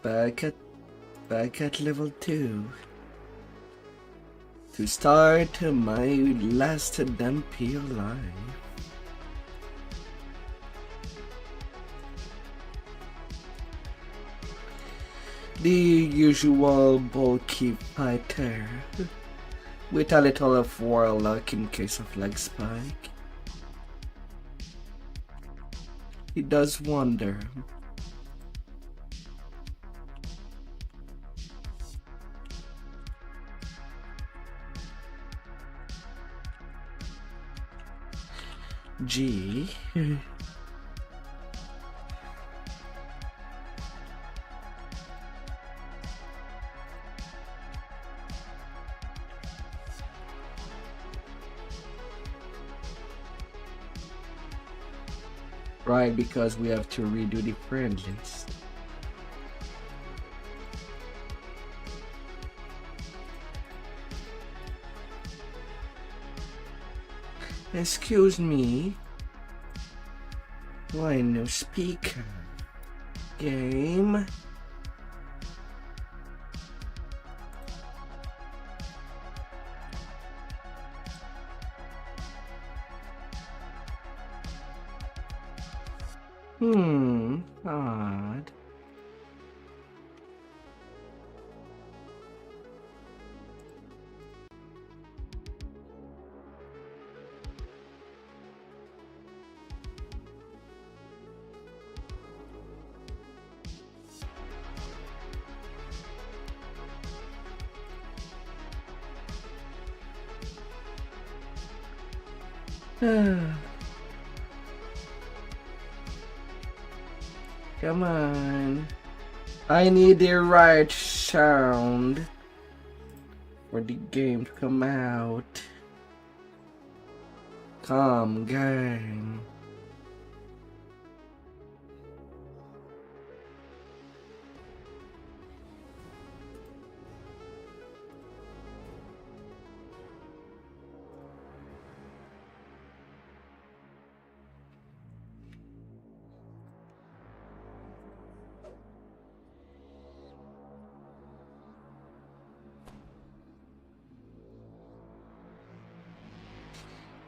Back at level 2 to start my last Dhampir life. The usual bulky fighter with a little of warlock in case of lag spike. It does wonder. G. Right, because we have to redo the friend list. Excuse me. Why no speaker? Game. Odd. Come on. I need the right sound for the game to come out. Come, game.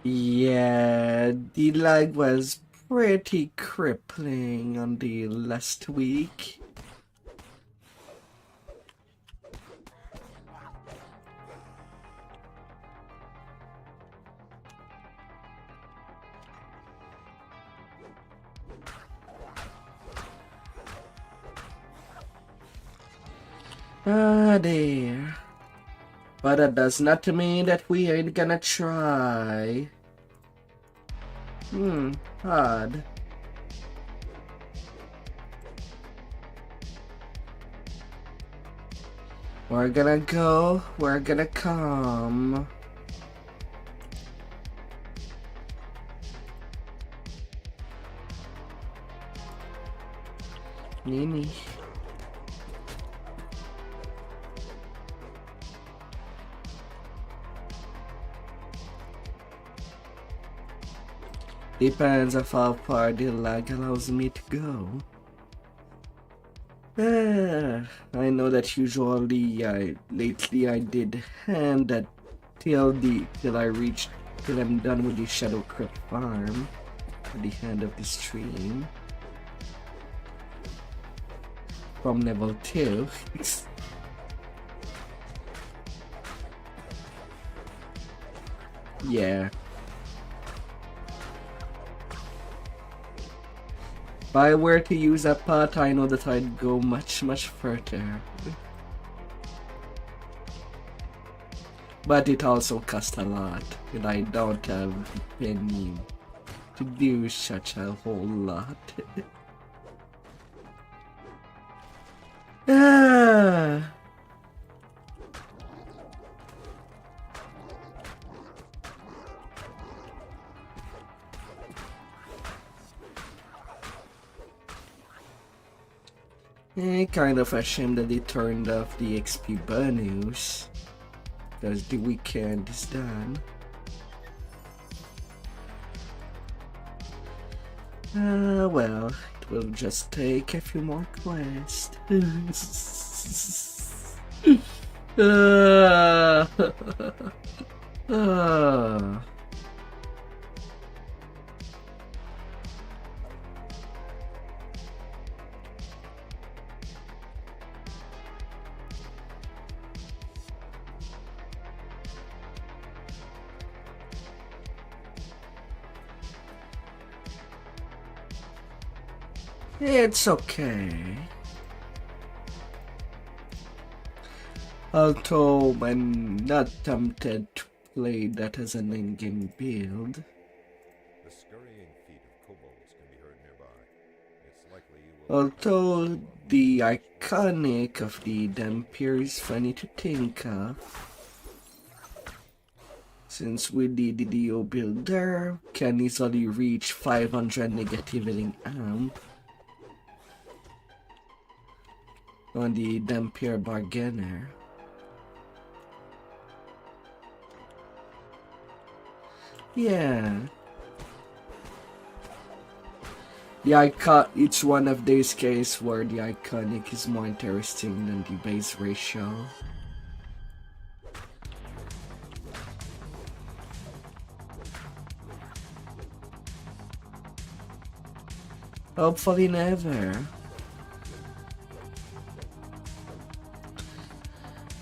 Yeah, the lag was pretty crippling on the last week. Ah, dear. But that does not mean that we ain't gonna try. Odd. We're gonna go, we're gonna come. Nini. Depends on how far the lag allows me to go. I know that usually lately I did hand that till I'm done with the Shadow Crypt farm at the end of the stream. From level 2. Yeah. If I were to use that path, I know that I'd go much further. But it also costs a lot, and I don't have the penny to do such a whole lot. Kind of a shame that they turned off the XP bonus, because the weekend is done. Well, it will just take a few more quests. It's okay. Although I'm not tempted to play that as an in-game build. The scurrying feet of kobolds can be heard nearby. It's likely you will... Although the iconic of the Dhampir is funny to think of. Since with the DDO builder can easily reach 500 negativity amp on the Dhampir bargainer. Yeah. It's one of those cases where the iconic is more interesting than the base ratio. Hopefully never.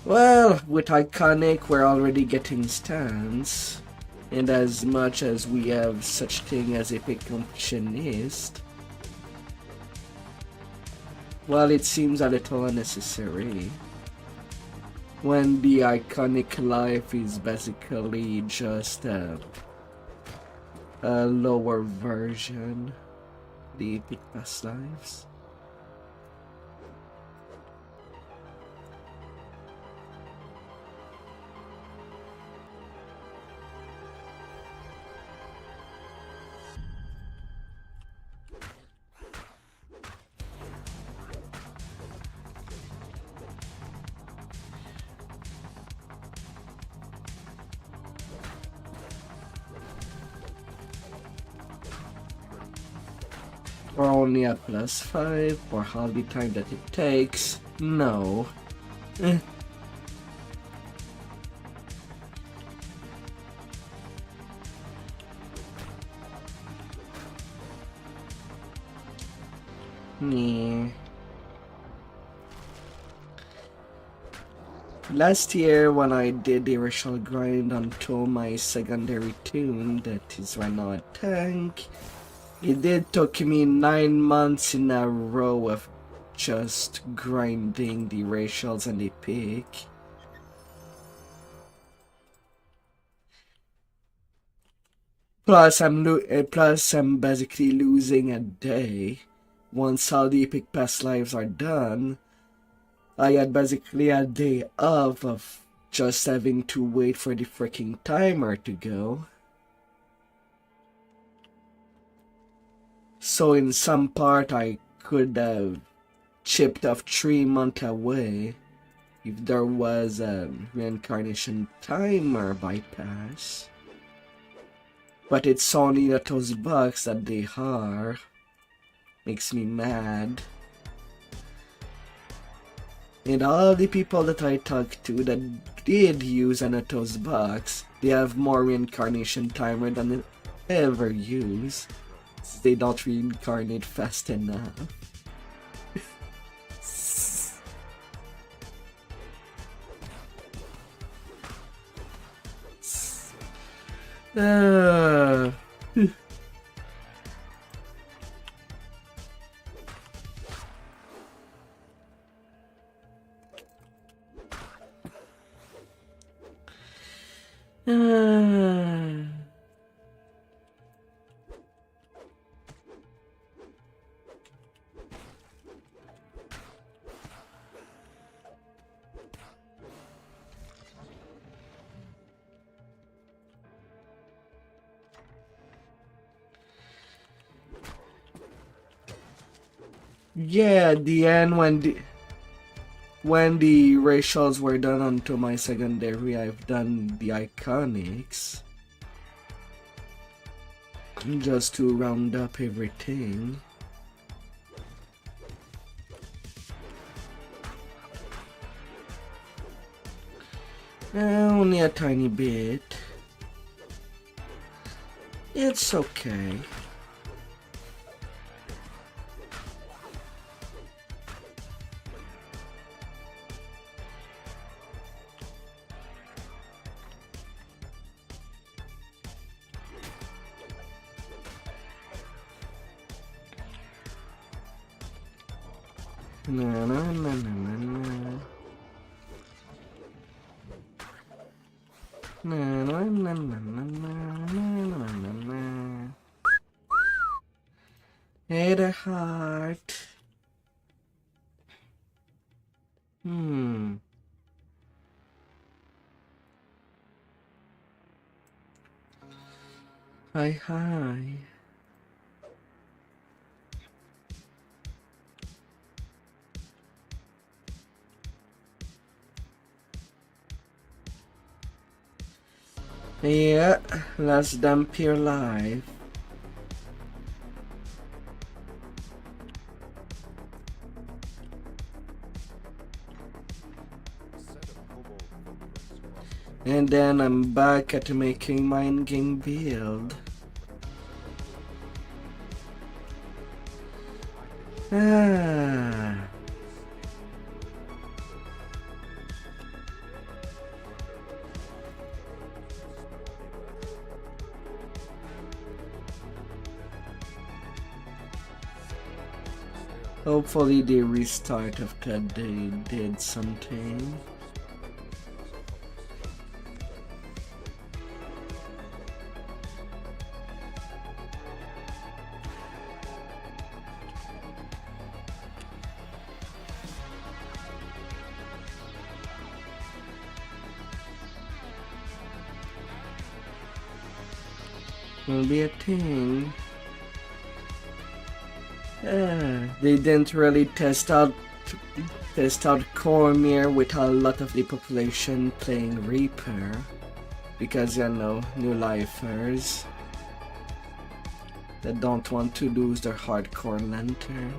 Well, with iconic we're already getting stands. And as much as we have such thing as epic completionist, well, it seems a little unnecessary when the iconic life is basically just a lower version of the epic past lives. Or only a +5 for all the time that it takes? No. Nah. Last year when I did the original grind onto my secondary tune that is right now a tank, it did took me 9 months in a row of just grinding the racials and the pick. Plus I'm basically losing a day. Once all the epic past lives are done, I had basically a day off of just having to wait for the freaking timer to go. So in some part I could have chipped off 3 months away if there was a reincarnation timer bypass. But it's only those bugs that they are. Makes me mad. And all the people that I talked to that did use Anato's box, they have more reincarnation timer than they ever use. They don't reincarnate fast enough. Yeah, at the end when the racials were done onto my secondary, I've done the iconics just to round up everything. Only a tiny bit. It's okay. Na na na na na na. Na na na na na na na na. Hey the heart. Hi. Yeah, last Dhampir live. And then I'm back at making my in-game build. Hopefully they restart after they did something. Will be a thing. They didn't really test out Cormier with a lot of the population playing Reaper, because you know, new lifers that don't want to lose their hardcore lantern.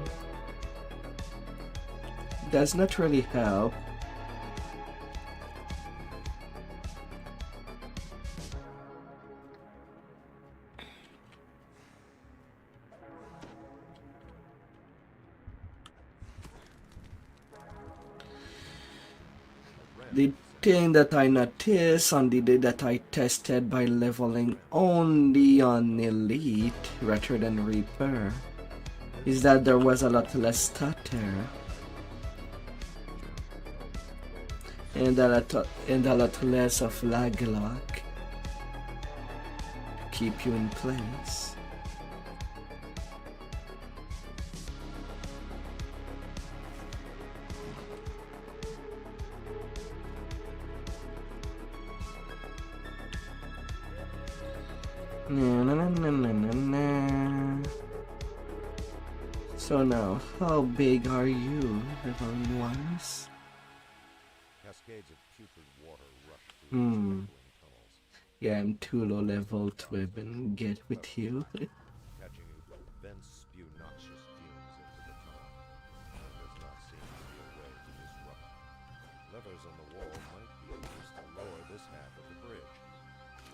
Does not really help. The thing that I noticed on the day that I tested by leveling only on Elite rather than Reaper is that there was a lot less stutter and a lot less of lag lock to keep you in place. So now, how big are you, everyone wants? Cascades of putrid water rush through these echoing tunnels, Yeah, I'm too low level to even get with you. catching you, then spew noxious fumes into the tunnel. There does not seem to be a way to disrupt. Levers on the wall might be used to lower this half of the bridge.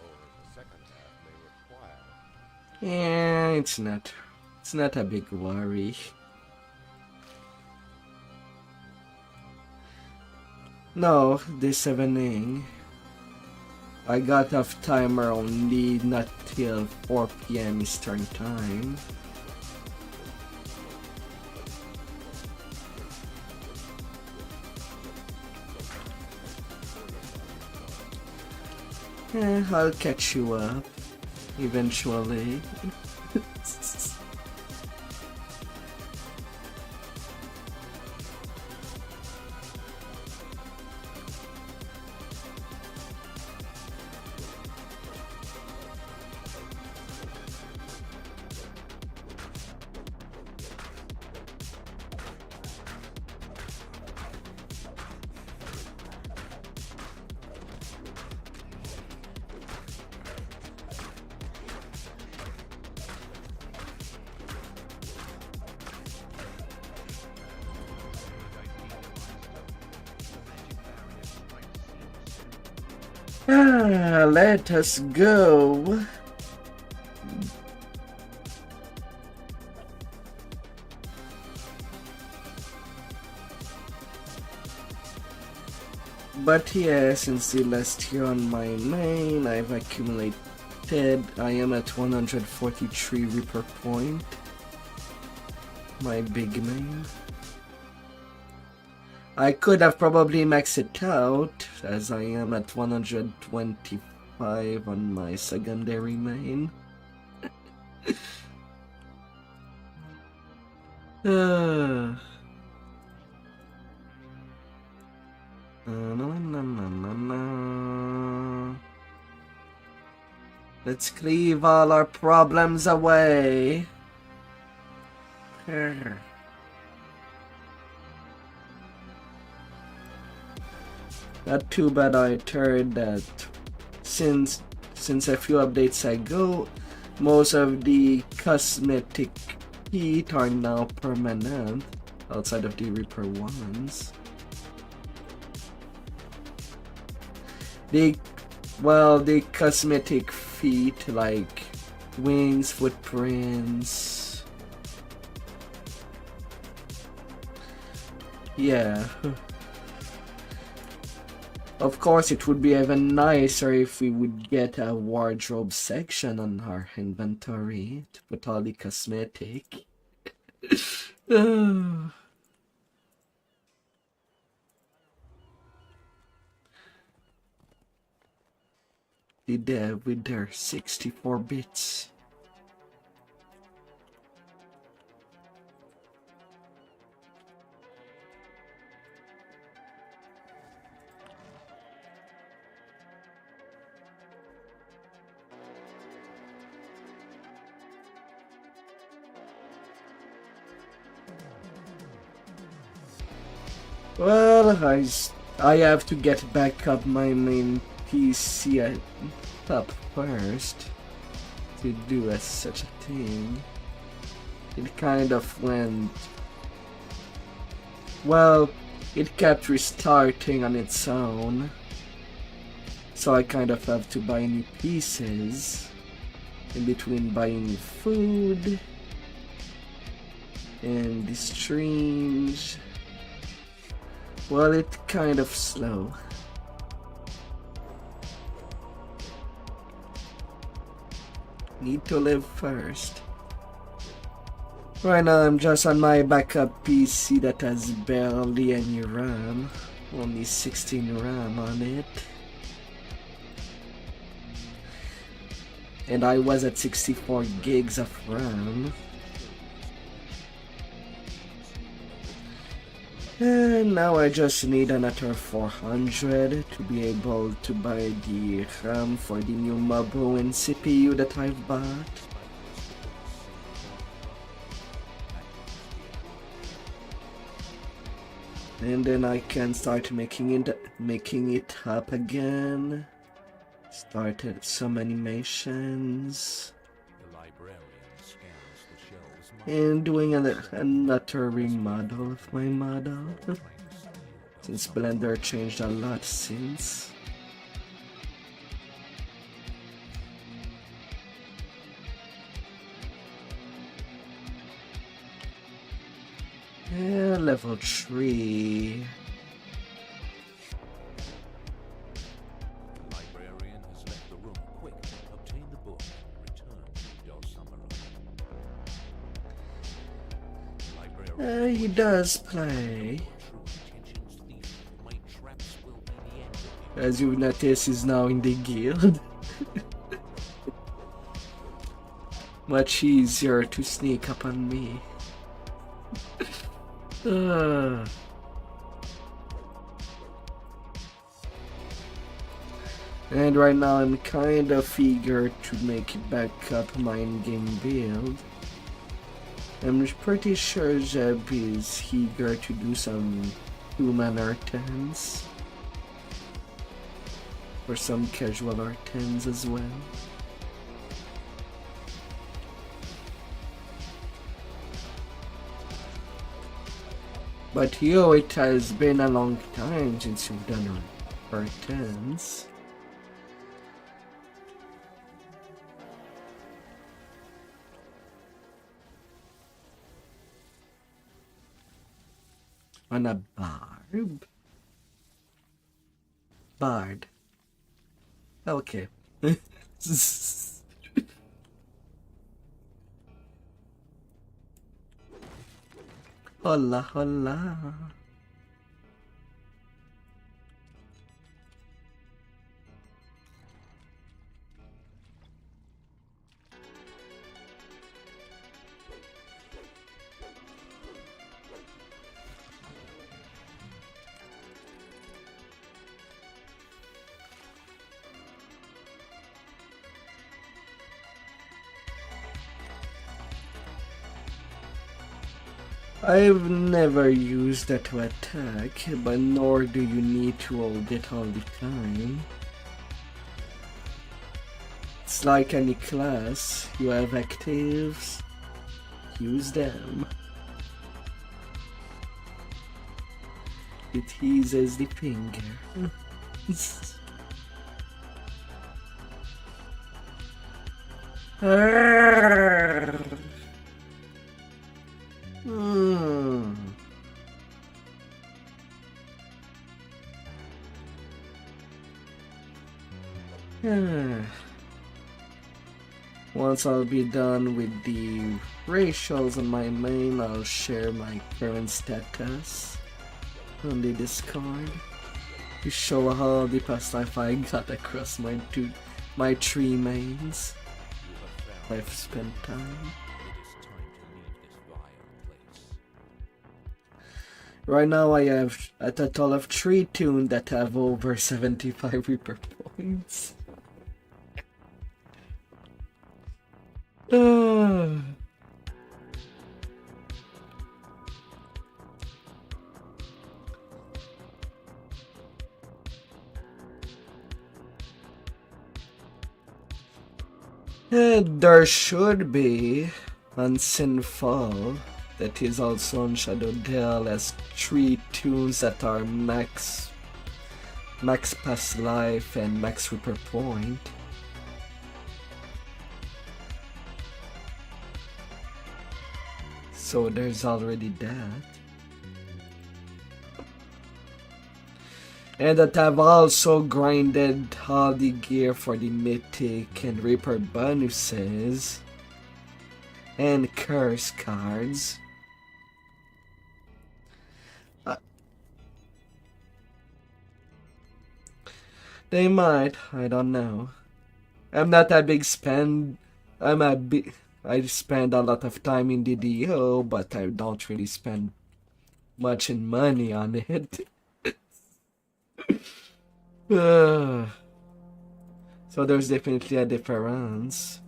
Lowering the second half may require... Yeah, it's not a big worry. No, this evening I got off timer only not till 4 PM Eastern time. I'll catch you up eventually. Let us go. But yeah, since the last year on my main, I've accumulated. I am at 143 Reaper point. My big main. I could have probably maxed it out, as I am at 125 on my secondary main. Let's cleave all our problems away. Not too bad. I heard that since a few updates ago, most of the cosmetic feet are now permanent outside of the Reaper ones. The cosmetic feet like wings, footprints. Yeah. Of course, it would be even nicer if we would get a wardrobe section on our inventory to put all the cosmetic. The dev with their 64 bits. Well, I have to get back up my main PC up first to do such a thing. It kind of went... Well, it kept restarting on its own. So I kind of have to buy new pieces in between buying food and the streams. Well, it's kind of slow. Need to live first. Right now I'm just on my backup PC that has barely any RAM. Only 16 RAM on it. And I was at 64 gigs of RAM. And now I just need another 400 to be able to buy the RAM for the new Mabo and CPU that I've bought. And then I can start making it up again. Started some animations. And doing another remodel of my model, since Blender changed a lot since. Yeah, level 3. He does play. As you notice, he's now in the guild. Much easier to sneak up on me. And right now I'm kind of eager to make it back up my in-game build. I'm pretty sure Jeb is eager to do some human R10s. Or some casual R10s as well. But yo, it has been a long time since you've done R10s. On a barb? Bard. Okay. Hola, hola. I've never used that to attack, but nor do you need to hold it all the time. It's like any class, you have actives, use them. It eases the finger. Once I'll be done with the racials on my main, I'll share my current status on the Discord to show how the past life I got across my three mains. I've spent time. Right now I have a total of 3 tunes that have over 75 Reaper points. There should be on Sinful that is also on Shadow Dell as 3 tunes that are max past life and max Reaper point. So there's already that. And that I've also grinded all the gear for the Mythic and Reaper bonuses and curse cards. They might, I don't know. I'm not a big spend. I spend a lot of time in DDO, but I don't really spend much in money on it. So there's definitely a difference.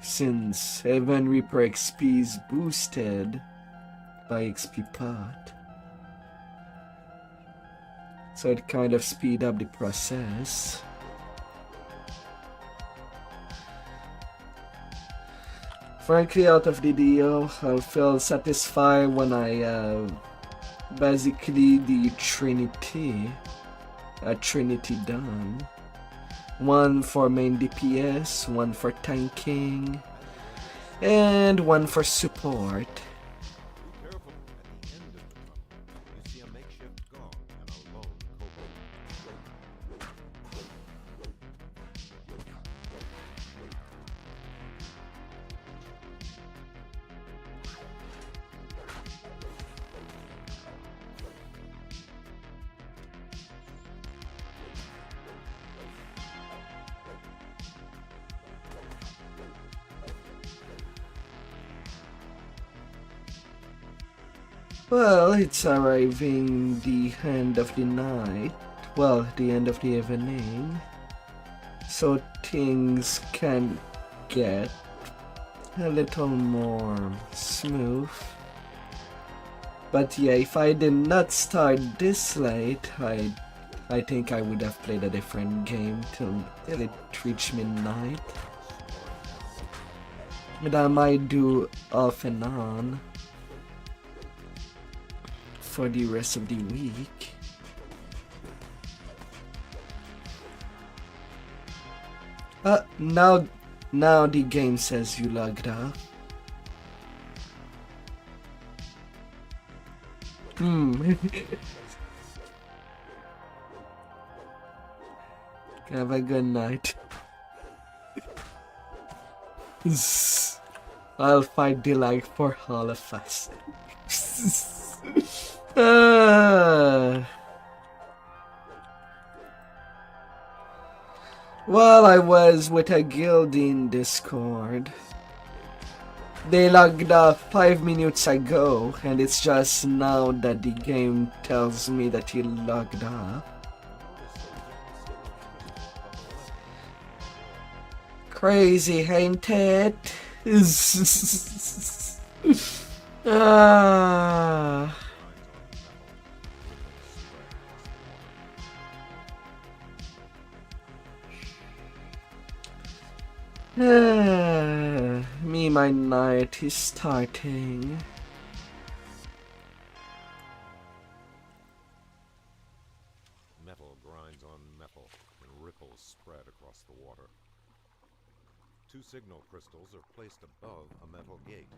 Since even Reaper XP is boosted by XP pot, so it kind of speed up the process. Frankly, out of DDO, I'll feel satisfied when I basically the Trinity done. One for main DPS, one for tanking, and one for support. Be careful. At the end of the tunnel, you see a makeshift gong and a lone Well, it's arriving the end of the night. Well, the end of the evening. So things can get a little more smooth. But yeah, if I did not start this late, I think I would have played a different game till it reached midnight. But I might do off and on for the rest of the week. Now the game says you logged off. Have a good night. I'll fight the lag for all of us. Well, I was with a guild in Discord. They logged off 5 minutes ago, and it's just now that the game tells me that he logged off. Crazy, ain't it? Ah. Me, my night is starting. Metal grinds on metal, and ripples spread across the water. 2 signal crystals are placed above a metal gate.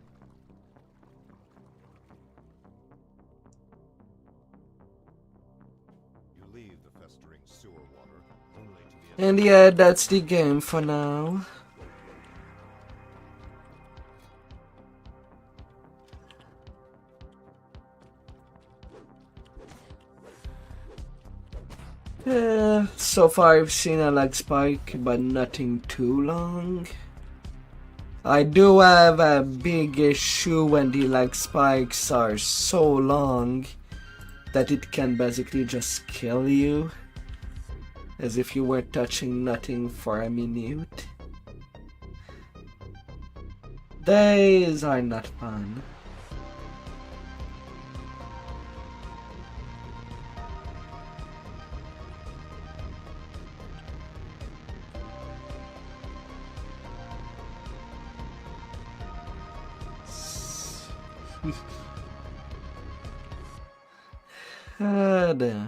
You leave the festering sewer water only to be... And yeah, that's the game for now. So far I've seen a lag spike, but nothing too long. I do have a big issue when the lag spikes are so long that it can basically just kill you, as if you were touching nothing for a minute. Days are not fun. Ada.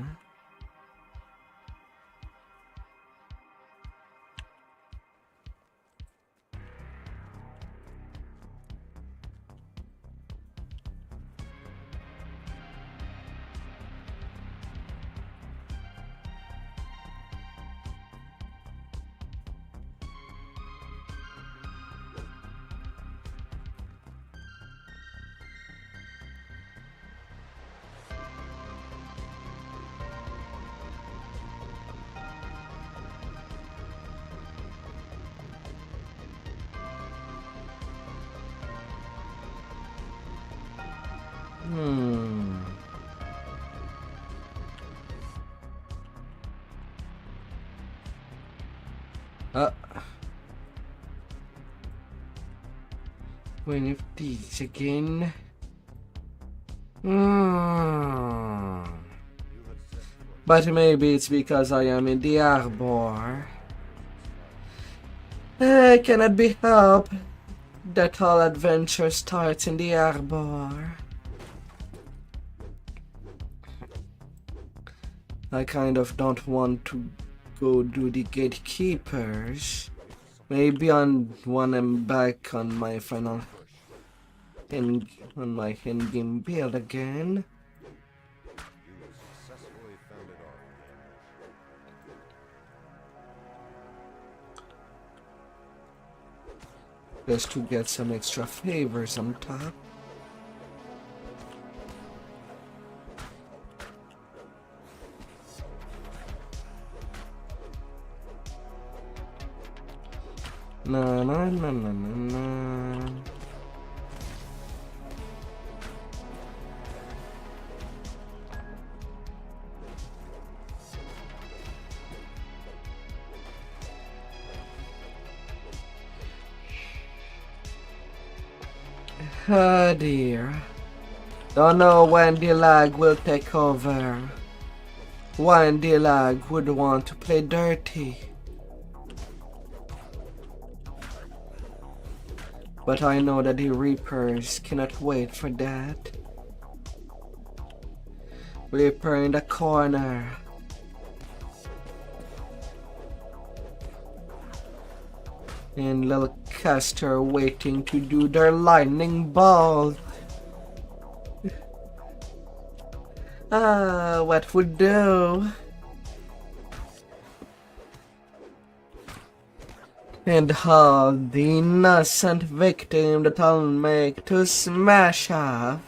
When if these again. But maybe it's because I am in the arbor. Cannot be helped that all adventure starts in the arbor. I kind of don't want to go do the gatekeepers. Maybe when I'm back on my final on my endgame build again. You successfully fended off the Just to get some extra favors on top. Na na na na na na. Oh dear. Don't know when the lag will take over. When the lag would want to play dirty. But I know that the Reapers cannot wait for that. Reaper in the corner. And little caster waiting to do their lightning ball. What would do? And hold the innocent victim that I'll make to smash up.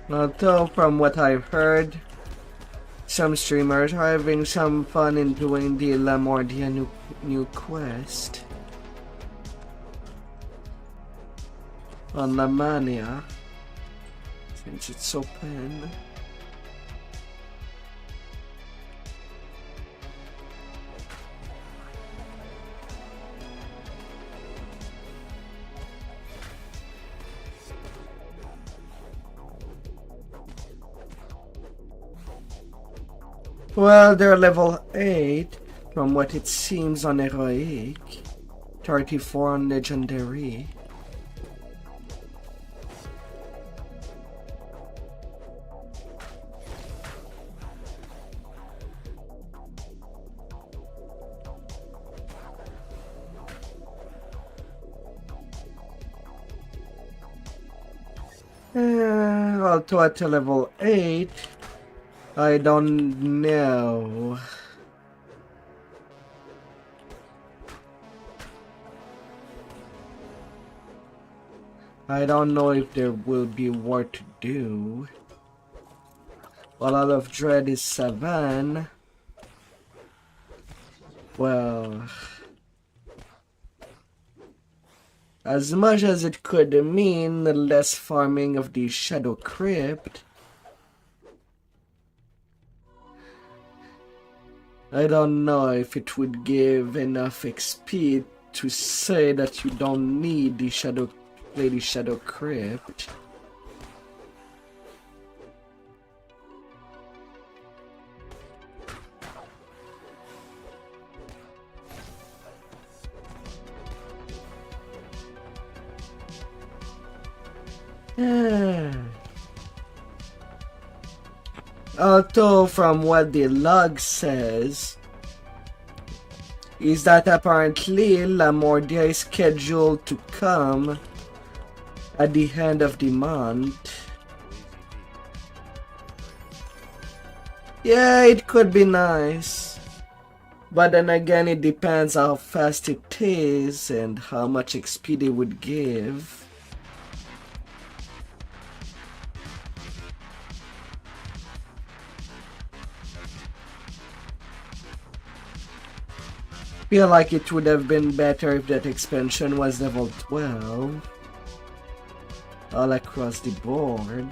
Although from what I've heard, some streamers are having some fun in doing the La Mordia new quest on La Mania, since it's open. Well, they're level 8, from what it seems on Heroic, 34 on Legendary. Although at level 8, I don't know. I don't know if there will be work to do. While All of Dread is 7. Well, as much as it could mean less farming of the Shadow Crypt, I don't know if it would give enough XP to say that you don't need the play the Shadow Crypt. Although from what the log says is that apparently La Mordia is scheduled to come at the end of the month. Yeah, it could be nice, but then again it depends how fast it is and how much XP they would give. Feel like it would have been better if that expansion was level 12 all across the board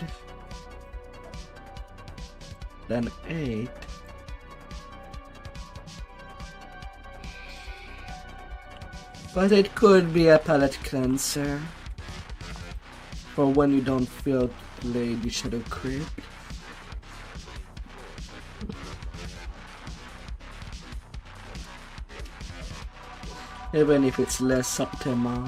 than 8. But it could be a palate cleanser for when you don't feel to play the Shadow Crypt. Even if it's less optimal.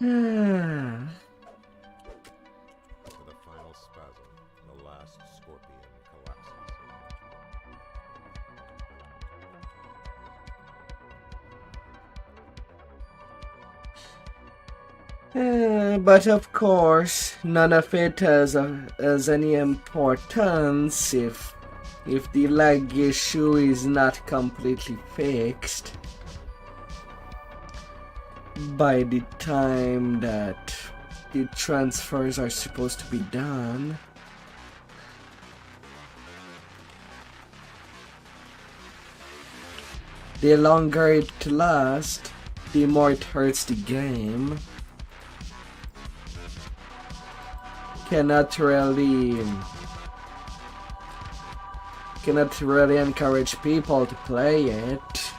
To the final spasm, the last scorpion collapses. But of course, none of it has any importance if the lag issue is not completely fixed by the time that the transfers are supposed to be done. The longer it lasts, the more it hurts the game. Cannot really encourage people to play it.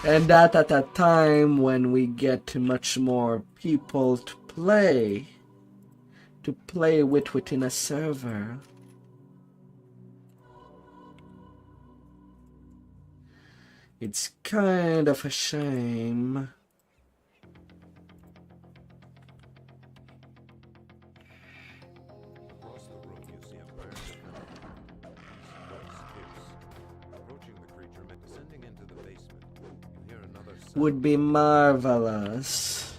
And that at a time when we get much more people to play with within a server. It's kind of a shame. Across the room, you see a iron defender. His lips pierce. Approaching the creature, descending into the basement, you hear another sound. Would be marvelous.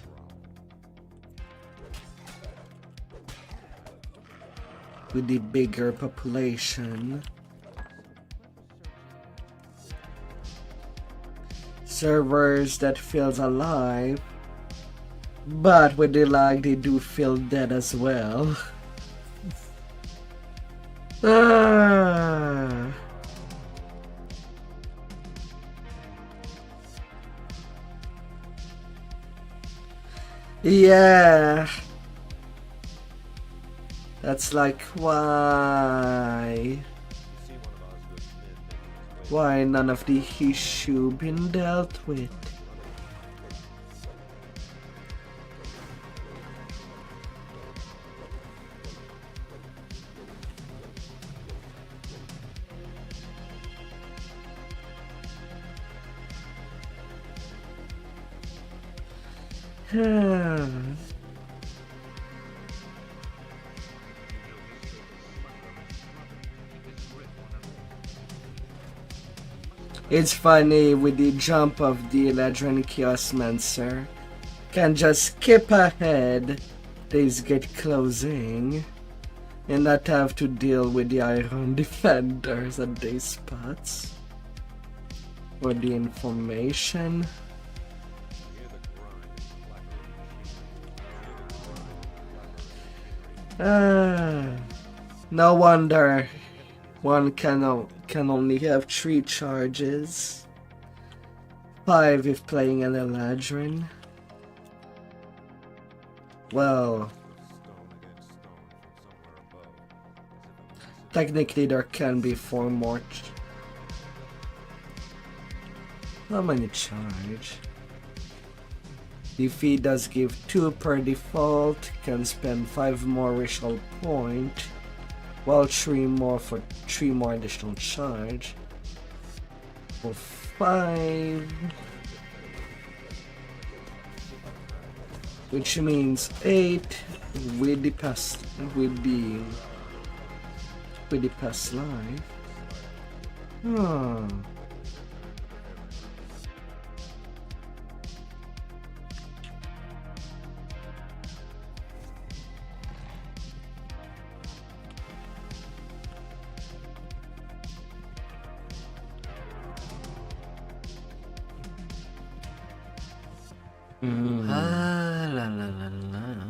With the bigger population. Servers that feels alive, but with the lag they do feel dead as well. Ah. Yeah. That's like why. Why none of the issue been dealt with? It's funny with the jump of the Eladrin Chaosmancer. Can just skip ahead, days get closing, and not have to deal with the Iron Defenders at these spots. Or the information. No wonder one can only have 3 charges. 5 if playing an Eladrin. Well, technically there can be 4 more. How many charge? If he does give 2 per default, can spend 5 more ritual point, while 3 more for 3 more additional charge. For 5, which means 8 with the past life.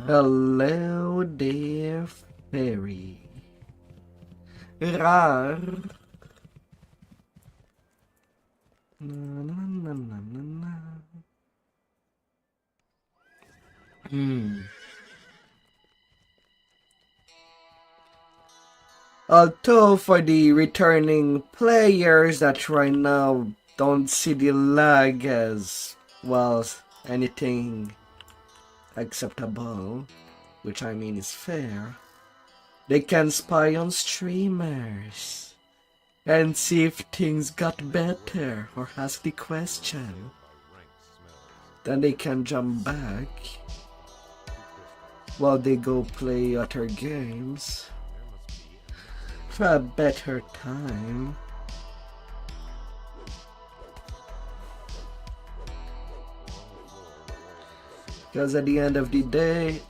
Hello, dear fairy. Rar. Na, na, na, na, na, na. Although for the returning players that right now don't see the lag as well anything acceptable, which I mean is fair, they can spy on streamers and see if things got better or ask the question. Then they can jump back while they go play other games for a better time. Because at the end of the day,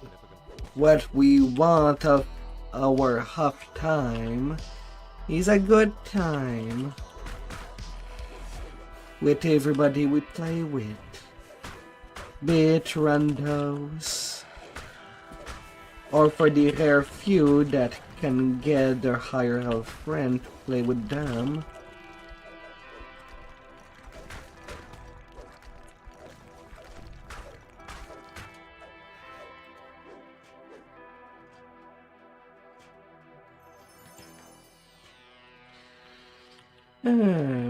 what we want of our half time is a good time with everybody we play with. Be it randos, or for the rare few that can get their higher health friend to play with them.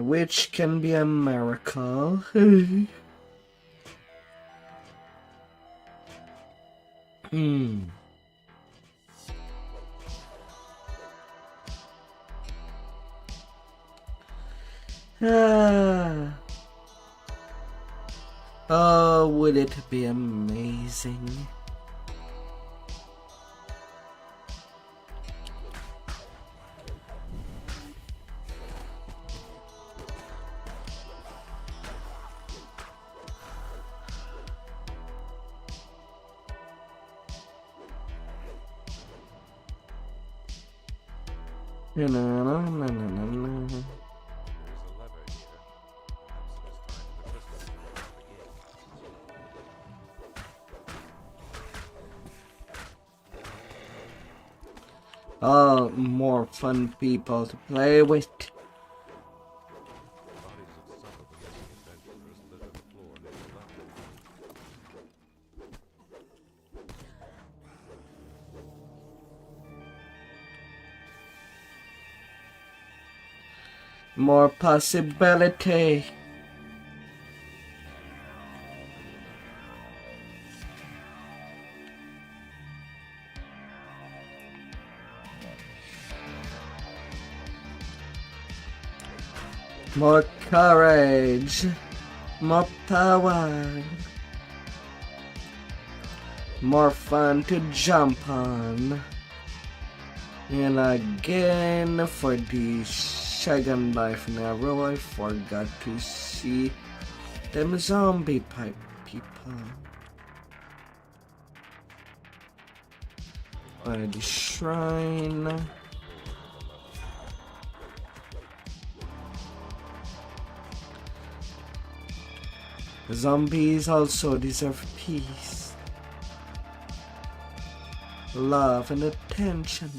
Which can be a miracle. Oh, would it be amazing? Na, na, na, na, na, na. There's a lever here. Perhaps it is time for the Christmas party to begin. Oh, more fun people to play with. The bodies of some of the missing adventurers litter the floor near the lever. More possibility. More courage. More power. More fun to jump on. And again, for the second life in a row, I forgot to see them zombie pipe people. By the shrine. Zombies also deserve peace, love, and attention.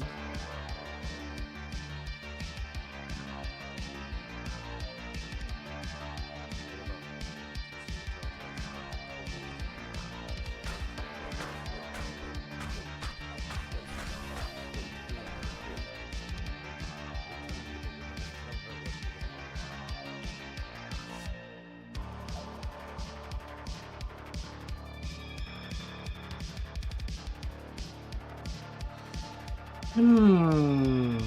Hmm.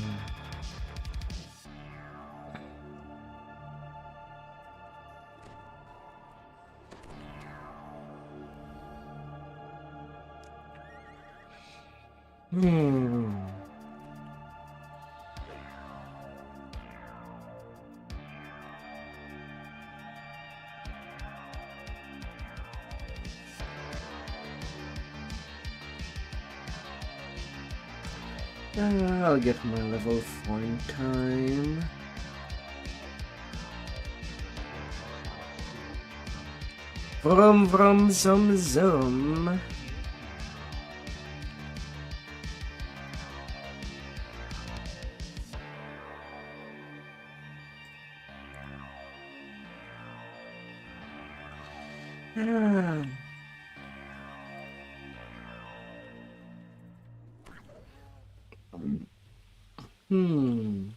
I'll get my level 4 in time. Vroom vroom zoom zoom. Ah. Hmm.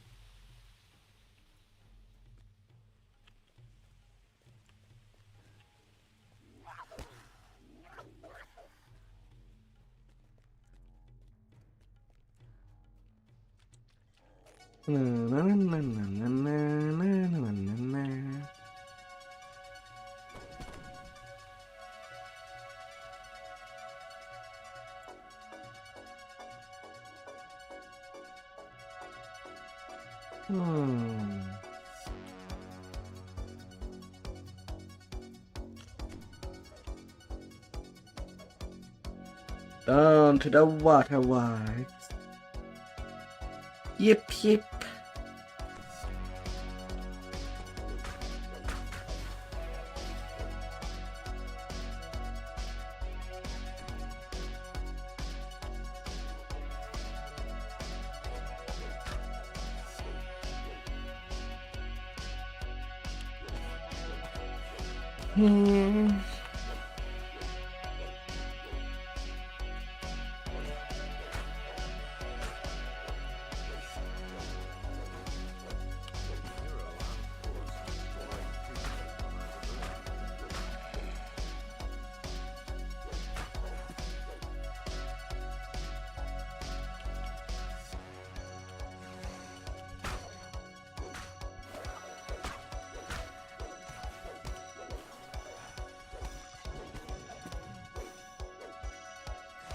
Na, na, na, na, na, na, na, na, na. Hmm. Down to the waterworks. Yip yip. Hmm.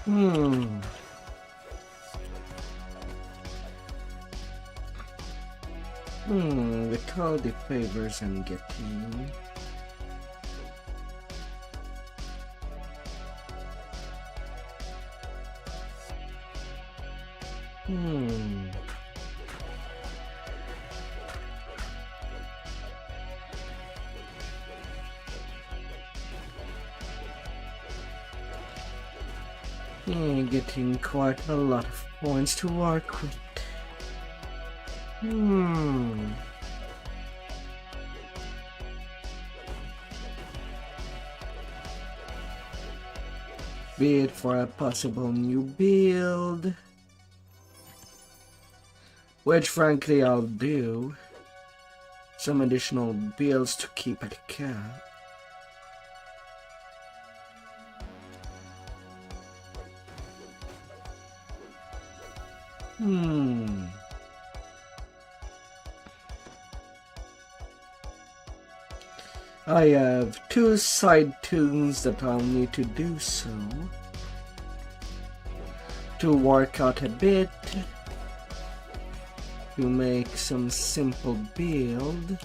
Hmm. With all the favors I'm getting. Getting quite a lot of points to work with. Be it for a possible new build, which frankly I'll do. Some additional builds to keep at cap. I have 2 side tunes that I'll need to do so. To work out a bit. To make some simple build.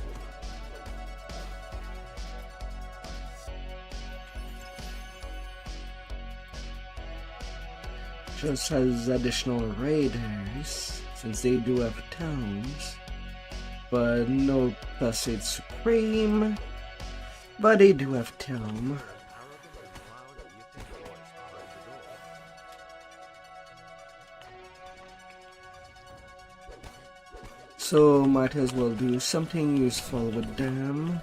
Just as additional raiders, since they do have towns. But no backseat supreme. But they do have tome. So might as well do something useful with them.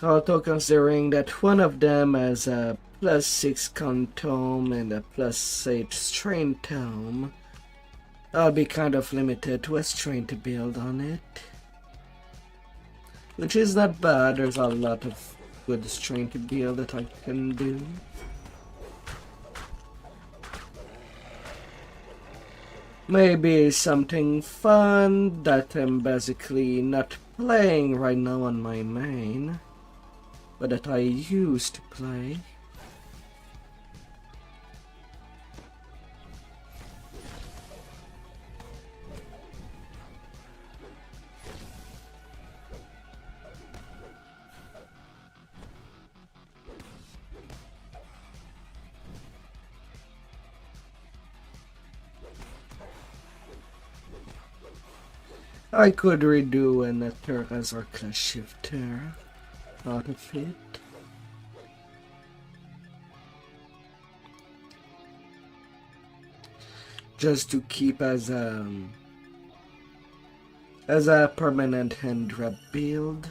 Although considering that one of them has a +6 con tome and a +8 strain tome, I'll be kind of limited to a strain to build on it. Which is not bad, there's a lot of good strain to build that I can do. Maybe something fun that I'm basically not playing right now on my main, but that I used to play. I could redo an Turkas or Clash Shifter out of it. Just to keep as a permanent hand grab build.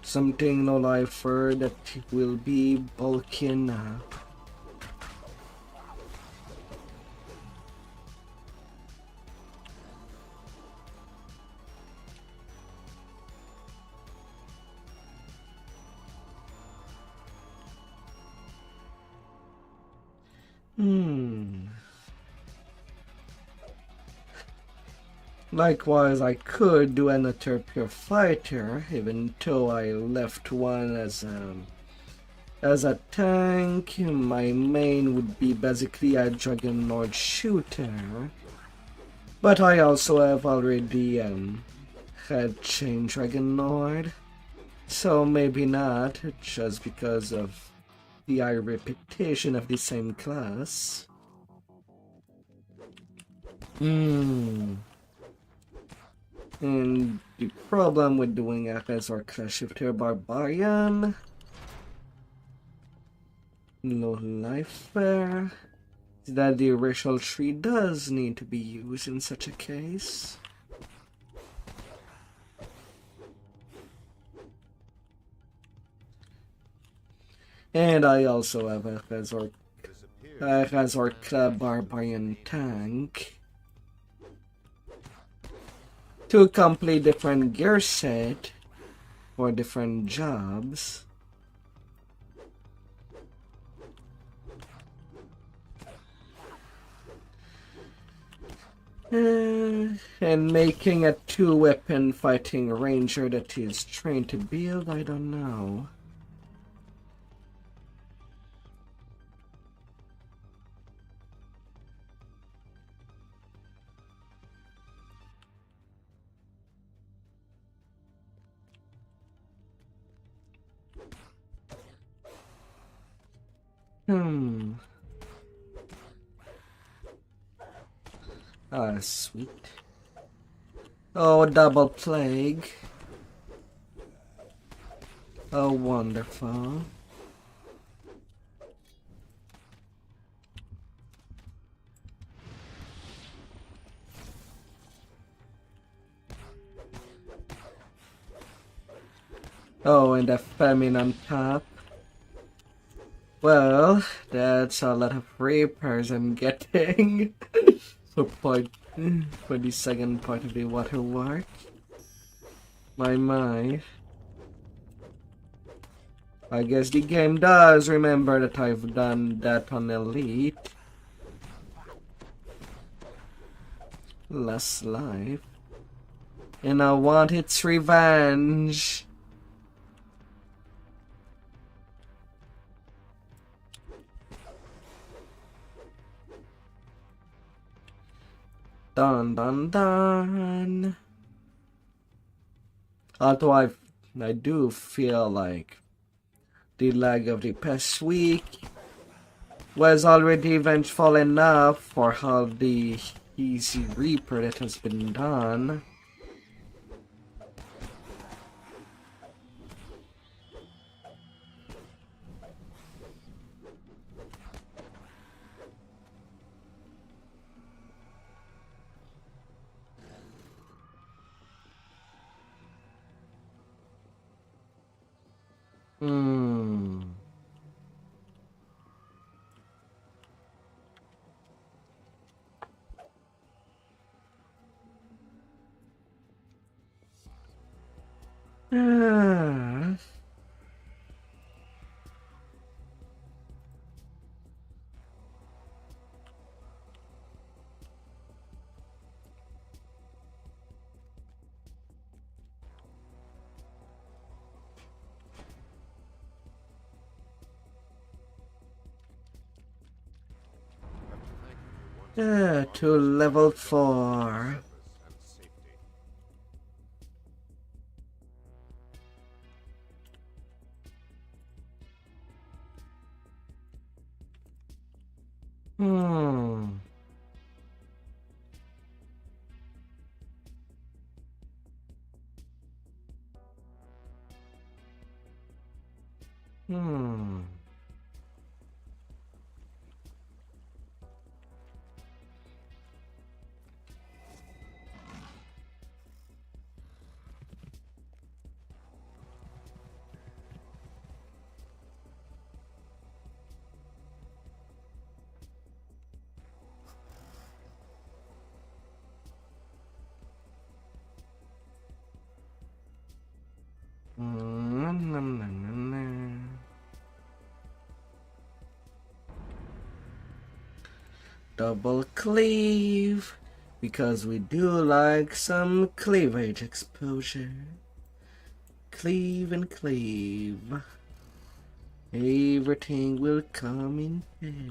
Something no lifer that will be bulking up. Likewise, I could do another pure fighter, even though I left one as a tank. My main would be basically a Dragon Lord shooter, but I also have already had Chain Dragon Lord, so maybe not, just because of the high reputation of the same class. And the problem with doing FS or Clash Shifter Barbarian, low life there, that the racial tree does need to be used in such a case. And I also have a Razor Club Barbarian tank. Two complete different gear set for different jobs. And making a 2-weapon fighting ranger that is trained to build, I don't know. Ah, sweet. Oh, double plague. Oh, wonderful. Oh, and a famine on top. Well, that's a lot of repairs I'm getting. for the second part of the water work. My. I guess the game does remember that I've done that on Elite. Less life. And I want its revenge. Dun dun dun. Although I do feel like the lag of the past week was already vengeful enough for how the easy reaper that has been done. To level 4. Hmm. Double cleave, because we do like some cleavage exposure. Cleave and cleave. Everything will come in handy.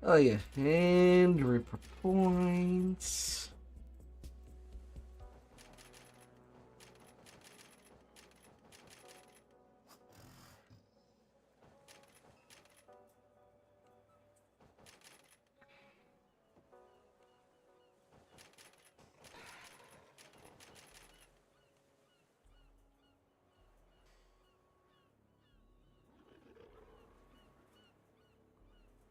Oh yeah, and reaper points.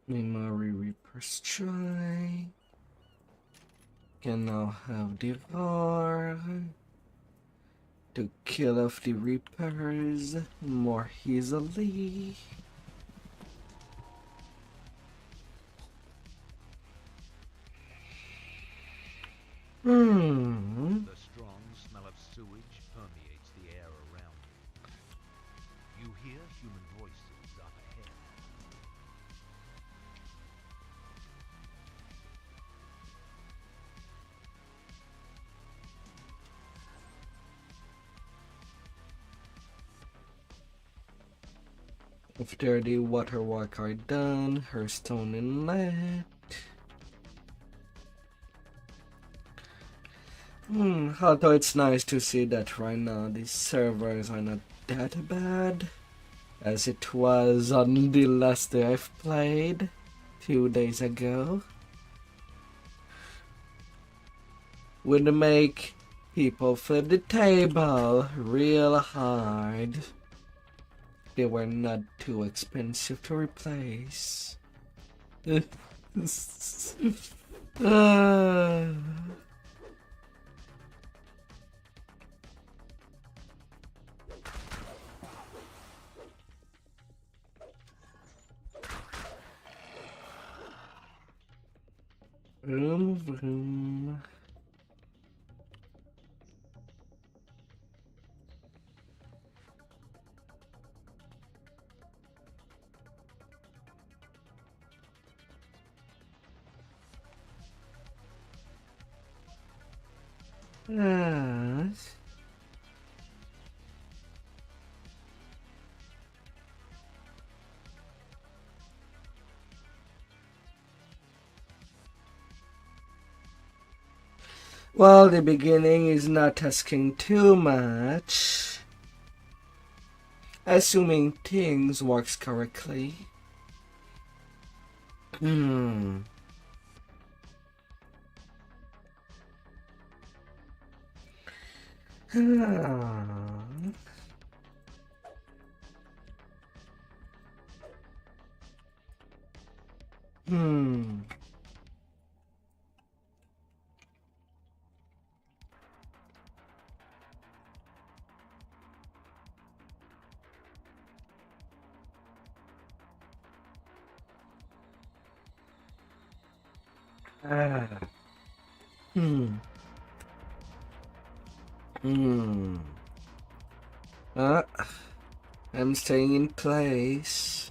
Memory Reaper Strike. Can now have the roar to kill off the Reapers more easily. The strong smell of sewage permeates the air around you. You hear human voices up ahead. After the waterwork are done, her stone inlet. Although it's nice to see that right now the servers are not that bad as it was on the last day I've played 2 days ago. Would make people flip the table real hard. They were not too expensive to replace. Vroom, vroom. Yes. Well, the beginning is not asking too much. Assuming things works correctly. I'm staying in place.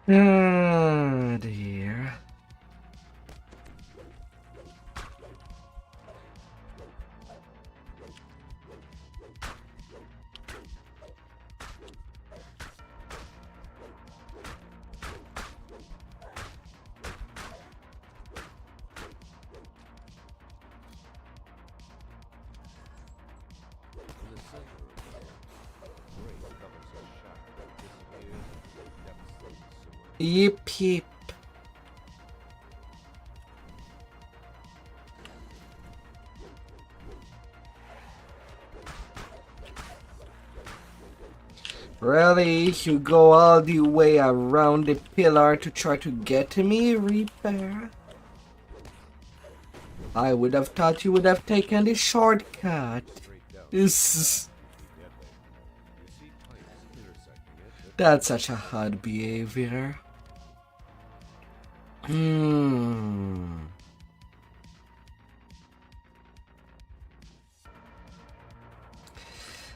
Ah, dear. In the center of the great covers a shot that disappears into the depths of the sewer. Yip yip. Really? You go all the way around the pillar to try to get to me, Reaper? I would have thought you would have taken the shortcut. Straight down. This is... Deadly. You see pipes intersecting it, but That's such a odd behavior.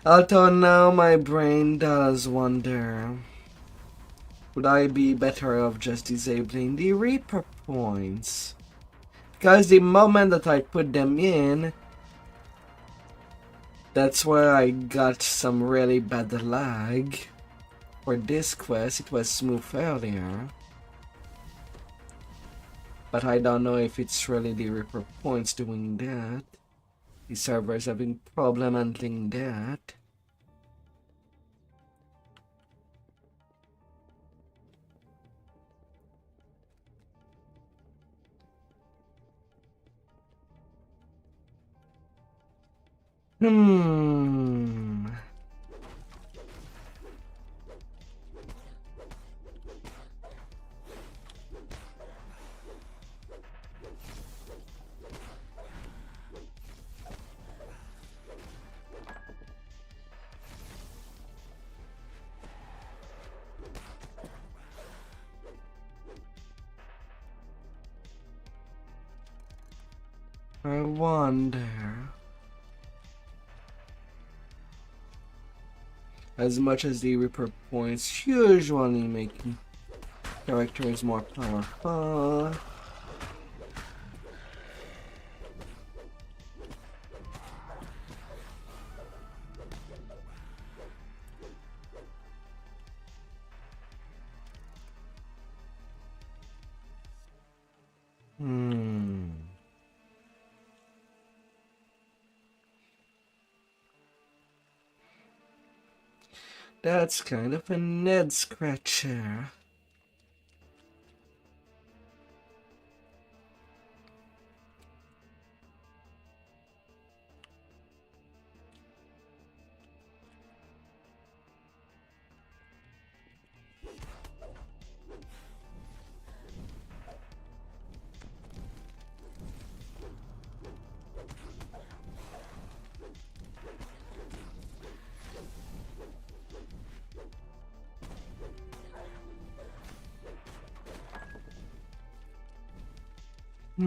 Although now my brain does wonder, would I be better off just disabling the Reaper points? Because the moment that I put them in, that's where I got some really bad lag. for this quest, it was smooth earlier. But I don't know if it's really the Reaper points doing that. The server's having problem handling that. Hmm. I wonder. As much as the Reaper points usually make characters more powerful, that's kind of a Ned scratcher. You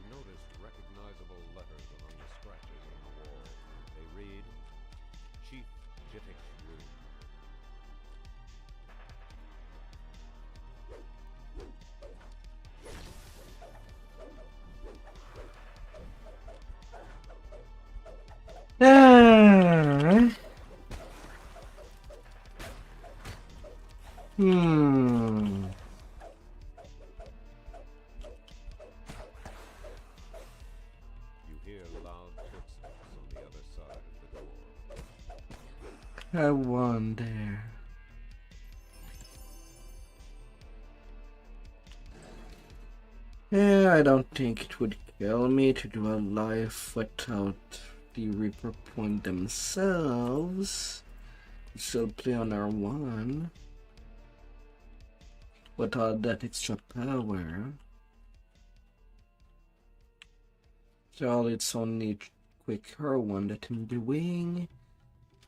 notice recognizable letters among the scratches on the wall. They read, Chief Jitik's Room. Ah. You hear loud footsteps on the other side of the door. I wonder. Yeah, I don't think it would kill me to do a life without the Reaper point themselves. Still play on R1 without that extra power. So it's only quick R1 that I'm doing.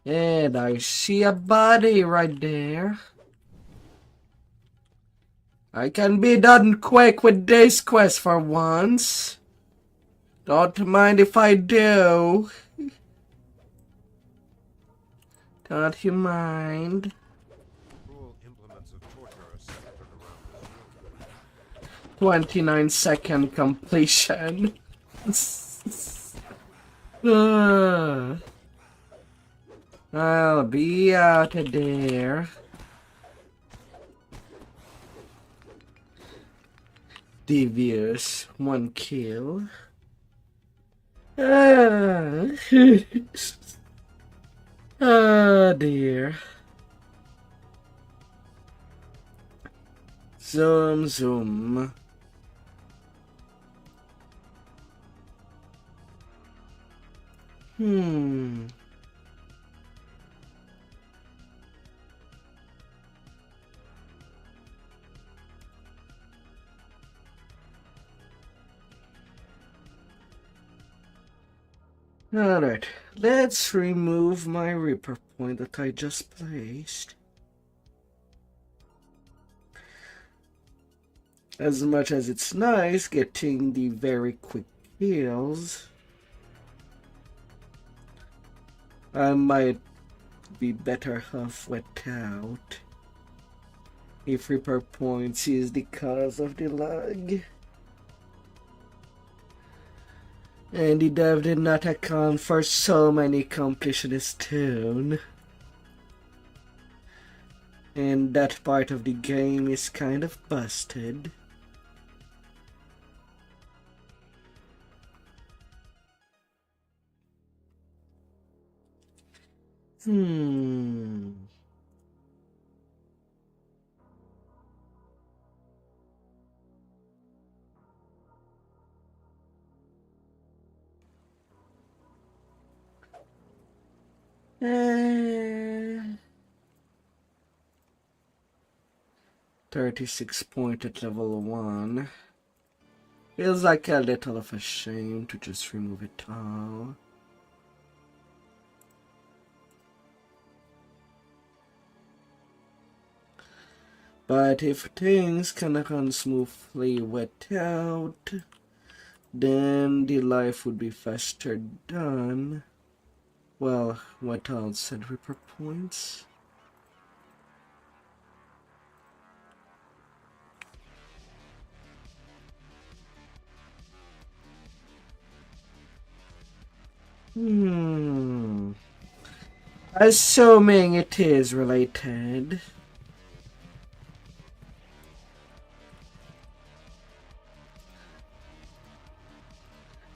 And I see a body right there. I can be done quick with this quest for once. Don't mind if I do. Don't you mind? Cruel implements of torture are scattered around this room. 29-second completion. Ah. I'll be out of there. Devious, 1 kill. Ah. Oh dear. Zoom, zoom. Alright, let's remove my Reaper point that I just placed. As much as it's nice getting the very quick kills, I might be better off without. If Reaper points is the cause of the lag. And the dev did not account for so many completionist tune. And that part of the game is kind of busted. Hmm. Eh, 36 point at level 1. Feels like a little of a shame to just remove it all. But if things can run smoothly without, then the life would be faster done. Well, without said Reaper points. Assuming it is related.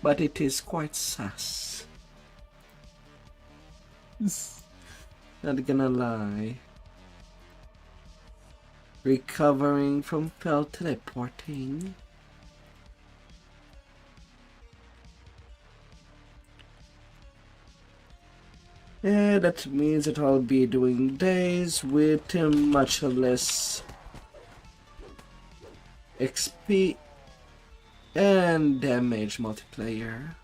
But it is quite sus. Not gonna lie. Recovering from failed teleporting. Yeah, that means that I'll be doing days with much less XP and damage multiplayer.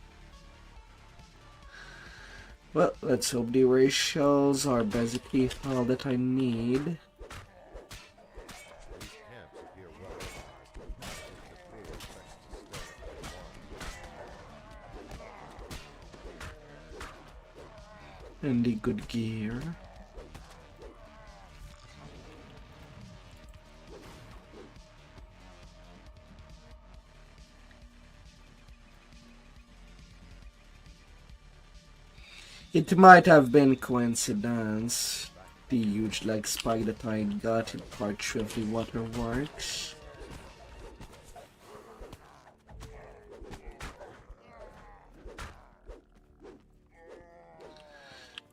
Well, let's hope the ratios are basically all that I need. These camps appear well organized, since the crew expects to stay at And the good gear. It might have been coincidence. The huge leg spike that I got in part 3 of the waterworks.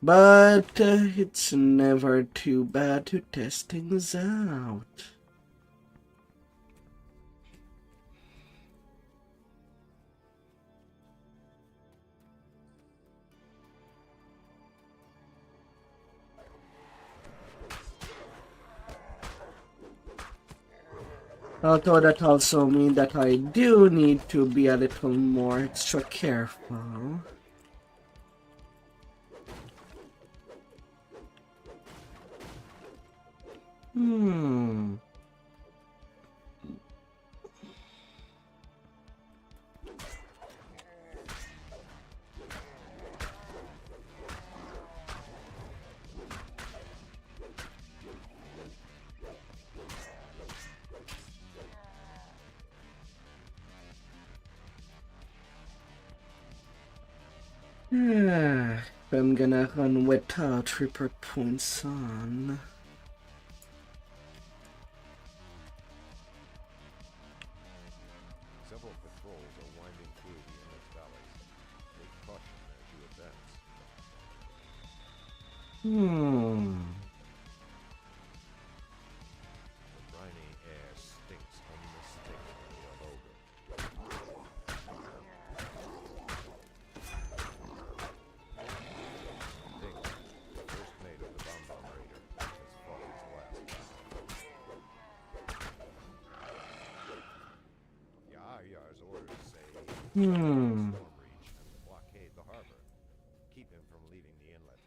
But it's never too bad to test things out. Although that also means that I do need to be a little more extra careful. I'm gonna run without Reaper points on. Several patrols are winding through the inlet valleys. Take caution as you advance. The briny air stinks unmistakably of ogre. Dink, the first mate of the Bomb Raider, has fought his last battle. Yar's orders say storm reach and blockade the harbor. Keep him from leaving the inlet.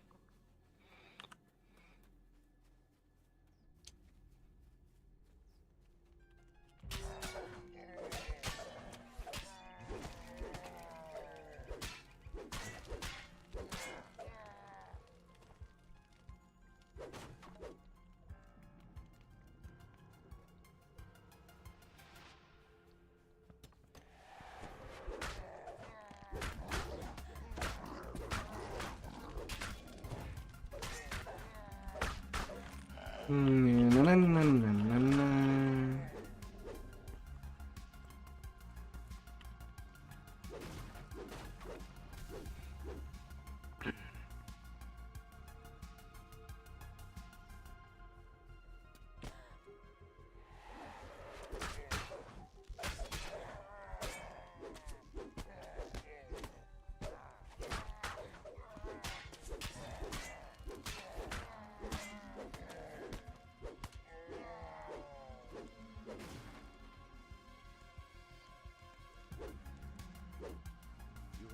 Na, na, na, na, na, na.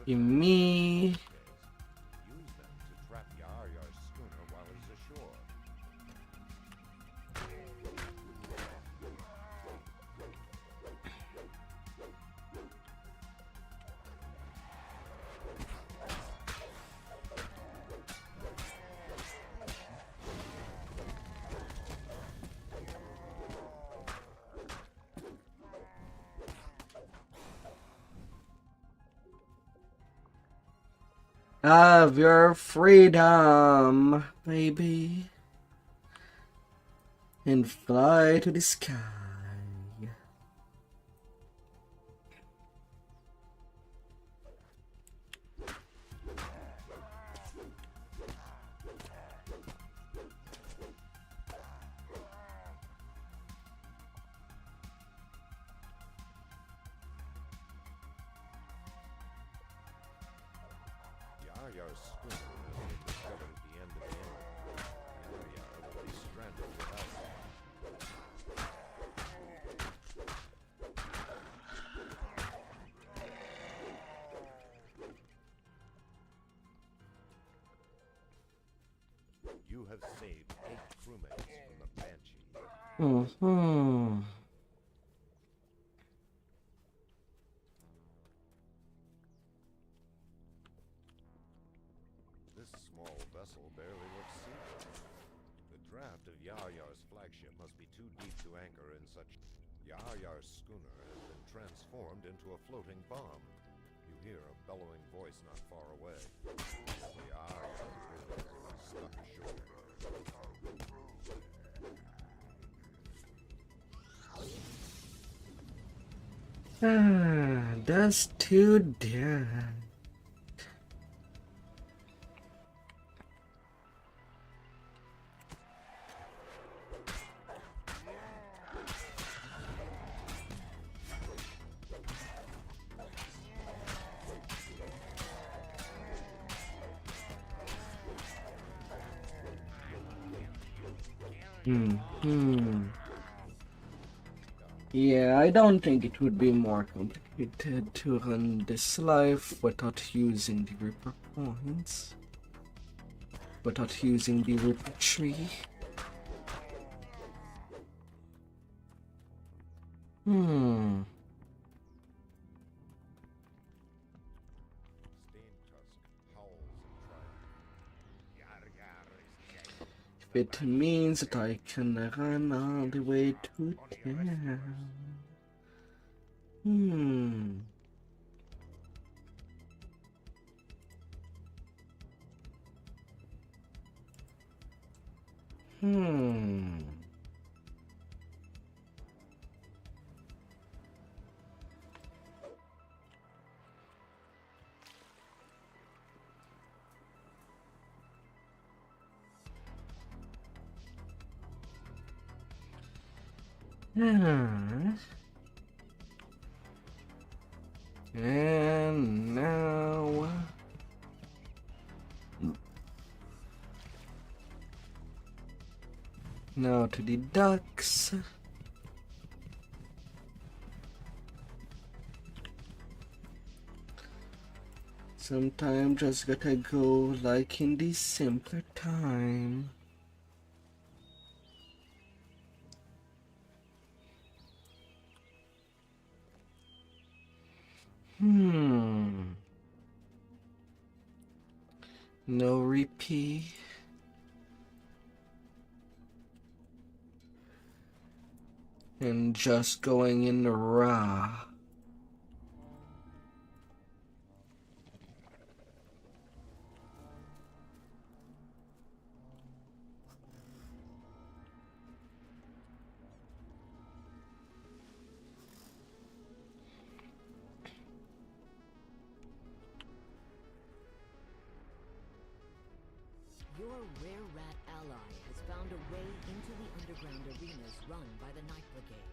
Give me. Use them to trap Yar-Yar's schooner while he's ashore. Have your freedom, baby, and fly to the sky. Yar-Yar's schooner has been discovered at the end of the inlet. Yar-Yar will be stranded without it. You have saved 8 crewmates from the Banshee. Mm-hmm. This small vessel barely looks seaworthy. The draft of Yar-Yar's flagship must be too deep to anchor in such. Yar-Yar's schooner has been transformed into a floating bomb. You hear a bellowing voice not far away. Yar-Yar is stuck ashore. That's too damn. Yeah, I don't think it would be more complicated to run this life without using the Reaper points. Without using the Reaper tree. Staintusk howls in triumph. Yar-Yar is dead. If it means that I can run all the way to town. And now to the ducks. Sometimes just gotta go like in the simpler time. No repeat. And just going in raw. rare rat ally has found a way into the underground arenas run by the Night Brigade.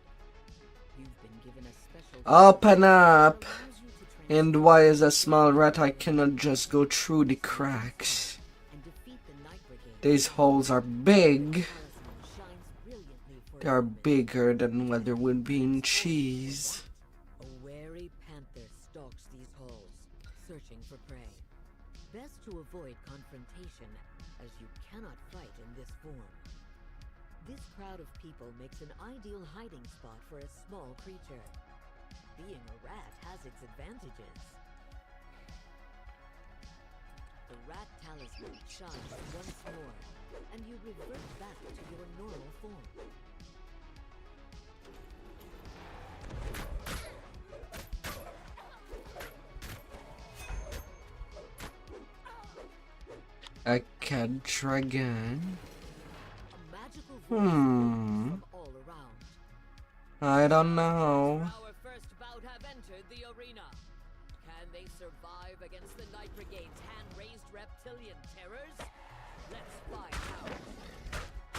You've been given a special Open up! that allows you to And why is a small rat I cannot just go through the cracks? and defeat the Night Brigade. These holes are big. Talisman shines brilliantly for They are humans. bigger than whether it would be in cheese. A wary panther stalks these holes, searching for prey. Best to avoid confrontation, as you cannot fight in this form. This crowd of people makes an ideal hiding spot for a small creature. Being a rat has its advantages. The rat talisman shines once more, and you revert back to your normal form. A cat dragon? A magical voice Hmm. from all around. I don't know. Our first bout have entered the arena. Can they survive against the Night Brigade's hand-raised reptilian terrors? Let's find out.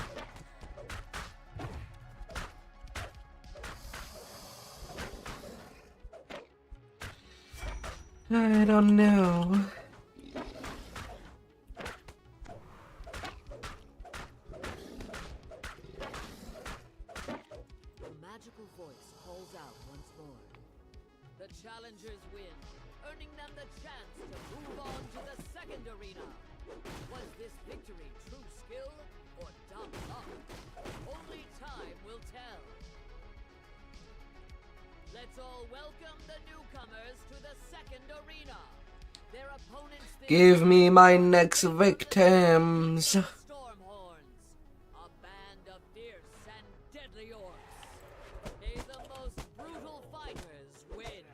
I don't know. The magical voice calls out once more. The challengers win, earning them the chance to move on to the second arena. Was this victory true skill or dumb luck? Only time will tell. Let's all welcome the newcomers to the second arena. Their opponents Give me my next victims. Stormhorns, a band of fierce and deadly orcs. May the most brutal fighters win.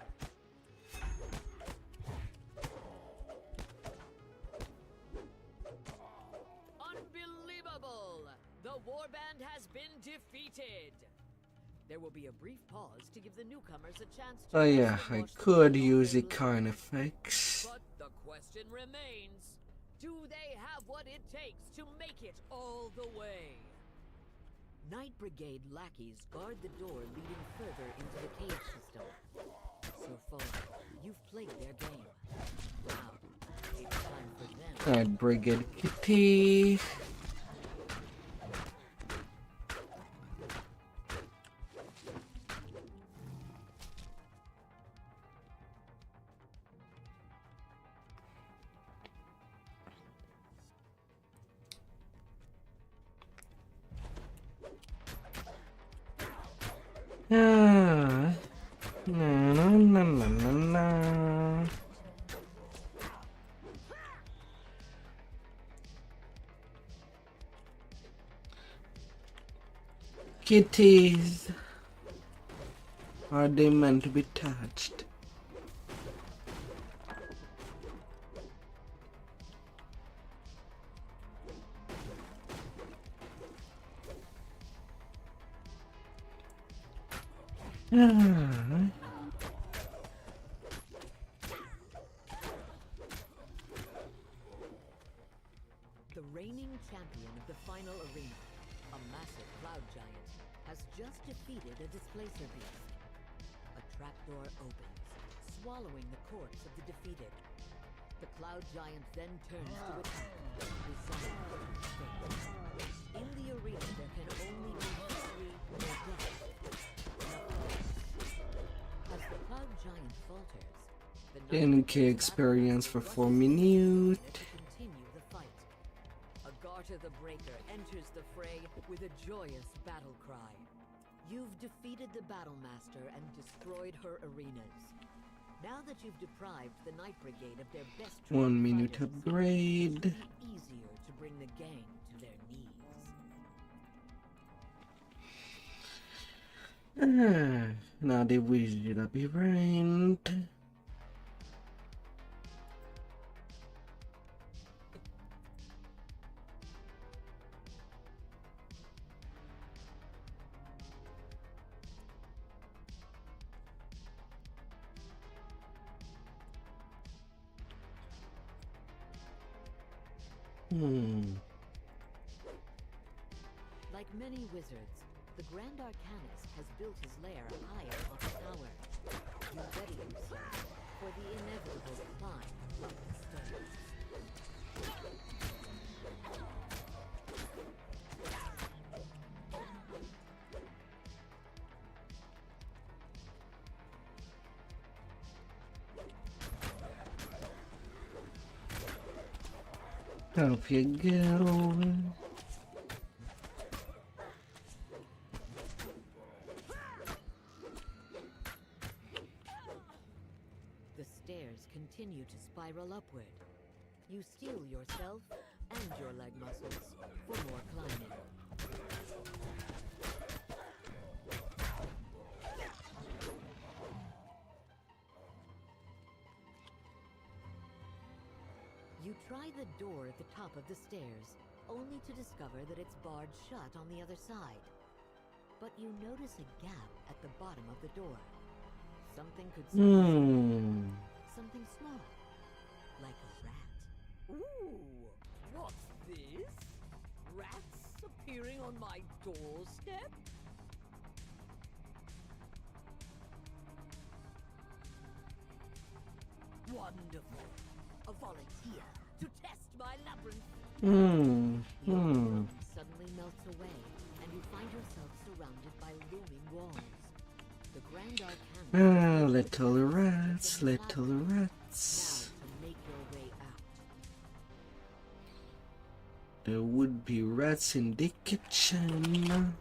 Unbelievable! The warband has been defeated. There will be a brief pause to give the newcomers a chance to Oh yeah, rest and I wash the could blood use off the their kind limbs. effects. But the question remains, do they have what it takes to make it all the way? Night Brigade lackeys guard the door leading further into the cave system. So far, you've played their game. Now, it's time for them. Night Brigade Kitty. Ah, na na na na na na. Kitties. Are they meant to be touched? Ah. The reigning champion of the final arena, a massive cloud giant, has just defeated a displacer beast. A trapdoor opens, swallowing the corpse of the defeated. The cloud giant then turns to attack, resigned to its fate. In the arena, there can only be victory or death. As the cloud giant falters, the Night 10k Brigade's experience for battle 4 rushes minutes. to continue the fight. Agartha the Breaker enters the fray with a joyous battle cry. You've defeated the Battle Master and destroyed her arenas. Now that you've deprived the Night Brigade of their best 1 minute fighters, upgrade. it'll be easier to bring the gang to their knees. Ah, now they wish it'll be rained. many wizards, the Grand Arcanist has built his lair higher on the tower. You ready yourself for the inevitable climb up the stairs. Help you get over. The stairs continue to spiral upward. You steel yourself and your leg muscles for more climbing. You try the door at the top of the stairs, only to discover that it's barred shut on the other side. But you notice a gap at the bottom of the door. Something could something small, like a rat. Ooh, what's this? Rats appearing on my doorstep? Wonderful. A volunteer to test my labyrinth. Your world suddenly melts away, and you find yourself surrounded by looming walls. The Grand Arcanist. Little rats, little rats. Now to make your way out. There would be rats in the kitchen.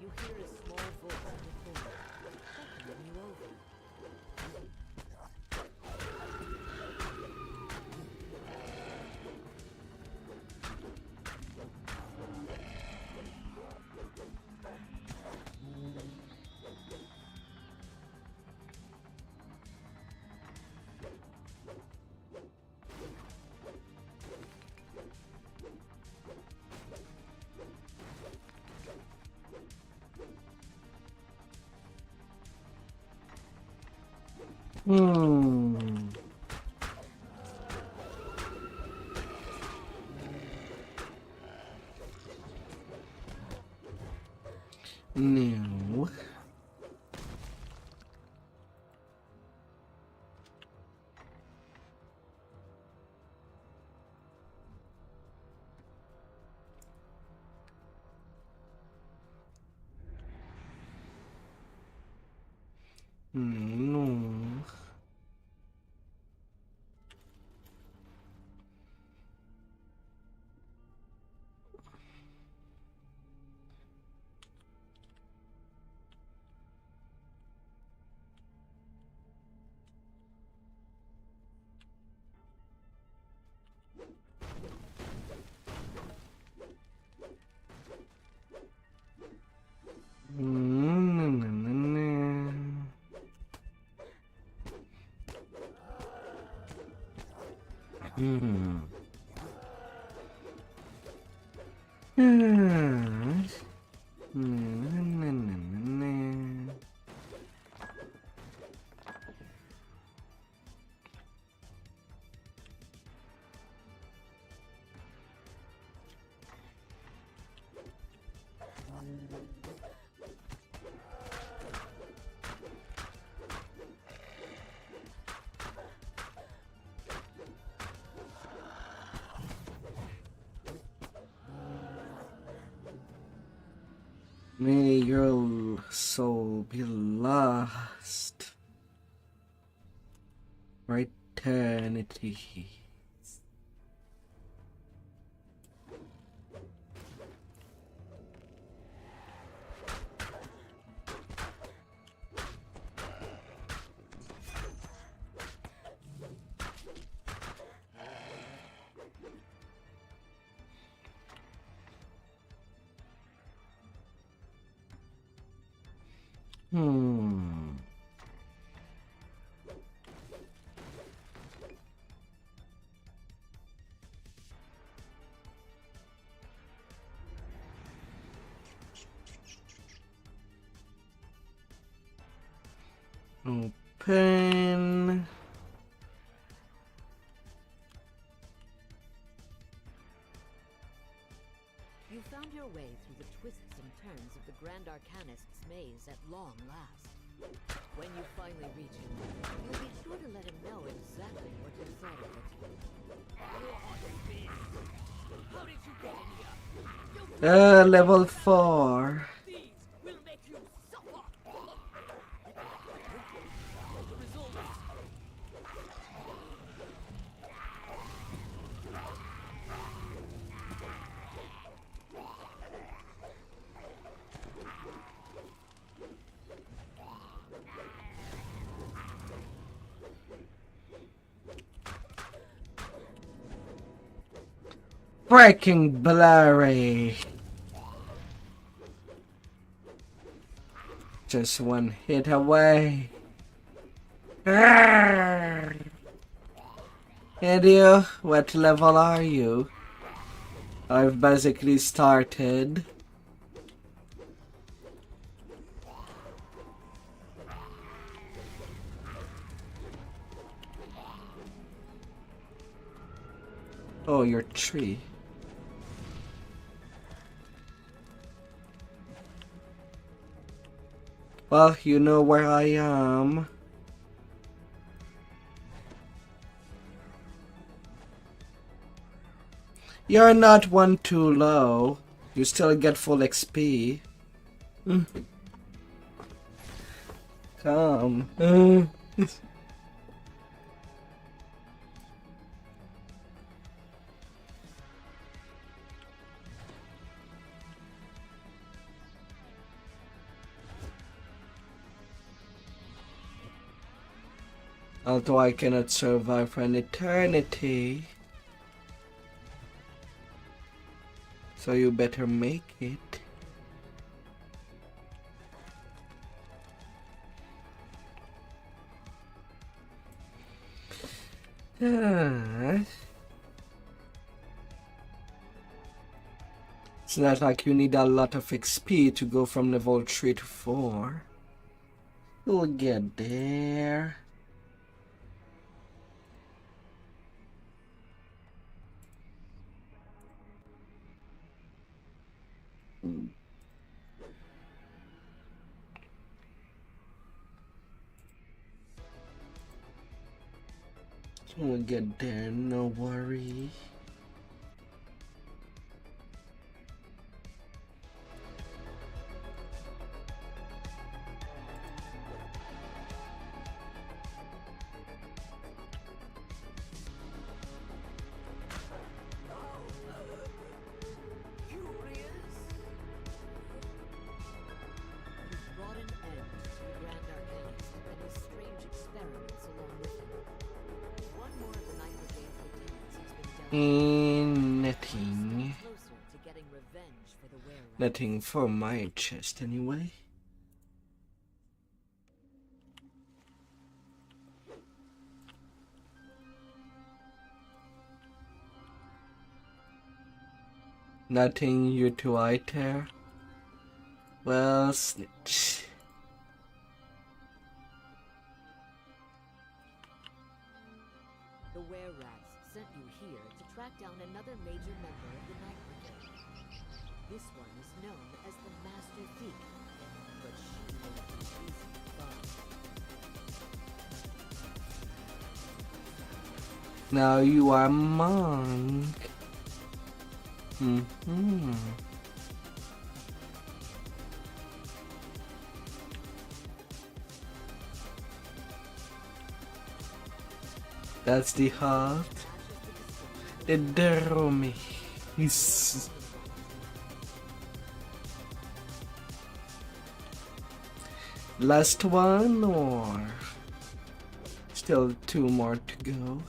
You hear a small voice on the floor, beckoning you over. No. No. May your soul be lost for eternity. Open. You found your way through the twists and turns of the Grand Arcanist's maze at long last. When you finally reach him, you'll be sure to let him know exactly what you thought of it. How did you get in here? Level 4. These will make you suffer. The result is Freaking blurry. Just one hit away. And you, what level are you? I've basically started. Oh, you're 3. Well, you know where I am. You're not one too low. You still get full XP. Come. Although I cannot survive for an eternity. So you better make it. It's not like you need a lot of XP to go from level 3 to 4. You'll get there. We'll get there, no worry. Nothing. Nothing for my chest anyway. Nothing you two either. Well, snitch. The were-rats sent you here to track down another major member of the Night Brigade. This one is known as the Master Thief, but she may be easy to find. Now you are monk. That's the heart. The Derome. He's last one, or still 2 more to go?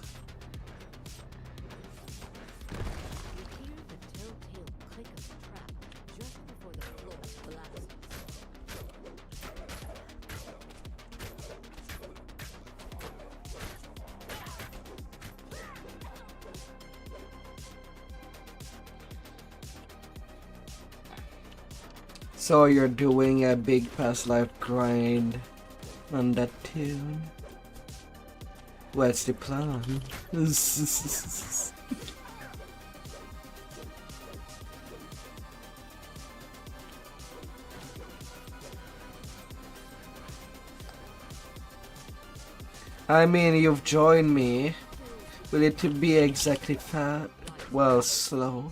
So you're doing a big past life grind on that tune. What's the plan? I mean, you've joined me. Will it be exactly fat? Well, slow.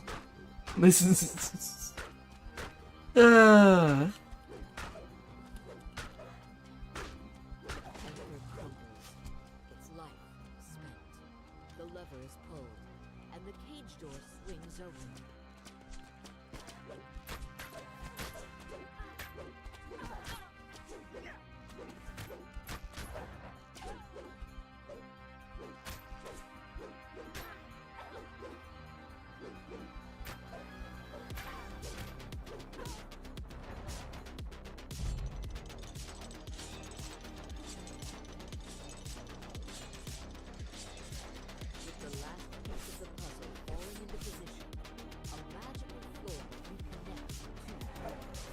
Ah. Emperor crumbles, its life spent. The lever is pulled, and the cage door swings open. With the last piece of the puzzle falling into position, a magical floor reconnects the two worlds.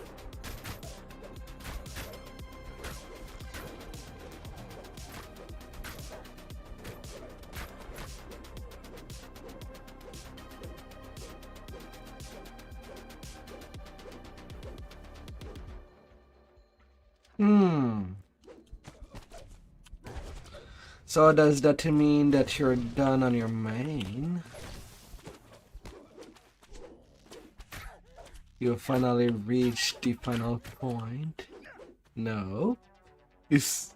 So does that mean that you're done on your main? You finally reached the final point? No? Is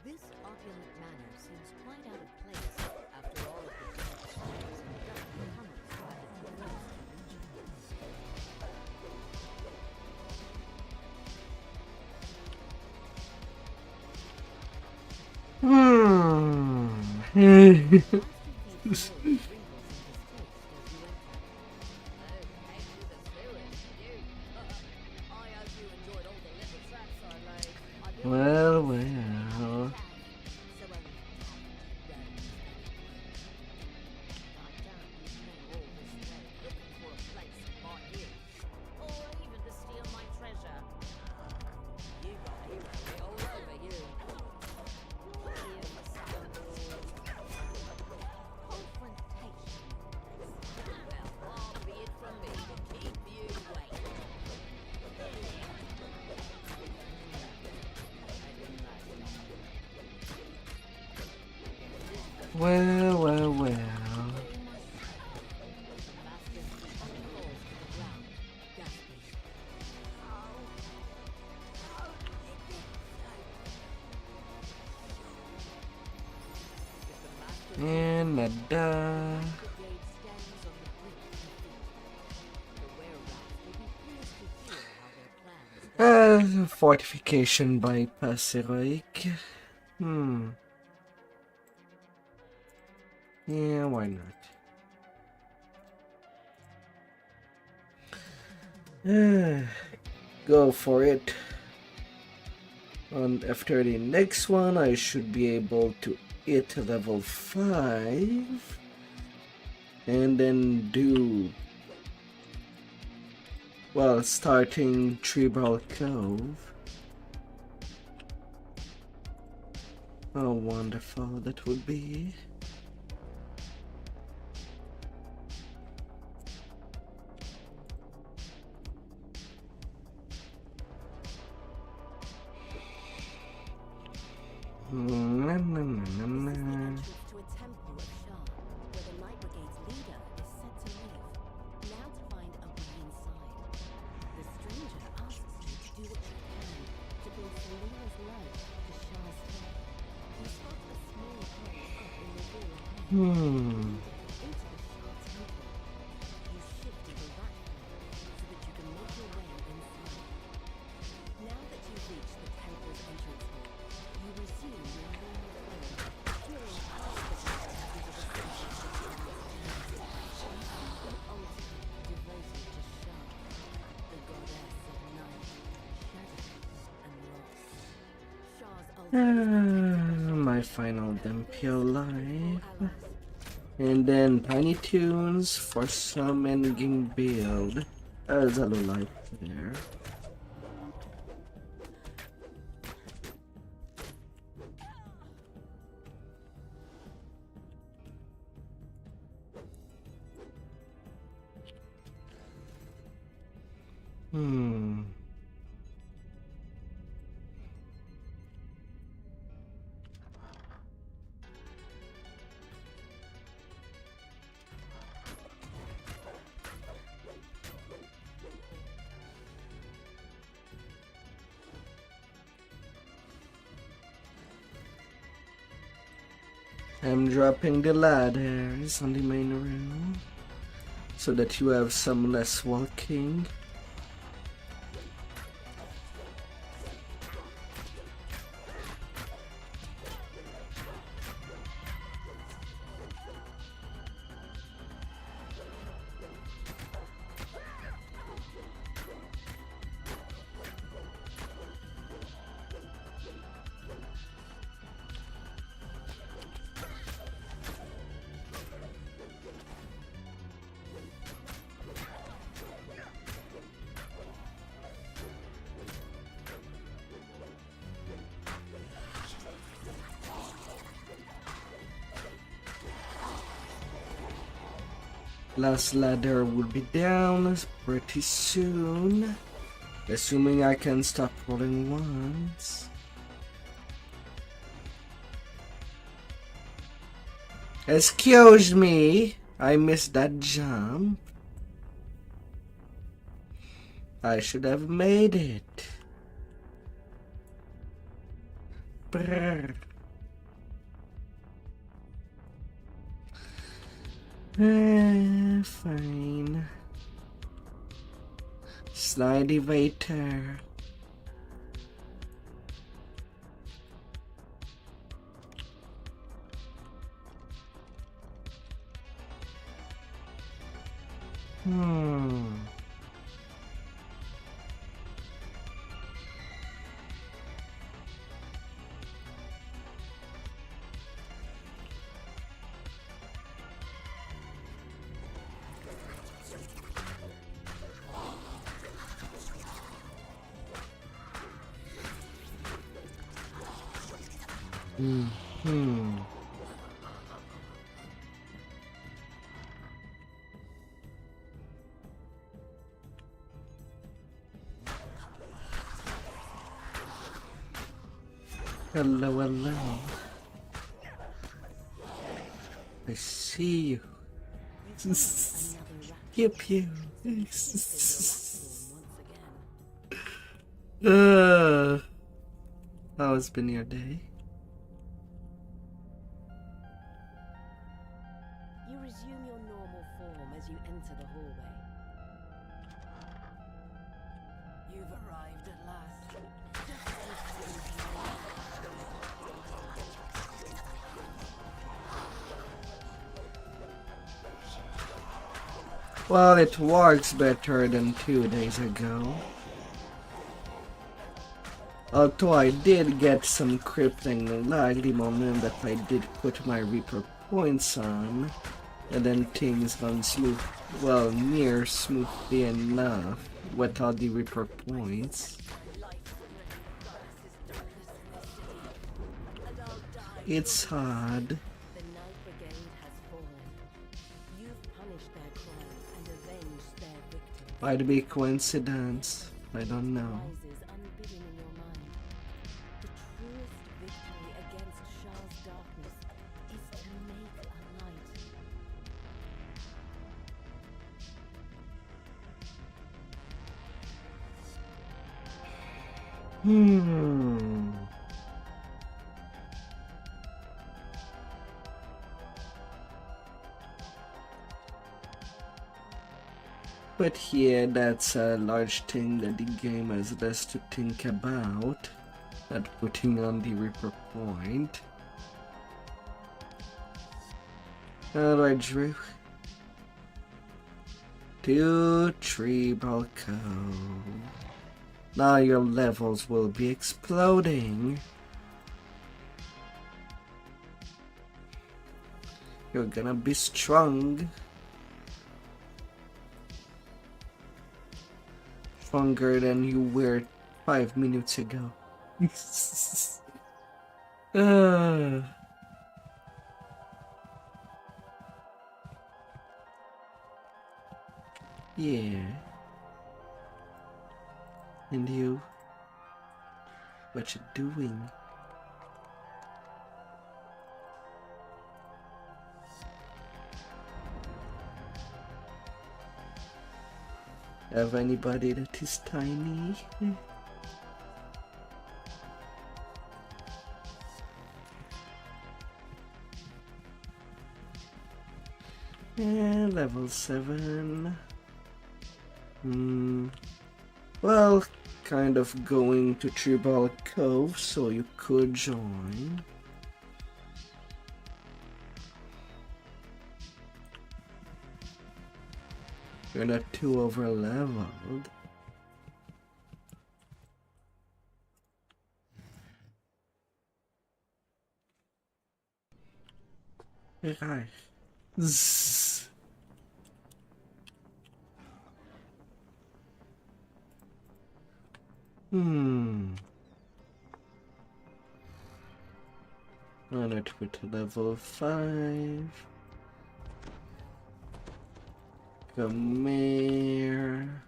This opulent manor seems quite out of place after all of the dark stairs and dusty tunnels guided the first region. well, well. Well, well, well. And nada. Fortification bypass heroic. Yeah, why not? Go for it. And after the next one, I should be able to hit level 5 and then do, well, starting Tribal Cove. How wonderful that would be. To a temple of Shah, where the Light Brigade's leader is set to live. Now to find a way inside. The stranger asks you to do what you can to bring Selena's light to Shah's head. You spot a small hole up in the wall ahead. Into the Shah temple. You shift to the right hand so that you can make your way inside. Now that you've reached the temple's entrance hall, you resume your normal flow, peering past the shadows into the center of the temple. An altar devoted to Shah, the goddess of night, shadow, and loss. Shah's altar is My my final Dhampir life. And then Tiny Toons for some endgame build as a low life there. I'm dropping the ladders on the main room so that you have some less walking. Last ladder will be down pretty soon, assuming I can stop rolling once. Excuse me, I missed that jump. I should have made it. Brr. Fine. Slide evator. Hello, hello. I see you. Pew pew. How has been your day? You resume your normal form as you enter the hallway. You've arrived at last. Well, it works better than 2 days ago. Although I did get some crippling lag the moment that I did put my Reaper points on, and then things gone smooth, well, near smoothly enough without the Reaper points. It's hard. The Night Brigade has fallen. You've punished their crimes and avenged their victims. Might be coincidence. I don't know. Rises unbidden in your mind. The truest victory against Shah's darkness is to make a light. But yeah, that's a large thing that the game has less to think about, not putting on the Reaper point. Alright, Drew. 2, 3, Balco. Now your levels will be exploding. You're gonna be strong. Stronger than you were 5 minutes ago. Yeah. And you? What you doing? Have anybody that is tiny? And level 7. Well, kind of going to Tribal Cove, so you could join. You're not too over leveled. Right. Zzz. On it with level 5. Come here.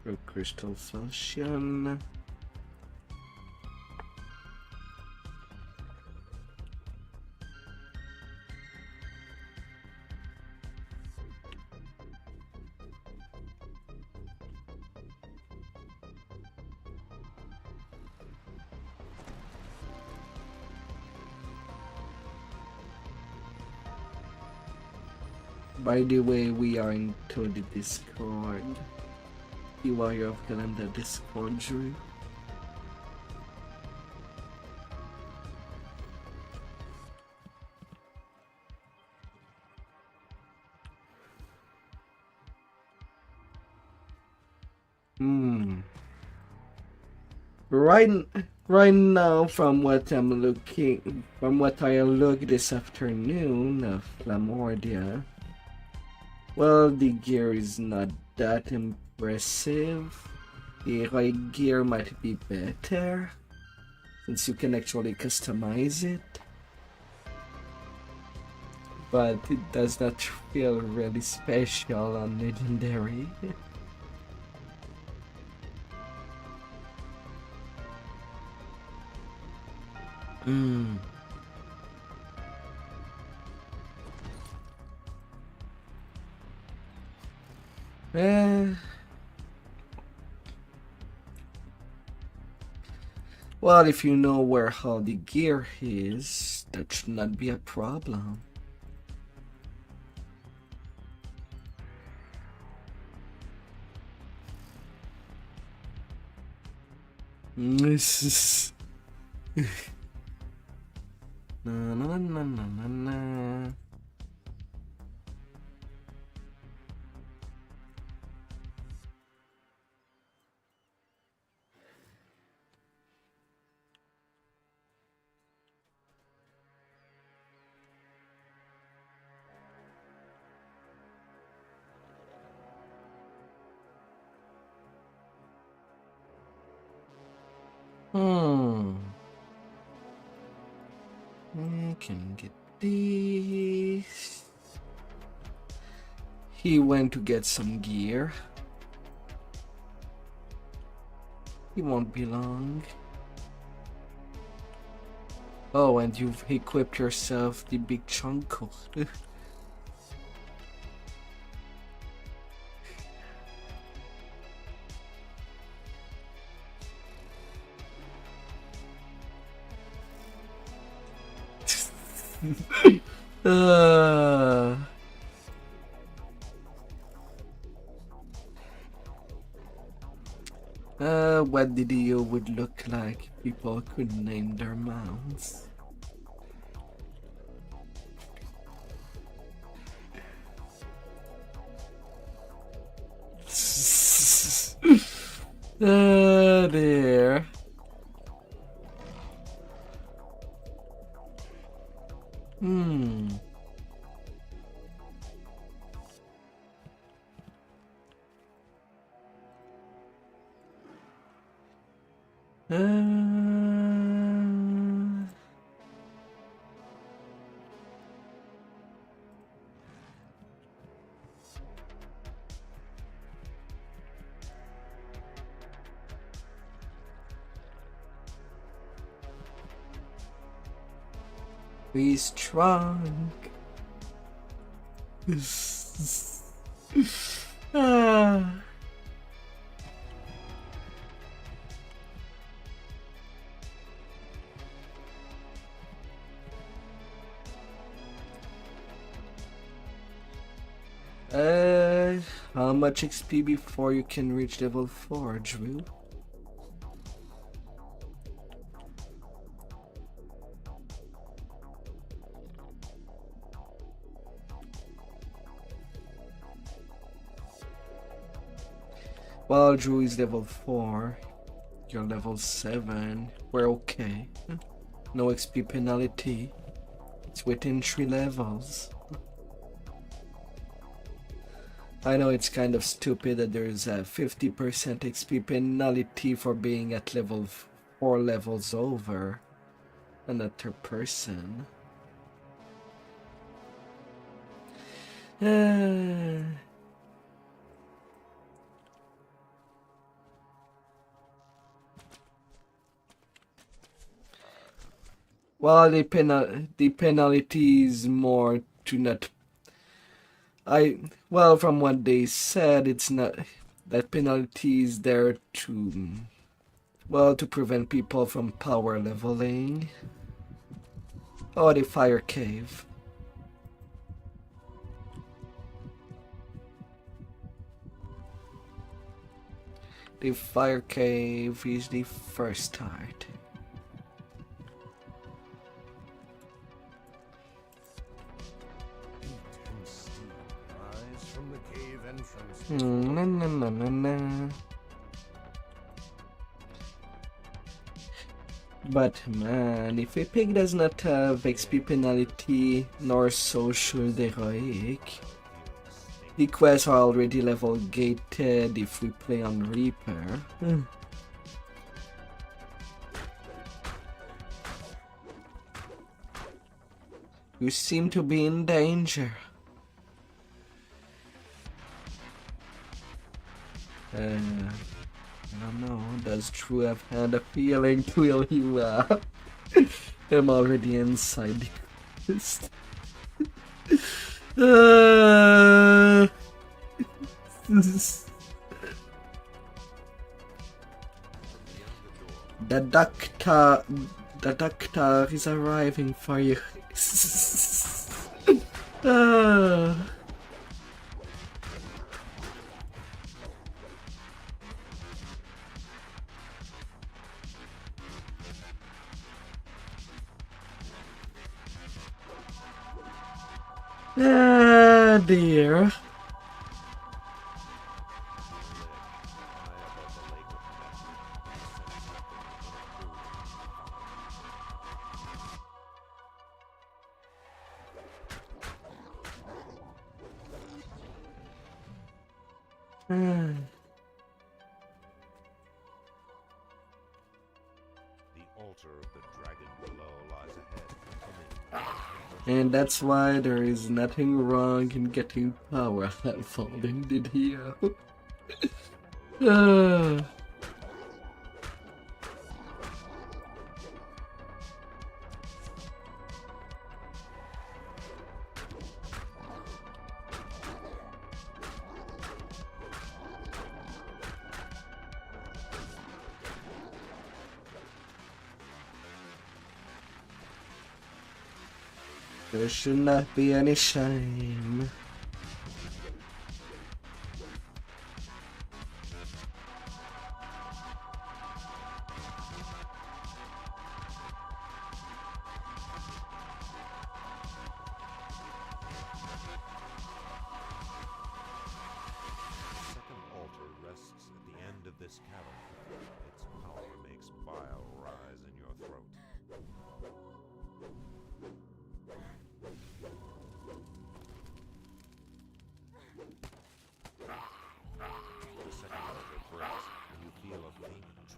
For crystal falchion. By the way, we are into the Discord. You are your calendar Discord, Drew. Right now, from what I looked this afternoon of Lamordia, well, the gear is not that impressive. The right gear might be better, since you can actually customize it. But it does not feel really special on Legendary. Well, if you know where all the gear is, that should not be a problem. This is na. I can get this. He went to get some gear. He won't be long. Oh, and you've equipped yourself the big chunk. What DDO would look like if people could name their mounts. There. Hmm. Be strong. Ah. How much XP before you can reach level 4, Drew? Well, Drew is level 4. You're level 7. We're okay. No XP penalty. It's within 3 levels. I know it's kind of stupid that there's a 50% XP penalty for being at level 4 levels over another person. Well, the penalty is more to not. Well, from what they said, it's not that penalty is there to, well, to prevent people from power leveling. Oh, the fire cave. The fire cave is the first start. Na. But man, if a pig does not have XP penalty nor social heroic, the quests are already level gated if we play on Reaper. You seem to be in danger. I don't know, does True have had a feeling to heal you up? I'm already inside the quest. The doctor is arriving for you. Dear. The altar of the dragon below lies ahead. And that's why there is nothing wrong in getting power level in DDO. There should not be any shame. The second altar rests at the end of this cavern.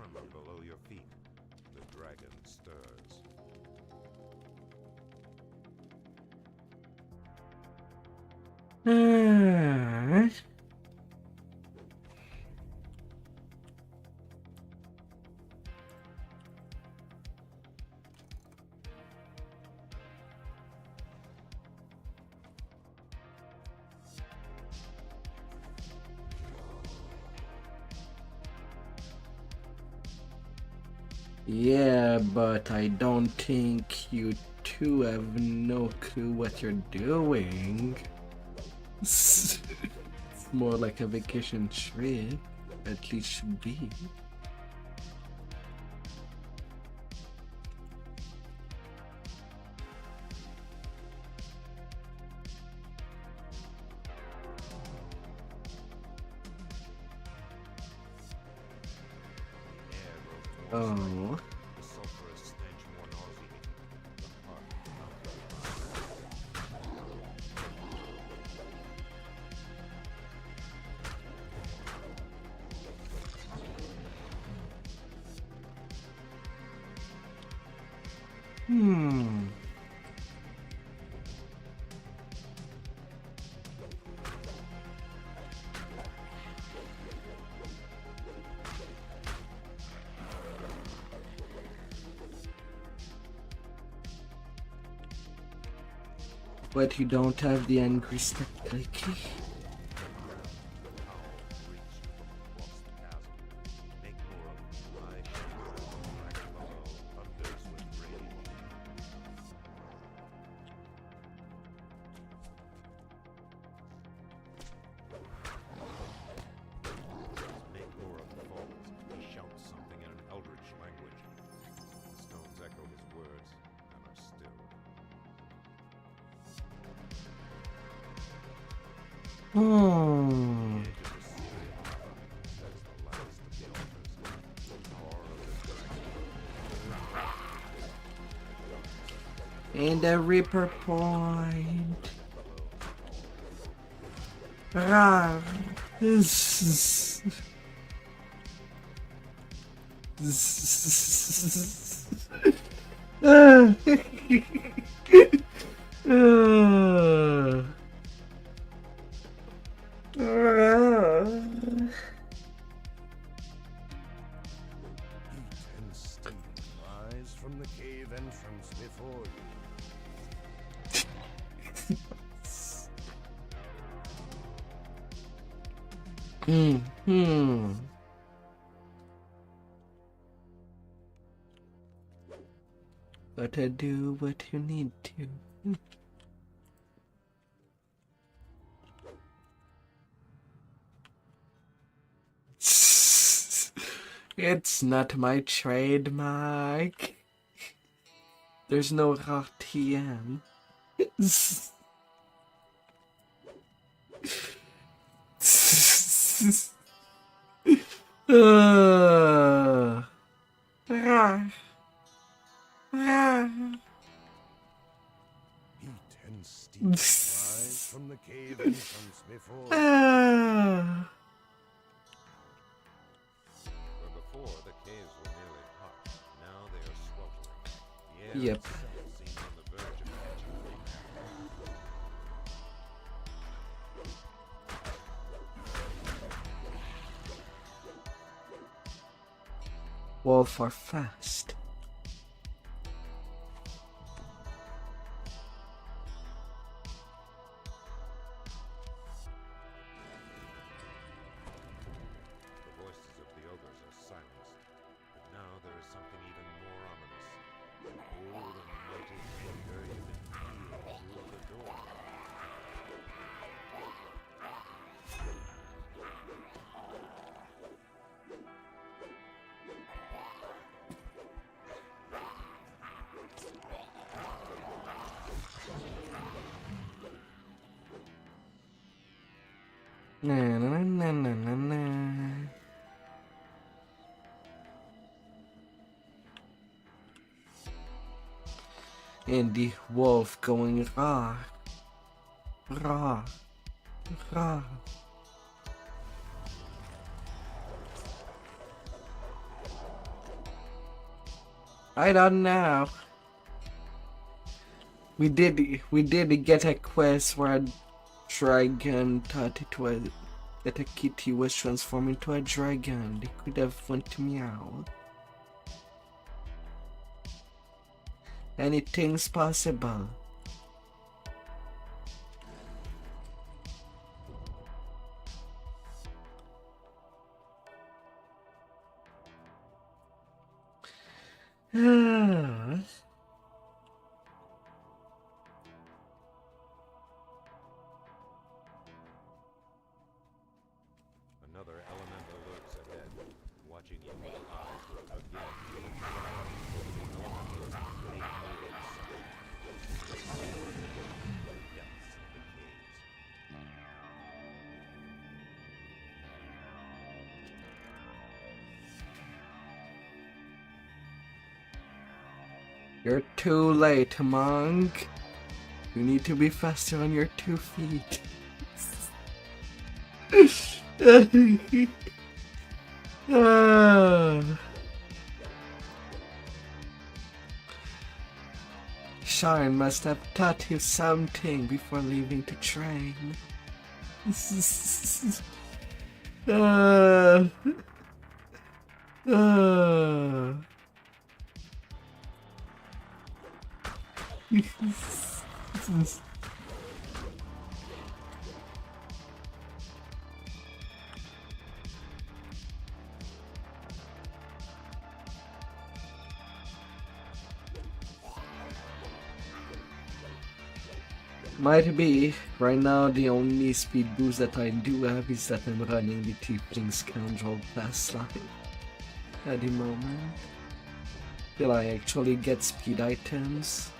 tremor below your feet. The dragon stirs. Yeah, but I don't think you two have no clue what you're doing. It's more like a vacation trip, at least should be. The air grows more Oh. the sulphurous stench more nauseating. The heart Hmm. But you don't have the angry step clicky. Hmm. And a Reaper point. Rawr. Rise from the cave entrance before you. Hmm. But I do what you need to. It's not my trademark. There's no RTM. Heat and steam rise from the cave entrance before you. Where before the caves were merely hot, now they are sweltering. The air Yep. itself seems on the verge of catching fire. Wolf are fast. The voices of the ogres are silenced, but now there is something even more ominous. An old and mighty finger you can feel through the door. Na na na na na na. And the wolf going raw, raw, raw. I don't know. We did get a quest where a dragon thought it was that a kitty was transformed into a dragon. They could have went to meow. Anything's possible. Another elemental lurks ahead, watching you with eyes that again look round. Depths of the caves. You're too late, monk. You need to be faster on your 2 feet. Sharon must have taught you something before leaving to train. Might be. Right now, the only speed boost that I do have is that I'm running the Tiefling Scoundrel class line at the moment. Till I actually get speed items.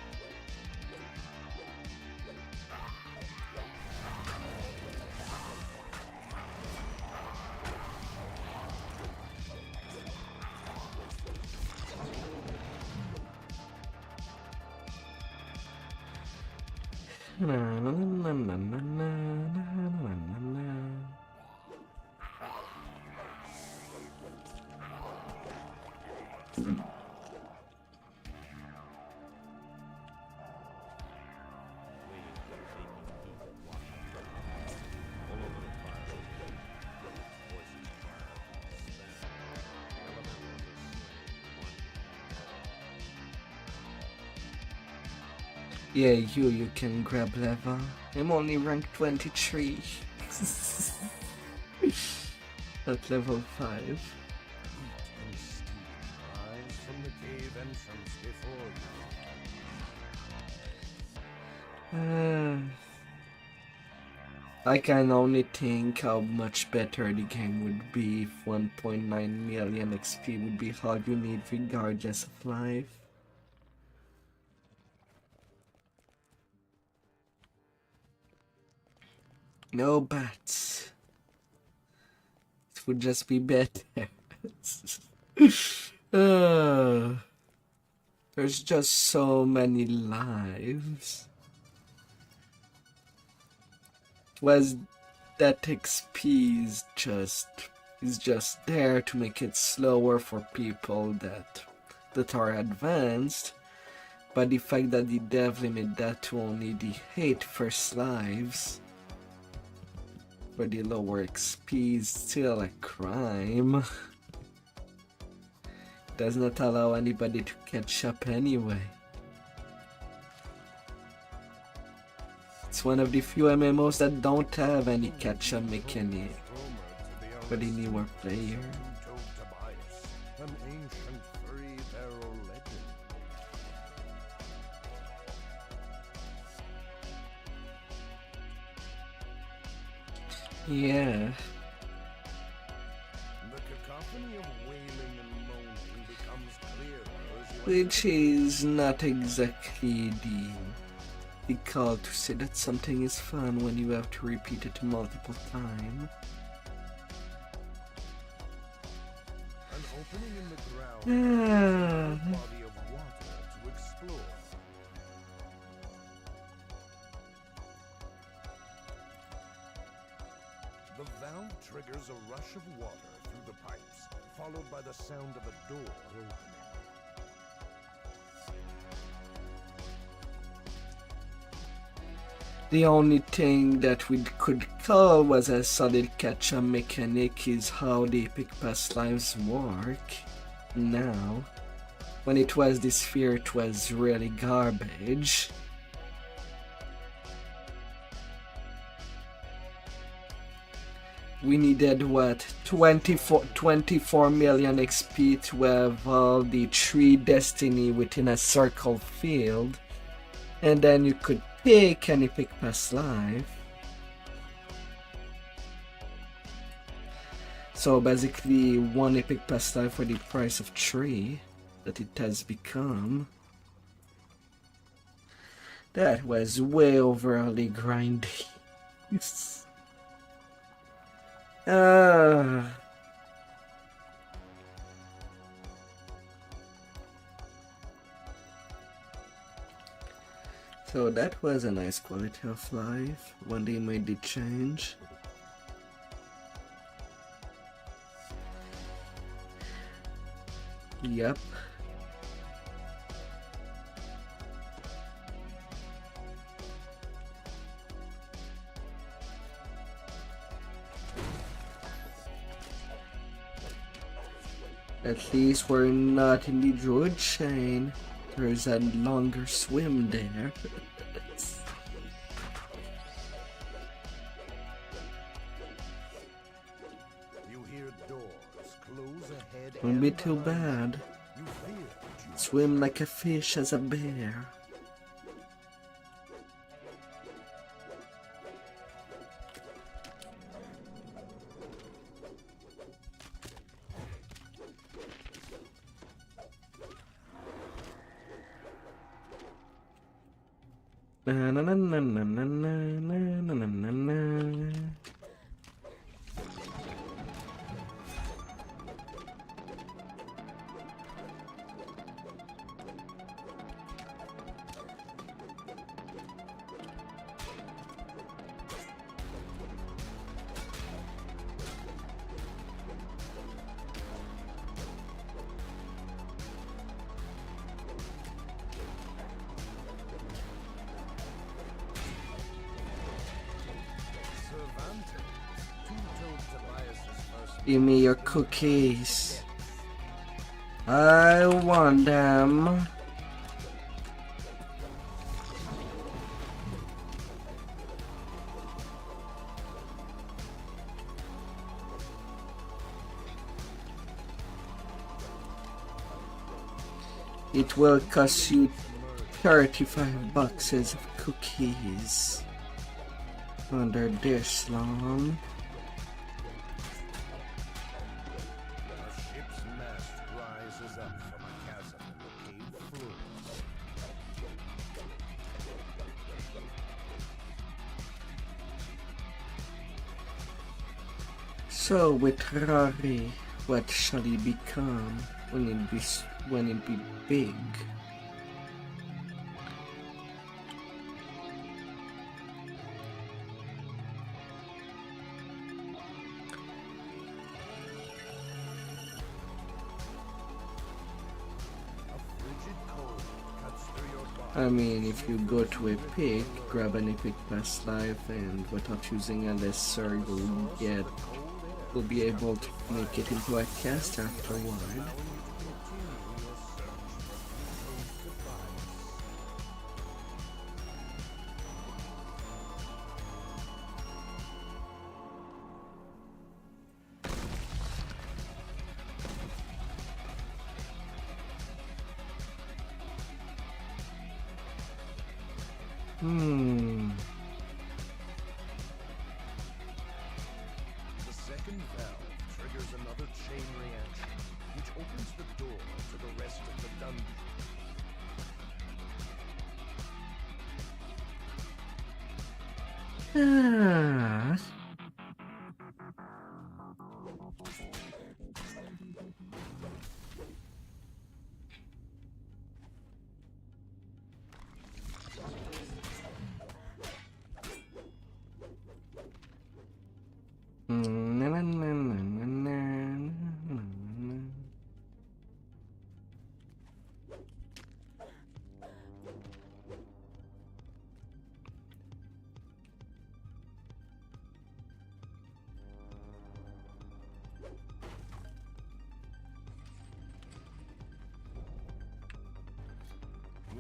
Yeah, you can grab level. I'm only rank 23. At level 5. And steam rise from the cave entrance before you. I can only think how much better the game would be if 1.9 million XP would be all you need regardless of life. No bats. It would just be better. There's just so many lives. Was that XP is just there to make it slower for people that are advanced, but the fact that the dev limit that to only the 8 first lives for the lower XP is still a crime. Does not allow anybody to catch up anyway. It's one of the few MMOs that don't have any catch-up mechanic for the newer player. An ancient three-barrel legend. Yeah. The cacophony of wailing and moaning becomes clearer as you Which is not exactly the call to say that something is fun when you have to repeat it multiple times. An opening in the ground, a body of water to explore. The valve triggers a rush of water through the pipes, followed by the sound of a door opening. The only thing that we could call was a solid catch-up mechanic is how the epic past lives work. Now, when it was the sphere, it was really garbage. We needed what, 24 million XP to have all the 3 destiny within a circle field, and then you could pick an epic past life. So basically 1 epic past life for the price of 3 that it has become. That was way overly grindy. So that was a nice quality of life when they made the change. Yep. At least we're not in the druid chain. There's a longer swim there. You hear doors close ahead. Won't be too bad. You fear that you Swim like a fish as a bear. Na na na na na na na na na na. Give me your cookies. I want them. It will cost you 35 boxes of cookies under this long. ship's mast rises up from a chasm in the cave floor. So with Rari, what shall he become when it be big? I mean, if you go to a pick, grab an epic past life, and without using a lesser, you'll be able to make it into a cast after a while. The second valve triggers another chain reaction, which opens the door to the rest of the dungeon. Ah. Na, na, na, na, na, na, na, na.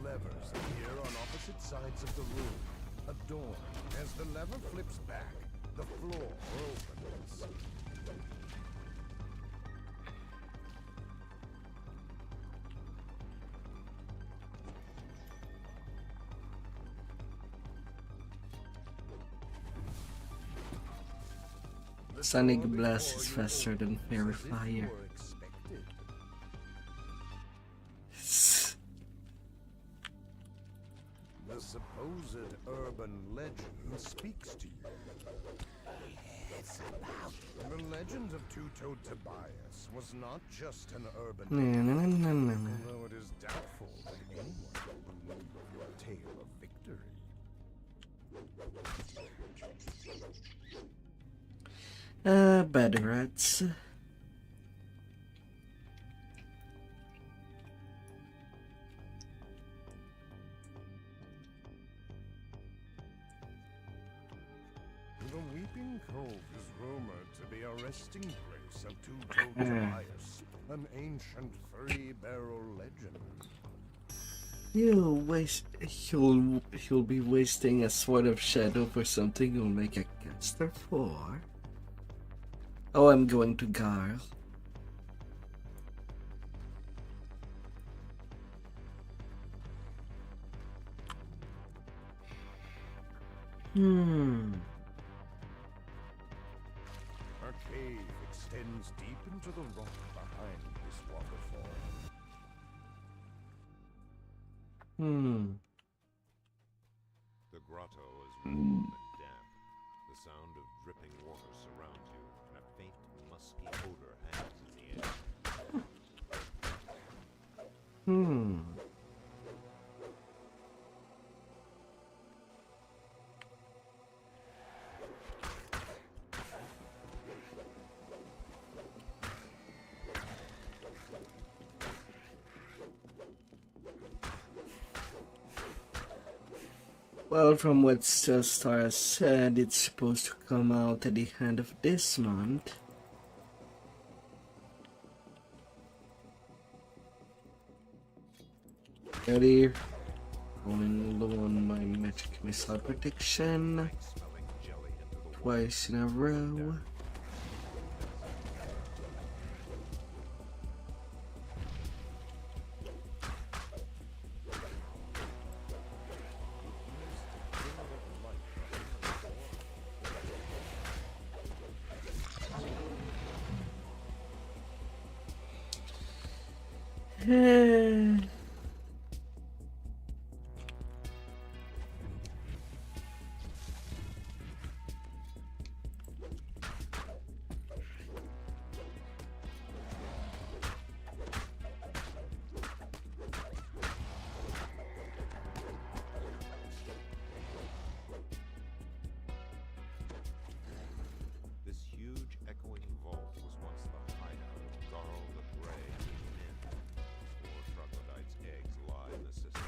levers appear on opposite sides of the room. A door. As the lever flips back, the floor opens. Sonic Blast is faster than Fairy Fire. The supposed urban legend speaks to you. It's about the legend of Two-Toed Tobias was not just an urban legend, although it is doubtful that anyone will believe your tale of victory. Bad rats. The Weeping Cove is rumored to be a resting place of Two-Toed Tobias, an ancient three-barrel legend. He'll be wasting a Sword of Shadow for something he'll make a caster for. Oh, I'm going to Garl. Our cave extends deep into the rock behind this waterfall. The grotto is warm and damp. The sound of dripping water surrounds you, and a faint, musky odor hangs in the air. Well, from what Star said, it's supposed to come out at the end of this month. Ready? Going low on my magic missile protection. Twice in a row. This huge echoing vault was once the hideout of Garl the Grey and his men. 4 troglodytes' eggs lie in the system.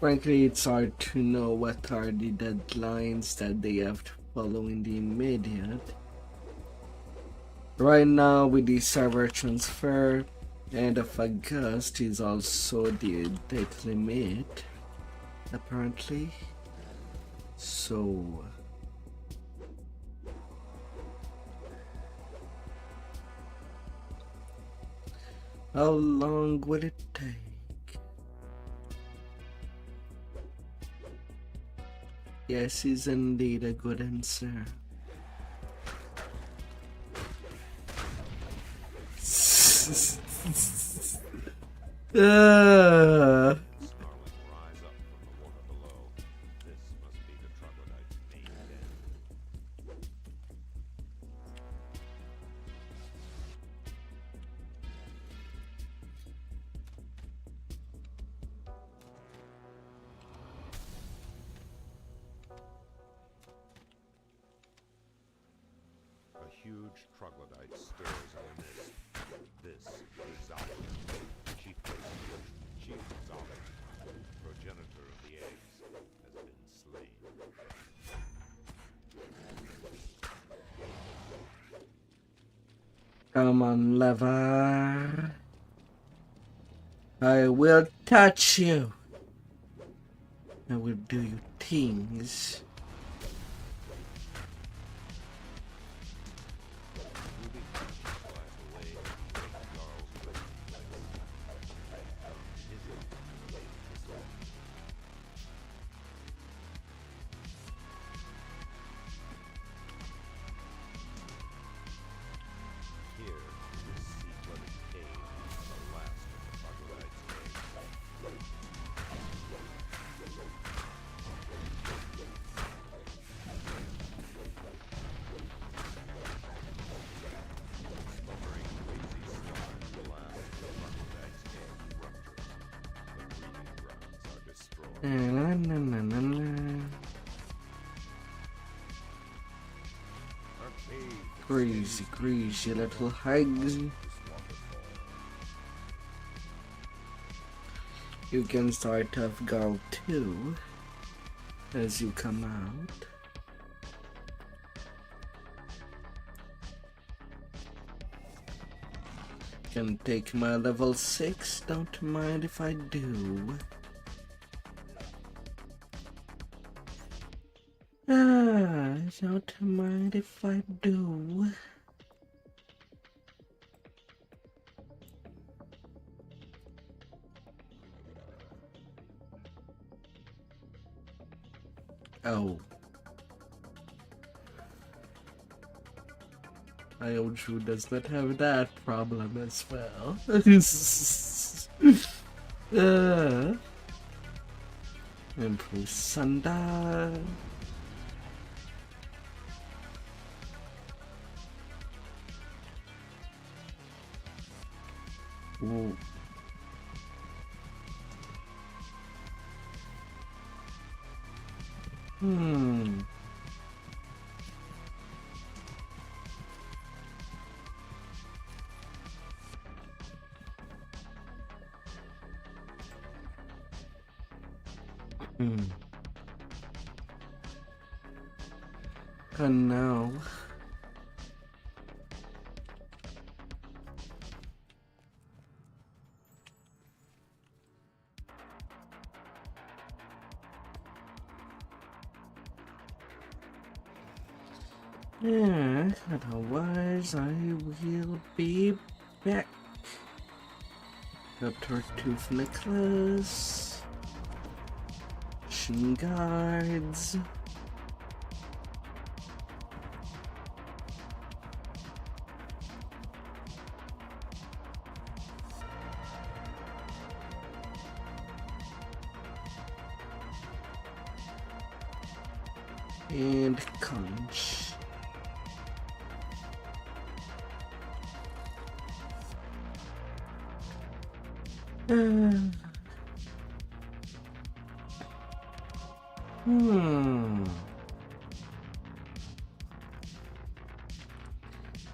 Frankly, it's hard to know what are the deadlines that they have to follow in the immediate. Right now, with the server transfer, end of August is also the date limit, apparently. So, how long will it take? Yes, is indeed a good answer. Snarling rise up from the water below. This must be the troglodyte's main den. A huge troglodyte stirs in the mist. This is Zalek, chief Zalek, progenitor of the eggs, has been slain. Come on, lever. I will touch you. I will do you things. Crazy, crazy little hags. You can start off Gal 2 as you come out. Can take my level 6, don't mind if I do. Don't mind if I do. Oh. Ioju does not have that problem as well. Empress Sanda. Ooh. And now otherwise I will be back. Dr. Tooth Necklace, Shin Guards. And conch.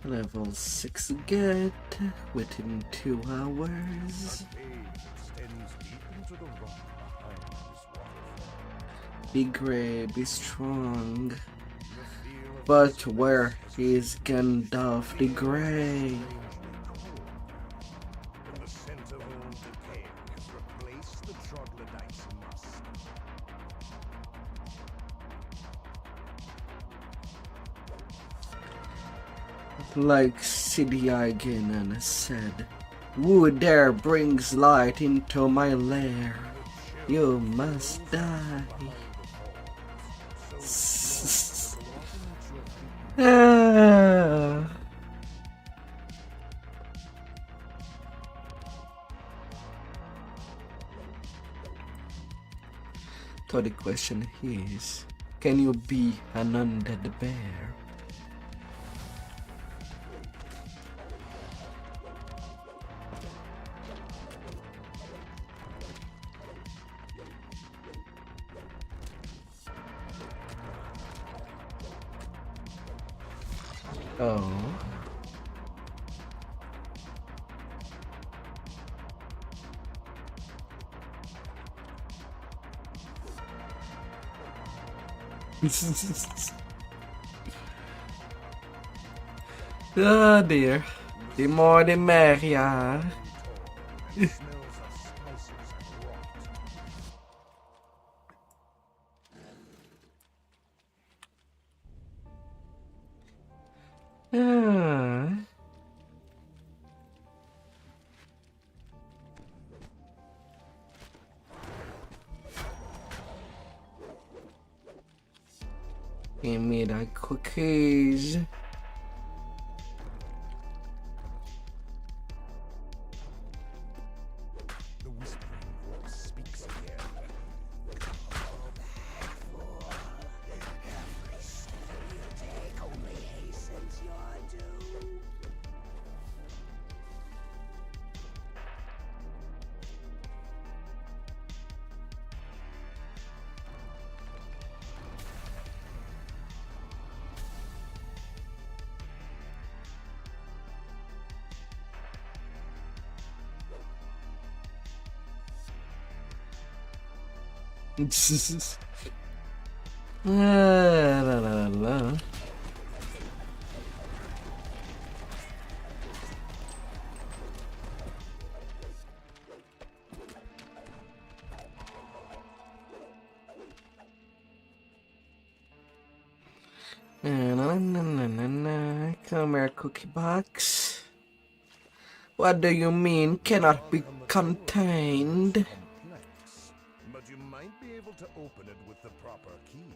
Level 6 get within 2 hours. Be great, be strong. But where is Gandalf the Grey? Like Sidiagan said, who dare brings light into my lair? You must die. So the question is, can you be an undead bear? Oh. Oh dear. The more the merrier. Give me the cookies. The whispering voice speaks again. Call back, fool. Every step you take only hastens your doom. La, la, la. Come here, cookie box. What do you mean cannot be contained? Complex, but you might be able to open it with the proper key.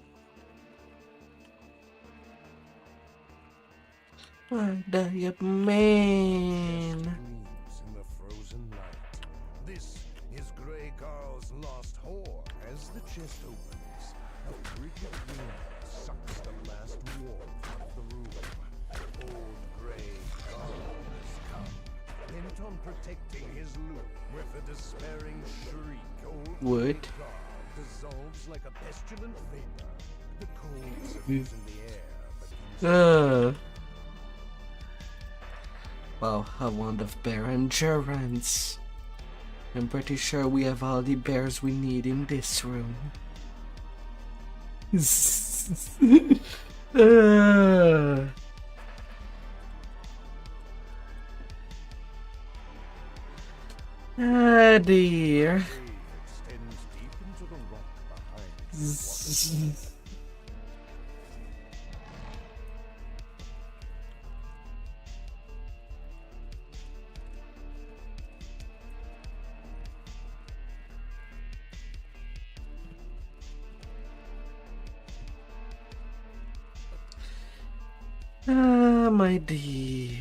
What do you mean? Gleams in the frozen light. This is Grey Carl's lost whore. As the chest opens, a frigid wind sucks the last warmth out of the room. Old Grey Carl has come, bent on protecting his loot. With a despairing shriek, old Grey What? Carl dissolves like a pestilent vapor. The cold settles in the air, but he's Wow, a wand of bear endurance. I'm pretty sure we have all the bears we need in this room. Ah, dear. extends deep into the rock behind the water. Ah, my dear.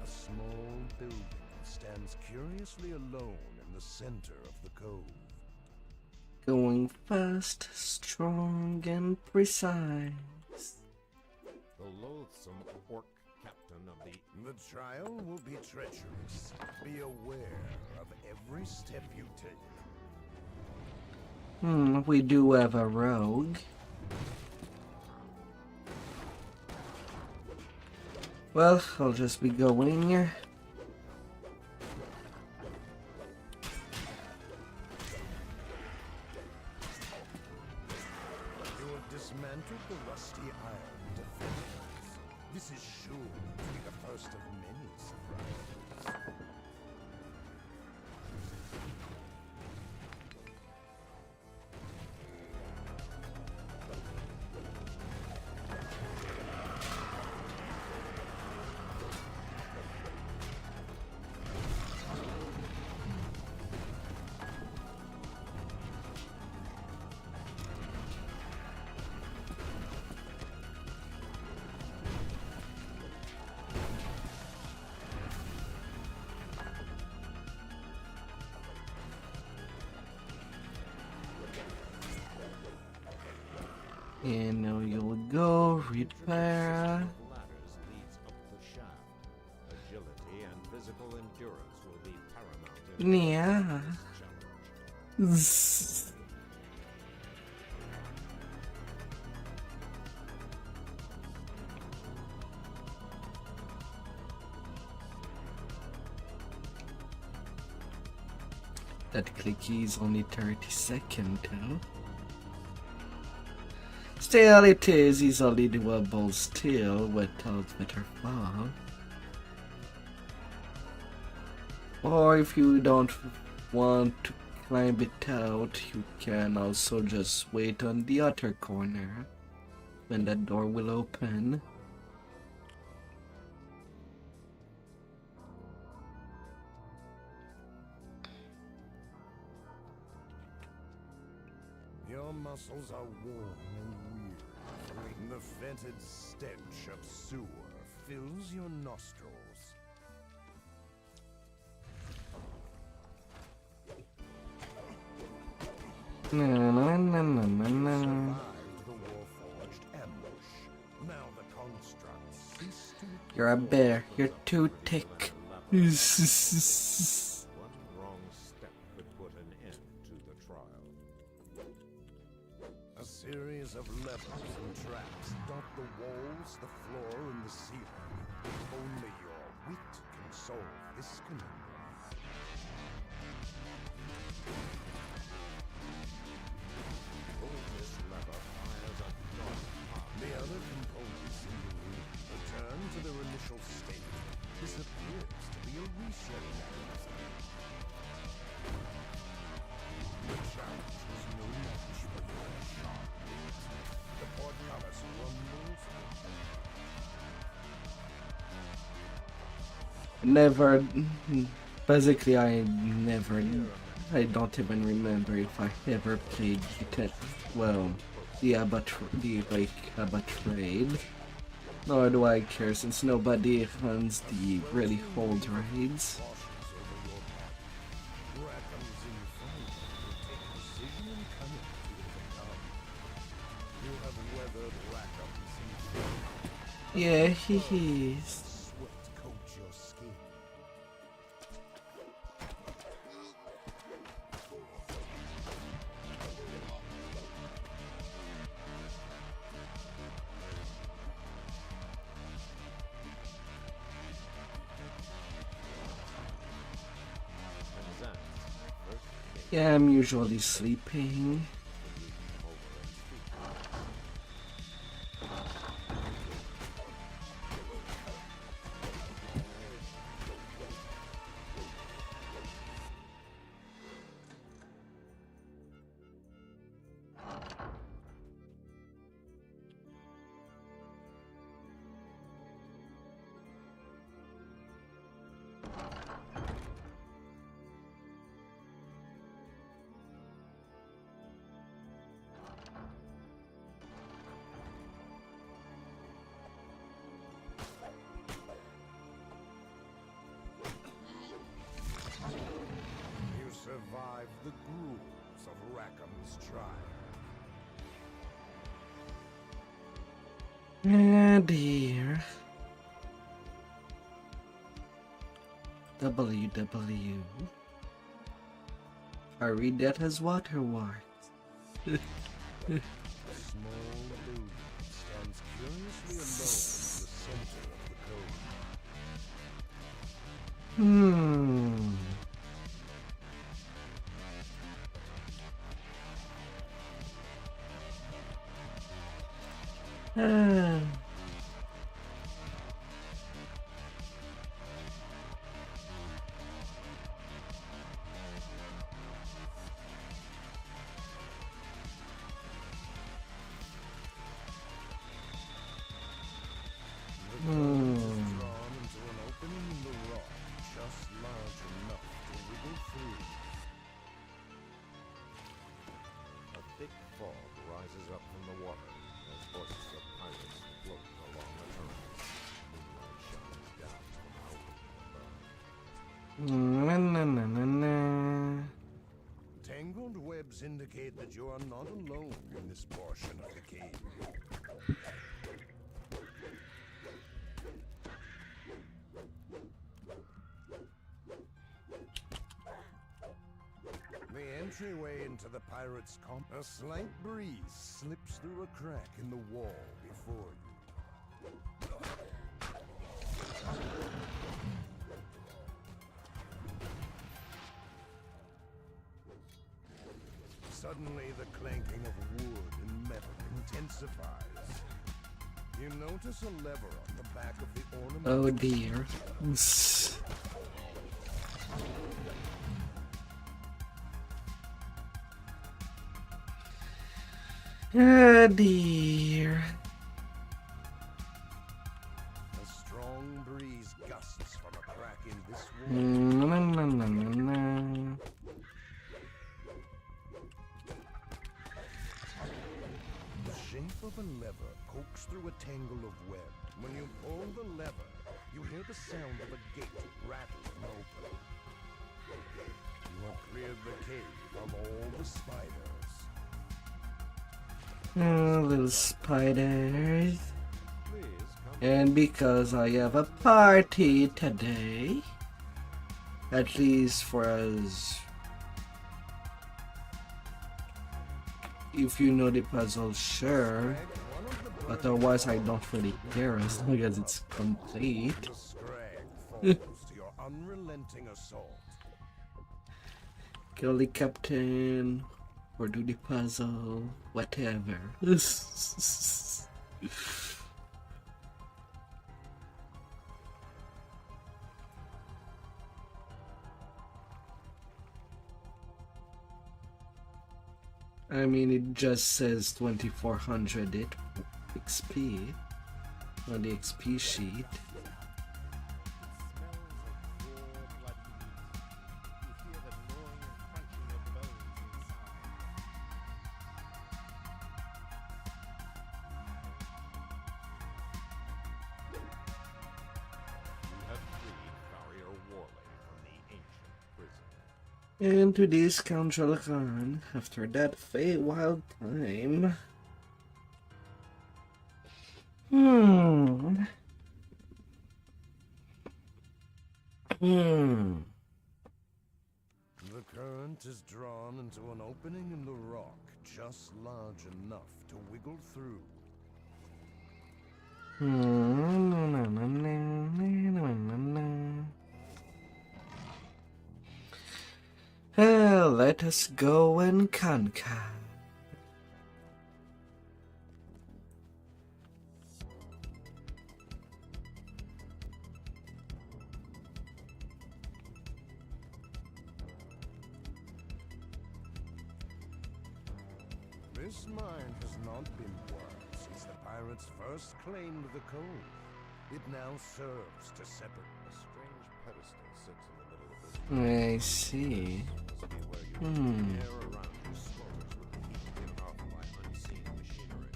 A small building stands curiously alone in the center of the cove. Going fast, strong, and precise. The loathsome orc captain of the trial will be treacherous. Be aware of every step you take. We do have a rogue. Well, I'll just be going. You have dismantled the rusty iron defenses. This is sure to be the first of many surprises. And now you'll go repair. Ladders leads up the shaft. Agility and physical endurance will be paramount in Yeah. this challenge. That clicky is only 30 seconds though. Still, it is easily doable still without better fall. Or if you don't want to climb it out, you can also just wait on the other corner when that door will open. muscles are warm and weird. The fetid stench of sewer fills your nostrils. Na, na, na, na, na, na. Survived the war-forged ambush. Now the constructs cease to... You're a bear. You're too thick. One wrong step could put an end to the trial. A series of levers and traps dot the walls, the floor, and the ceiling. Only your wit can solve this conundrum. Pull this lever fires a dark path. The other components in the room return to their initial state. This appears to be a reset mechanism. The challenge was no match for your sharp wit. The portcullis rumbles. Never. Basically, I don't even remember if I ever played the Abba trade. Nor do I care since nobody runs the really old raids. Yeah, he is. Yeah, I'm usually sleeping. Survive the gruels of Rackham's trial. Ah, dear. WW. I read that as waterworks. A small building stands curiously alone in the center of the cove. Tangled webs indicate that you are not alone in this portion of the cave. The entryway into the pirates' camp. A slight breeze slips through a crack in the wall before you. Suddenly, the clanking of wood and metal intensifies. You notice a lever on the back of the ornament. Oh dear. Ah, dear. A strong breeze gusts from a crack in this wall. pokes through a tangle of web. When you pull the lever, you hear the sound of a gate rattling open. You have cleared the cave of all the spiders. Oh, little spiders. Please come. And because I have a party today, at least for us, if you know the puzzle, sure. Otherwise, I don't really care as long as it's complete. The scrag falls to your unrelenting assault. Kill the captain, or do the puzzle, whatever. I mean, it just says 2400 XP on the XP sheet. And to this scoundrel Khan, after that wild time. The current is drawn into an opening in the rock, just large enough to wiggle through. Let us go and conquer. This mine has not been worked since the pirates first claimed the cove. It now serves to separate. A strange pedestal sits in the middle of this. I see. Must be where you air around you swelters with the heat given off by unseen machinery.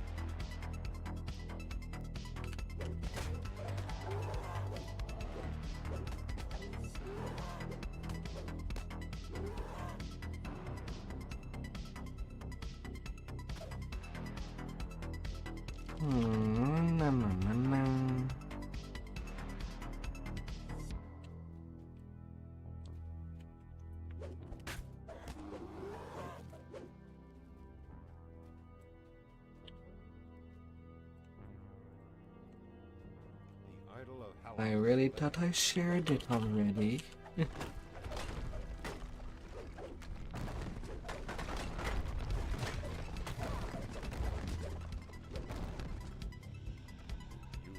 I really thought I shared it already. You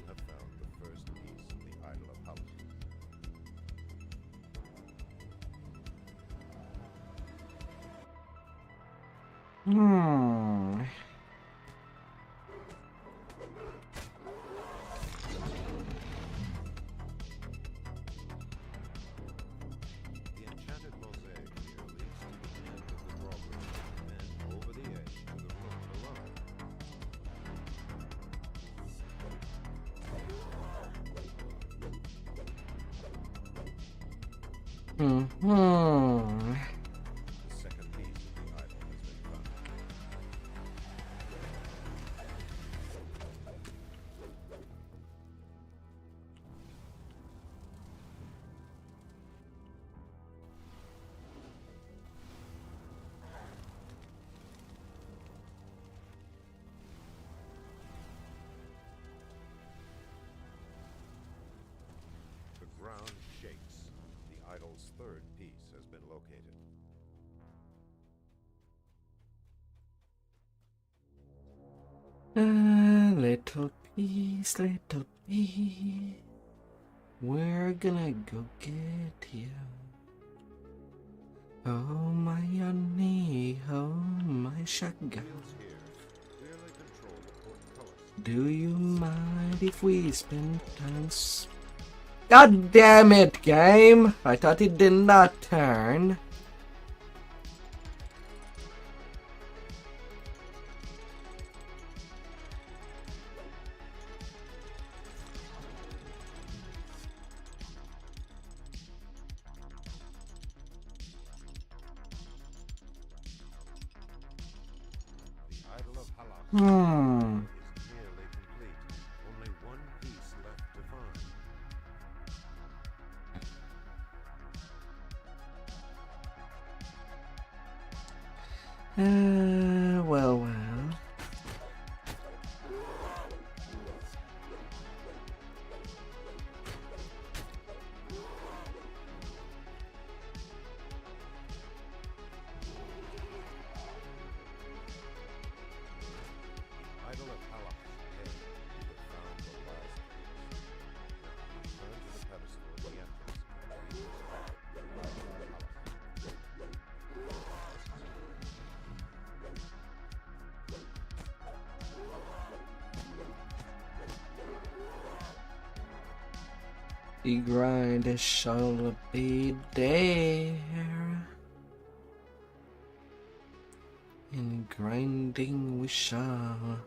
have found the first piece of the idol of house. The enchanted mosaic here leads to the end of the drawbridge, and over the edge to the room below. The second piece of the idol has been found. The ground shakes. The idol's third piece has been located. Little piece, little piece. We're gonna go get you. Oh my honey, oh my shotgun. Here, clearly control the port colors. Do you mind if we spend time? God damn it, game! I thought it did not turn. Hmm. is nearly complete. Only one piece left to find. Well. Idol of Halak's head, you have found the last piece. Now, return to the pedestal at the entrance and read this card. Halak. The grind shall be there. In grinding we shall,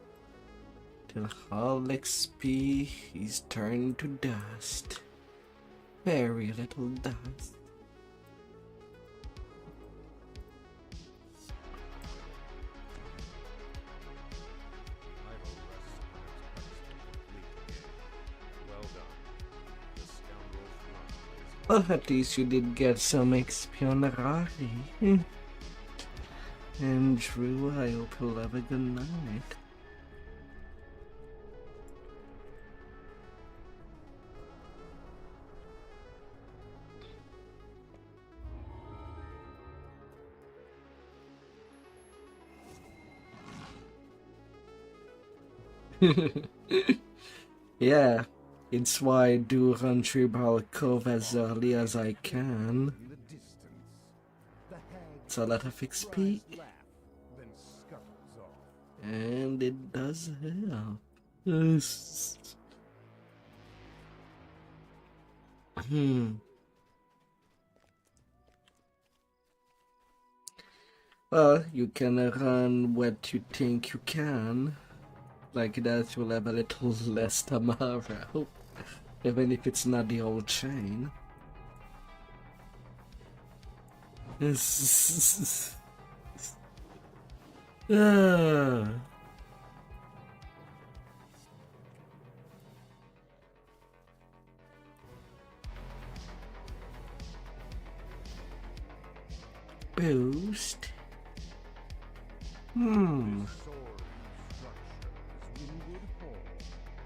till all XP is turned to dust. Very little dust. Idol rests on its pedestal, complete the game. Well done. The scoundrel's run is Well, at least you did get some XP on the Rari. And Drew, I hope you'll have a good night. Yeah, it's why I do run through Cove as early as I can. In the distance, the hag It's a lot of XP, laugh, then scuttles off. and it does help. Yes. Well, you can run what you think you can. Like that, you'll have a little less tomorrow. Even if it's not the whole chain. Ah. Boost. Sword structure is Winwood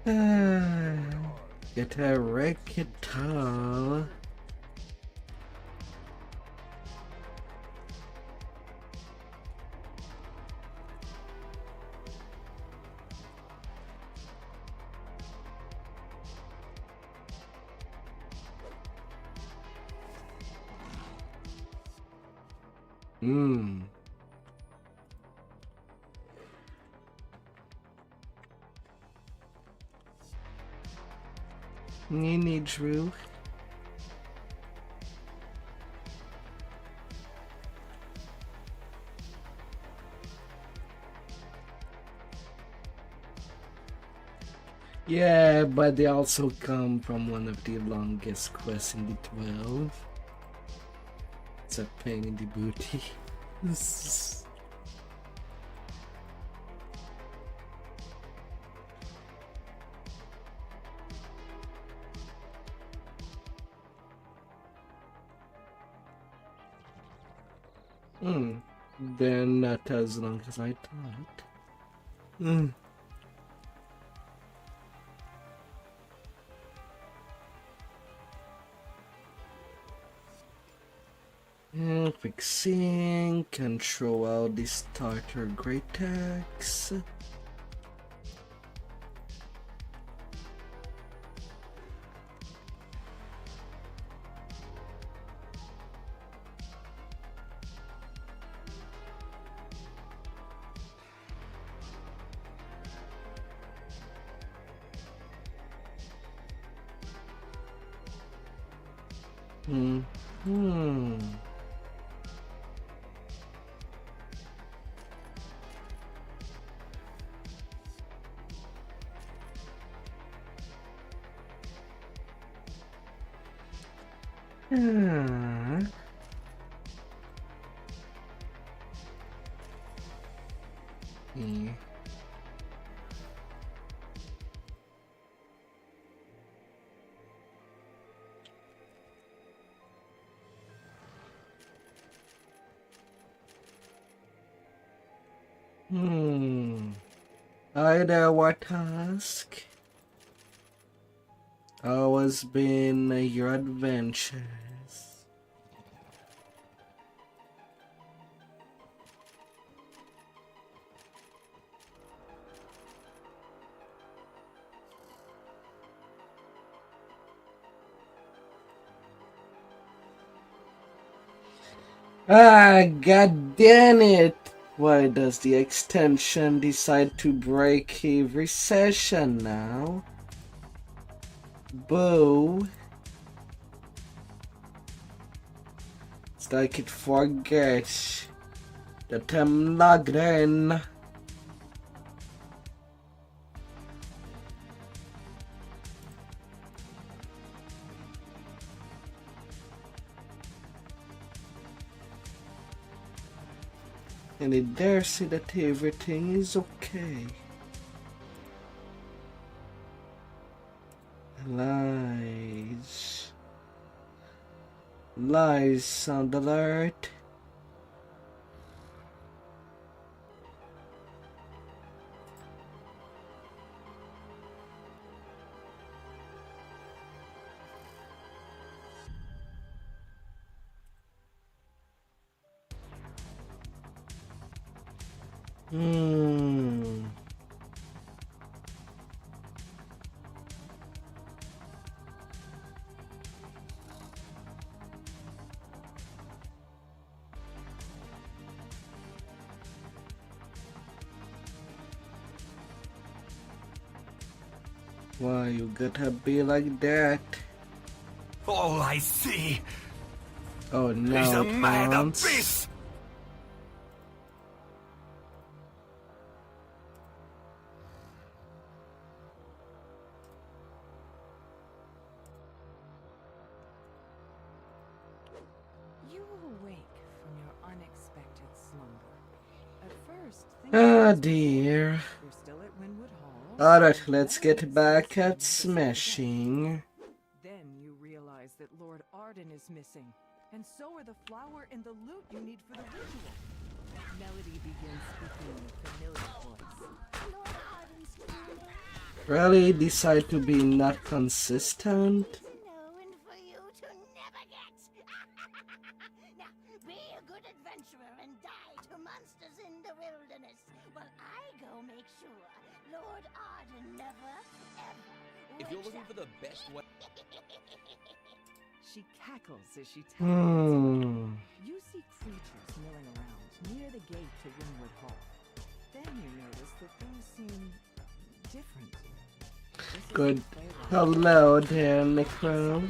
Hall. Get a wreck it all. Nini Drew. Yeah, but they also come from one of the longest quests in the 12. It's a pain in the booty. They're not as long as I thought. Fixing, can throw out the starter great axe. Hi there, what task? How has been your adventures? Ah, god damn it! Why does the extension decide to break every session now? Boo. It's like it forgets that I'm logged in. And it dare say that everything is okay. Lies. Lies sound alert. Why you gotta be like that? All I see Oh no, is a it mad won't. abyss. You awake from your unexpected slumber. At first, Oh dear. you're still at Winwood Hall. Alright, let's get back at smashing. Then you realize that Lord Arden is missing, and so are the flower and the loot you need for the ritual. Melody begins speaking in a familiar voice. Lord Arden's trying Really decide to be not consistent? to know and for you to never get. Now, be a good adventurer and die to monsters in the wilderness, while I go make sure Lord Arden never, ever. If you're looking for the best way. She cackles as she tells you. Hmm. You see creatures milling around near the gate to Winwood Hall. Then you notice that things seem different. This is Good. the Feywild. Hello there, Necro.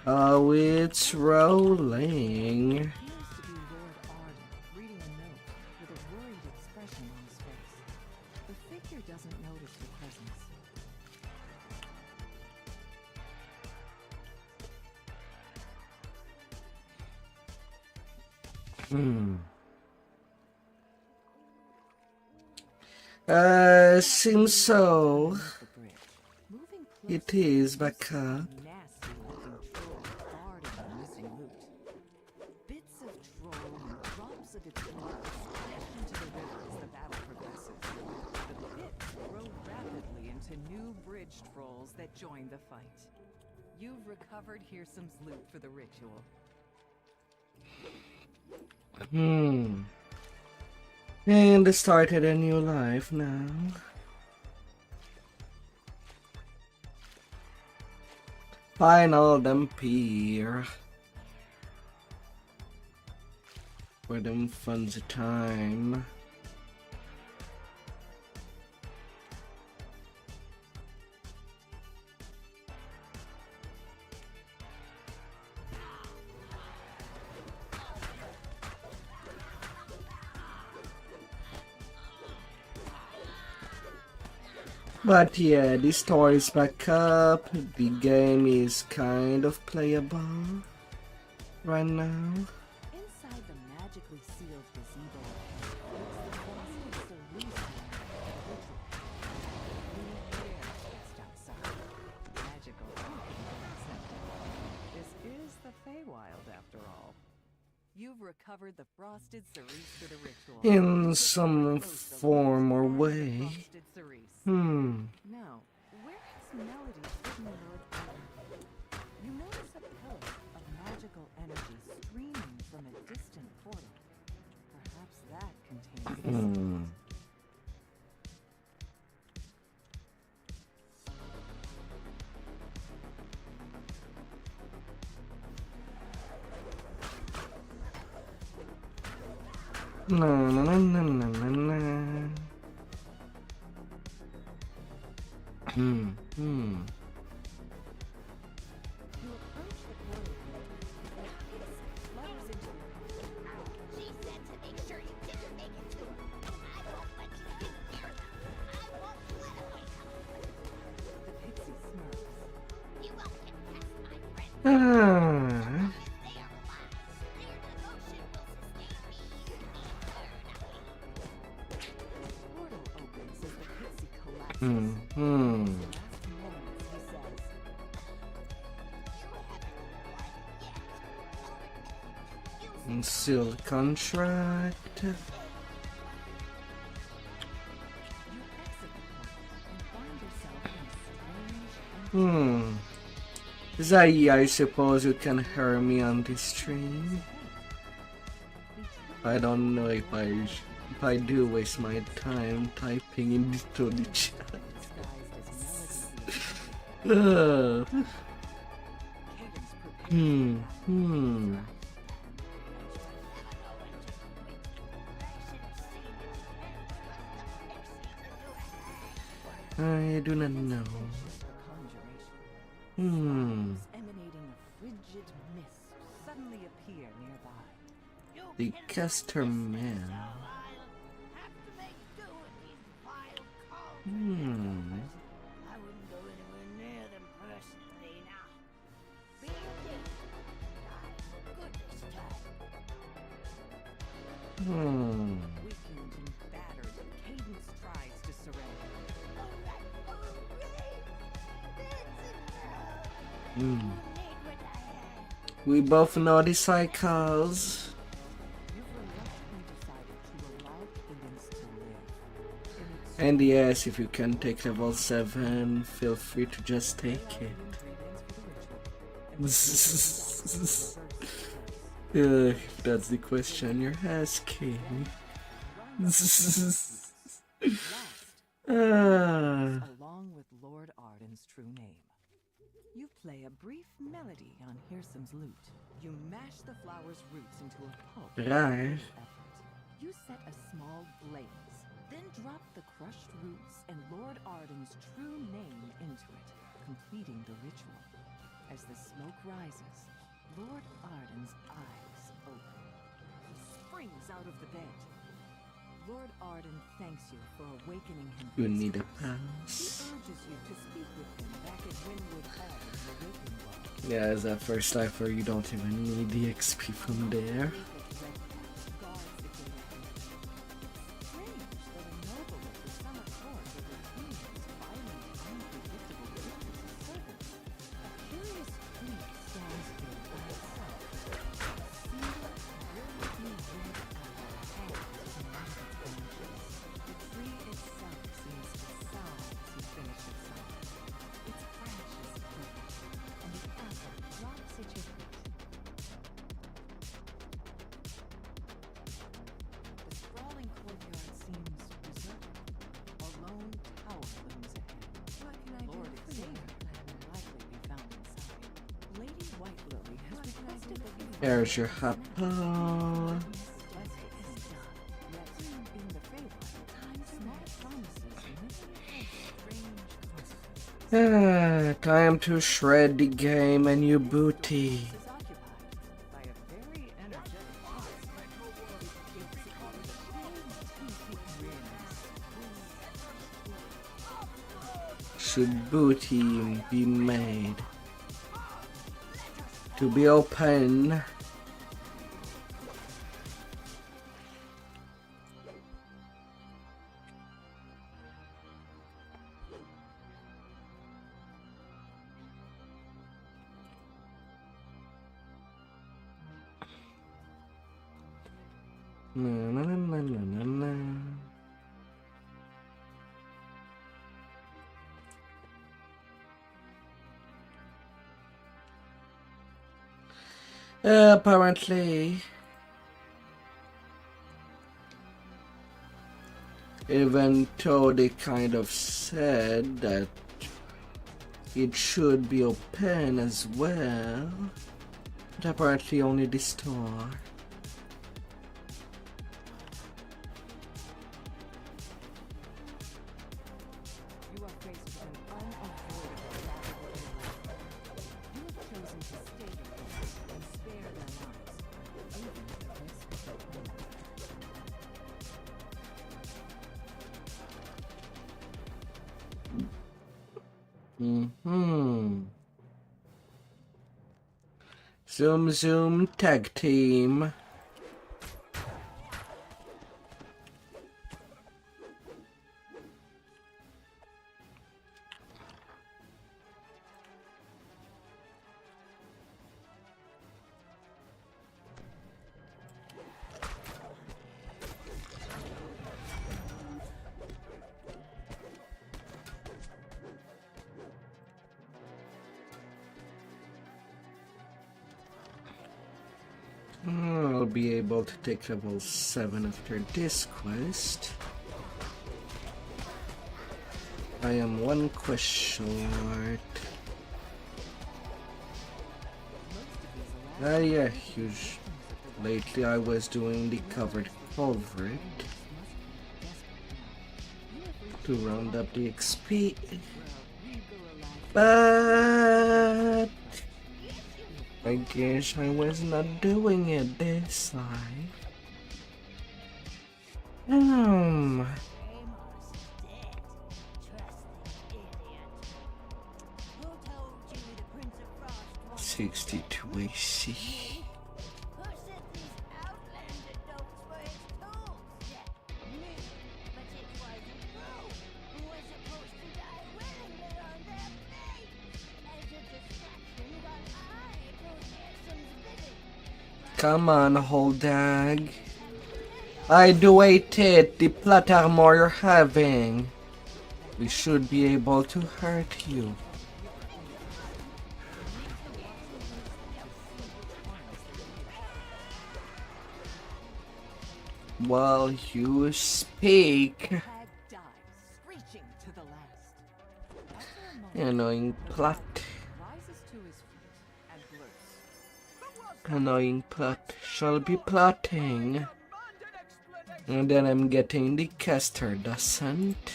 Oh, it's rolling. Appears to be Lord Arden reading a note with a worried expression on his face. The figure doesn't notice your presence. Seems so. Underneath the bridge. Moving It closer, is back up. nasty looking troll guarding the missing loot. Bits of troll and drops of its blood splash into the river as the battle progresses. The pits grow rapidly into new bridge trolls that join the fight. You've recovered Hearsom's loot for the ritual. And started a new life now. Final Dhampir. For them fun's time. But yeah, the story's back up. The game is kind of playable right now. Inside the magically sealed gazebo, it's the boss's solution to the ritual. You dare just outside. Magical thinking accepted. This is the Feywild, after all. You've You've recovered the frosted cerise for the ritual. In some form or way. Frosted cerise. Now, where has Melody hidden Lord Arden? You notice a pillar of magical energy streaming from a distant portal. Perhaps that contains the secret. Na na na na na na na. You approach the portal and flutters into your hand. She said to make sure you didn't make it to her. I won't let you get near them. I won't let them wake up. The pixie smirks. You won't get past my friend. Ah. As they are alive, their devotion will sustain me eternally. Portal opens as the pixie collapses. Hmm. Last moments, he says, Seal contract. you exit the portal and find yourself in a strange and Zai, I suppose you can hear me on this stream. I don't know if I do waste my time typing into the chat. disguised as melody. Cadence prepares I do not know. conjuration. Emanating a frigid mist suddenly appear nearby. The caster man. Have to make do with these vile calls. I wouldn't go anywhere near them personally now. Being dead, goodness time. Weakened and battered, Cadence tries to surrender. We both know the cycles. You've reluctantly decided to allow Cadence to live. And yes, if you can take level 7, feel free to just take it. If that's the question you're asking. Along with Lord Arden's true name. You play a brief melody on Hearsom's lute. You mash the flower's roots into a pulp. Right. You set a small blaze, then drop the crushed roots and Lord Arden's true name into it, completing the ritual. As the smoke rises, Lord Arden's eyes open. He springs out of the bed. Lord Arden thanks you for awakening him. You need a He pass. urges you to speak with him back at Winwood Hall in the Waking World. Yeah, as a first lifer, you don't even need the XP from there. There's your apple. Time to shred the game and you booty. Should booty be made to be open? Na, na, na, na, na, na, na. Apparently, even though they kind of said that it should be open as well, but apparently only the store. You are faced with an unavoidable lack of intellect. You have chosen to stay with them and spare their lives, even at the risk of their own. Zoom Zoom Tag Team. I'll be able to take level 7 after this quest. I am one quest short. Yeah, huge. Lately I was doing the covered culvert to round up the XP. But I guess I was not doing it this time. Amos is dead. Trust the idiot. Who told you the Prince of Frost was 62 AC. Who said these outlander dopes were his tools? Yeah, me. But it wasn't you who was supposed to die willingly on their fate. As a distraction while I do Airsome's bidding. Come on, Holdag. I do hate it, the plot armor you're having. We should be able to hurt you. While you speak. Hag dies, screeching to the last. After a moment, Annoying plot. rises to his feet and blurts. Annoying plot. Shall be plotting. And then I'm getting the caster doesn't.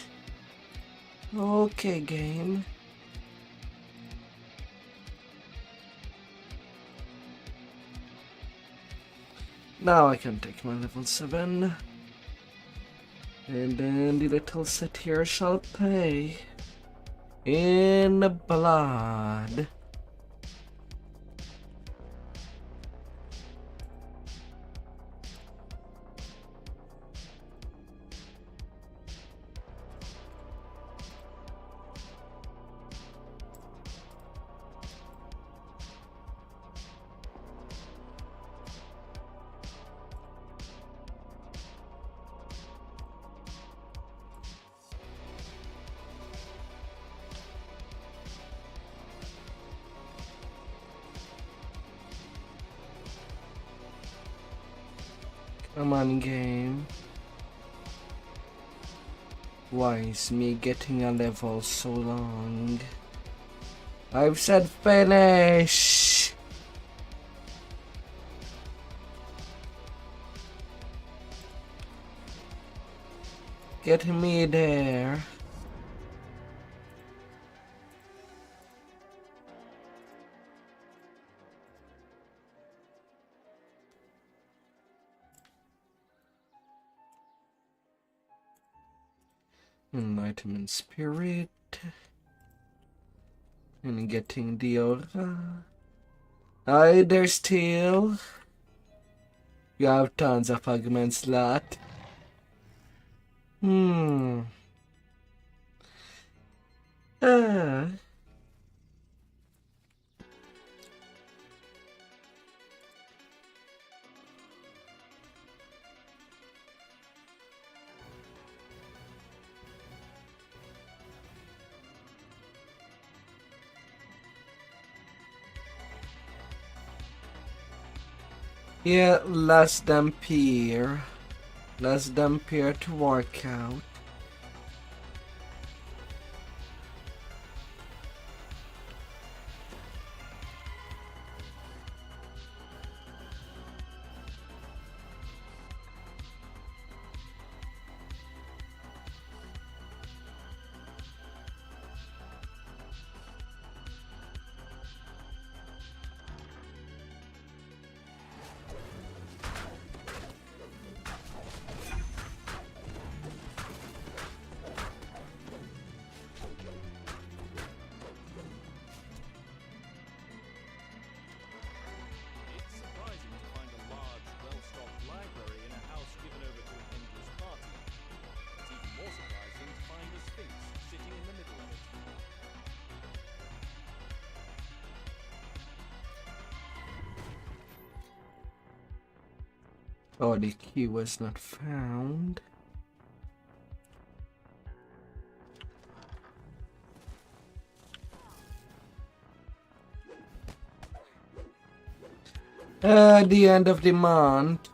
Okay, game. Now I can take my level 7. And then the little set here shall pay. In blood. Come on, game. Why is me getting a level so long? I've said finish! Get me there. Enlightenment Spirit. And getting the aura. Aye, there's still. You have tons of arguments, lot. Ah. Yeah, less Dhampir. Less Dhampir to work out. It's surprising to find a large, well-stocked library in a house given over to an endless party. It's even more surprising to find a sphinx sitting in the middle of it. Oh, the key was not found. The end of the month.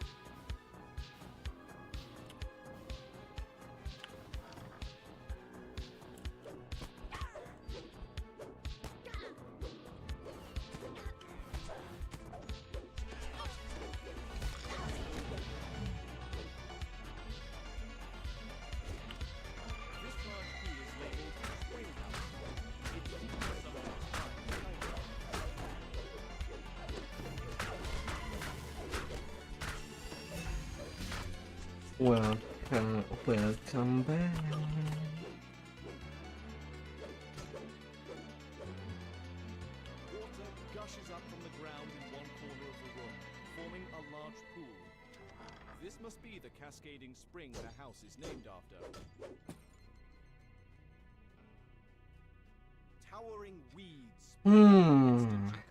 This large key is labeled Spring House. It's something someone's trying to hide from. Welcome back. Water gushes up from the ground in one corner of the room, forming a large pool. This must be the cascading spring the house is named after. Towering weeds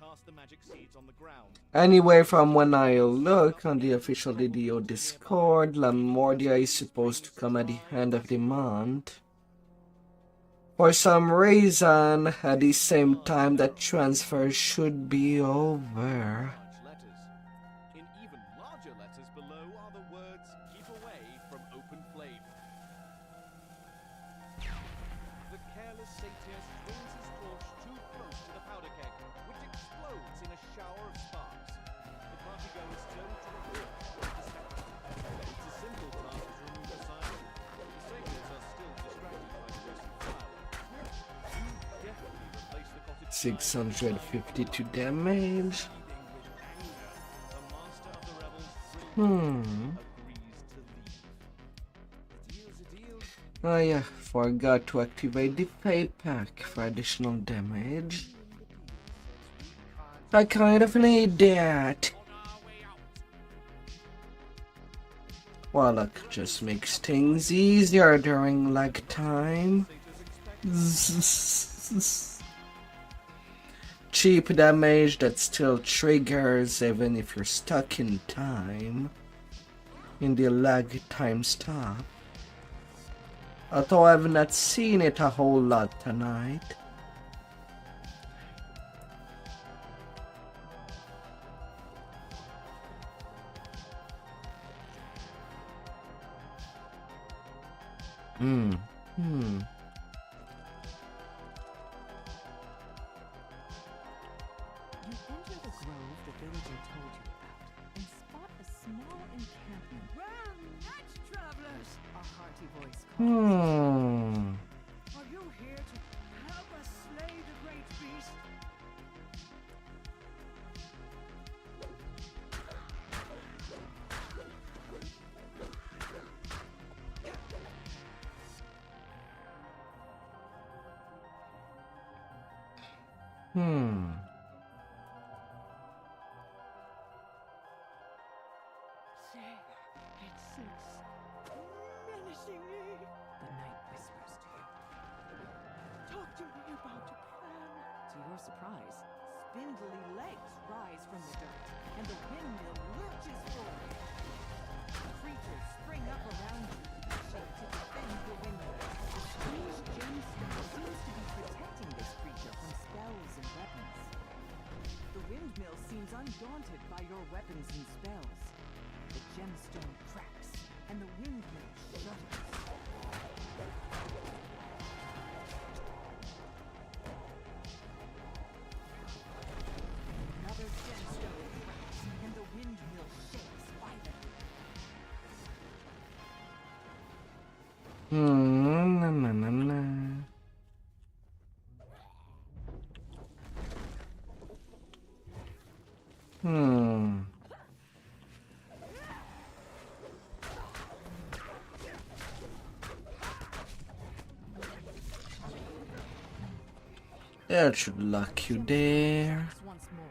cast the magic seeds on the ground. Anyway, from when I look on the official DDO Discord, Lamordia is supposed to come at the end of the month. For some reason, at the same time that transfer should be over. Large letters. In even larger letters below are the words, "Keep away from open flame." The careless satyr swings his torch too close to the powder keg, which explodes in a shower of sparks. The partygoers turn to the rear. It's a simple task to remove the sign. The satyrs are still distracted by the recent fire. You definitely replace the cottage sign. 652 damage. Seething with anger, the master of the rebels Hmm. agrees to leave. A deal's a deal. Oh yeah, forgot to activate the pay pack for additional damage. I kind of need that. Warlock just makes things easier during lag time. Cheap damage that still triggers even if you're stuck in time. In the lag time stop. Although I've not seen it a whole lot tonight. You enter the grove the villager told you about and spot a small encampment. Well met, travelers! A hearty voice calls. Are you here to help us slay the great beast? There it sits, menacingly. The night whispers to you. Talk to me about a plan. To your surprise, spindly legs rise from the dirt, and the windmill lurches forward. Creatures spring up around you, shaped to defend the windmill. A strange gemstone seems to be protecting this creature from spells and weapons. The windmill seems undaunted by your weapons and spells. The gemstone cracks, and the windmill shudders. Another gemstone cracks, and the windmill shakes violently. Na na na na. That should lock you there. Once more,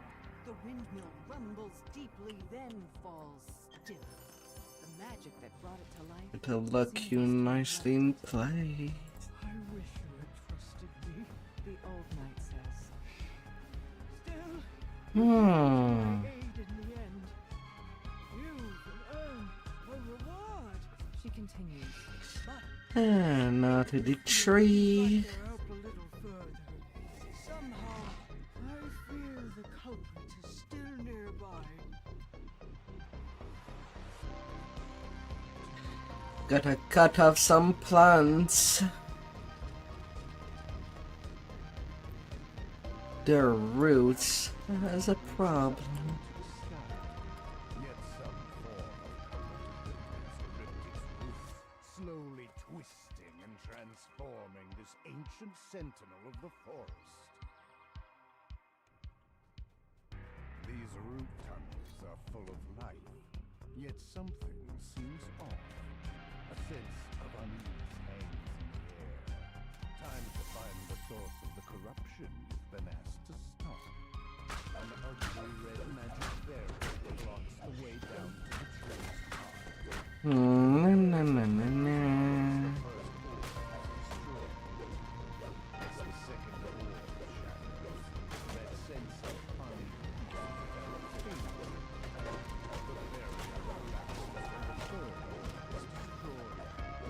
the windmill rumbles deeply, then falls still. The magic that brought it to life. It'll lock you nicely in place. I wish you had trusted me. The old knight says. Still, Hmm. aid in the end. You will earn a reward. She continues. But And now to the tree. Back her up a little further. Somehow, I fear the culprit is still nearby. Gotta cut off some plants. Their roots has a problem. Yet some form of ripped its roots, slowly twisting and transforming this ancient sentinel of the forest. These root tunnels are full of life, yet something seems off. A sense of unease hangs in the air. Time to find the source of the corruption you've been asked to stop. An ugly red magic barrier blocks the way down to the tree's heart. Na na na na na. It's the second orb shadows. That sense of unease develops faintly. The barrier collapses and the third orb is destroyed,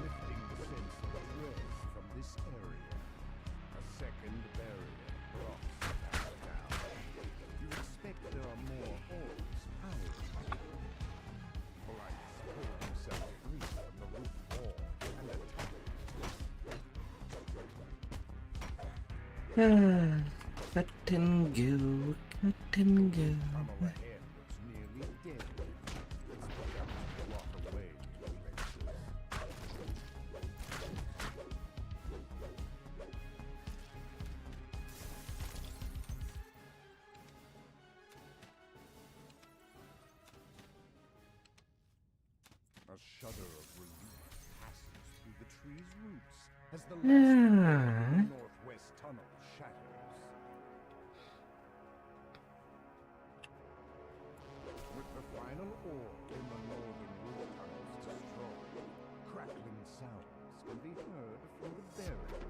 lifting the sense of dread from this area. A second barrier blocks the path down. You expect there are more orbs powering you. Blight pulled himself free from the roof wall and attacked. Cut and go, cut and go. Tunnel ahead looks nearly dead. It's begun to walk away eventually. A shudder of relief passes through the tree's roots as the last northwest tunnel shatters. With the final orb in the northern root tunnels destroyed, crackling sounds can be heard from the barrier.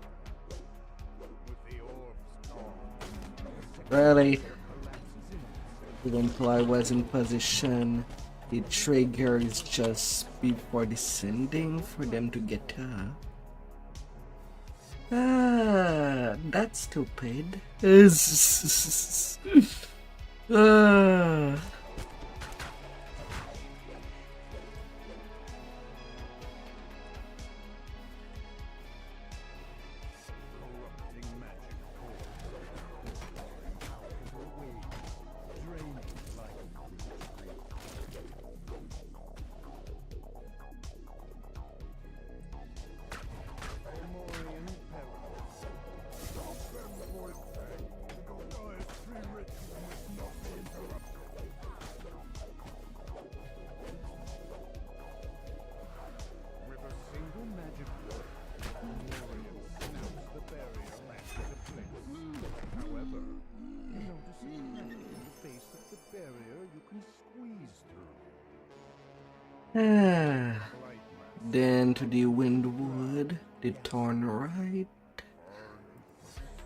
With the orbs gone, the second Really? collapses in. Even until I was in position, the trigger is just before descending for them to get up. That's stupid. Corrupting magic cores in powerful waves, draining life. Fomorian paradox. Stop them, voice thing. Goliath tree ritual must not be interrupted. With a single magic word, Fomorian snaps the barrier back into place. However, you notice a crack in the base of the barrier you can squeeze through. Light mass. Then to the windwood, the turn right,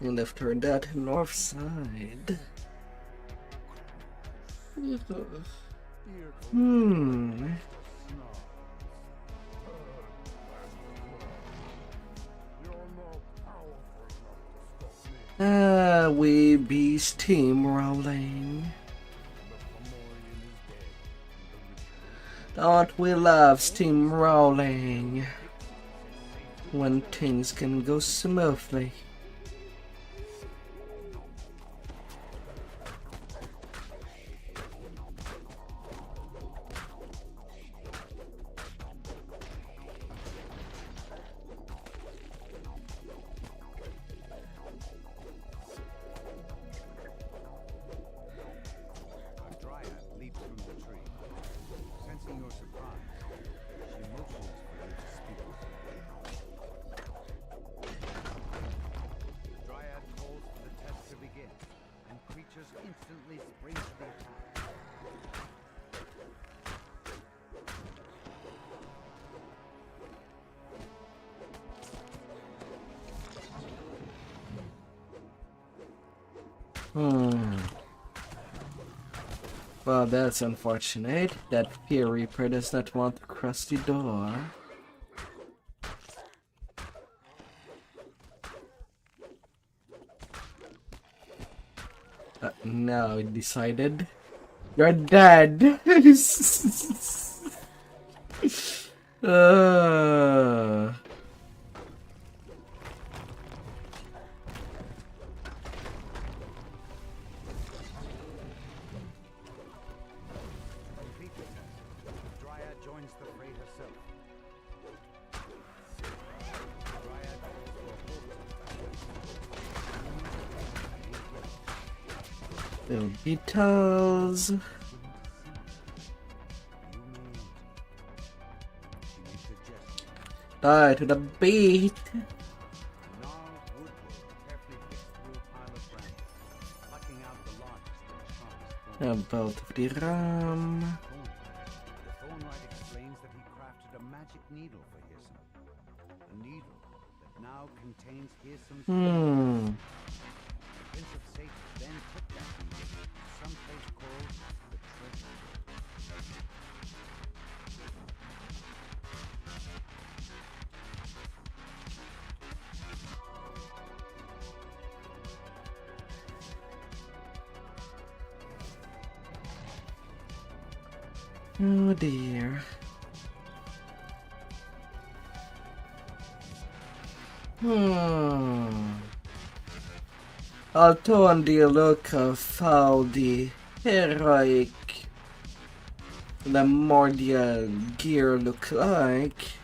and after that, north side. We be steamrolling. Don't we love steamrolling when things can go smoothly? A dryad leaps from the tree. Sensing your surprise, she motions for you to speak. The dryad calls for the test to begin, and creatures instantly spring to the attack. Well, that's unfortunate. That Fear Reaper does not want to cross the door. Now it decided. You're dead! Complete the test. The dryad joins the fray herself. The dryad calls for a portal. Little details. Die to the beat. Gnarled woodwork carefully picks through a pile of brambles, plucking out the largest and sharpest thorns. A bolt of the ram. The thornwright explains that he crafted a magic needle for Hirson. A needle that now contains Hirson's The Prince of Satan then took that needle to some place called the treasure. Oh dear. Although on the look of how the heroic Lamordia gear look like,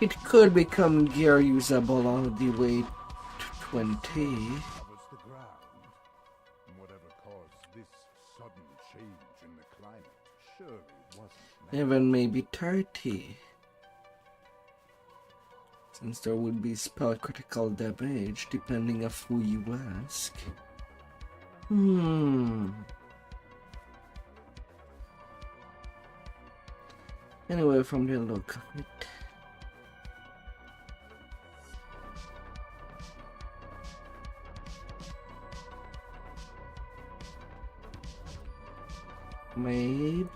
it could become gear usable on the way to 20. Covers the ground. Whatever caused this sudden change in the climate surely wasn't Even maybe 30. Since there would be spell critical damage depending of who you ask. Anyway, from the look of it. Maybe.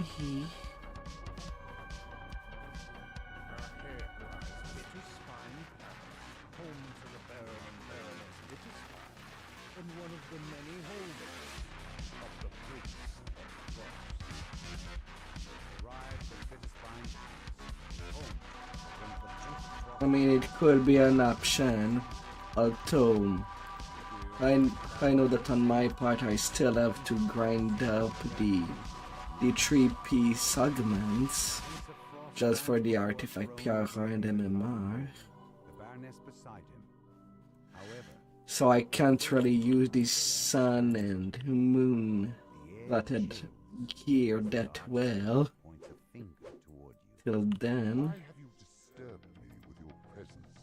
home to the Baron and Baroness Wittisfire, and one of the many holders of the Prince of Frost. Arrived at Wittisfire's home when the Prince of Frost I mean, it could be an option. Although, I know that on my part I still have to grind up the 3-piece segments just for the artifact PR and MMR. the Baroness beside him. However, So I can't really use the sun and moon platted gear that well points a finger toward you. till then. Why have you disturbed me with your presence,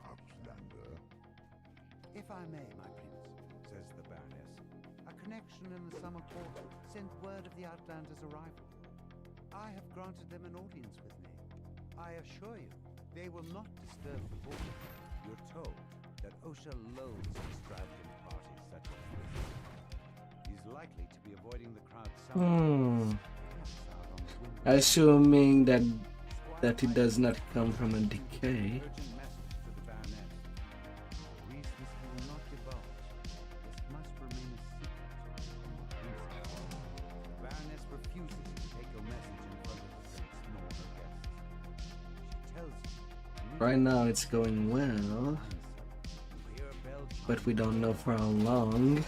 Outlander? If I may, my prince, says the Baroness, a connection in the summer court sent word of the Outlander's arrival. I have granted them an audience with me. I assure you, they will not disturb the court. You're told that Osha loathes extravagant parties such as this. He's likely to be avoiding the crowd somewhere. Assuming that it does not come from a decay. Urgent message to the Baroness. Reasons for Right now it's going well, but we don't know for how long.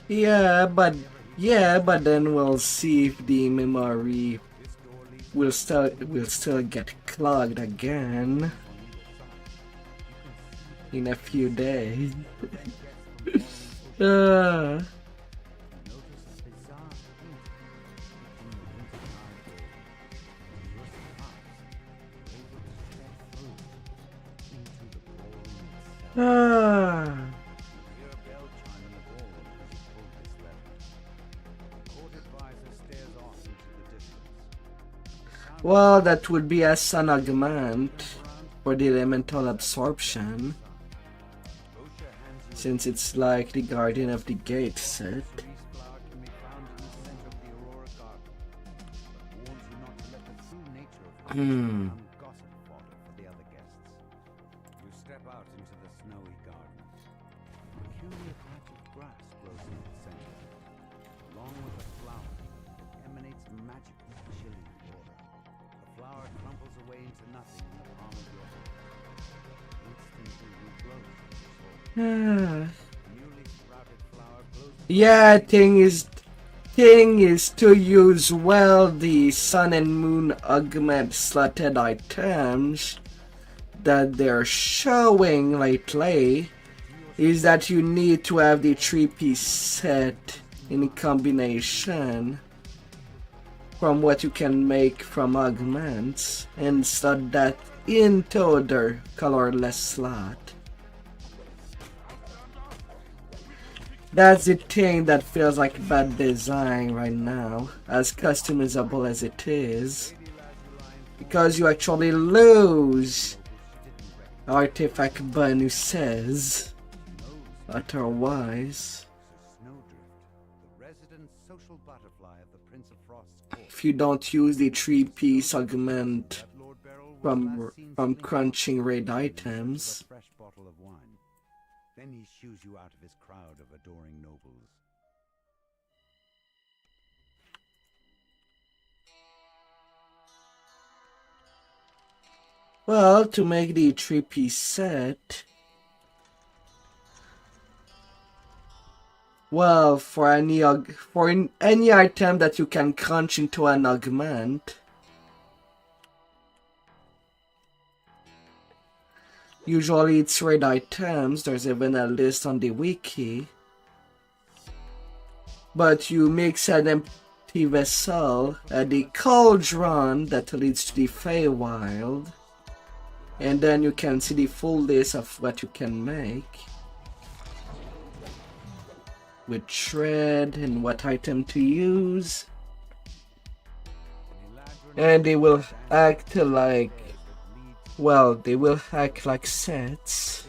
Yeah, but then we'll see if the memory will still get clogged again in a few days. Well, that would be a sun augment for the elemental absorption, since it's like the Guardian of the Gate set. You step out into the snowy garden. A peculiar patch of grass grows in its center. Along with the flower, it emanates magical chilling aura. The flower crumples away into nothing in the palm of your hand. Instantly reglows in your soul. The newly sprouted flower glows. Yeah, thing is to use well the sun and moon augment slotted items that they're showing lately, is that you need to have the 3-piece set in combination from what you can make from augments and slot that into their colorless slot. That's the thing that feels like bad design right now, as customizable as it is, because you actually lose artifact bonuses otherwise. If you don't use the 3-piece augment from crunching raid items. Then he shoos you out of his crowd of adoring nobles. Well, to make the 3-piece set, well, for any item that you can crunch into an augment, usually it's raid items. There's even a list on the wiki. But you mix an empty vessel at the cauldron that leads to the Feywild, and then you can see the full list of what you can make with shred and what item to use. And they will act like, well, they will act like sets,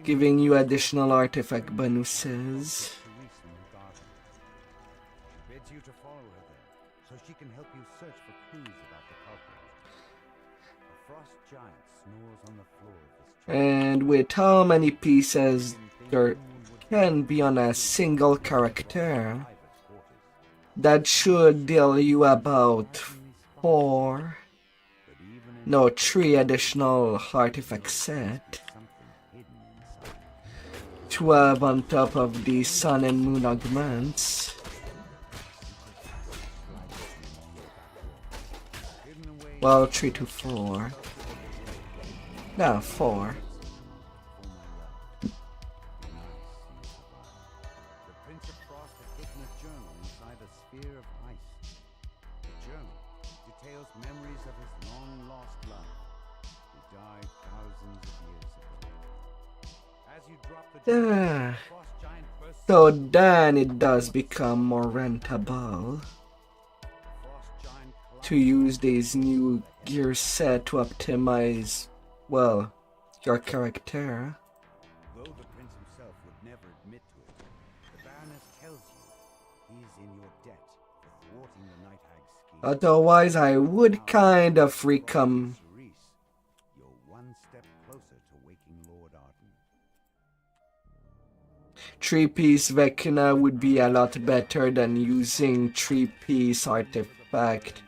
giving you additional artifact bonuses. She bids you to follow her there, so she can help you search for clues about the culprit. A frost giant snores on the floor of this chamber. And with how many pieces there can be on a single character, that should deal you about 3 additional artifact set to have on top of the sun and moon augments. Well, 3 to 4. No, 4. So then it does become more rentable to use this new gear set to optimize, well, your character. Though the prince himself would never admit to it, the Baroness tells you he's in your debt for thwarting the Night Hag's scheme. Otherwise, I would kind of You're one step closer to waking Lord Arden. 3-piece Vecna would be a lot better than using 3-piece artifact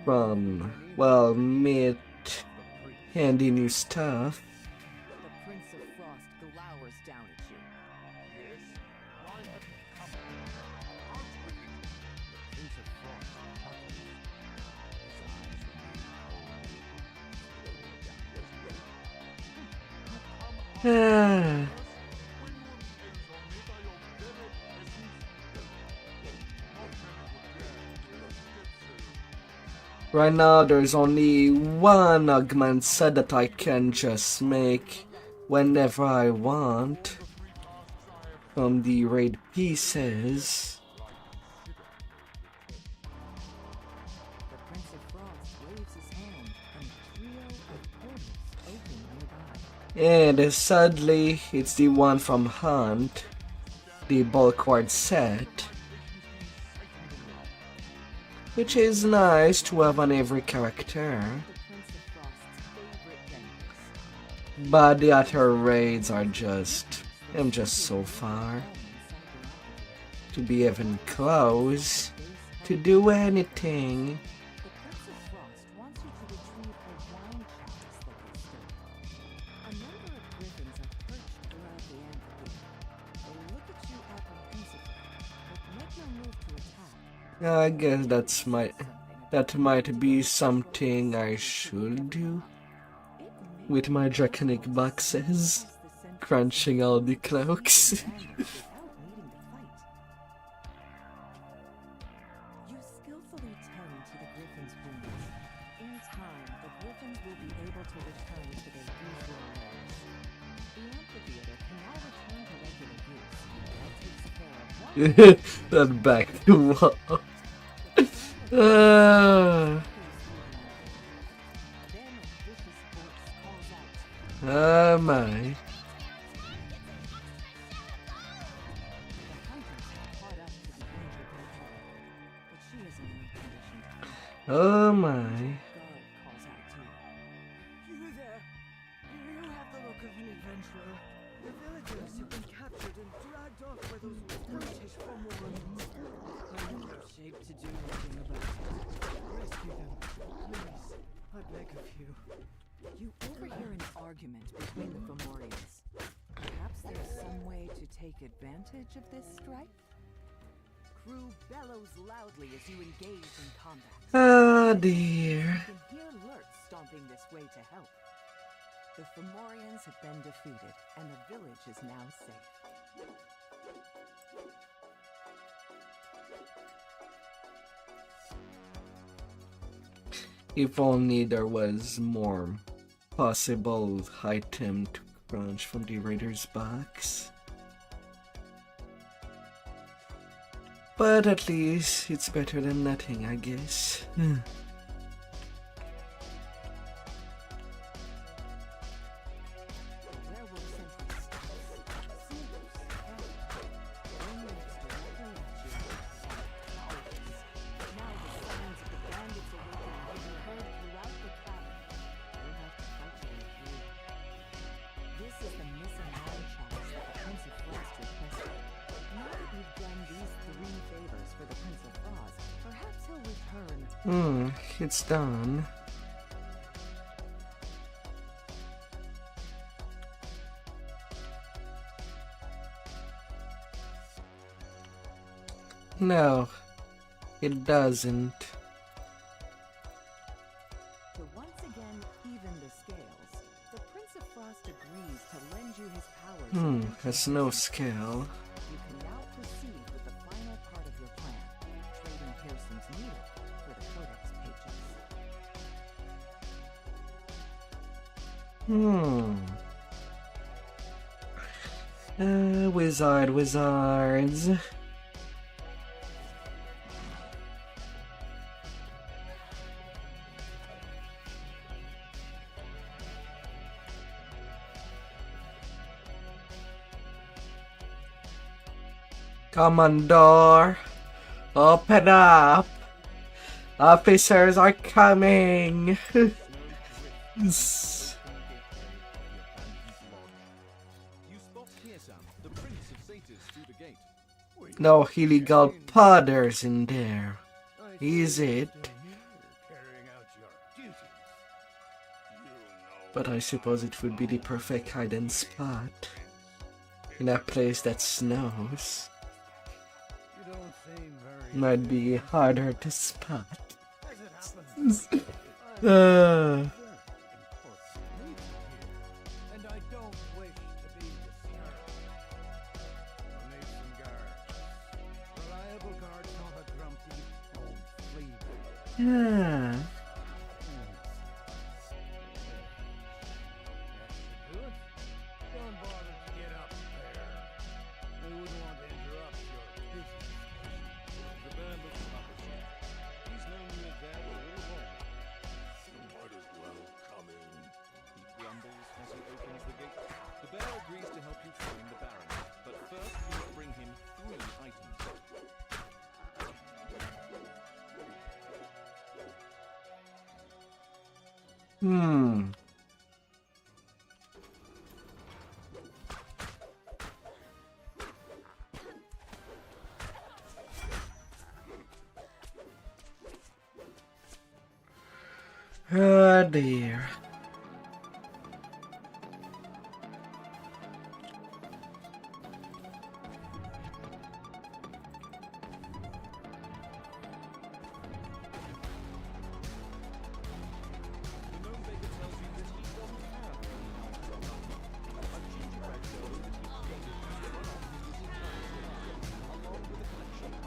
from, well, mid handy new stuff. The Prince of Frost glowers down at you. Ah. Right now, there's only one augment set that I can just make whenever I want from the raid pieces. The Prince of Frost waves his hand, and a trio of portals open nearby. And sadly, it's the one from Hunt, the bulkward set, which is nice to have on every character. The Prince of Frost's favorite vendors. But the other raids are just, I'm just so far to be even close to do anything. The Prince of Frost wants you to retrieve a wine chalice that they stole. A number of griffins are perched throughout the amphitheater. They look at you apprehensively, but make no move to attack. I guess that might be something I should do with my draconic boxes, crunching all the cloaks. Without needing to fight. You skillfully tend to the griffin's wounds. In time, the griffins will be able to return to their usual lair. The amphitheater can now return to regular use. That takes care of one. That back to wall. Ah. Then a vicious voice calls out. Oh my. The hunters have caught up to the injured Vtuber, but she is in no condition to fight. Oh my. Guard calls out to you. You there? Do you have the look of an adventurer? The villagers have been captured and dragged off by those British Fomorians. I'm in no shape to do anything about it. Rescue them, please. I beg of you. You overhear an argument between the Fomorians. Perhaps there's some way to take advantage of this strife? Crew bellows loudly as you engage in combat. Oh dear. You can hear lurks stomping this way to help. The Fomorians have been defeated, and the village is now safe. If only there was more possible item to crunch from the Raider's box. But at least it's better than nothing, I guess. The werewolf sentry stops, seals, then looks directly at you and howls. Now the sounds of the bandits awakening can be heard throughout the cavern. You'll have to fight your way through. This is the missing wine chalice that the Prince of Frost requested. Now that you've done these 3 favors for the Prince of Frost, perhaps he'll return. It's done. No, it doesn't. To once again even the scales, the Prince of Frost agrees to lend you his powers. Has no scale. You can now proceed with the final part of your plan, trading Pearson's needle for the Codex pages. Wizards. Commodore, open up. Officers are coming. No illegal podders in there. Is it? Carrying out your duties. You know But I suppose it would be the perfect hiding spot. In a place that snows. you don't seem very Might be harder to spot. as it happens. Uh, And I don't wish to be disturbed. I'll need some guards. Reliable guards, not a grumpy old flea. yeah. Do it. Don't bother to get up there. I wouldn't want to interrupt your business. The bear looks promising. He's known you there all along. You might as well come in. He grumbles as he opens the gate. The bear agrees to help you find the Baron, but first you must bring him 3 items. Hmm. Oh dear. The gnome baker tells you that he doesn't have any night grown up. A gingerbread girl that he created has run off his little town along with a collection of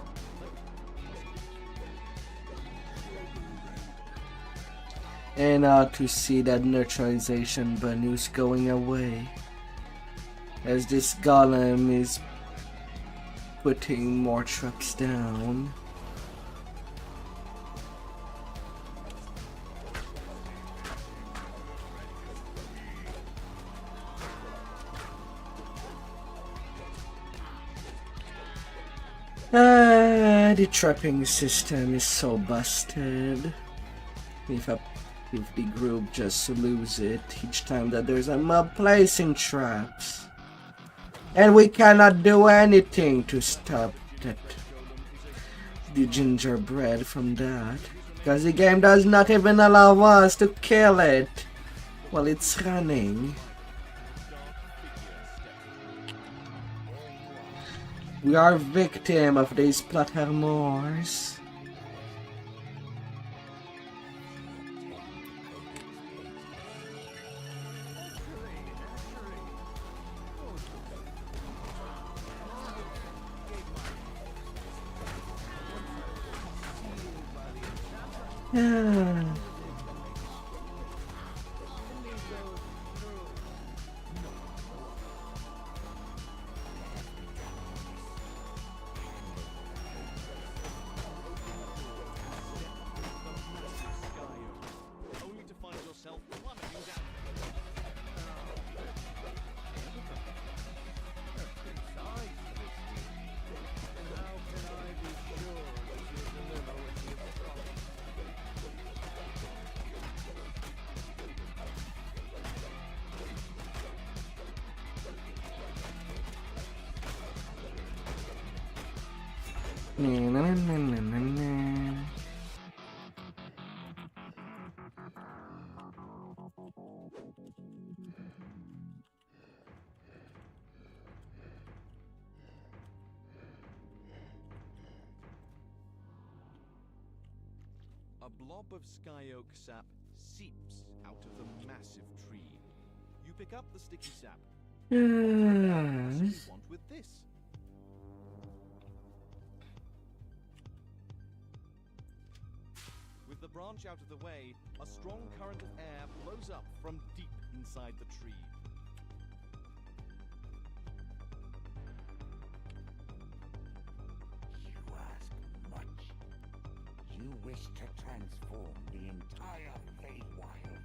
And to see that neutralization bonus going away. As this golem is putting more traps down. The trapping system is so busted. If the group just lose it each time that there's a mob placing traps. And we cannot do anything to stop the gingerbread from that. Because the game does not even allow us to kill it while it's running. We are victim of these plot armors. Yeah. only to find yourself plummeting down. A blob of sky oak sap seeps out of the massive tree. You pick up the sticky sap. What do you want with this? With the branch out of the way, a strong current of air blows up from deep inside the tree. You ask much. You wish to transform the entire Feywild.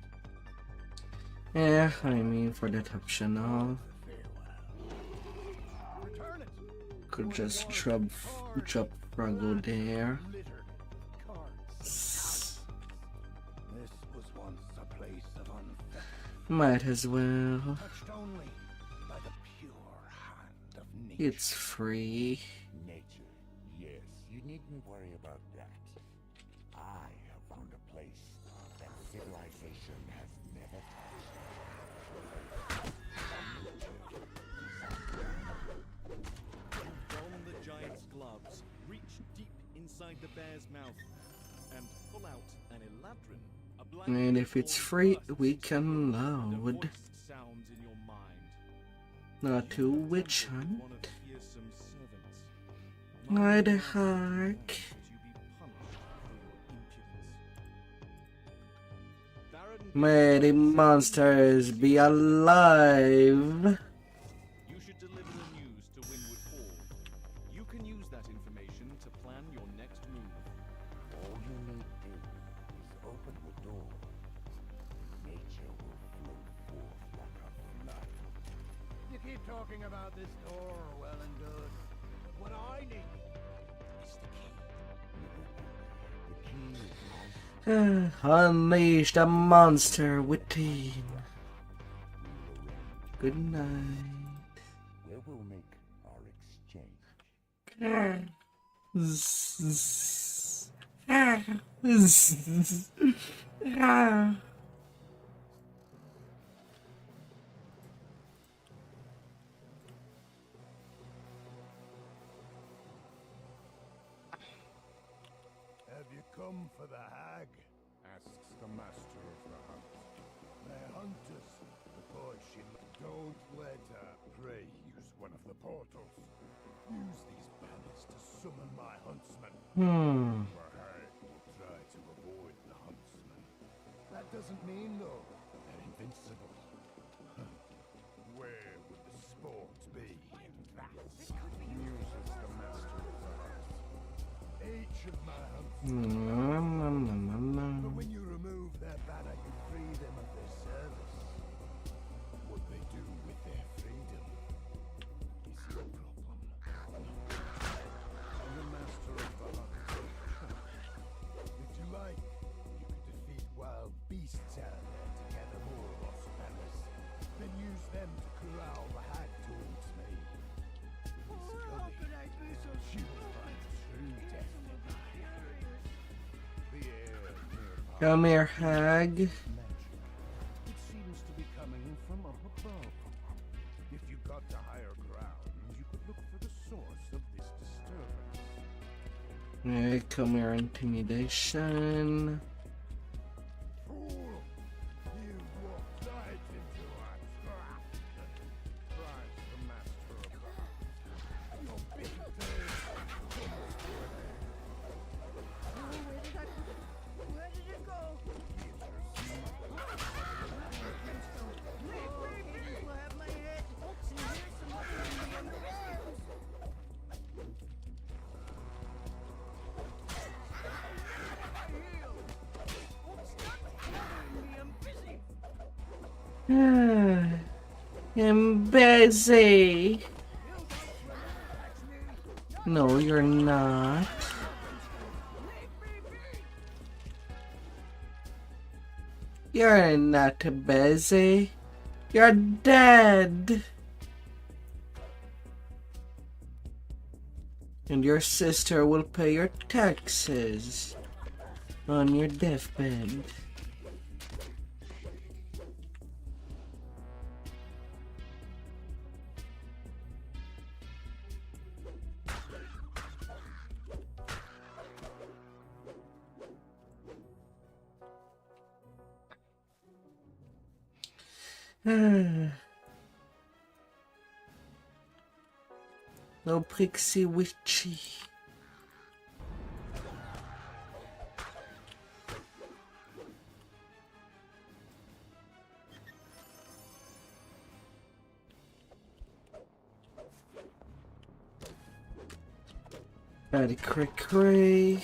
Yeah, I mean for that optional. Return it. Could just drop Froggo there. Littered carts. This was once a place of unfettered, Might as well. touched only by the pure hand of nature. It's free. Nature You needn't worry about that. I have found a place that civilization has never Don the giant's gloves, reach deep inside the bear's mouth, and pull out an eladrin. A black And if it's free, bursts we into can the room, and a load. voice sounds in your mind. Not to You witch attempted hunt. one of Fearsom's servants. I'd My hack. that you be punished for your impudence. Baron May the monsters be alive. You should deliver the news to Winwood Hall. You can use that information to plan your next move. All you need to do is open the door. Nature will flow forth like a flood. You keep talking about this door, well and good. What I need is the key. The key is nice. Unleash the monster within. Good night. Where we'll make our exchange. Have you come for the hag? Asks the master of the hunt. They're hunters. The boy she don't let her. Pray use one of the portals. Use these banners to summon my huntsman. The hag will try to avoid the huntsman. That doesn't mean, though, they're invincible. Where would the sport be in that? Muses the master of the hunt. Each of my huntsmen. But when you remove their banner, you free them of their service. What they do with their freedom is your problem. I'm the master of the hunt. If you like, you could defeat wild beasts out there to gather more lost banners. Then use them to corral the hag towards me. How could I be so she will find true death in my hands. The air nearby. Come here, hag. Magic. It seems to be coming from up above. If you got to higher ground, you could look for the source of this disturbance. Hey, come here, intimidation. Fool! You walked right into our trap. Cries the master of the hunt. Your big tail comes to an end. Where did it go? Will have my head. And here's some other Indian bears. I'm busy. No, you're not. You're not busy. You're dead. And your sister will pay your taxes on your deathbed. No Prixie Witchy. Patty cray cray.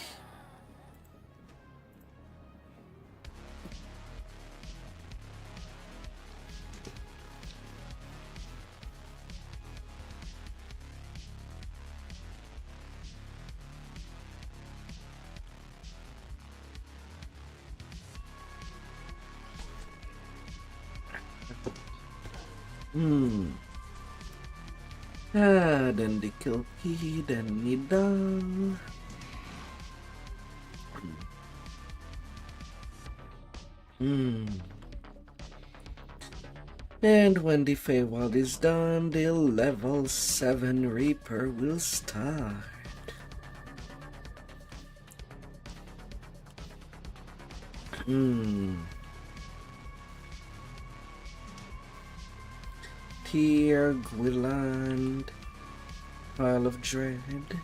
Dan di Kilpi dan Nidal. And when the Feywild is done, the level 7 Reaper will start. Tear, Gwilland, Pile of Dread.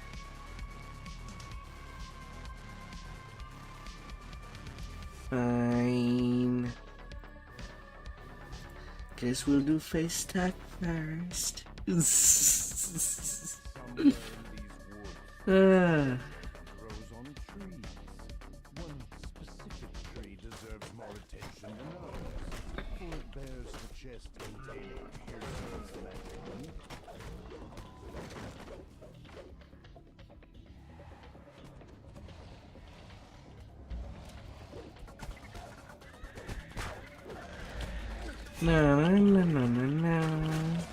Fine. Guess we'll do face stack first. Somewhere in these woods Ah. grows on trees. One specific tree deserves more attention than others, for it bears the chest containing Pearson's magic. No, no, no, no, no, no.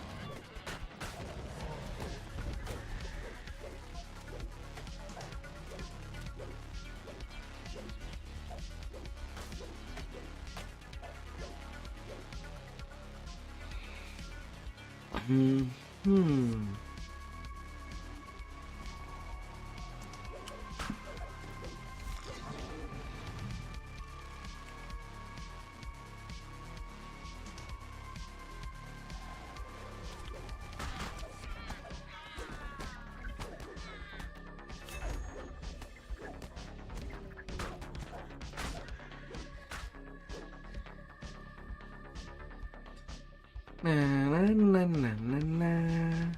Na, na, na, na, na, na.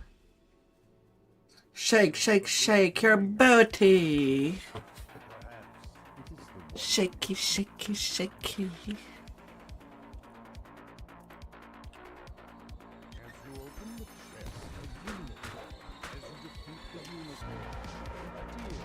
Shake, shake, shake your booty. Shaky, shaky, shaky. As you open the chest, a unit. As you defeat the unicorn, a deer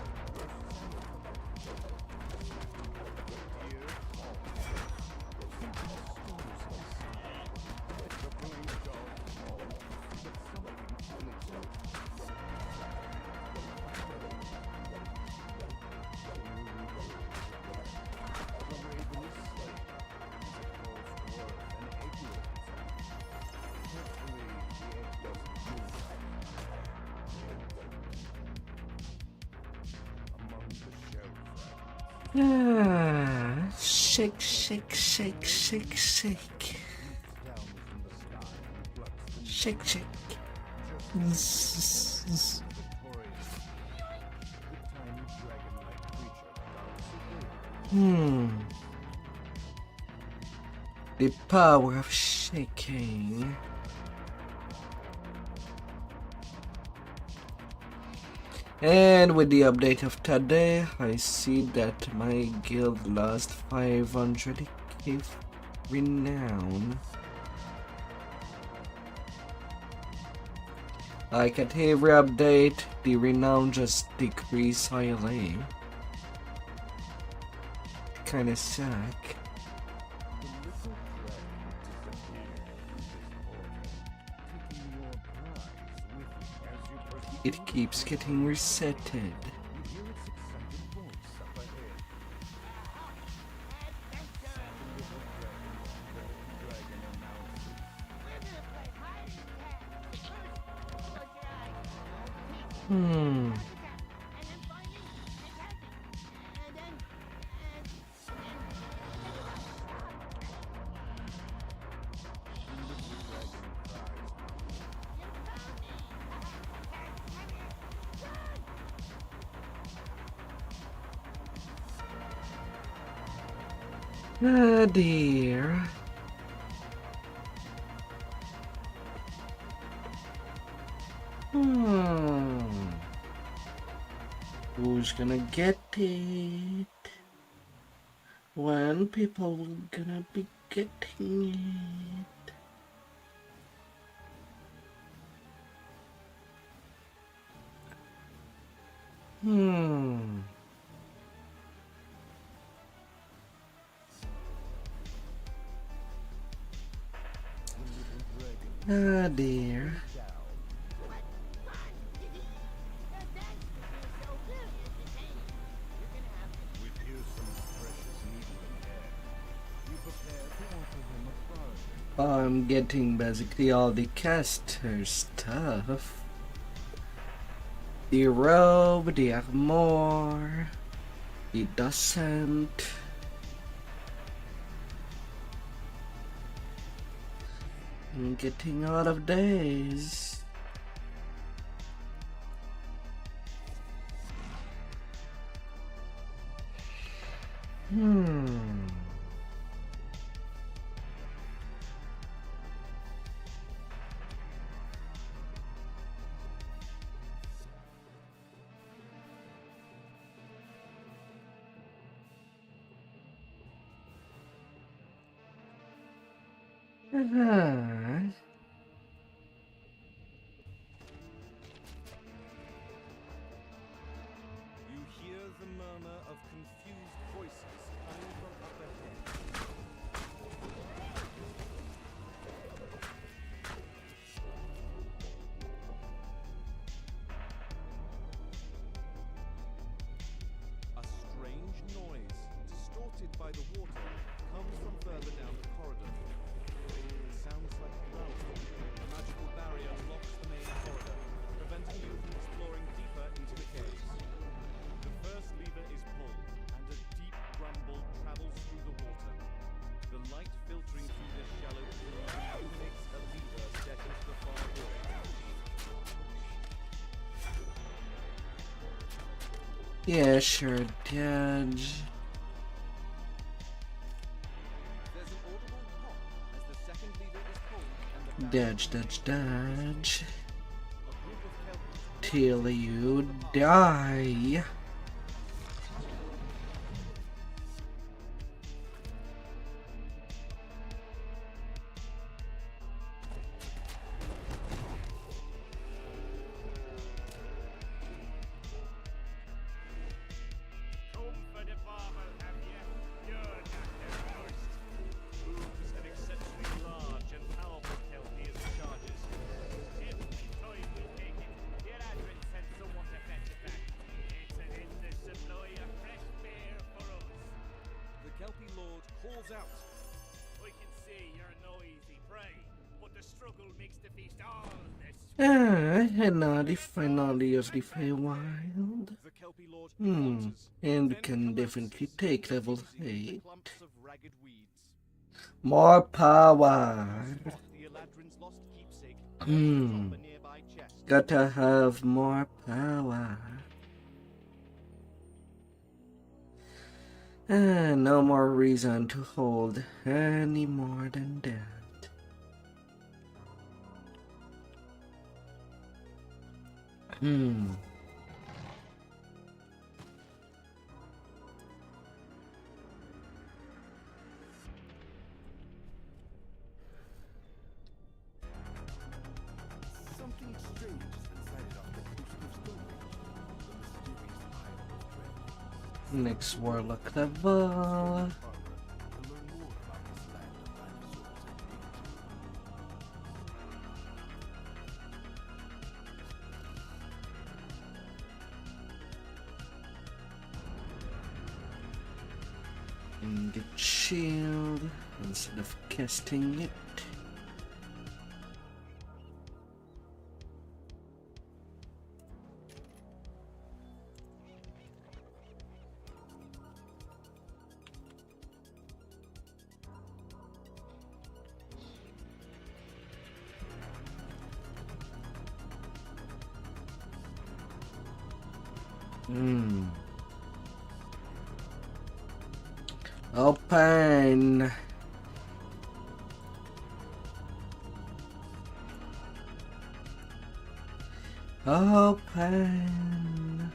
Ah, shake, shake, shake, shake, shake. Shake, shake. The power of shaking. And with the update of today, I see that my guild lost 500k renown. Like at every update, the renown just decrease highly. Kinda suck. It keeps getting resetted. Oh dear. Who's gonna get it? When people gonna be getting it? Oh dear. With Pearson's precious needle in hand, you I'm getting basically all the caster stuff. The robe, the armor, the descent. I'm getting out of days. You hear the murmur of confused voices coming from up ahead. A strange noise, distorted by the water, comes from further down the corridor. It sounds like growling. A magical barrier blocks the main corridor, preventing you from exploring deeper into the caves. The first lever is pulled, and a deep rumble travels through the water. The light filtering through this shallow pool illuminates a lever set into the far wall. Yeah, sure, Dodge. There's an audible pop as the second lever is pulled and the Dodge, dodge, dodge. a group of kelpies Till you die. Come for the farmer, have you? You're not the first. Who's an exceptionally large and powerful kelpie as it charges? If time will take it, your advent sent someone to fetch it back. It's an endless supply of fresh fare for us. The kelpie lord calls out. I can see you're no easy prey, but the struggle makes the feast all the sweeter. And now the finale of the Feywild. The kelpie lord And then can collapses, definitely take level diffusing into 8. clumps of ragged weeds. More power. Spot the Eladrin's lost keepsake Hmm. atop a nearby chest. Gotta have more power. No more reason to hold any more than that. Something strange has been sighted off the coast of Stonehenge. The mysterious Isle of Dread. Next warlock level. To learn more about this land of dinosaurs and danger. And get shield instead of casting it. Open. Open.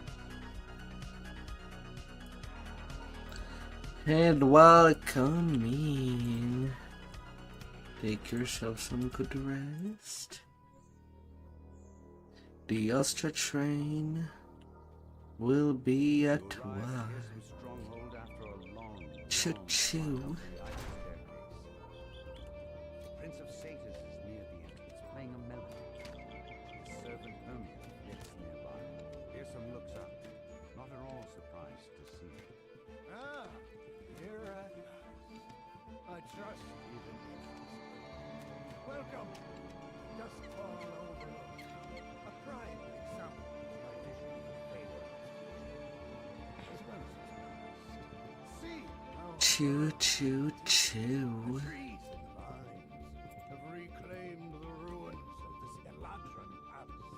And welcome in. Take yourself some good rest. The Astra train will be at work. Choo-choo. Prince of Satyrs is near the entrance, playing a melody. His servant Hermia lives nearby. Here's some looks up. Not at all surprised to see you. Ah, here at last. I trust even choo, choo, choo. The trees and vines have reclaimed the ruins of this Eladrin palace.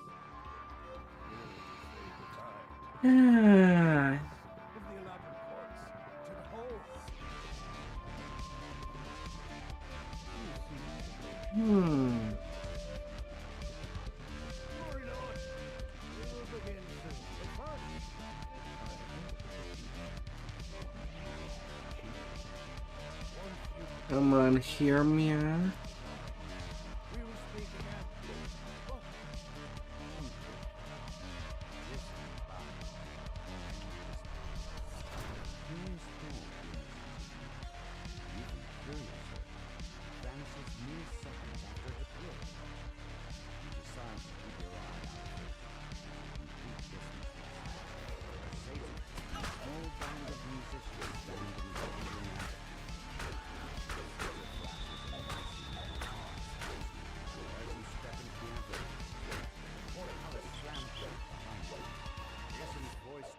Ah, Of the Eladrin courts to the whole. hmm. Hurry on. We'll begin soon. But first, Come on, hear me. we will speak again. Oh.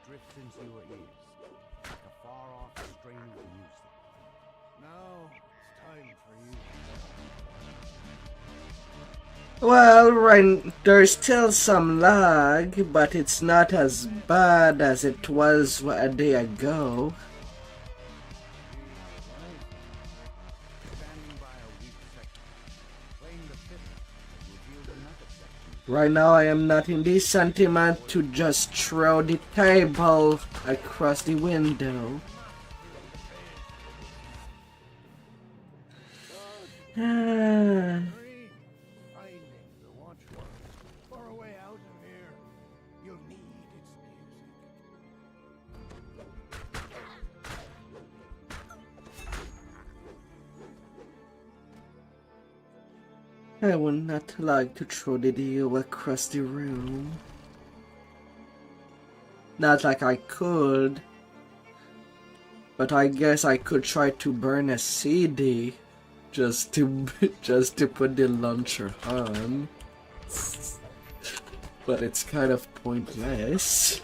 Drifts into your ears like a far-off strain of music. Now it's time for you. Well, right, there's still some lag, but it's not as bad as it was a day ago. Standing by a weak section, playing the fiddle has revealed another section. Right now, I am not in the sentiment to just throw the table across the window. Ah. Hurry, finding the watchword. Far away out of here, you'll need its music. I would not like to throw the DDO across the room. Not like I could, but I guess I could try to burn a CD just to put the launcher on. But it's kind of pointless.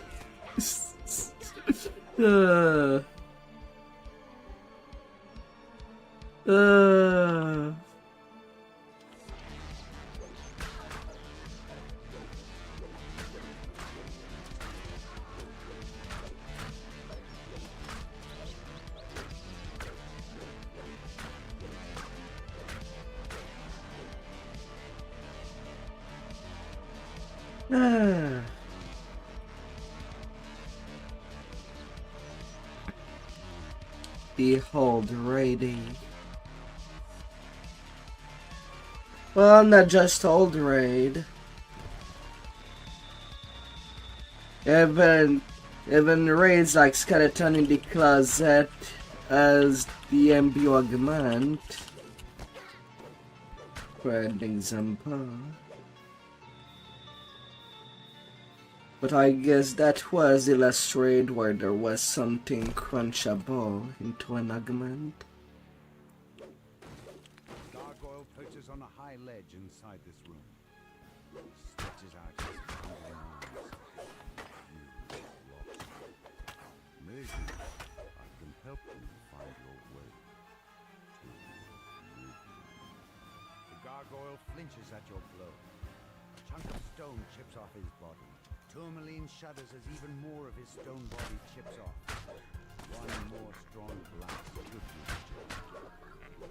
Behold, ready. Well, not just old raid. Even raids like Skeleton in the Closet as the MB Augment. For an example. But I guess that was the last raid where there was something crunchable into an augment. Gargoyle perches on a high ledge inside this room. He stretches out his hungry arms. You rock. Maybe I can help you find your way to Oblivion. The gargoyle flinches at your blow. A chunk of stone chips off his body. Tourmaline shudders as even more of his stone body chips off. One more strong blast could be the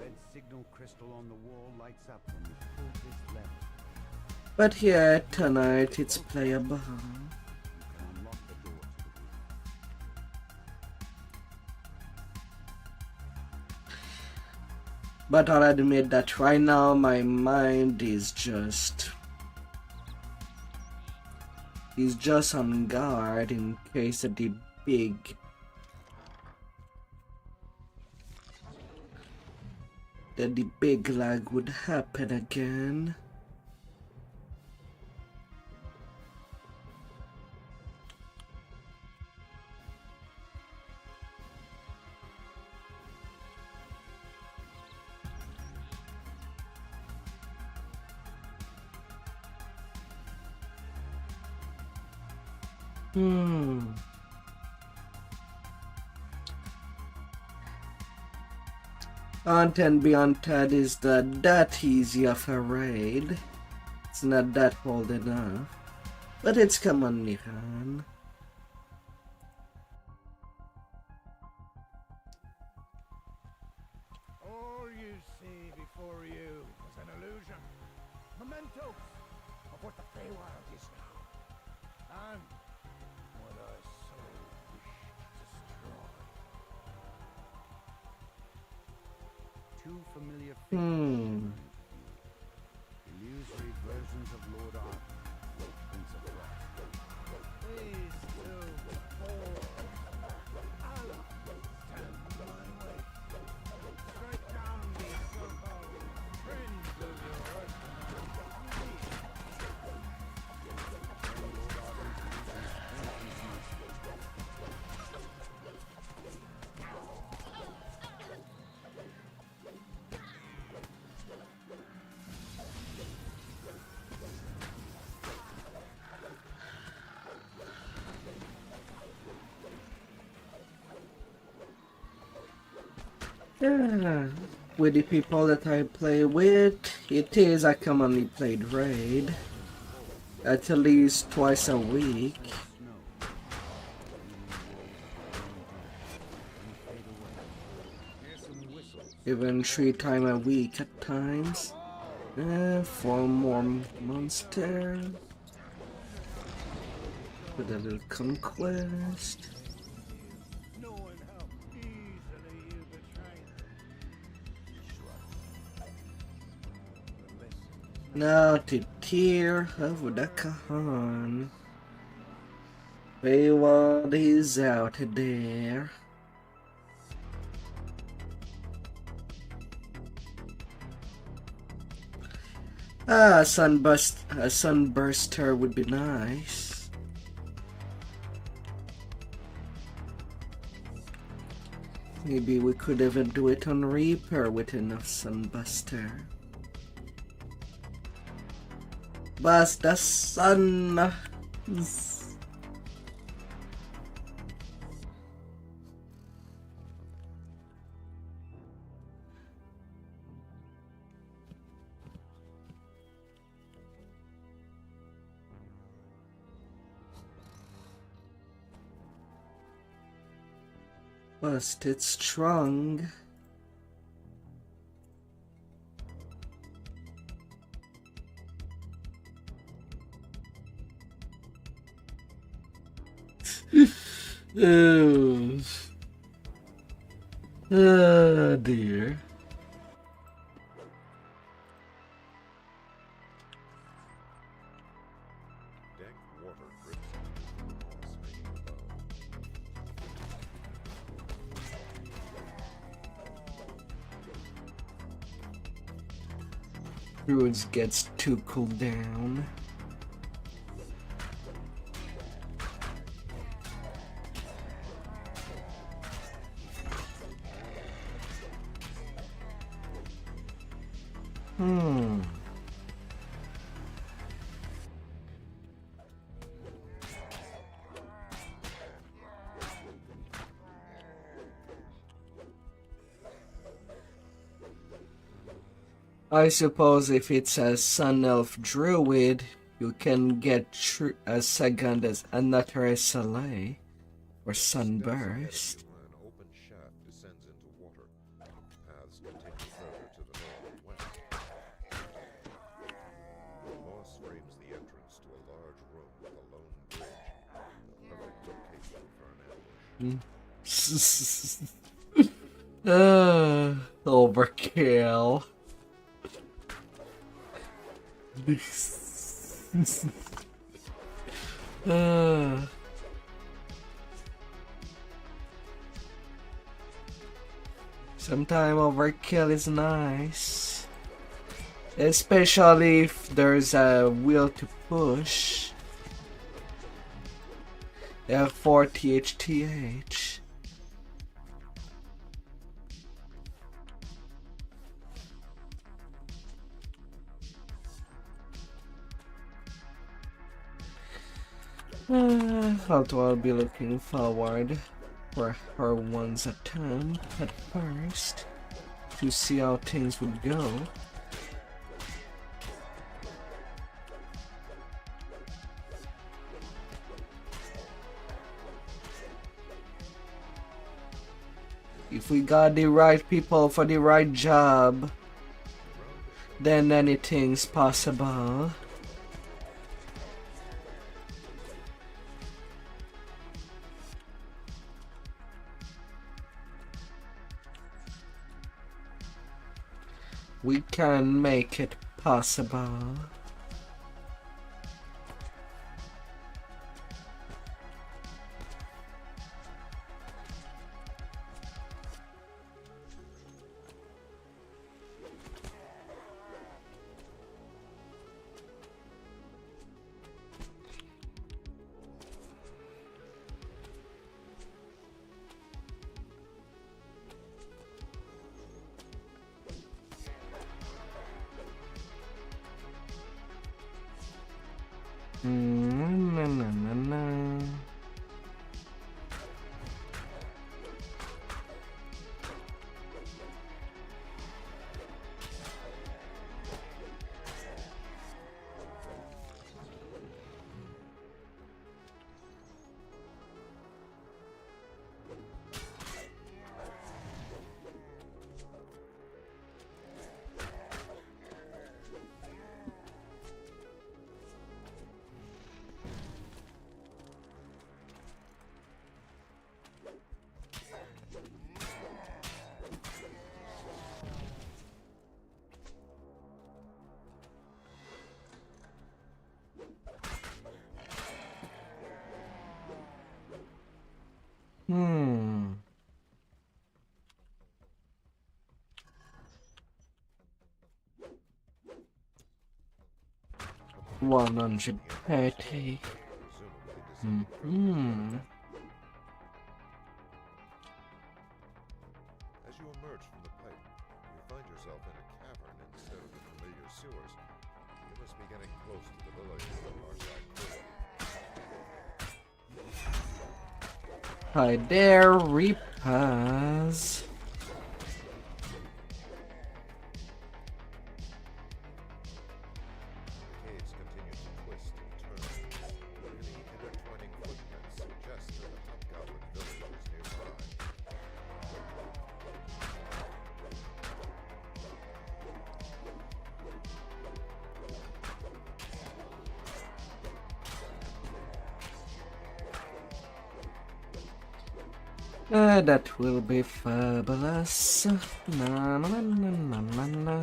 red signal crystal on the wall lights up when you pull this lever. But yeah, tonight it's playable. You can unlock the door to the roof. But I'll admit that right now my mind is just on guard in case of the big lag would happen again. Content beyond that is not that easy of a raid. It's not that hard enough. But it's come on, Nihan. All you see before you is an illusion. Mementos of what the Feywild is now. And what I so wish to destroy. Two familiar Hmm. illusory versions of Lord Arthur, Prince of Frost. These two fools. Allah stand my way. Strike down these so-called friends of yours. Yeah, with the people that I play with, it is a commonly played raid. At least twice a week. Even 3 times a week at times. 4 more monsters. With a little conquest. Knowing how easily you betray me. Now to Tear of the Khan. Feywild is out there. A sunburster would be nice. Maybe we could even do it on Reaper with enough sunbuster. Bust the sun. Bust it strong. Oh. Oh dear. Dank water drips into the moss hanging above. Druids gets too cooled down. I suppose if it's a Sun Elf Druid, you can get a second as another SLA or Sunburst. An open shaft descends into water. Paths can take you further to the north and west. Moss frames the entrance to a large room with a lone bridge. A perfect location for an ambush. Overkill. Sometimes overkill is nice, especially if there's a will to push. F4THTH. Although I'll be looking forward for her once attempt at first. to see how things would go. If we got the right people for the right job, then anything's possible. We can make it possible. Na, na, na, na. Hmm. 130. Hmm. As you emerge from the pipe, you find yourself in a cavern instead of the familiar sewers. You must be getting close to the village of Arzak. Hi there, Reapers. The caves continue to twist and turn. Many intertwining footprints suggest that the Hobgoblin village is nearby. That will be fabulous. Na na na na na na.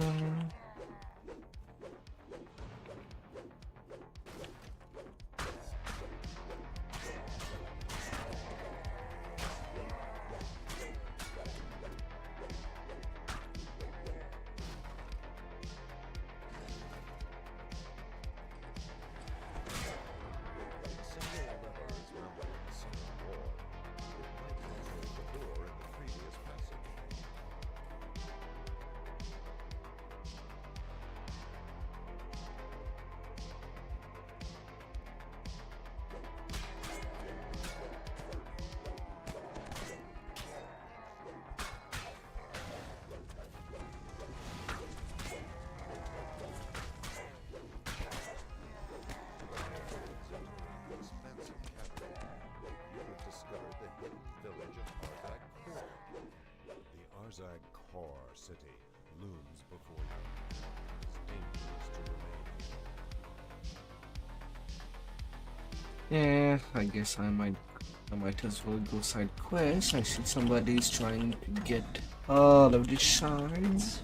Arzak Core City looms before you. It's dangerous to remain. Yeah, I guess I might as well go side quest. I see somebody's trying to get all of the shards.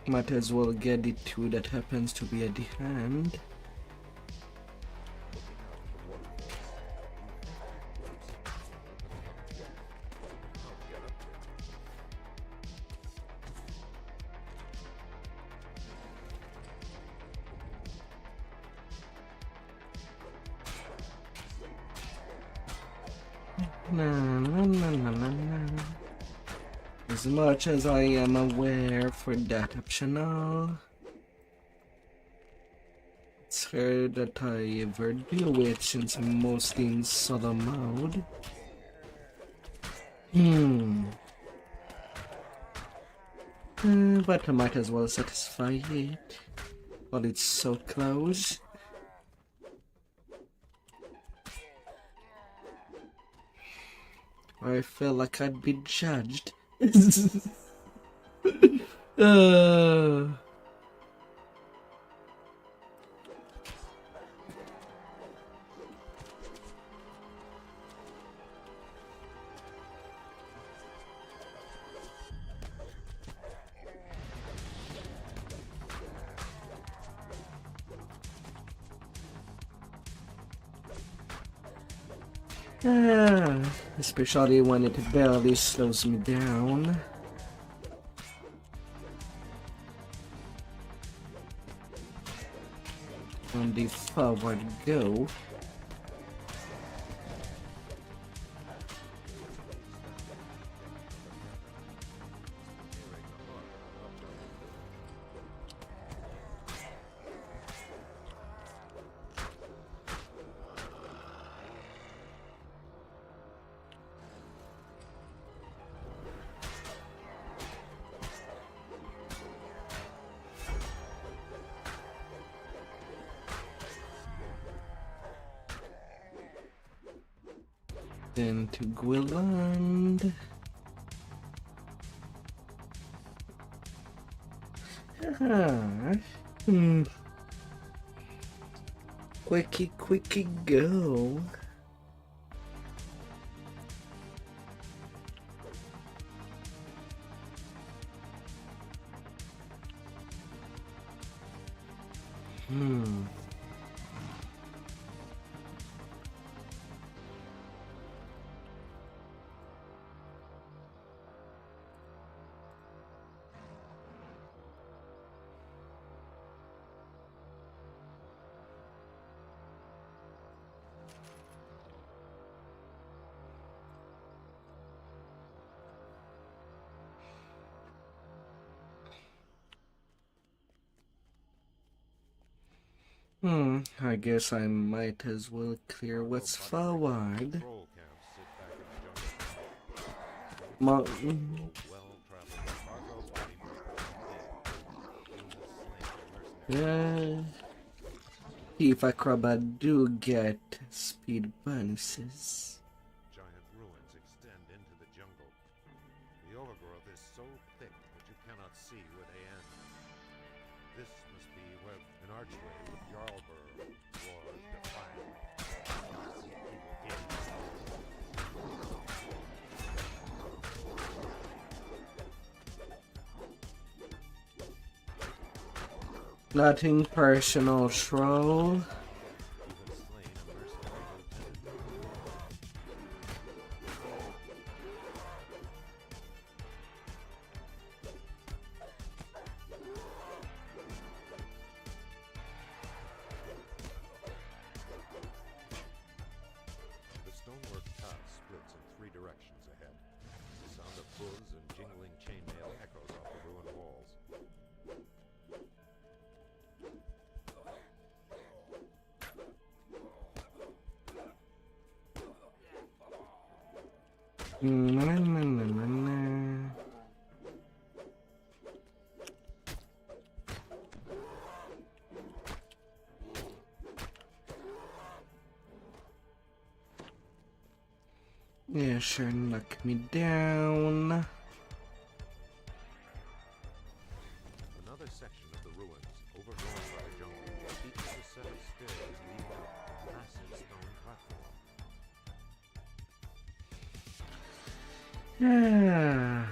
Might as well get the two that happens to be at the hand. As much as I am aware for that optional. It's hard that I ever do it since I'm mostly in solo mode. But I might as well satisfy it while it's so close. I feel like I'd be judged. uh... Especially when it barely slows me down. On the forward go. Then to Gwilland. Quickie go. I guess I might as well clear what's forward. If Acrobat do get speed bonuses. Giant ruins extend into the jungle. The overgrowth is so thick that you cannot see where they end. This must be where an archway with Jarlbur was defined. Nothing personal, troll. The stonework path splits in 3 directions ahead. The sound of hooves and jingling chainmail echoes off the ruined walls. Yeah, sure, knock me down. Another section of the ruins, overgrown by the jungle, features a set of stairs leading up to a massive stone platform. Yeah.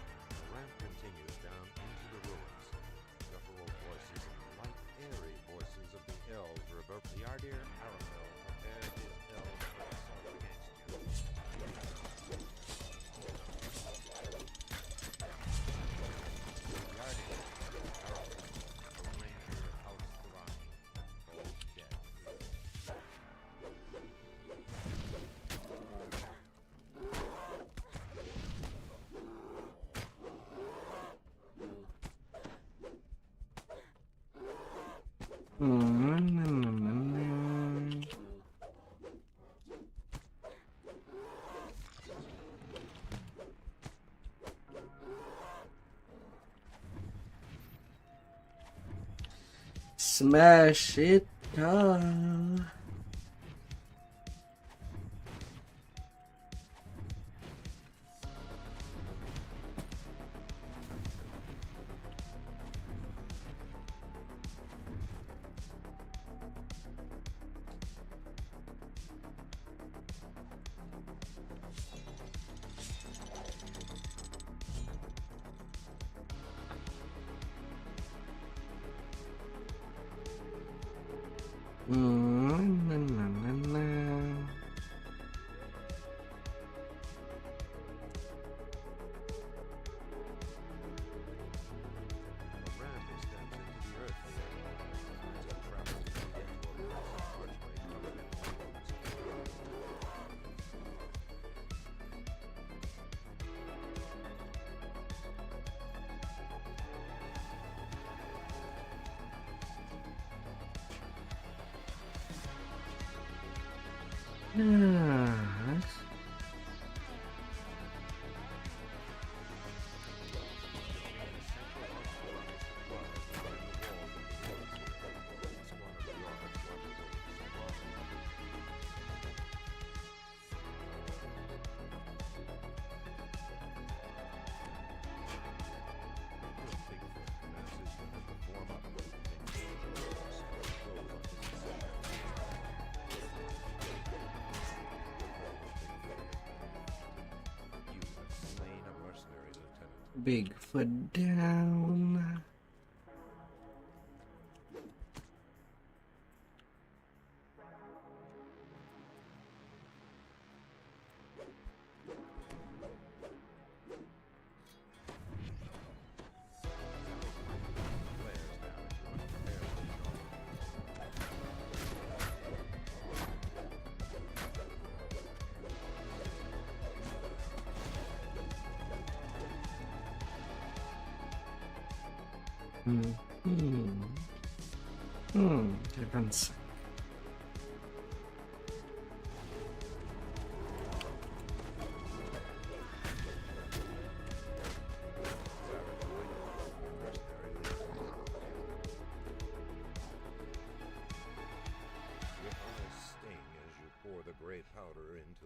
The ramp continues down into the ruins. Guttural voices and light, airy voices of the elves revert. The Ardir Aramil prepared his elves for assault against you. The Ardir Aramil, a ranger of House Durrani, both dead. Smash it up. Na, na, na, na. A ram steps into the earth here. Finds a travel to get to a massive archway covered in stones. Yes. Bigfoot down. Difference.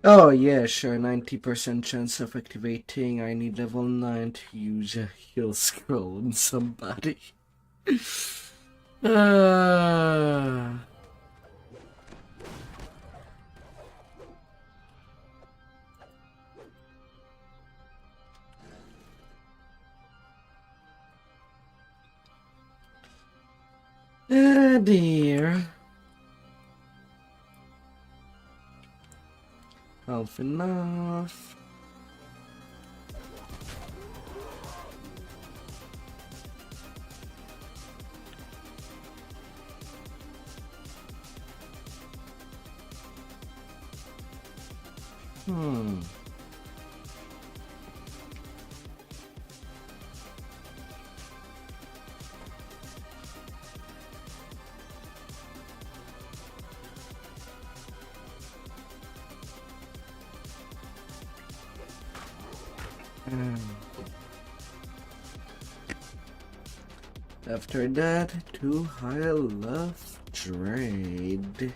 Oh yeah, sure, 90% chance of activating. I need level 9 to use a heal scroll on somebody. Oh dear. Half enough. After that, too high love trade.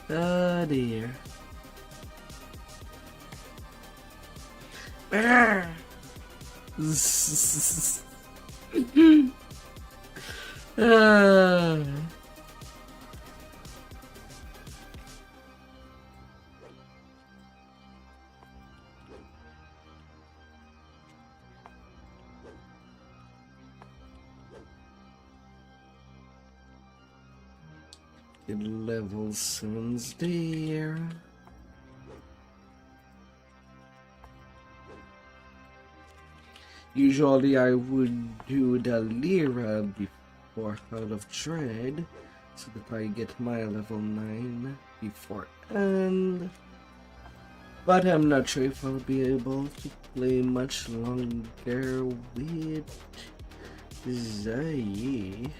Oh dear. It levels soon's there. Usually I would do the Lyra before Out of Dread, so that I get my level 9 before end. But I'm not sure if I'll be able to play much longer with Zai.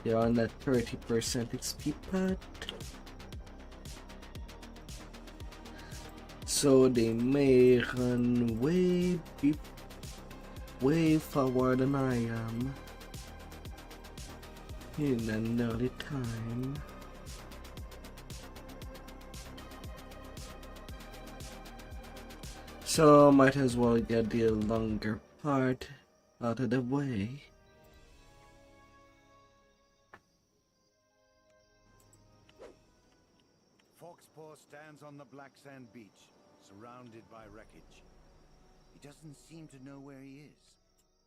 They're on that 30% XP pad, so they may run way forward than I am in an early time. So might as well get the longer part out of the way. Foxpaw stands on the black sand beach, surrounded by wreckage. He doesn't seem to know where he is,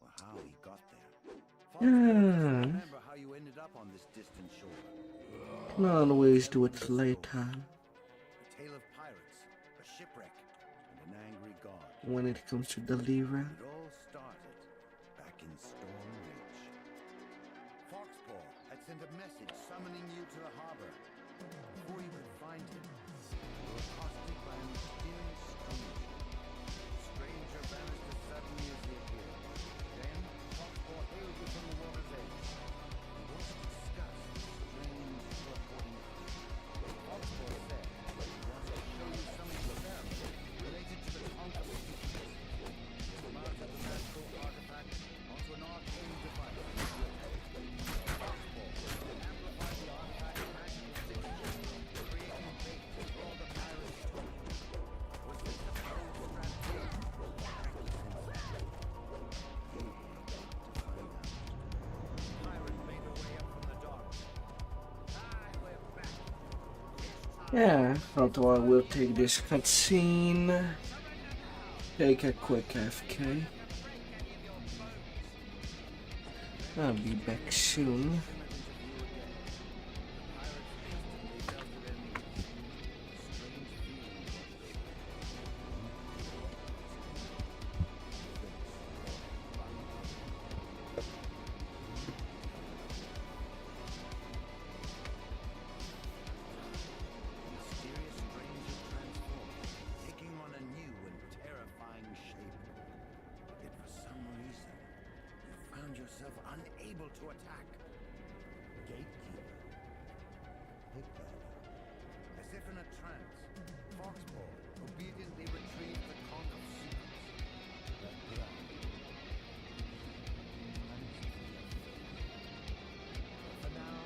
or how he got there. Foxpaw, remember how you ended up on this distant shore? Can always do it later. A tale of pirates, a shipwreck, and an angry god. When it comes to the Lyra. It all started back in Storm Ridge. Foxpaw had sent a message summoning you to the harbor. Before you could find him, you were accosted by a mysterious stranger. The stranger vanished as suddenly as he appeared. Then, Foxpaw hailed you from the water's edge. He wanted to discuss the strange reporting. Foxpaw said he wanted to show you something profound related to the conquest of the East. He mounted the magical artifact onto an arcane device. Foxpaw amplified the artifact's magical signature, creating bait to draw the pirates to it. Was this a bold strategy? Pirate made her way up from the dock. We're back. Yeah, although I will take this cutscene. Take a quick FK. I'll be back soon. Mysterious stranger transformed, taking on a new and terrifying shape. Yet for some reason, you found yourself unable to attack. Gatekeeper. Pick that up. As if in a trance, Foxpaw obediently retrieved the conch of secrets. That blood. For now,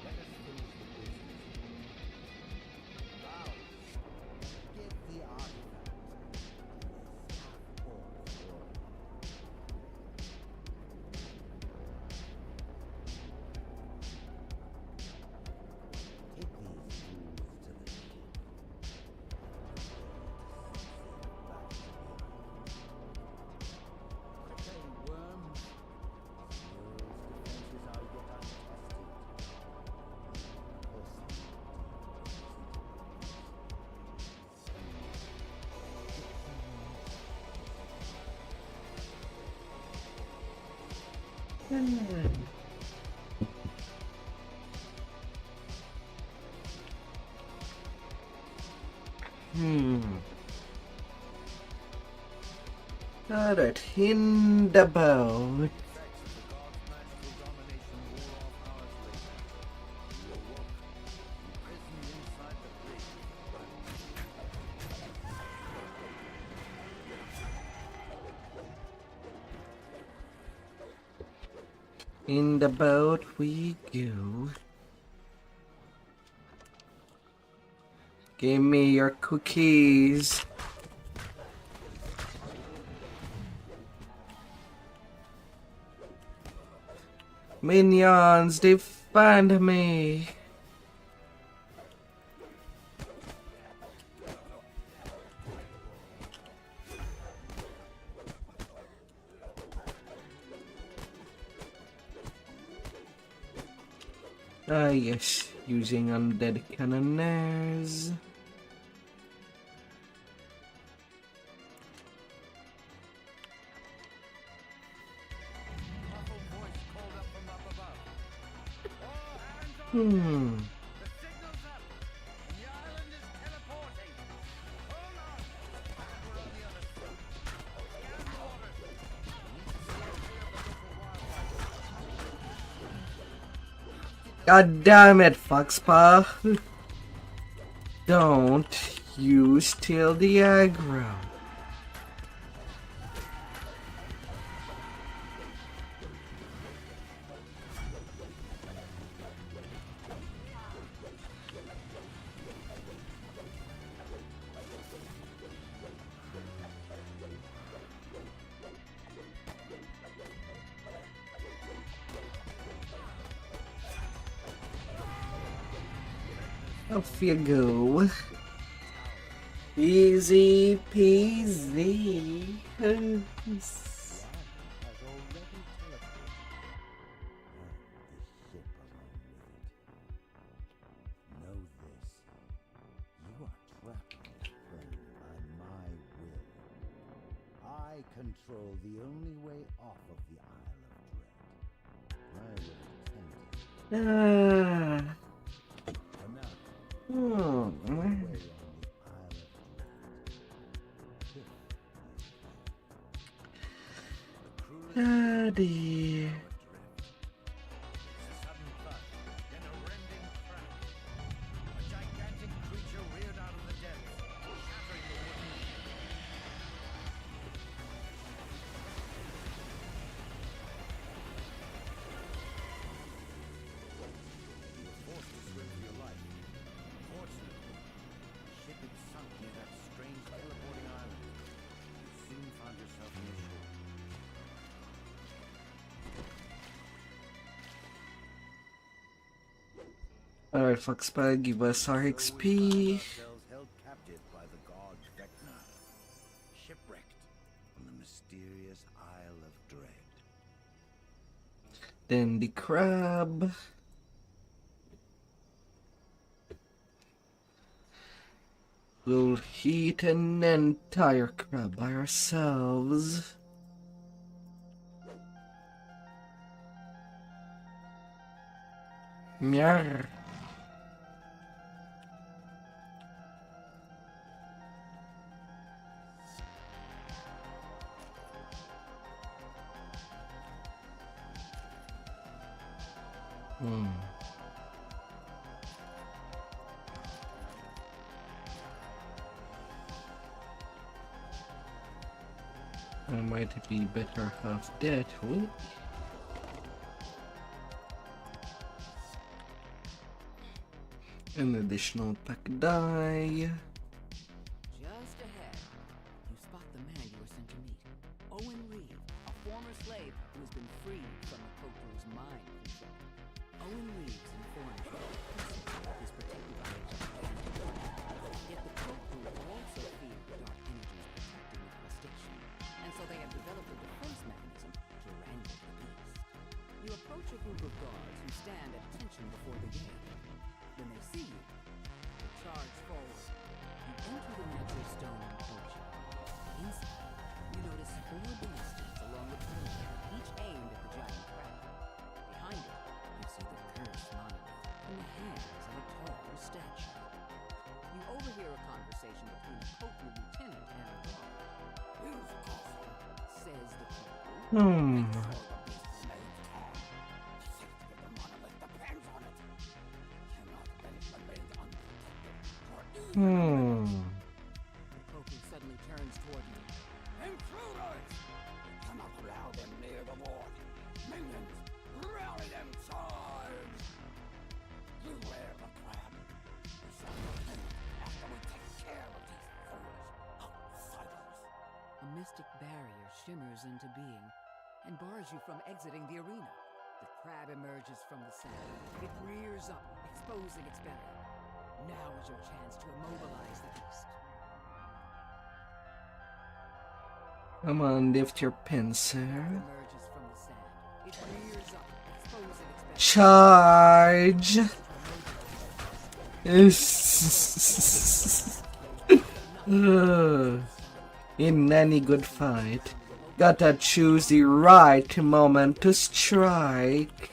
let us finish the business. Now, give the artifact. Take these tools to the ship. Hey, worm. Those defenses are yet untested. Got it in the boat. In the boat we go. Give me your cookies. Minions, defend me. Ah yes, using undead cannoneers. Muffled voice called up from up above. Hmm. The signal's up. The island is teleporting. Hold on. We're on the other side. Scan orders. God damn it, Foxpaw. Don't you steal the aggro. Off you go. Easy peasy. Has already teleported. And the ship along with it. Know this. You are trapped on this plane by my will. I control the only way off of the Isle of Dread. I will attend to you. For now, way on the Isle of Dread. Daddy. It's a sudden thud, then a rending crack. A gigantic creature reared out of the depths, shattering the wooden. You were forced to swim for your life. Fortunately, the ship had sunk near that strange teleporting island. You soon found yourself near shore. Alright, Foxpaw, give us our XP. Ourselves held captive by the god Vecna, shipwrecked on the mysterious Isle of Dread. Then the crab. We'll eat an entire crab by ourselves. Meow. I might be better off that way. An additional pack die. Just ahead, you spot the man you were sent to meet. Owen Reed, a former slave who has been freed from the Koku's mind control. Owen Reed's informed you that is protected by a giant. Yet the Koku also fear the dark energies protecting the crustacean, and so they have developed a defense mechanism to wrangle the beast. You approach a group of guards who stand at attention before the gate. When they see you, they charge forward. You enter the natural stone enclosure. Inside, you notice 4 ballistas along the perimeter, each aimed at the giant crab. Behind it, you see the cursed monolith in the hands of a tall statue. You overhear a conversation between a Koku lieutenant and a guard. "Who's awesome?" says the Koku. The Koku suddenly turns toward you. "Intruders! You cannot allow them near the wall. Minions, rally them, charge! Beware the crab. We shall return after we take care of these foolish outsiders." A mystic barrier shimmers into being and bars you from exiting the arena. The crab emerges from the sand. It rears up, exposing its belly. Now is your chance to immobilize the beast. Come on, lift your pincer. Emerges from the sand. It rears up, exposing its belly. Charge! In any good fight, gotta choose the right moment to strike.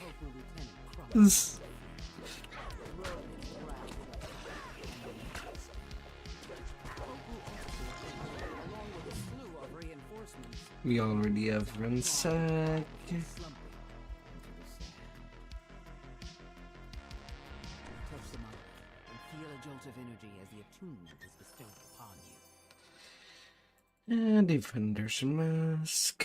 We already have ransack. Slumping into the sand. Touch the mark and feel a jolt of energy as the attunement is bestowed upon you. And Defender's Mask.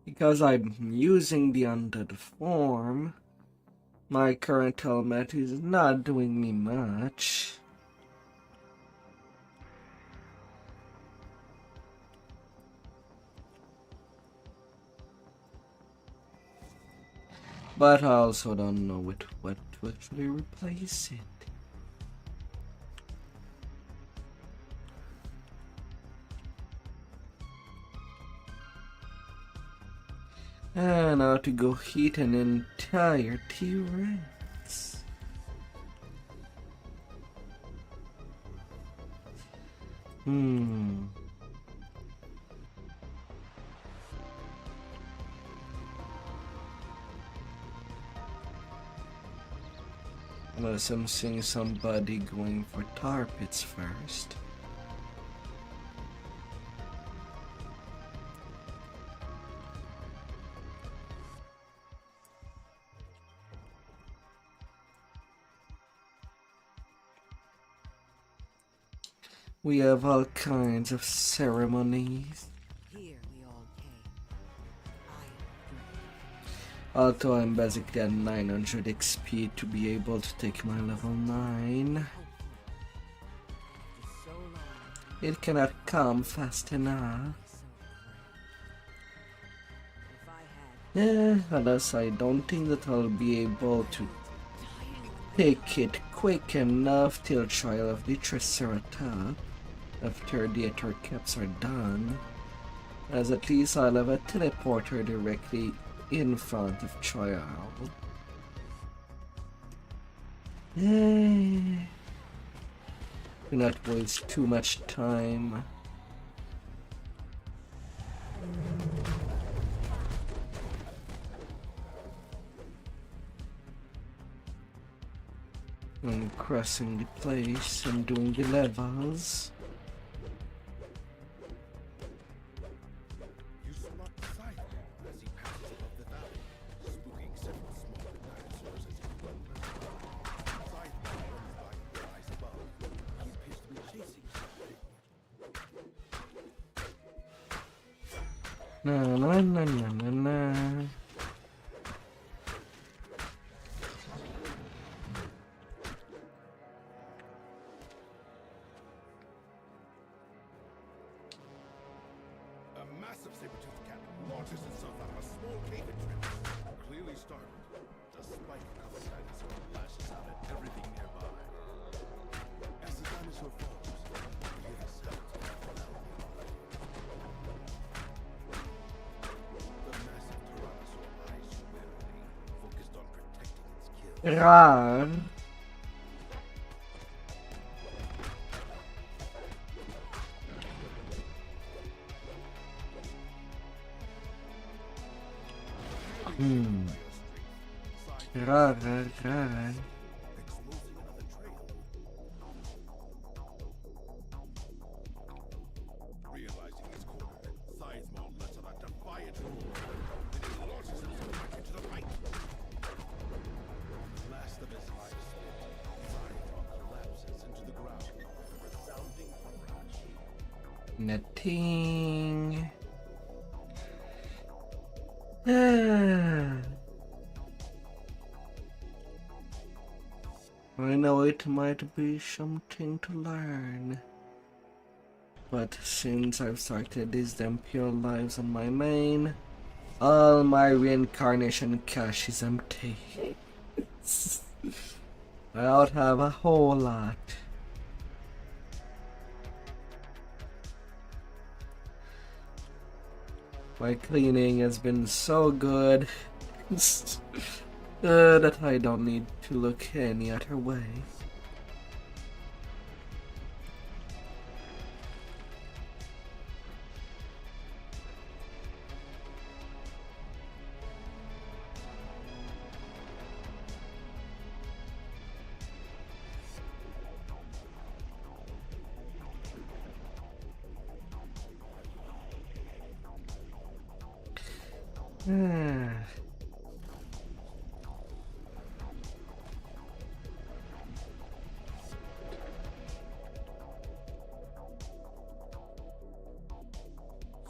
Because I'm using the undead form, my current helmet is not doing me much. But I also don't know what to actually replace it. And now to go hit an entire T-Rex. Unless I'm seeing somebody going for tar pits first. We have all kinds of ceremonies. Here we all came. Although I'm basically at 900 XP to be able to take my level 9. So long. It cannot come fast enough. If I had Unless I don't think that I'll be able to take it quick enough till Trial of the Triceratops after the Ether caps are done, as at least I'll have a teleporter directly in front of Trial. Do not waste too much time. And crossing the place and doing the levels. You spot Sideball as he passes above the valley, spooking several small dinosaurs as he wanders. Sideball runs by and flies above. He appears to be chasing something. Na na na na na na. A massive saber-toothed cat launches itself out of a small cave entrance. Clearly startled, the spike-covered dinosaur lashes out at everything nearby. As the dinosaur falls, you hear the sound of loudly. The massive tyrannosaur eyes you warily, focused on protecting its kill. Rar. Rar, rar, rar. Exposing another trail. Realizing his corner, Sizemore lets out a defiant roar. Then he launches himself back into the fight. The last of his life spit, Sizemore collapses into the ground with a resounding crash. Netting. I know it might be something to learn, but since I've started these Dhampir lives on my main, all my reincarnation cache is empty. I don't have a whole lot. My cleaning has been so good that I don't need to look any other way. Ah.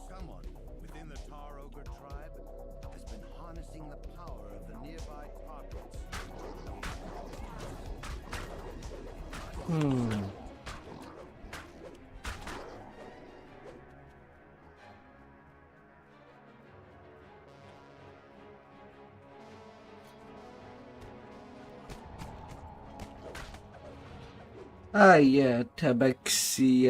Someone within the Tar Ogre tribe has been harnessing the power of the nearby tar pits. Yeah, Tabaxi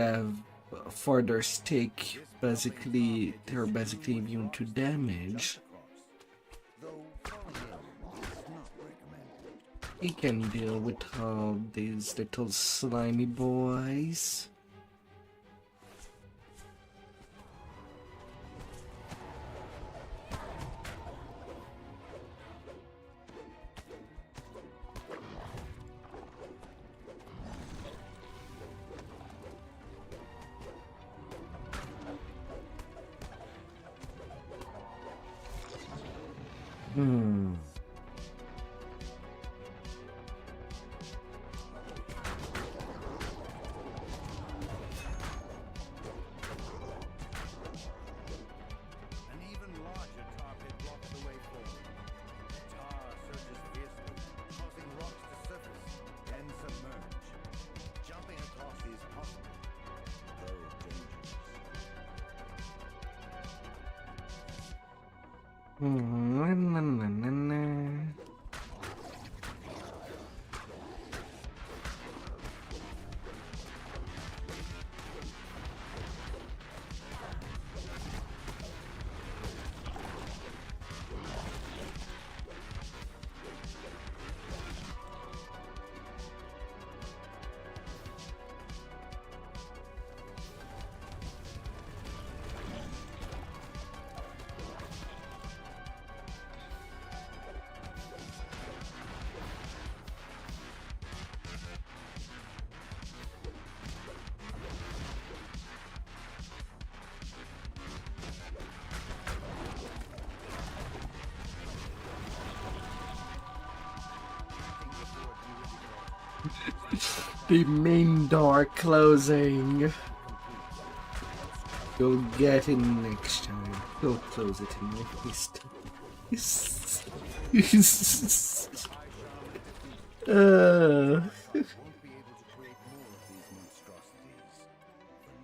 further stake basically they're basically immune to damage. Though falling ill is not recommended. He can deal with all these little slimy boys. An even larger tar pit blocks the way forward. Tar surges fiercely, causing rocks to surface, then submerge. Jumping across is possible, though dangerous. The main door closing. You'll get it next time. You'll close it in my fist. Won't be able to create more of these monstrosities for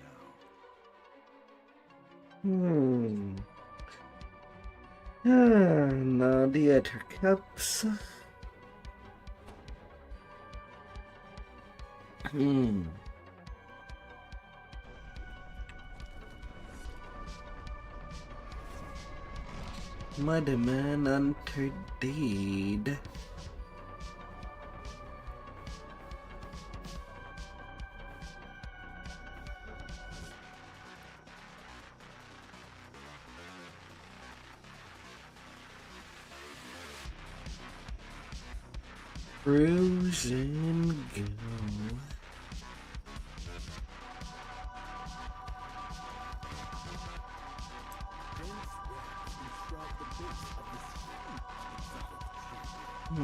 now. Now the other cups. Mother man unter deed. Cruise and go. The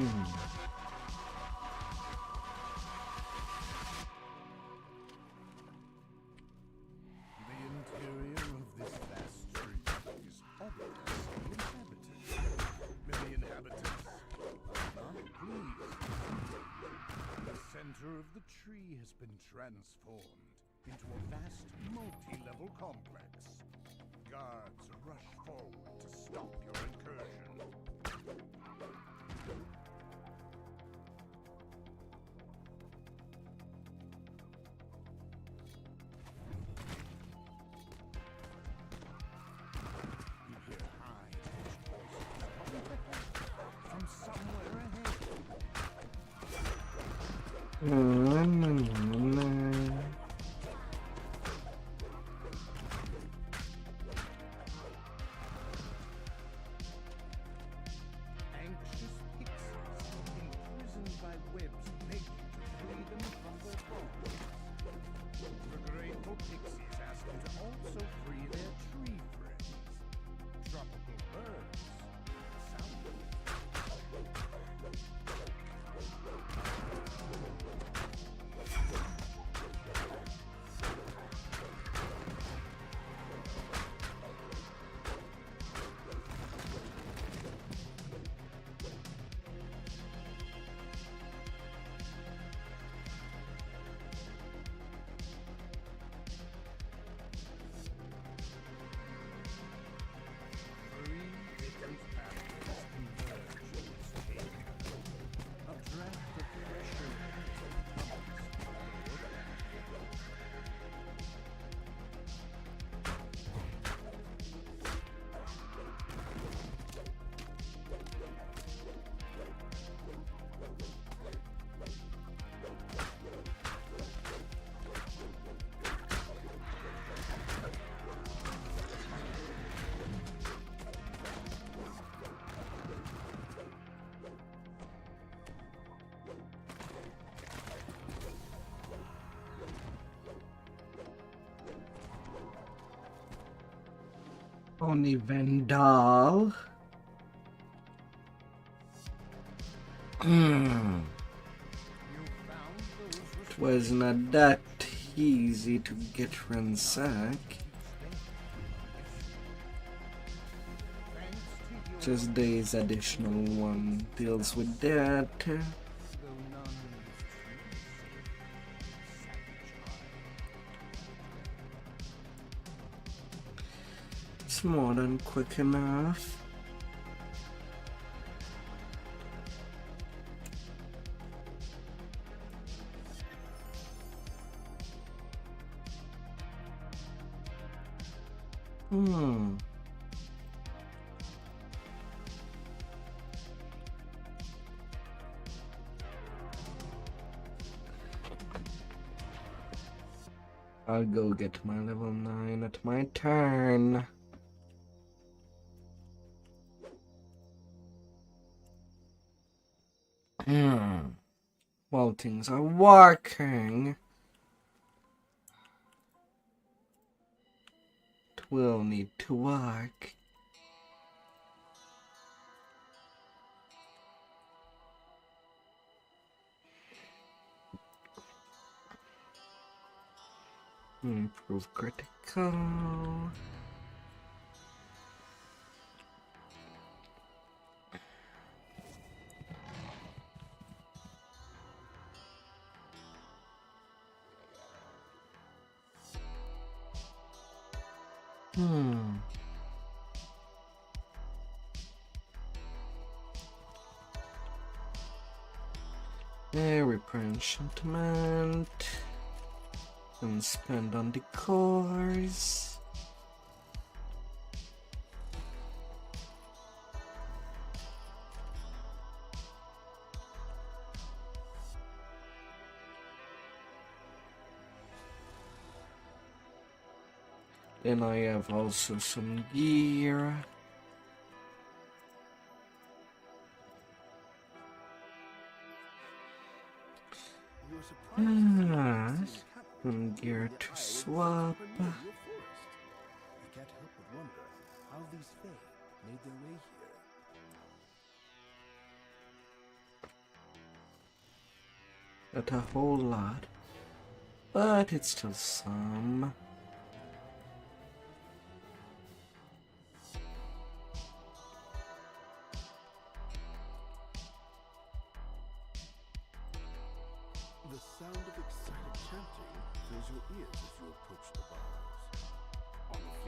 interior of this vast tree is obviously inhabited. Many inhabitants not pleased. The center of the tree has been transformed into a vast multi-level complex. Guards rush forward to stop your incursion. You hear high-pitched voices from somewhere ahead. Anxious pixies, imprisoned by webs, beg you to free them from their bonds. The grateful pixies ask you to also free their tree friends. Tropical birds Only Vandal. It was not that easy to get ransack. Just days additional one deals with that. It's more than quick enough. I'll go get my level 9 at my turn. Well, things are working. It will need to work. Improve critical. Repair enchantment. And spend on decors. Then I have also some gear. Some gear to swap. You can't help but wonder how these Fae made their way here. Not a whole lot, but it's still some. The sound of excited chanting fills your ears as you approach the bars.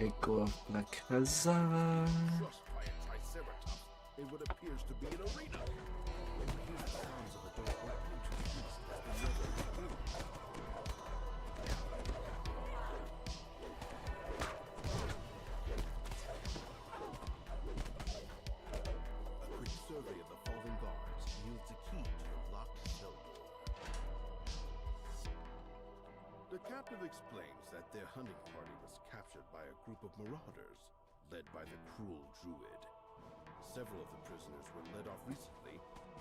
Echo of Black Hazard. Crushed by a triceratops in what appears to be an arena. And you hear the sounds of a door opening to the east as the weather begins. A quick survey of the fallen guards yields a key to the locked cell door. The captive explains that their hunting party was captured by a group of marauders, led by the cruel druid. Several of the prisoners were led off recently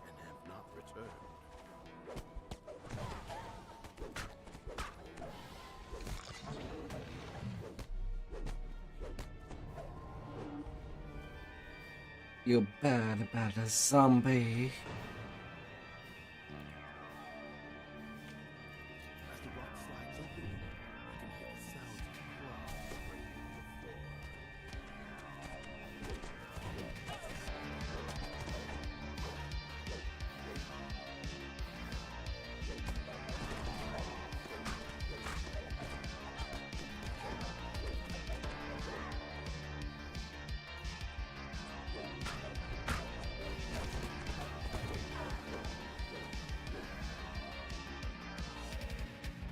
and have not returned. You bad zombie. As the rock slides open, you can hear the sounds of claws breaking the floor.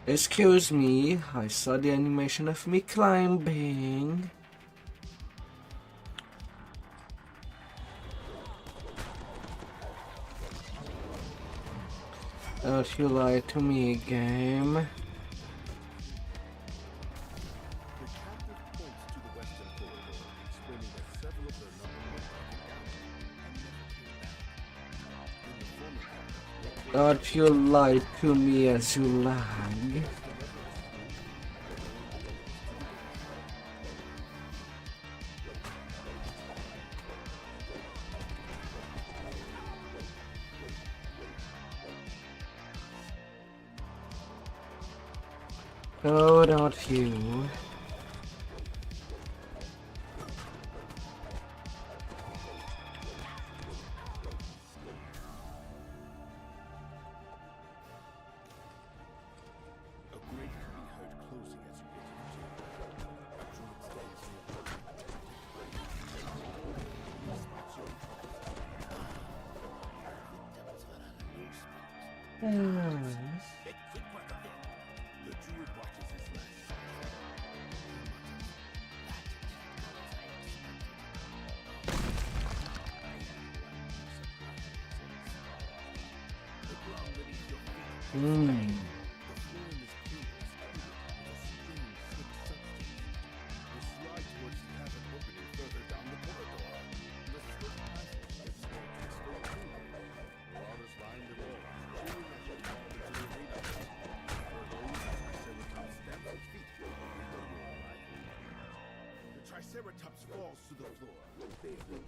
Excuse me, I saw the animation of me climbing. Don't you lie to me, game. The captive points to the western corridor, explaining that several of their number were taken down and never came back. In the former capital, Don't you lie to me as you lag. Oh, not you. Triceratops falls to the floor. They have been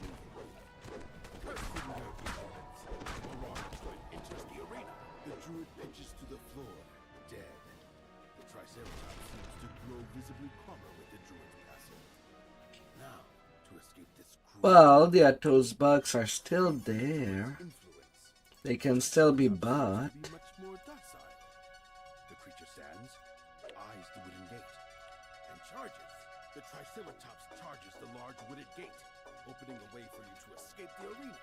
cursing their ignorance. The Marauder Druid enters the arena. The Druid pitches to the floor, dead. The Triceratops seems to grow visibly calmer with the Druid's passing. Now, to escape this cruel... Well, the Atos bugs are still there. They can still be bought. Much more docile. The creature stands, eyes the wooden gate, and charges. The Triceratops charges the large wooded gate, opening a way for you to escape the arena.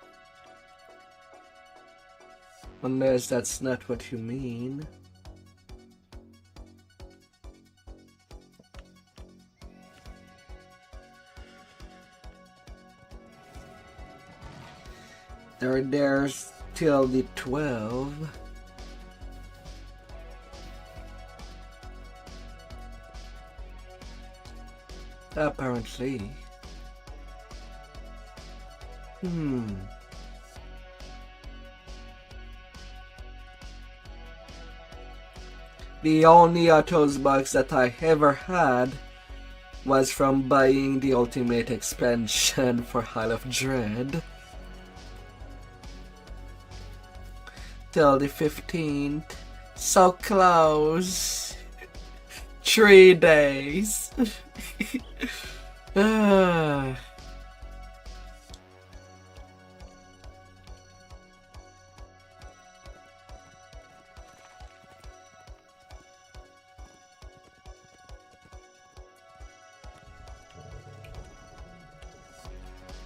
Unless that's not what you mean. They're there till the 12. Apparently. The only Atos bugs that I ever had was from buying the Ultimate expansion for Isle of Dread. Till the 15th. So close. 3 days.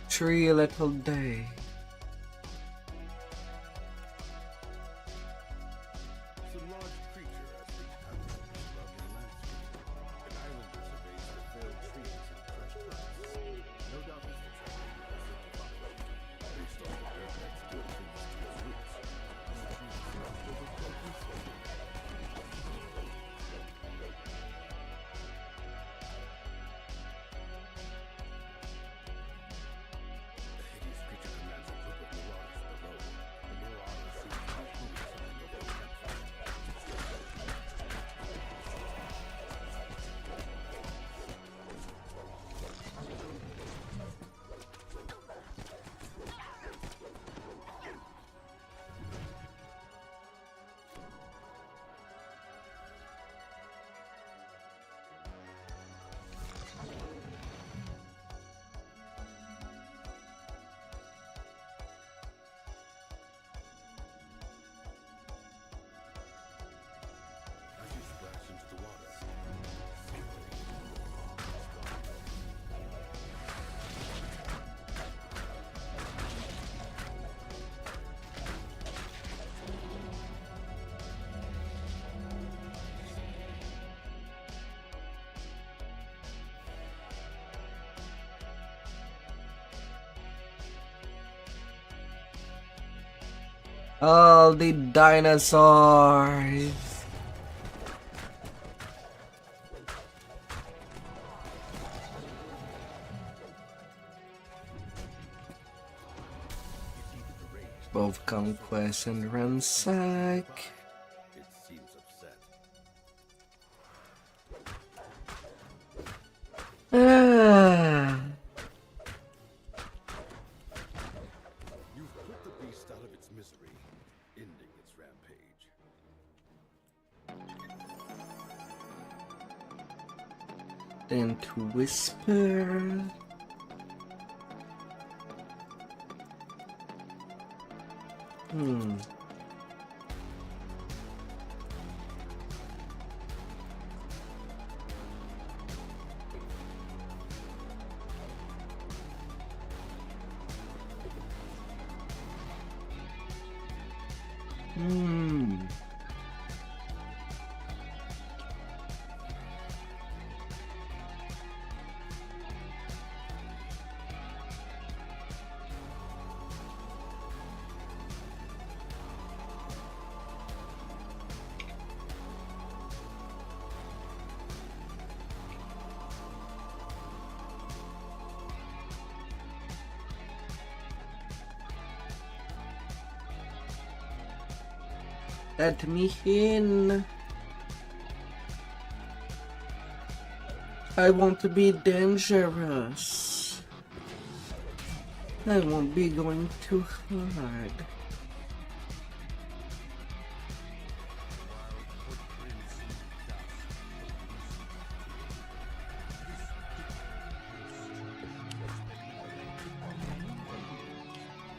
Three little days. All the dinosaurs. Both conquest and ransack. It seems upset. You've put the beast out of its misery, ending its rampage. Then to whisper. Let me in. I want to be dangerous. I won't be going too hard.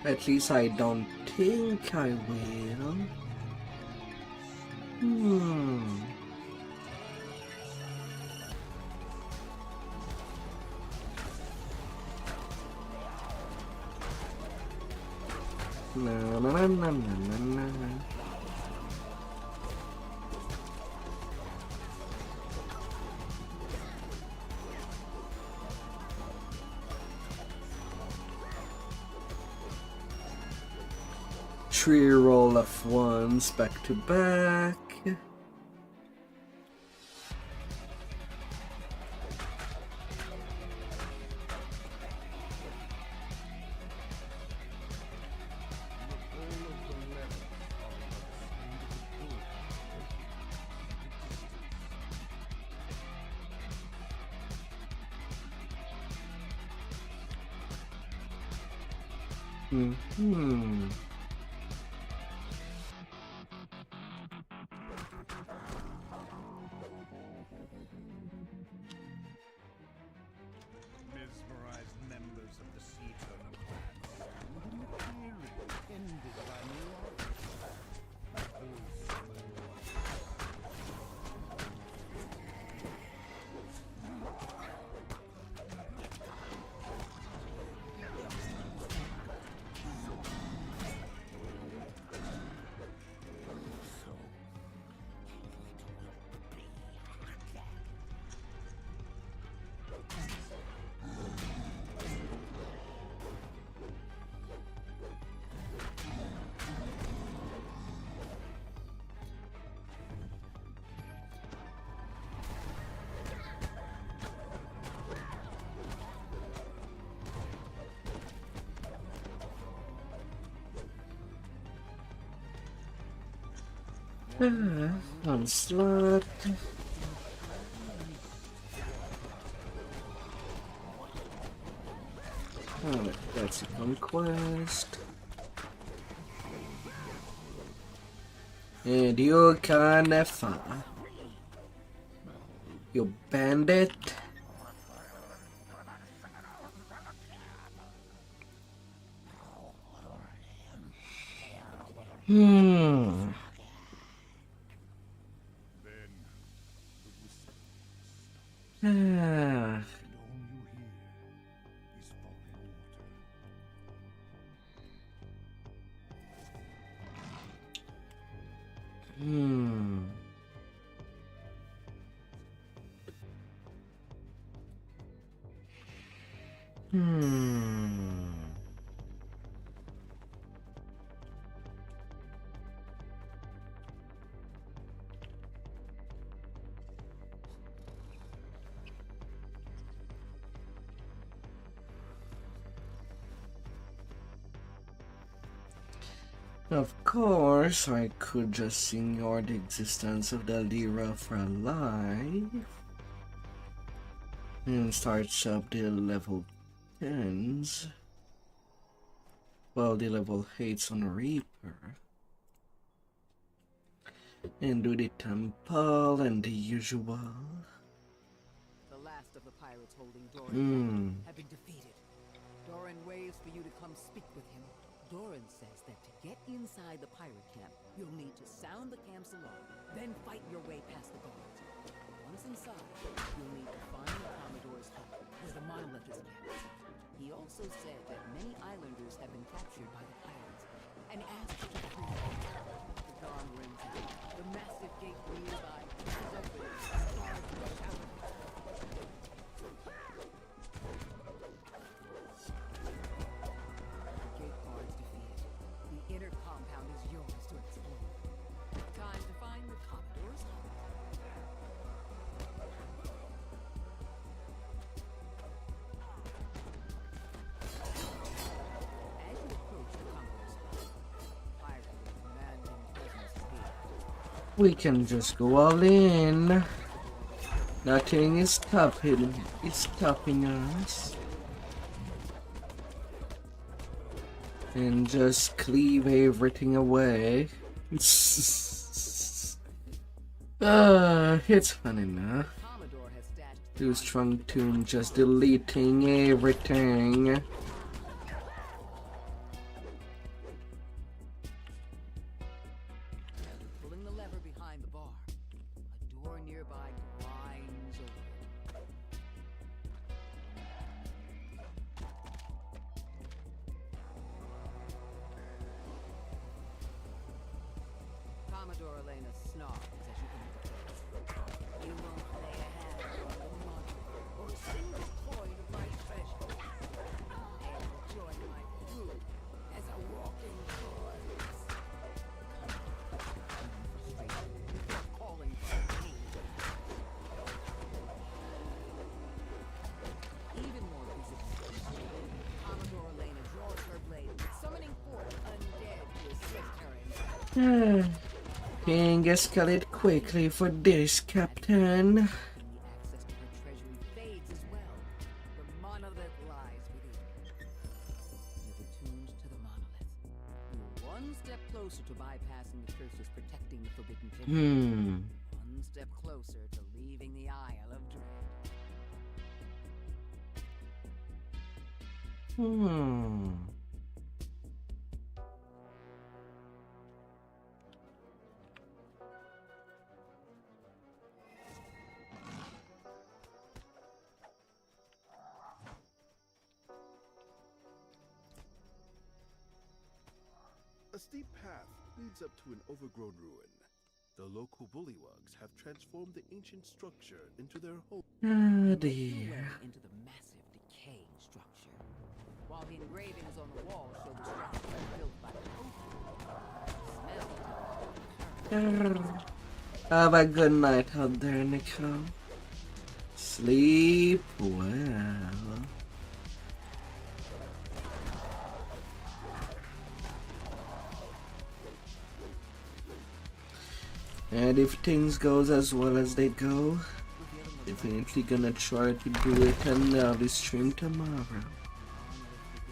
At least I don't think I will. No, no, no, no, no, no, no. Three roll of ones back to back. Mesmerized members of the Sea Turner clan. Ended by Onslaught. Oh, that's a conquest. And you can have you bandit. Of course, I could just ignore the existence of the Lyra for life and start up the level 10s while the level 8s on Reaper and do the temple and the usual. The last last of the pirates holding Doran Hmm. have been defeated. Doran waves for you to come speak with him. Doran says that to get inside the pirate camp, you'll need to sound the camp's alarm, then fight your way past the guards. Once inside, you'll need to find the Commodore's hut, where the monolith is kept. He also said that many islanders have been captured by the pirates, and asked you to free them. The gong rings out. The massive gate nearby is open. Guards rush out of it. The gate guards defeated. The inner compound is yours to explore. Time to find the Commodore's hut. As you approach the Commodore's hut, pirate with commanding presence appears. We can just go all in. Nothing is stopping us. And just cleave everything away. It's fun enough. Commodore has stashed Too strong tune just deleting everything. pulling the lever behind the bar. A door nearby grinds open. Commodore Elena snarls as you enter the place. You won't lay a hand on the money or a single coin of my treasure. And join my crew as a walking corpse. Calling for pain. Even more visible, Commodore Elena draws her blade, summoning forth undead to assist her in King escalate quickly for this, Captain. the access to her treasury fades as well. The monolith lies within. You've attuned to the monolith. You're one step closer to bypassing the curses protecting the forbidden kingdom. One step closer to leaving the Isle of Dread. A steep path leads up to an overgrown ruin. The local bullywugs have transformed the ancient structure into their home. Oh You dear. way into the massive decaying structure. While the engravings on the wall show the structure built by the Smell. Have a good night out there, Nicole. Sleep well. And if things goes as well as they go, definitely gonna try to do it on the stream tomorrow.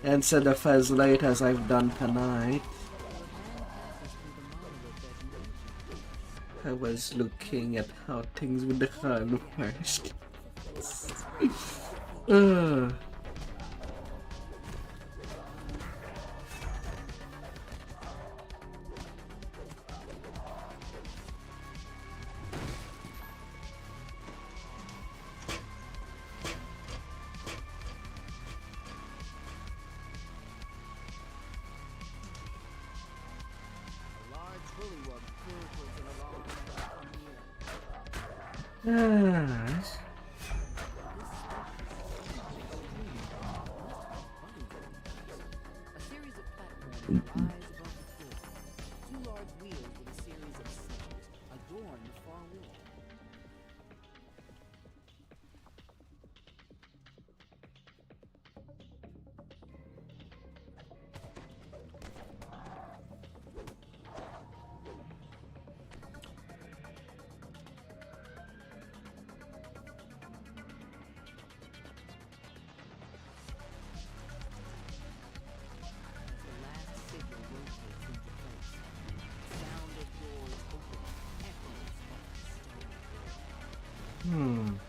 Instead of as late as I've done tonight. I was looking at how things would run first. Yes. A series of platforms rise above the floor. Two large wheels with a series of sensors adorn the far wall. As the last signal rotates into place, the sound of doors opening echoes off the stone.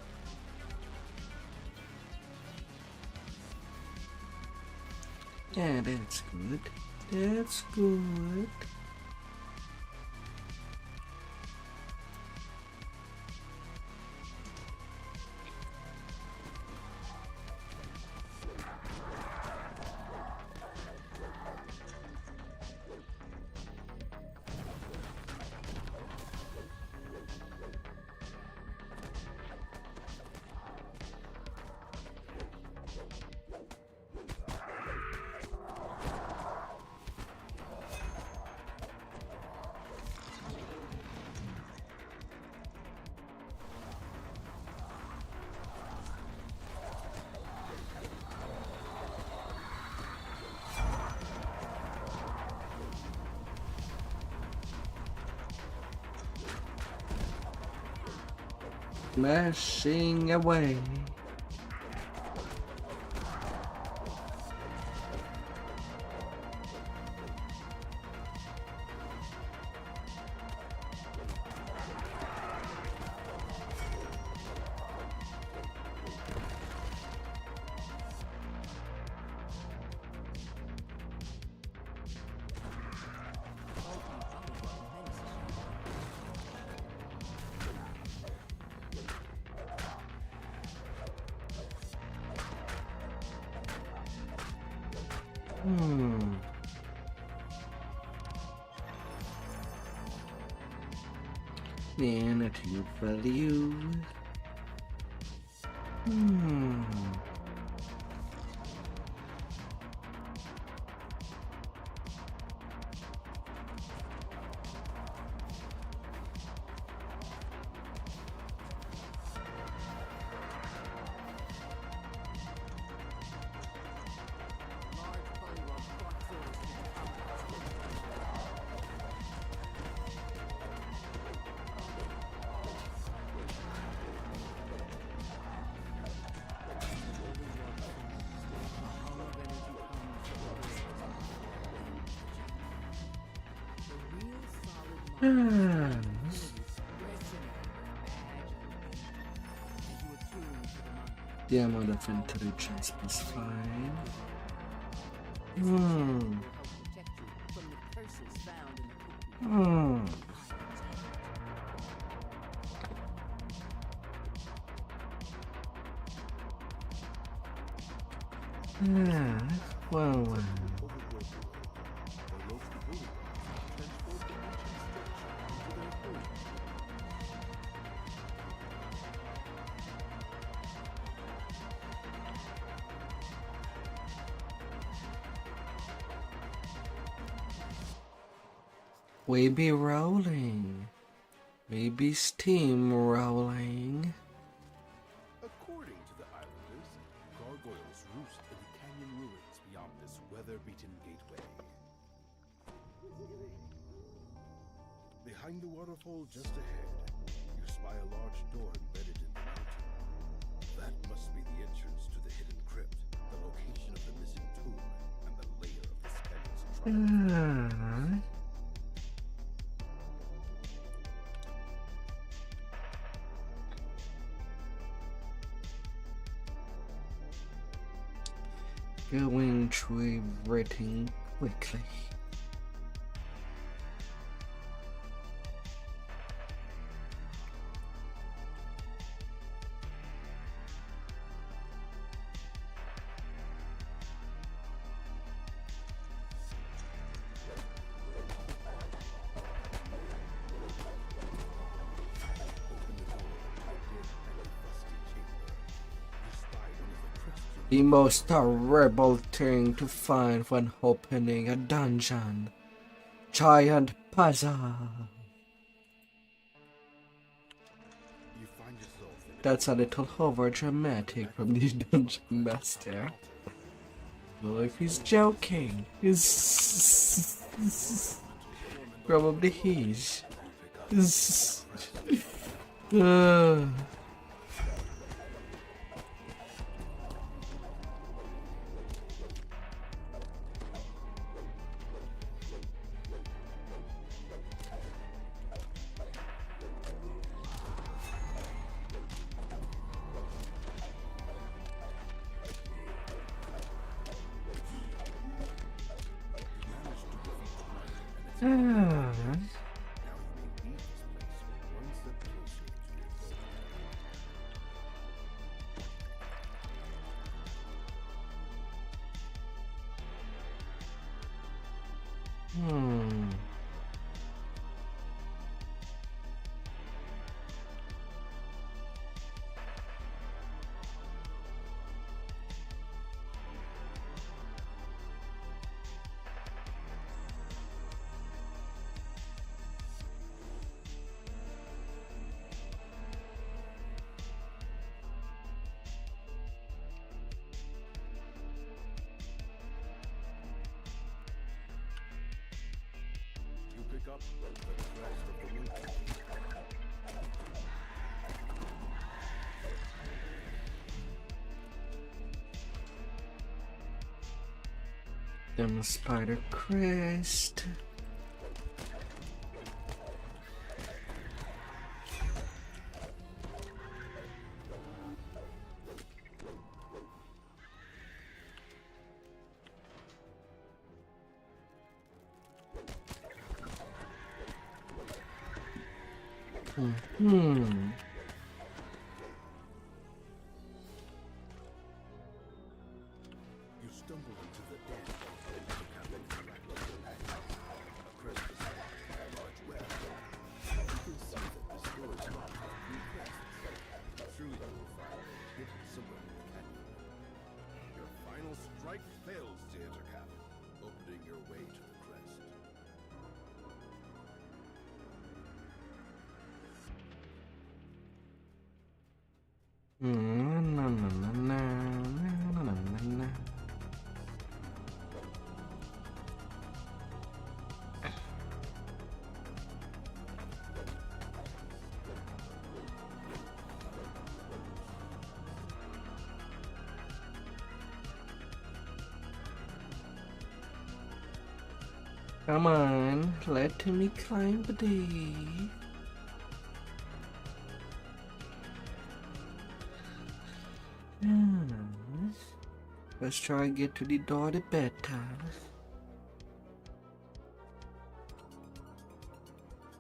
Yeah, that's good. That's good. Smashing away. Vanity value. The amount of intelligence is fine. Yeah, well. We be rolling. We be steam rolling. According to the islanders, gargoyles roost in the canyon ruins beyond this weather-beaten gateway. Behind the waterfall just ahead, you spy a large door embedded in the mountain. That must be the entrance to the hidden crypt, the location of the missing tomb, and the lair of the Spanish tribe. Going through everything quickly. The most terrible thing to find when opening a dungeon. Giant puzzle. That's a little over dramatic from the dungeon master. Well, if he's joking, probably he's. Ah. Now you may leave this place one step closer to your goal. You pick up the crest of the moon. Them spider crest. You stumble into the den and pick up a fragment of land. A crest is marked by a large web. You can see that this door is locked with 3 crests. Surely you will find a hidden somewhere in the canyon. Your final strike fails, Theater Cap, opening your way to the crest. Come on, let me climb the day. Let's try and get to the door at bedtime.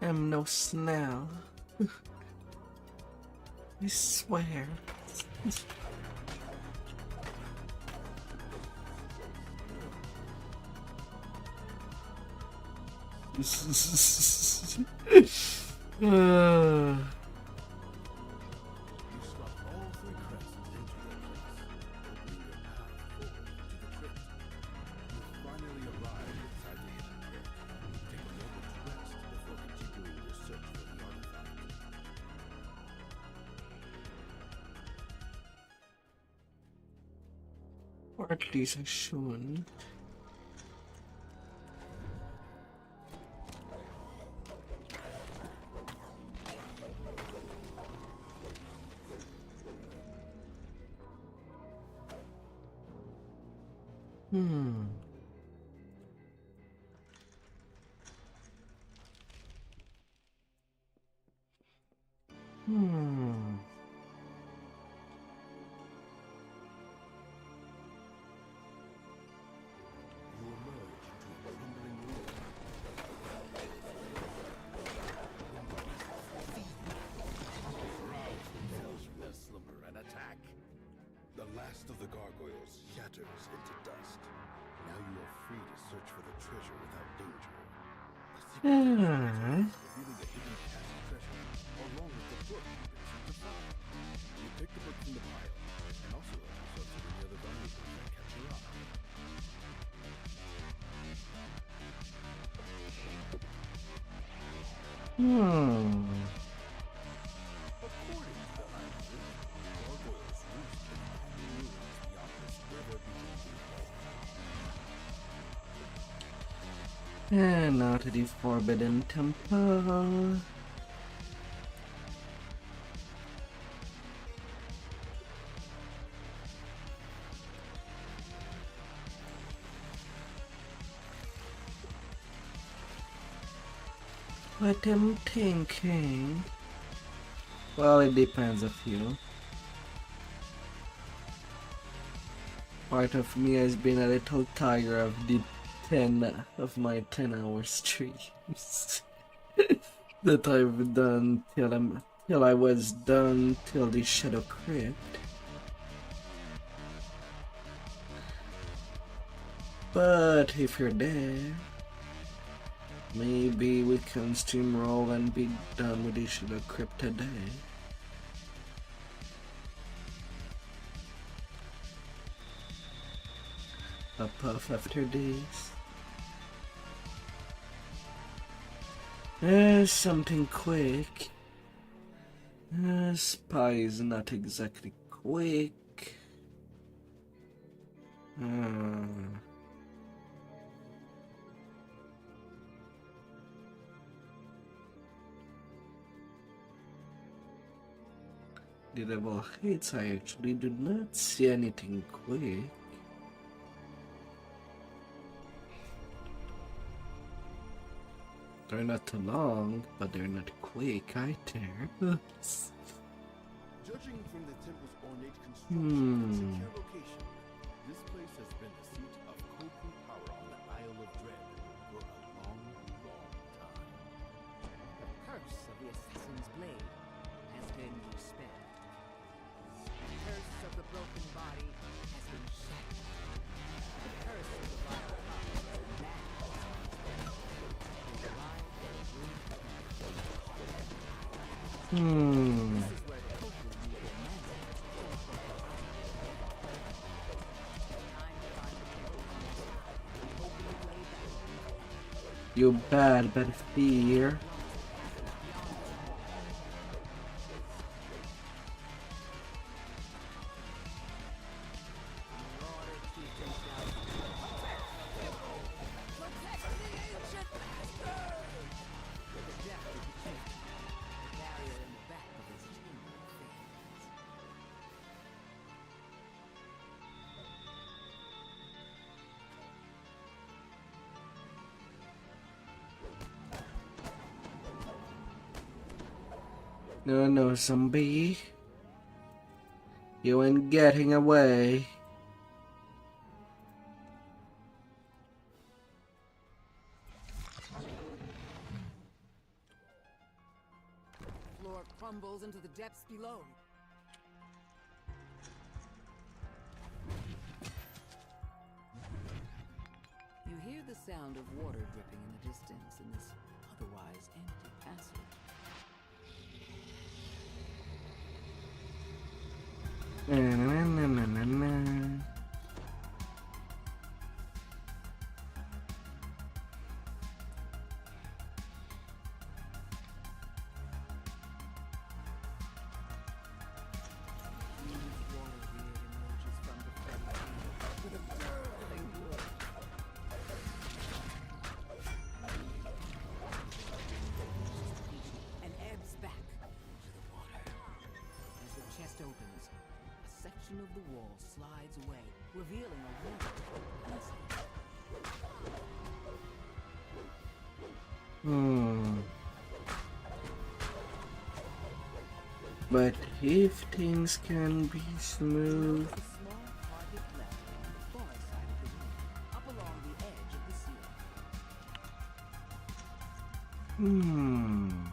I'm no snail. I swear. You slot all 3 crests into their place, opening your path forward to the crypt. You finally arrive inside the hidden crypt. Take a moment to rest before continuing your search for the artifact. Or at least I shouldn't. You emerge into a crumbling ruin. Rouse themselves from their slumber and attack. The last of the gargoyles shatters into dust. Now you are free to search for the treasure without danger. A secret revealing a hidden castle treasure, along with the book you've been sent to find. You pick the book from the pile, and also help yourself to any other valuables that catch your eye. According to the legend, gargoyles roost in hidden ruins beyond this weather-beaten And now to the Forbidden Temple. What I'm thinking. Well, it depends of you. Part of me has been a little tired of the 10 of my 10-hour streams that I've done till I was done till the Shadow Crypt. But if you're there, maybe we can steamroll and be done with the Shadow Crypt today. A puff after this. Something quick. Spy is not exactly quick. The level hits, I actually do not see anything quick. They're not too long, but they're not quick either. Judging from the temple's ornate construction and secure location, this place has been the seat of Koku power on the Isle of Dread for a long, long time. The curse of the assassin's blade has been dispelled. The curse of the broken body has been shattered. The curse of the vile power of man is alive and breathes. This is where the Koku use their magic. Time to find the Koku blade back. You bad fear. No, zombie. You ain't getting away. The floor crumbles into the depths below. You hear the sound of water dripping in the distance in this otherwise empty passage. And ebbs back into the water. As the chest opens, a section of the wall slides away, revealing a water passage. But if things can be smooth. A small target left on the far side of the room, up along the edge of the ceiling.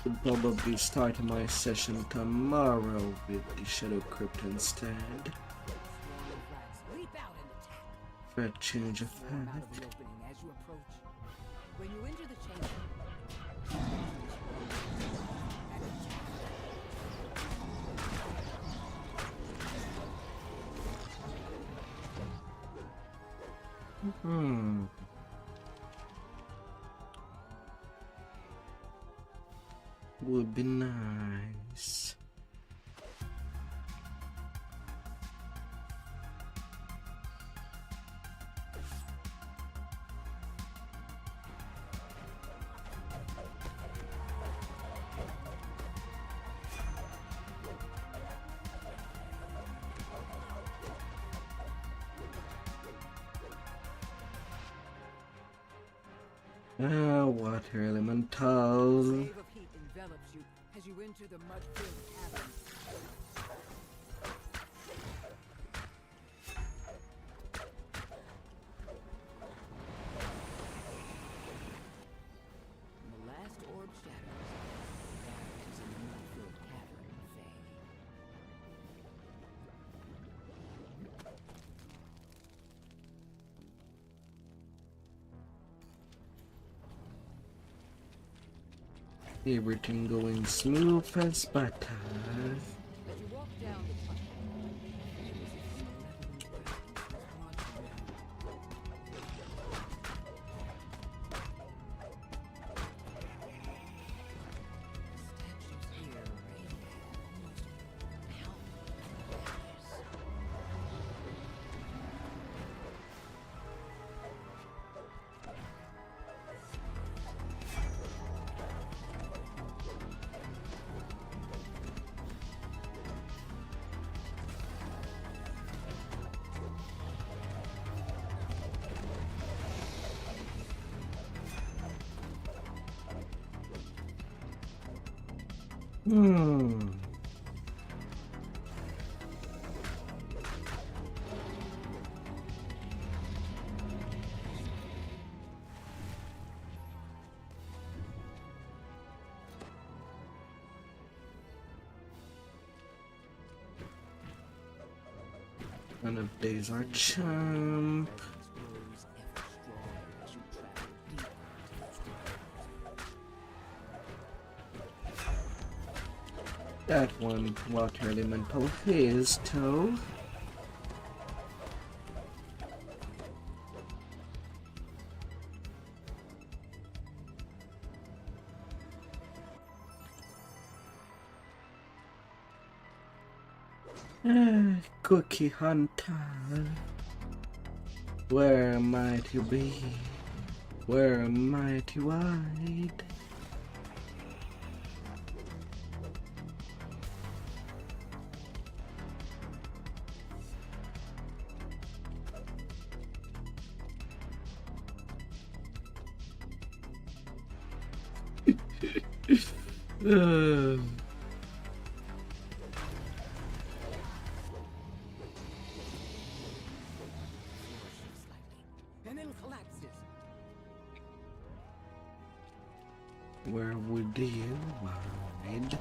Could probably start my session tomorrow with the Shadow Crypt instead. Swarming flags leap out and attack. For a change of Swarm out of the fact. opening as you approach. When you enter the chamber, and attack. Would be nice. Water elemental. A wave of heat envelops you as you enter the mud-filled cavern. Everything going smooth as butter. As you walk down the tunnel, there is a malevolent presence watching you. Statues here reign almost One of days our champ. grows ever stronger as you travel deeper into its That one water elemental is toe. Cookie Hunter. Where am I to be? Where am I to hide? And then collapses. Where would you hide?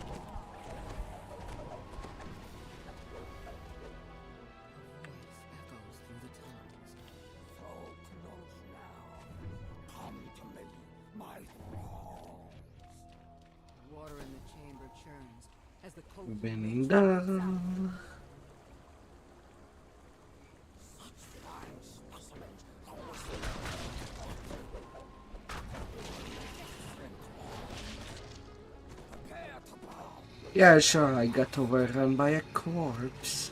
Echoes through the tunnels. So close now. Come to me, my thralls. Water in the chamber churns as the cold Benda. Such fine specimens. Prepare to bow. Yeah, sure, I got overrun by a corpse.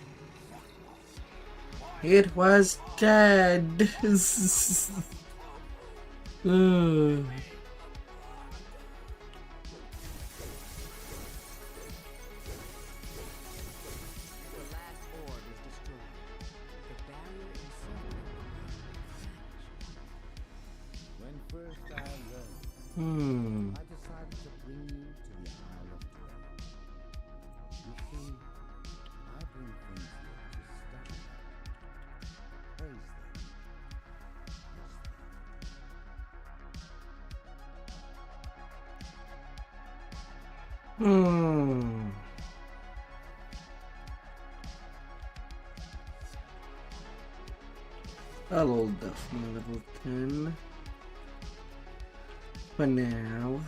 It was dead. The last orb is destroyed. The barrier encircling When first I learned, Hmm. I decided to bring you to the Isle of Dwellings. You see, I bring things here to study them, praise them, bless them. Hmm. I'll hold that for my level 10. For now.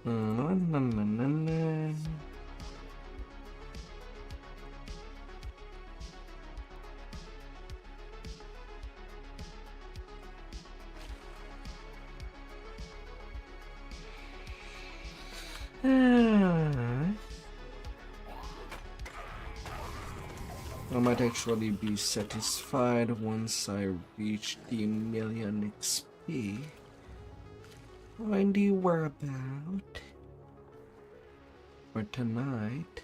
Na, na, na, na, na. I might actually be satisfied once I reach the million XP. Find you whereabout. for tonight.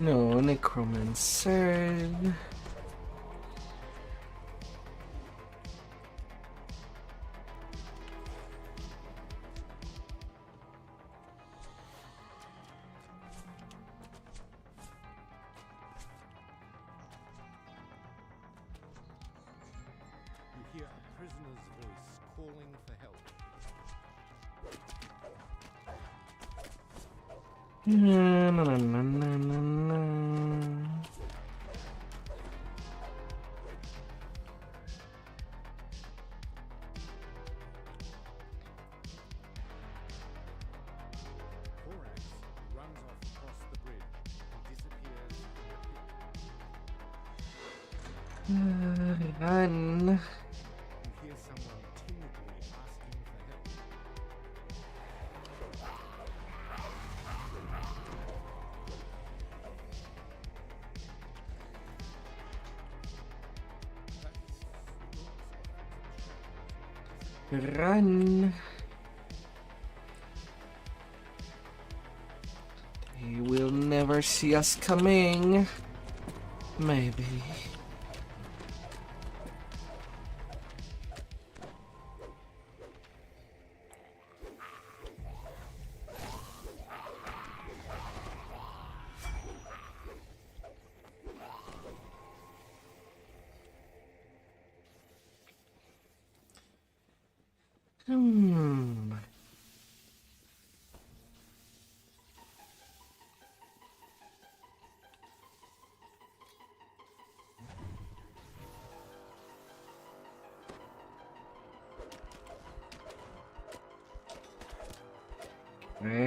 No, necromancer. You hear a prisoner's voice calling for help. Na, na, na, na, na, na. Thorax runs off across the bridge and disappears in the pit. Run. You hear someone timidly asking for help. Run. They will never see us coming. Maybe.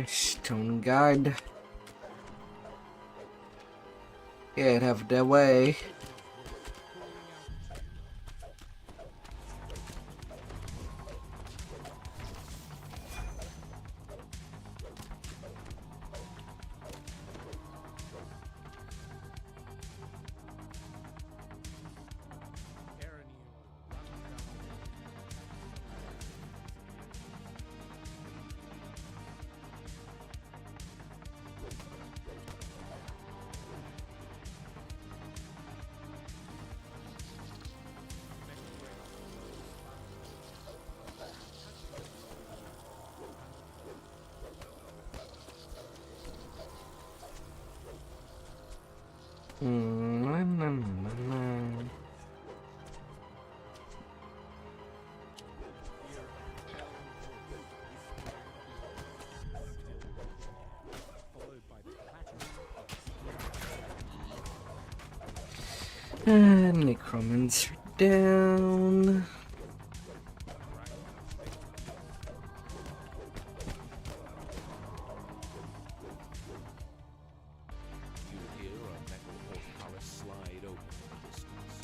Stone guard. Get out of the way. Followed by the clattering of And Necromancer down. You hear a metal portcullis slide open in the distance.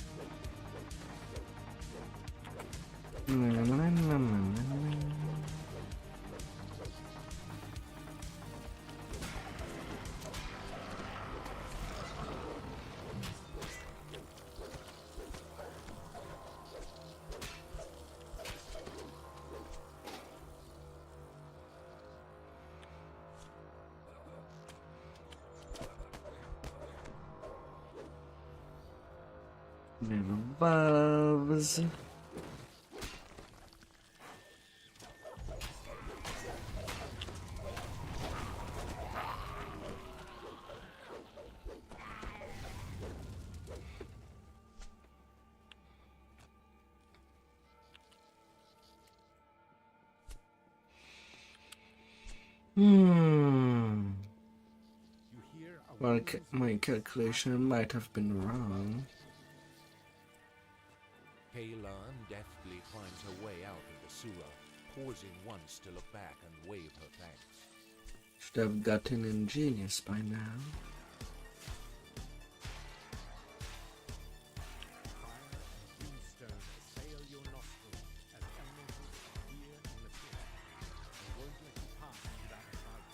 Little buffs. Well, my calculation might have been wrong. Kaylan deftly finds her way out of the sewer, pausing once to look back and wave her thanks. Should have gotten ingenious by now. Brimstone assail your nostrils as elementals appear in the pit. They won't let you pass without a fight.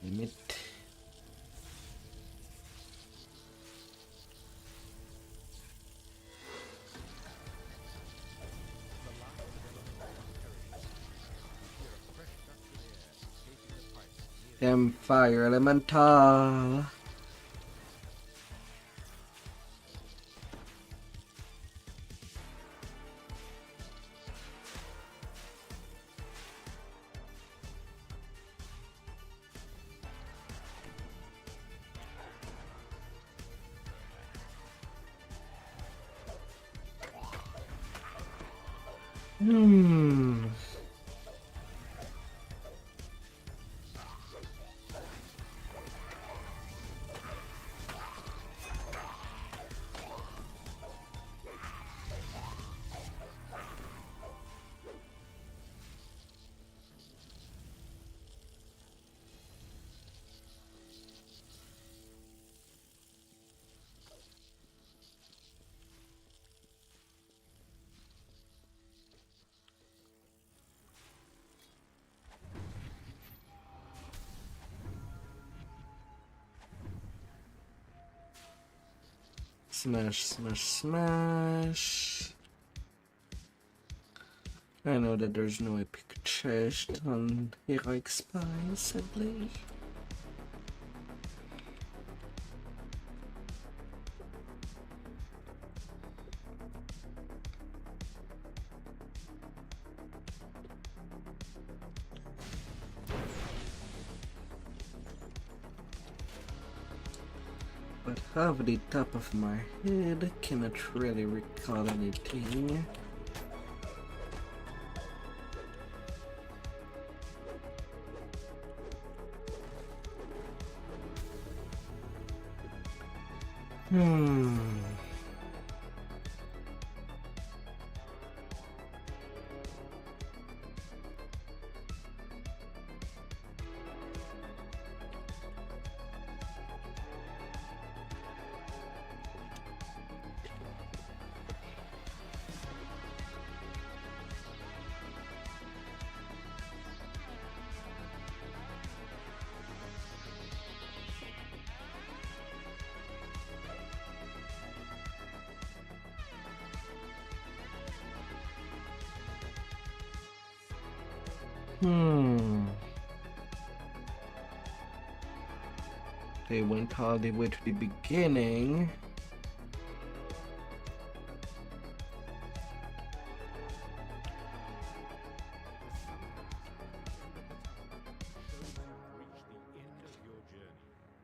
Limit. Fire Elemental. Smash, smash, smash. I know that there's no epic chest on Heroic Spy, sadly. But off the top of my head, cannot really recall anything. They went all the way to the beginning.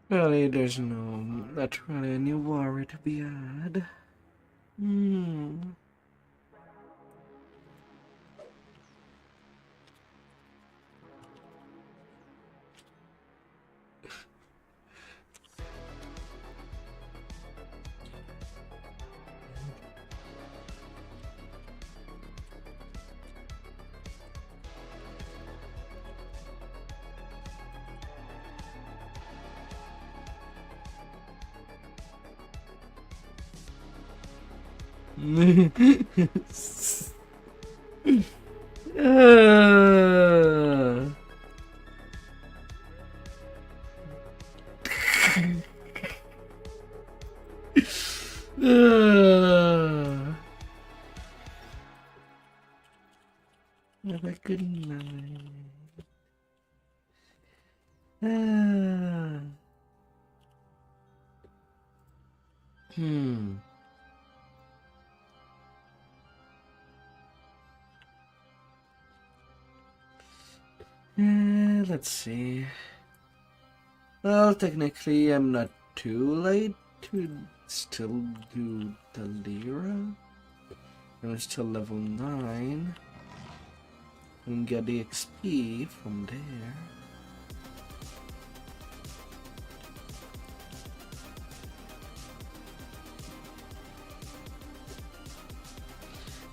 Really, there's not really any worry to be had. Have a good night. Let's see. Well, technically, I'm not too late to still do the Lyra. I'm still level 9. And get the XP from there.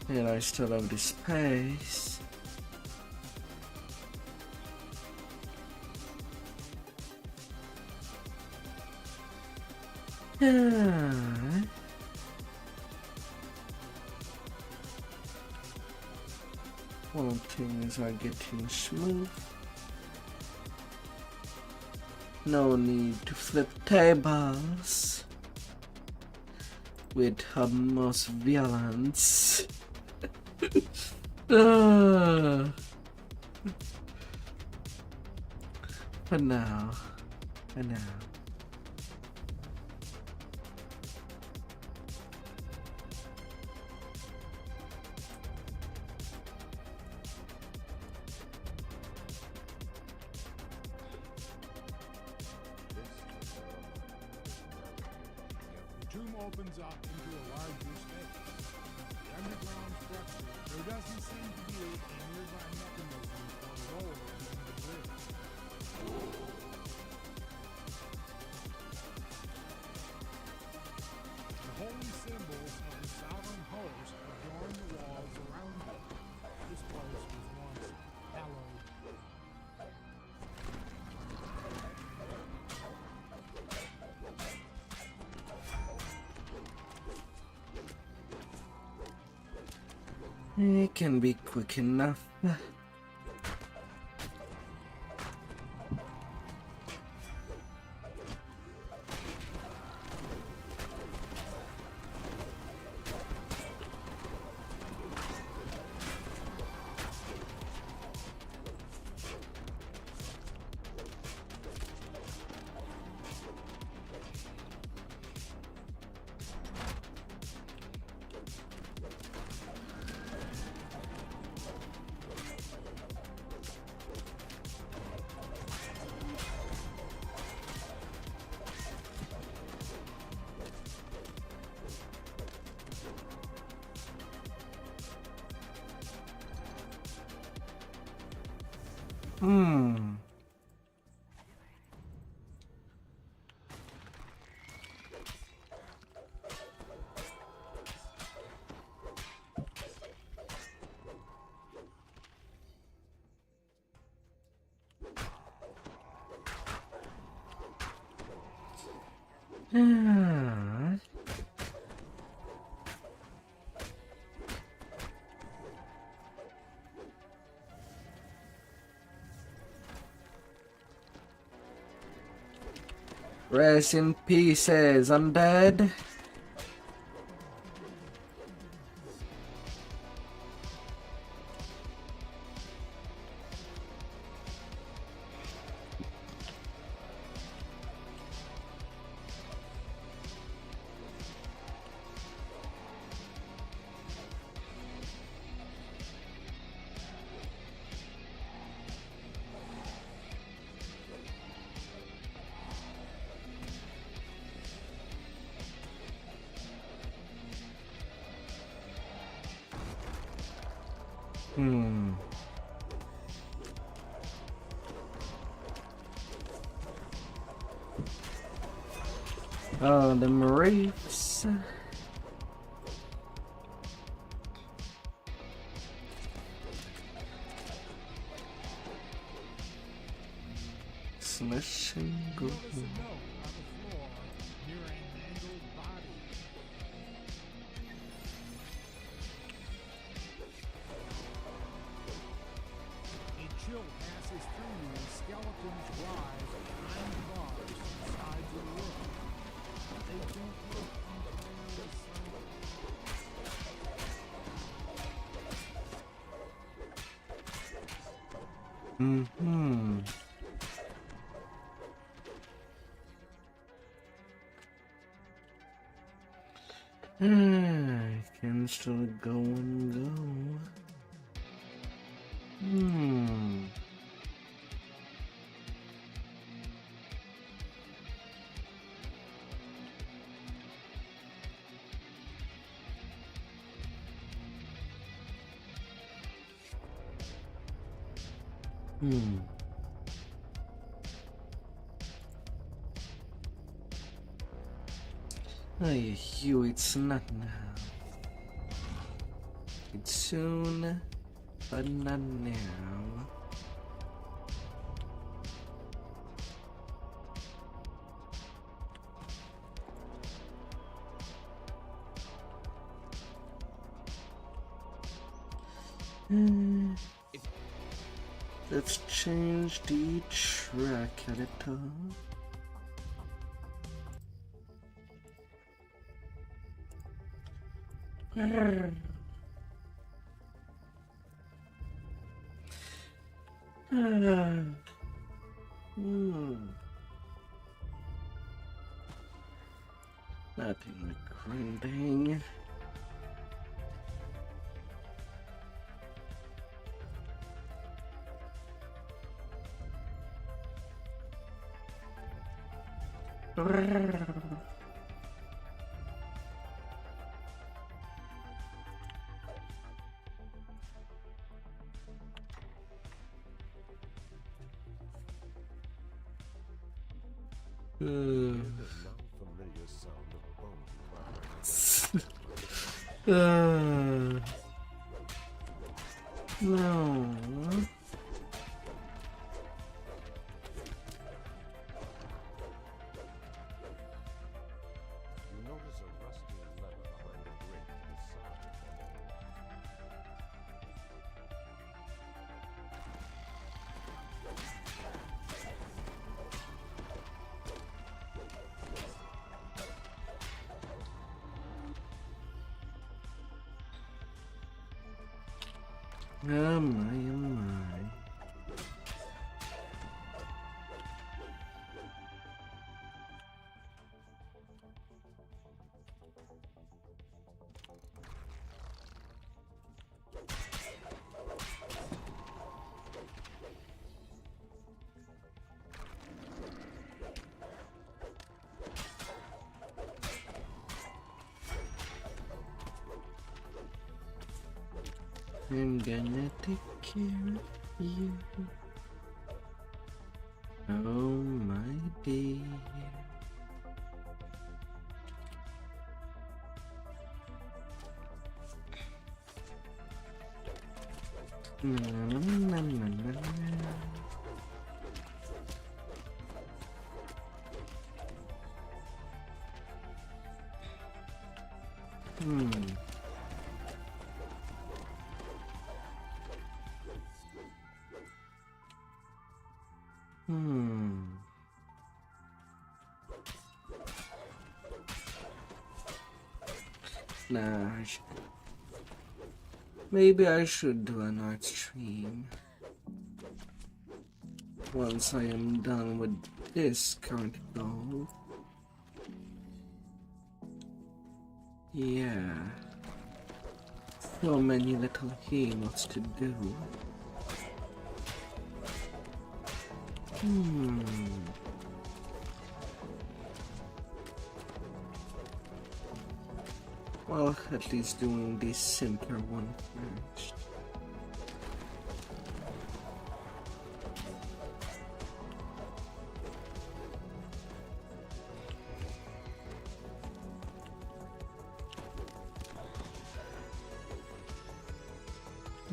And I still have the space. All things are getting smooth. No need to flip tables with utmost violence. For now. The tomb opens up into a larger space. The underground structure, there doesn't seem to be a nearby mechanism for lowering the bridge. The holy symbols of the sovereign host adorn the walls around it. This place was once hallowed. It can be quick enough. Rest in pieces, undead. Oh, the wraiths. Smashing good. Notice a note on the floor near a mangled body. A chill passes through you as skeletons rise behind bars inside your room. They don't look entirely silent. I can still go and go. Hey, Hugh, it's not now. It's soon, but not now. Let's change the track editor. Nothing like grinding. The non-familiar sound of bone No. You notice a rusty lever behind the grate to the side. Oh my. I'm gonna take care of you. Oh my dear. Nah, maybe I should do an art stream once I am done with this current goal. Yeah, so many little heroes to do. Well, at least doing the simpler one first.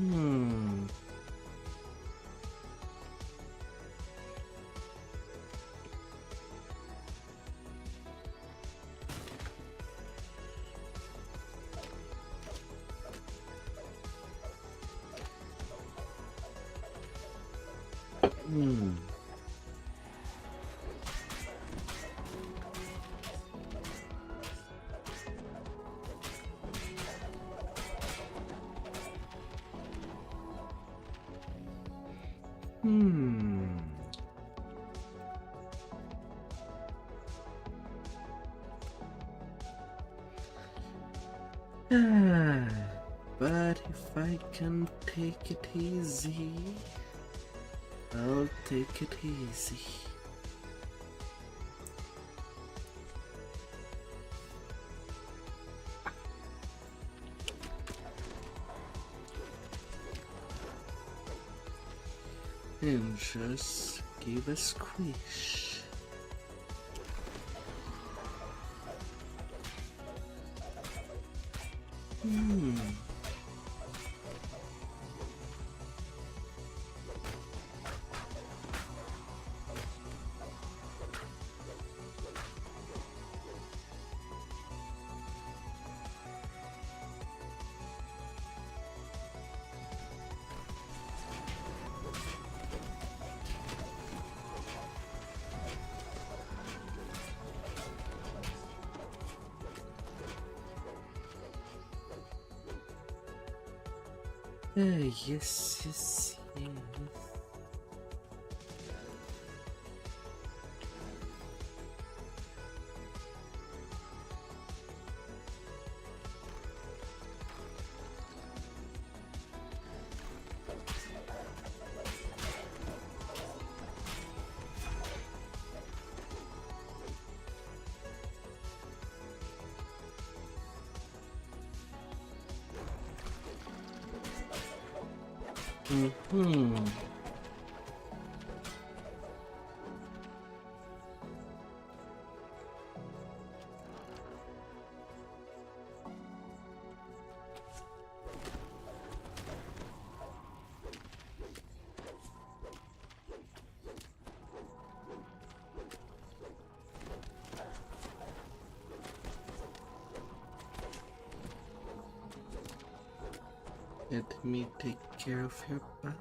Hmm. Hmm. Hmm. But if I can take it easy, I'll take it easy. And just give a squish. Hmm. Yes, yes, yes. Mm-hmm. Let me take care of your bones.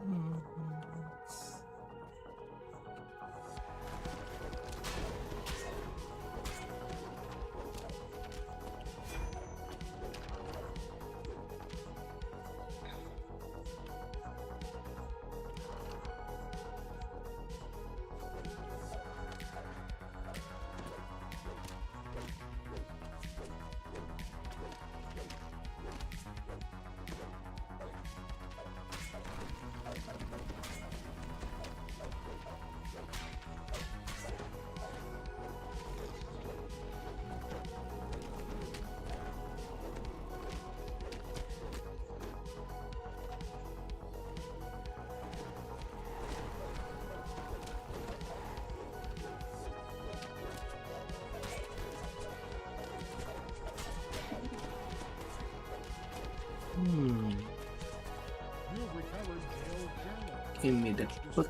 Give me the book.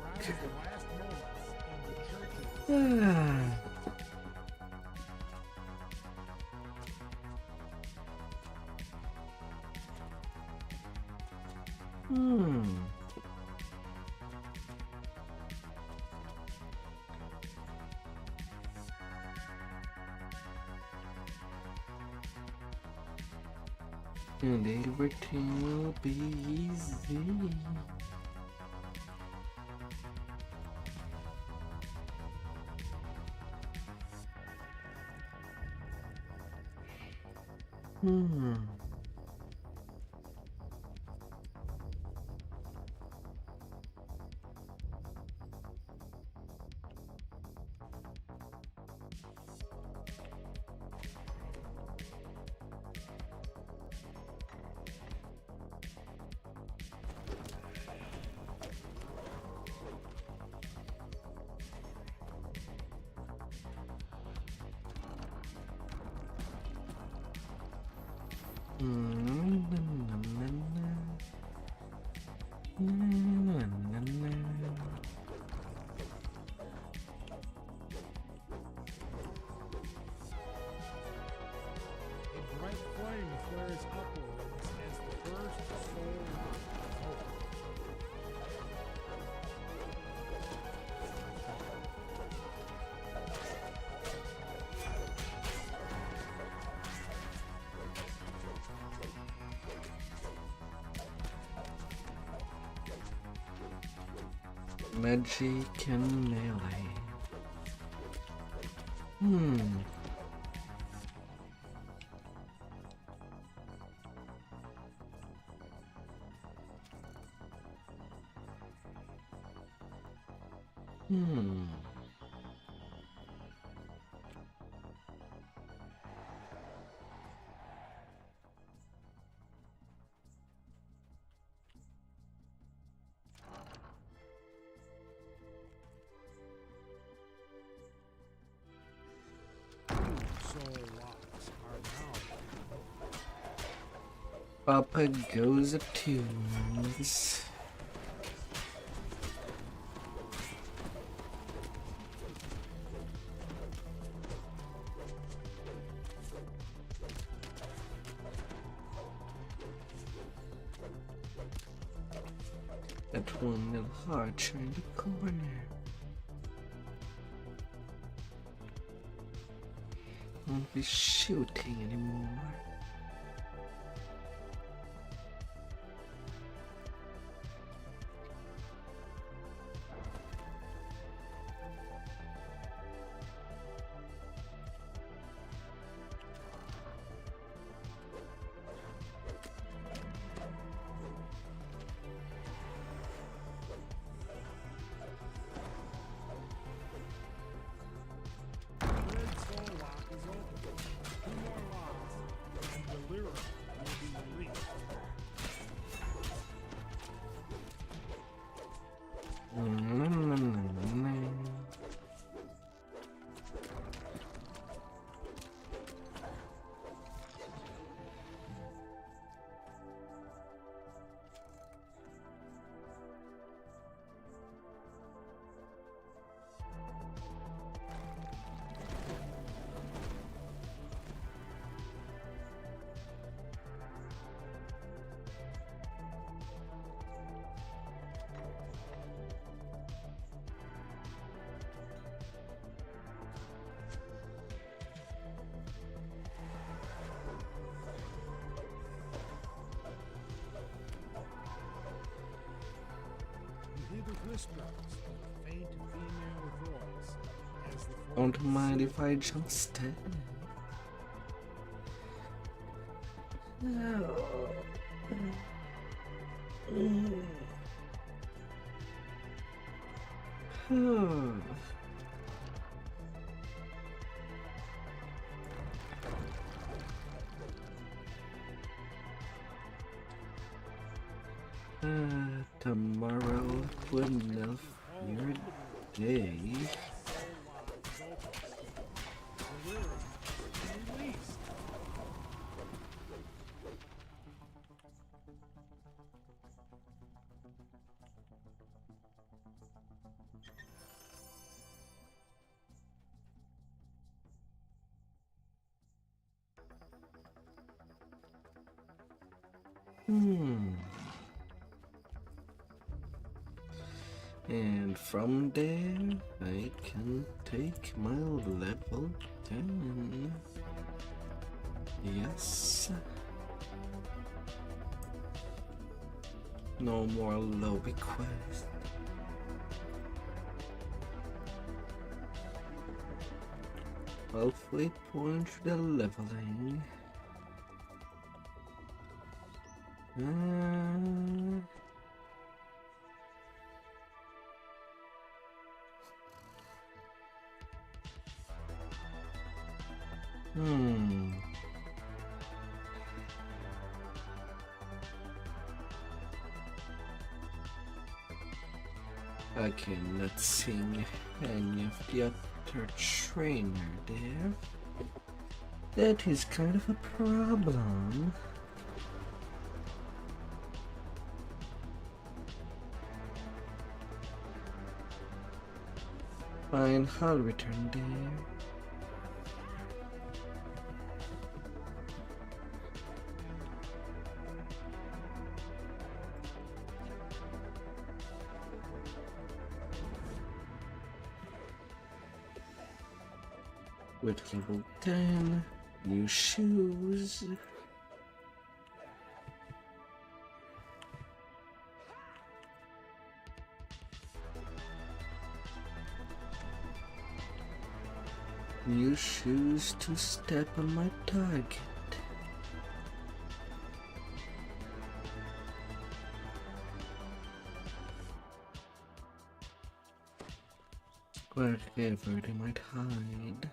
And everything will be easy. A bright flame flares upwards as the first soul lock is opened. Magic and melee. Soul locks are now Papa goes of tunes. That one little heart turned the corner. Won't be shooting anymore. red soul lock is open. 2 more locks, and the lyric will be released. You hear the whispers of a faint female voice as the Don't mind if I just stand. Tomorrow wouldn't have your day. And from there, I can take my level down. Yes. No more lobby quest. Halfway point to the leveling. I cannot sing any of the other trainer there. That is kind of a problem. fine, I'll return there. With level 10, new shoes. New shoes to step on my target. Wherever they might hide.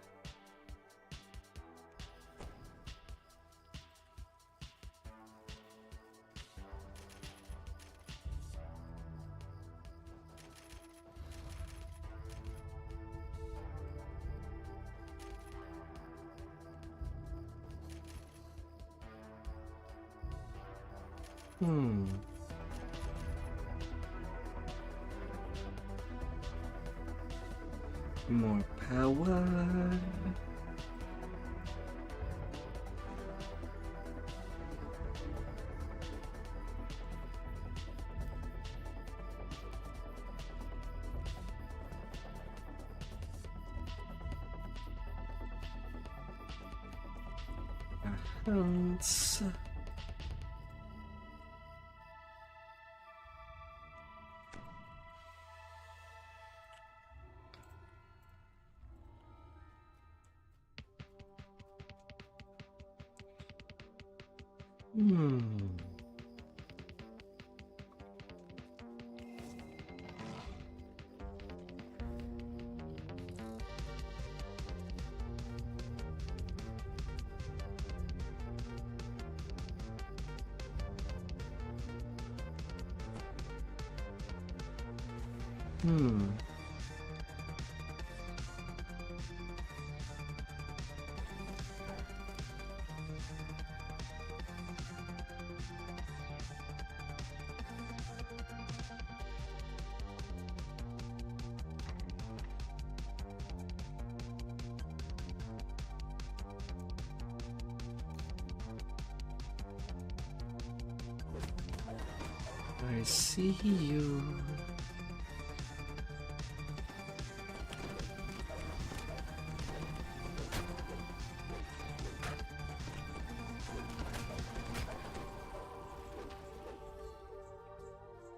More power. A hunts. I see you.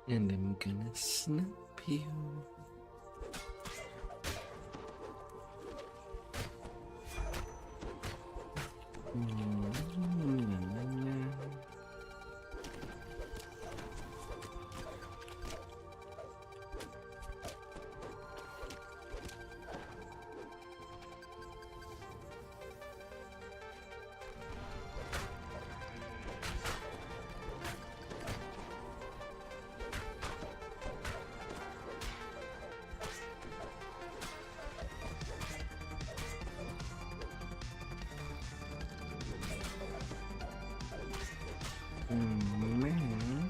And I'm gonna snap you. Man.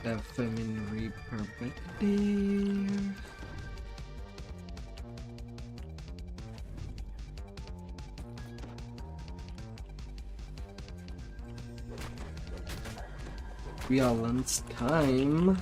The feminine Reaper back there. Violence time.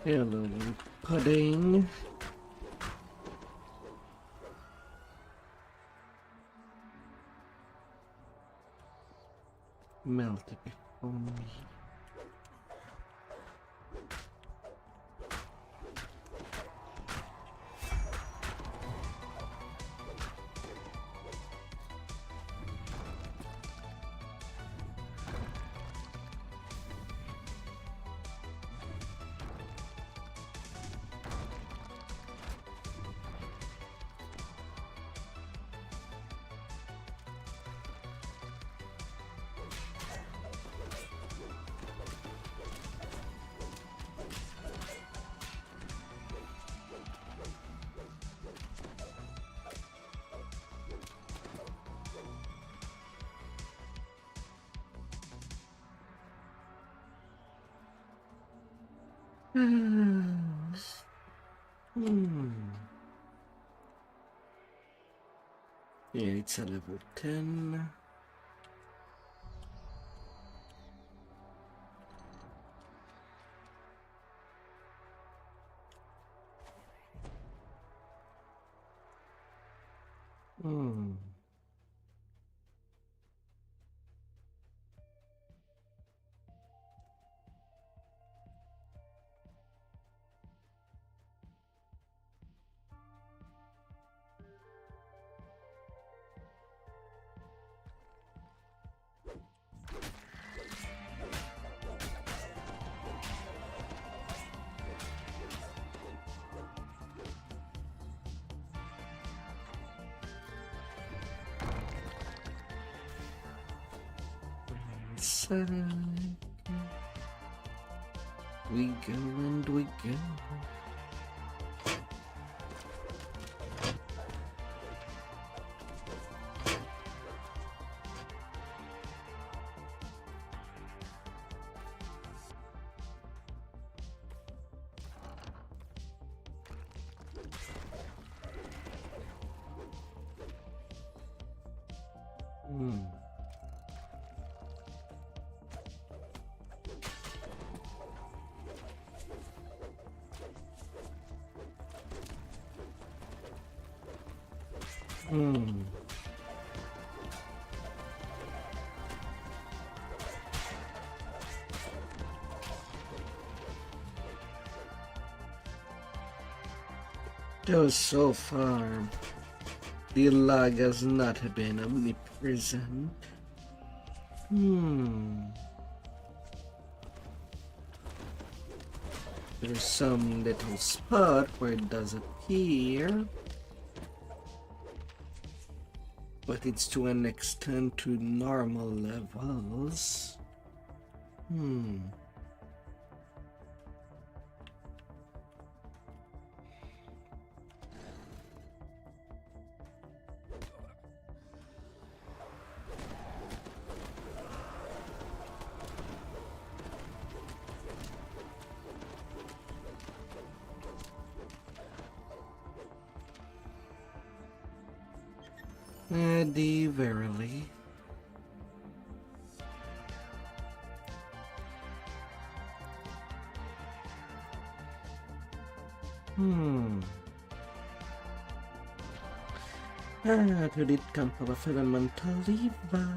Hello, pudding. Melted before me. Yeah, it's a level 10. We go and we go. Though so far, the lag has not been omnipresent. There's some little spot where it does appear, but it's to an extent to normal levels. Eddie, verily. To the Temple of Elemental Lever.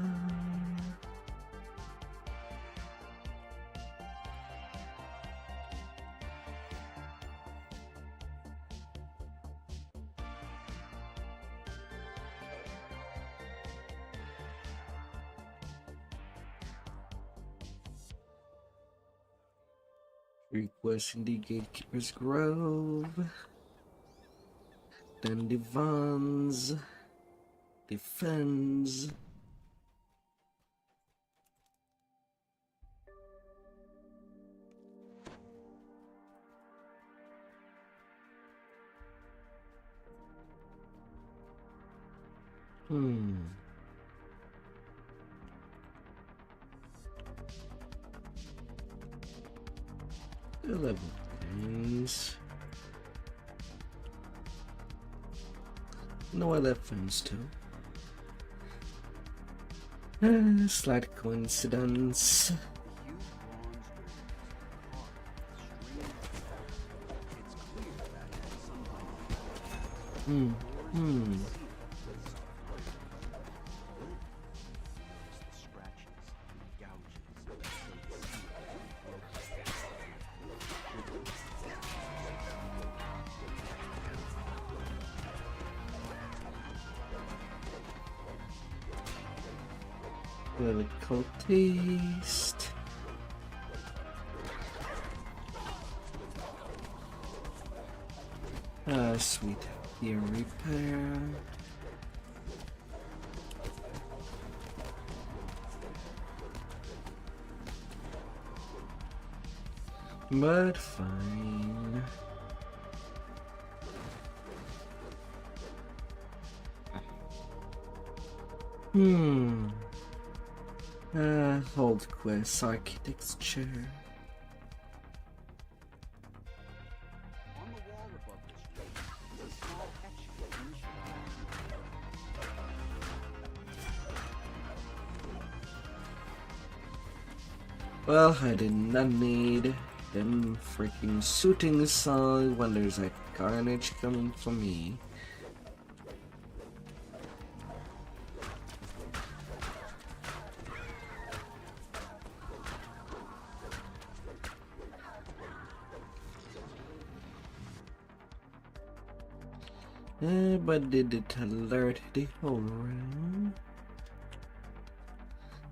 Requesting the Gatekeeper's Grove, then the Vans, the Fens, Hmm. The level things. No elephants too. Slight coincidence. Hmm. Critical taste. Sweet ear repair. But fine. Hold quest architect's chair. On the wall above this room is a small etching of initial. Well, I did not need them freaking shooting song when there's a carnage coming for me. But did it alert the whole room?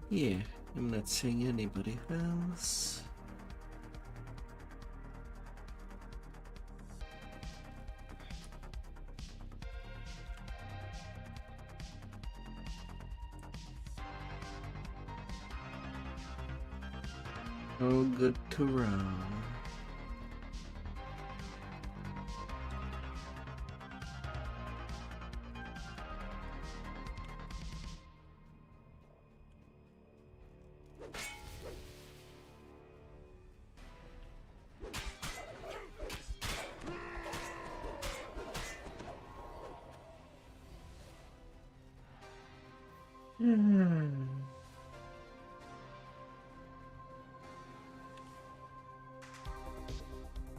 Yeah, I'm not seeing anybody else. Oh, good to run.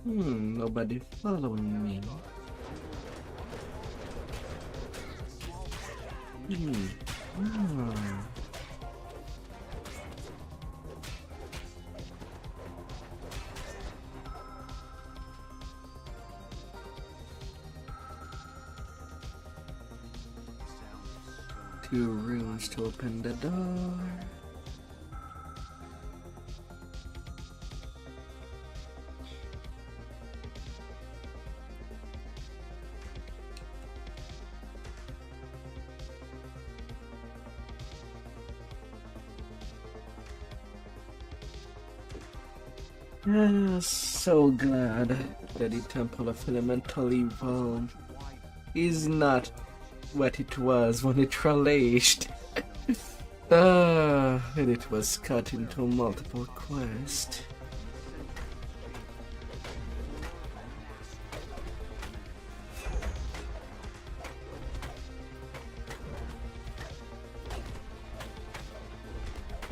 Nobody following me. Two rooms to open the door. So glad that the Temple of Elemental Evil is not what it was when it released. And it was cut into multiple quests.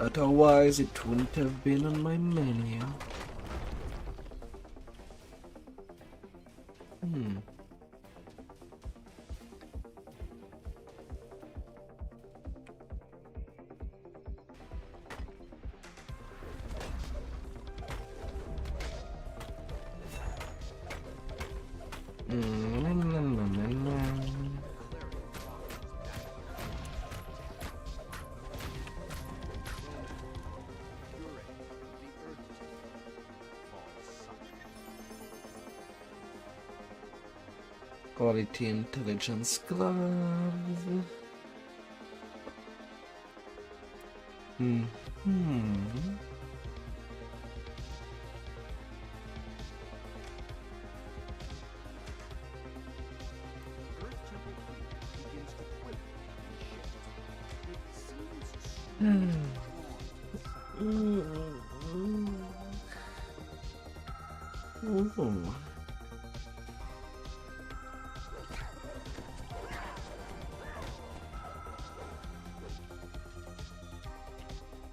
Otherwise, it wouldn't have been on my menu. Quality intelligence glove. Earth Temple 3 begins to quiver and shake. Ooh.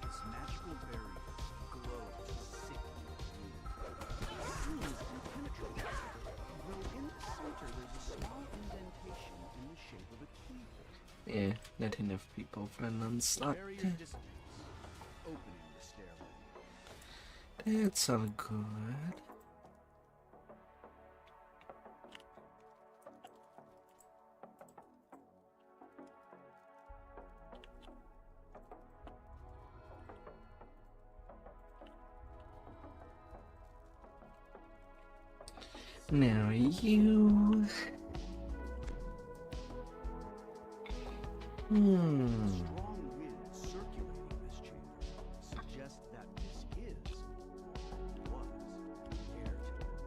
This magical barrier glows sickly blue. It seems impenetrable, though in the center there's a small indentation in the shape of a keyhole. Yeah, not enough people for an unlocked. Barrier dissipates, opening the stairway. That's all good. Now you. Strong winds circulating this chamber suggest that this is, or was, an air temple.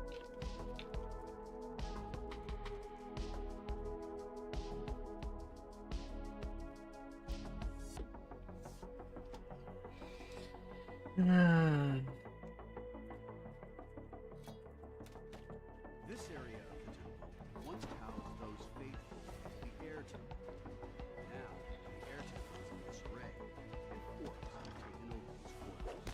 This area of the temple once housed those faithful of the air temple. Now, the air temple is in disarray, and orcs have taken over these quarters.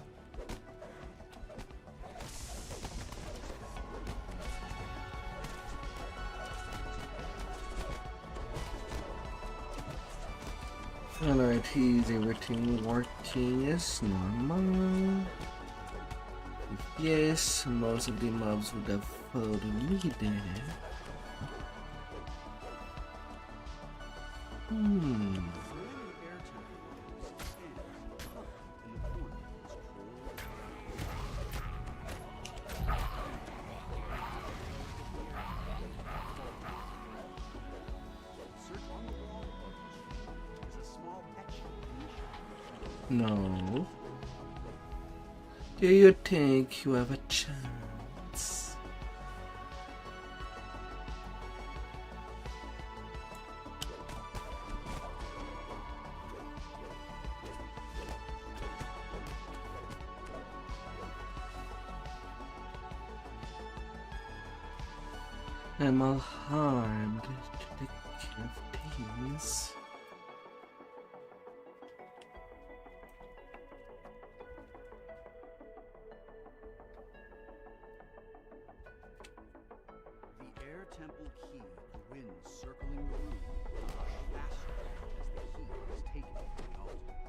Alright, he's everything working as normal. If yes, most of the mobs would have followed me there. Surrounding the air temple stands tucked in the corner of this cold search on the wall above the chamber is a small etching in the shape of a No. Do you think you have a chance? I'm all harmed to take care of things. The air temple key, the winds circling the room, rush faster as the key is taken from the altar.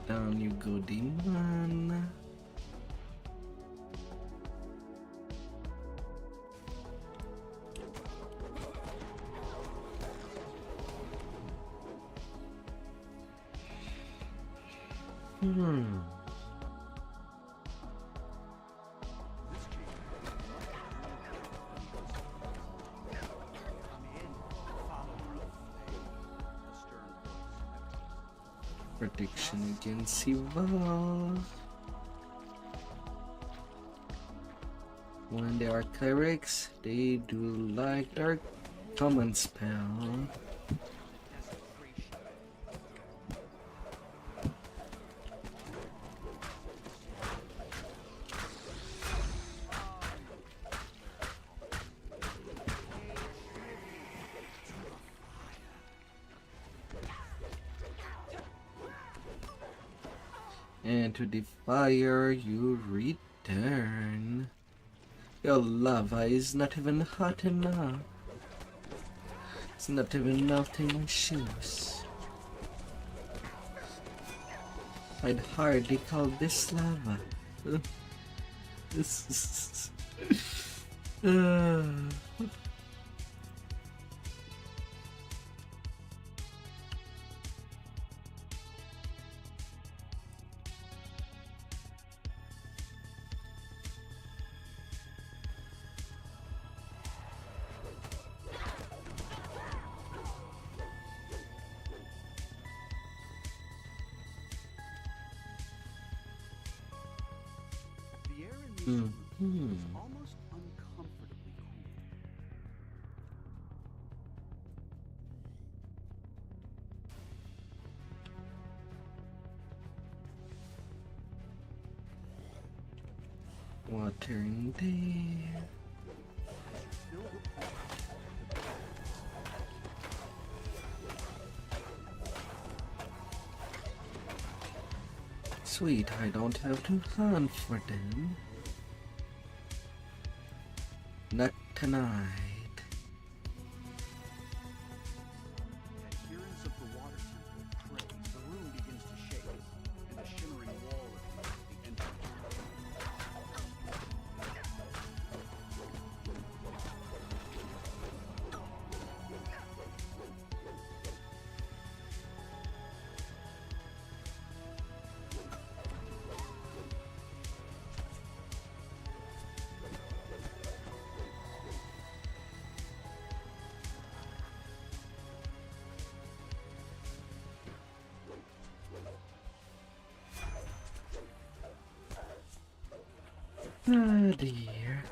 Down you go, demon. This chamber come in, follower of flame, a stern voice echoes. Protection against evil. When they are clerics, they do like their common spell. And to the fire you return. Your lava is not even hot enough. It's not even melting my shoes. I'd hardly call this lava. This is... The air room is almost uncomfortably cool. Water in there. Fill the pot. Sweet, I don't have to hunt for them. Not tonight. Adherents of the water temple praise. The room begins to shake, and a shimmering wall appears at the entrance. Oh dear.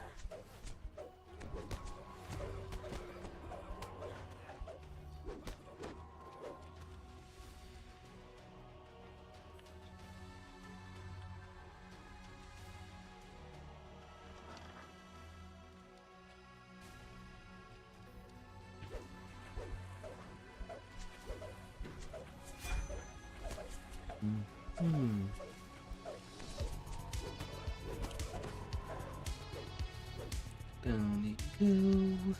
Down you go.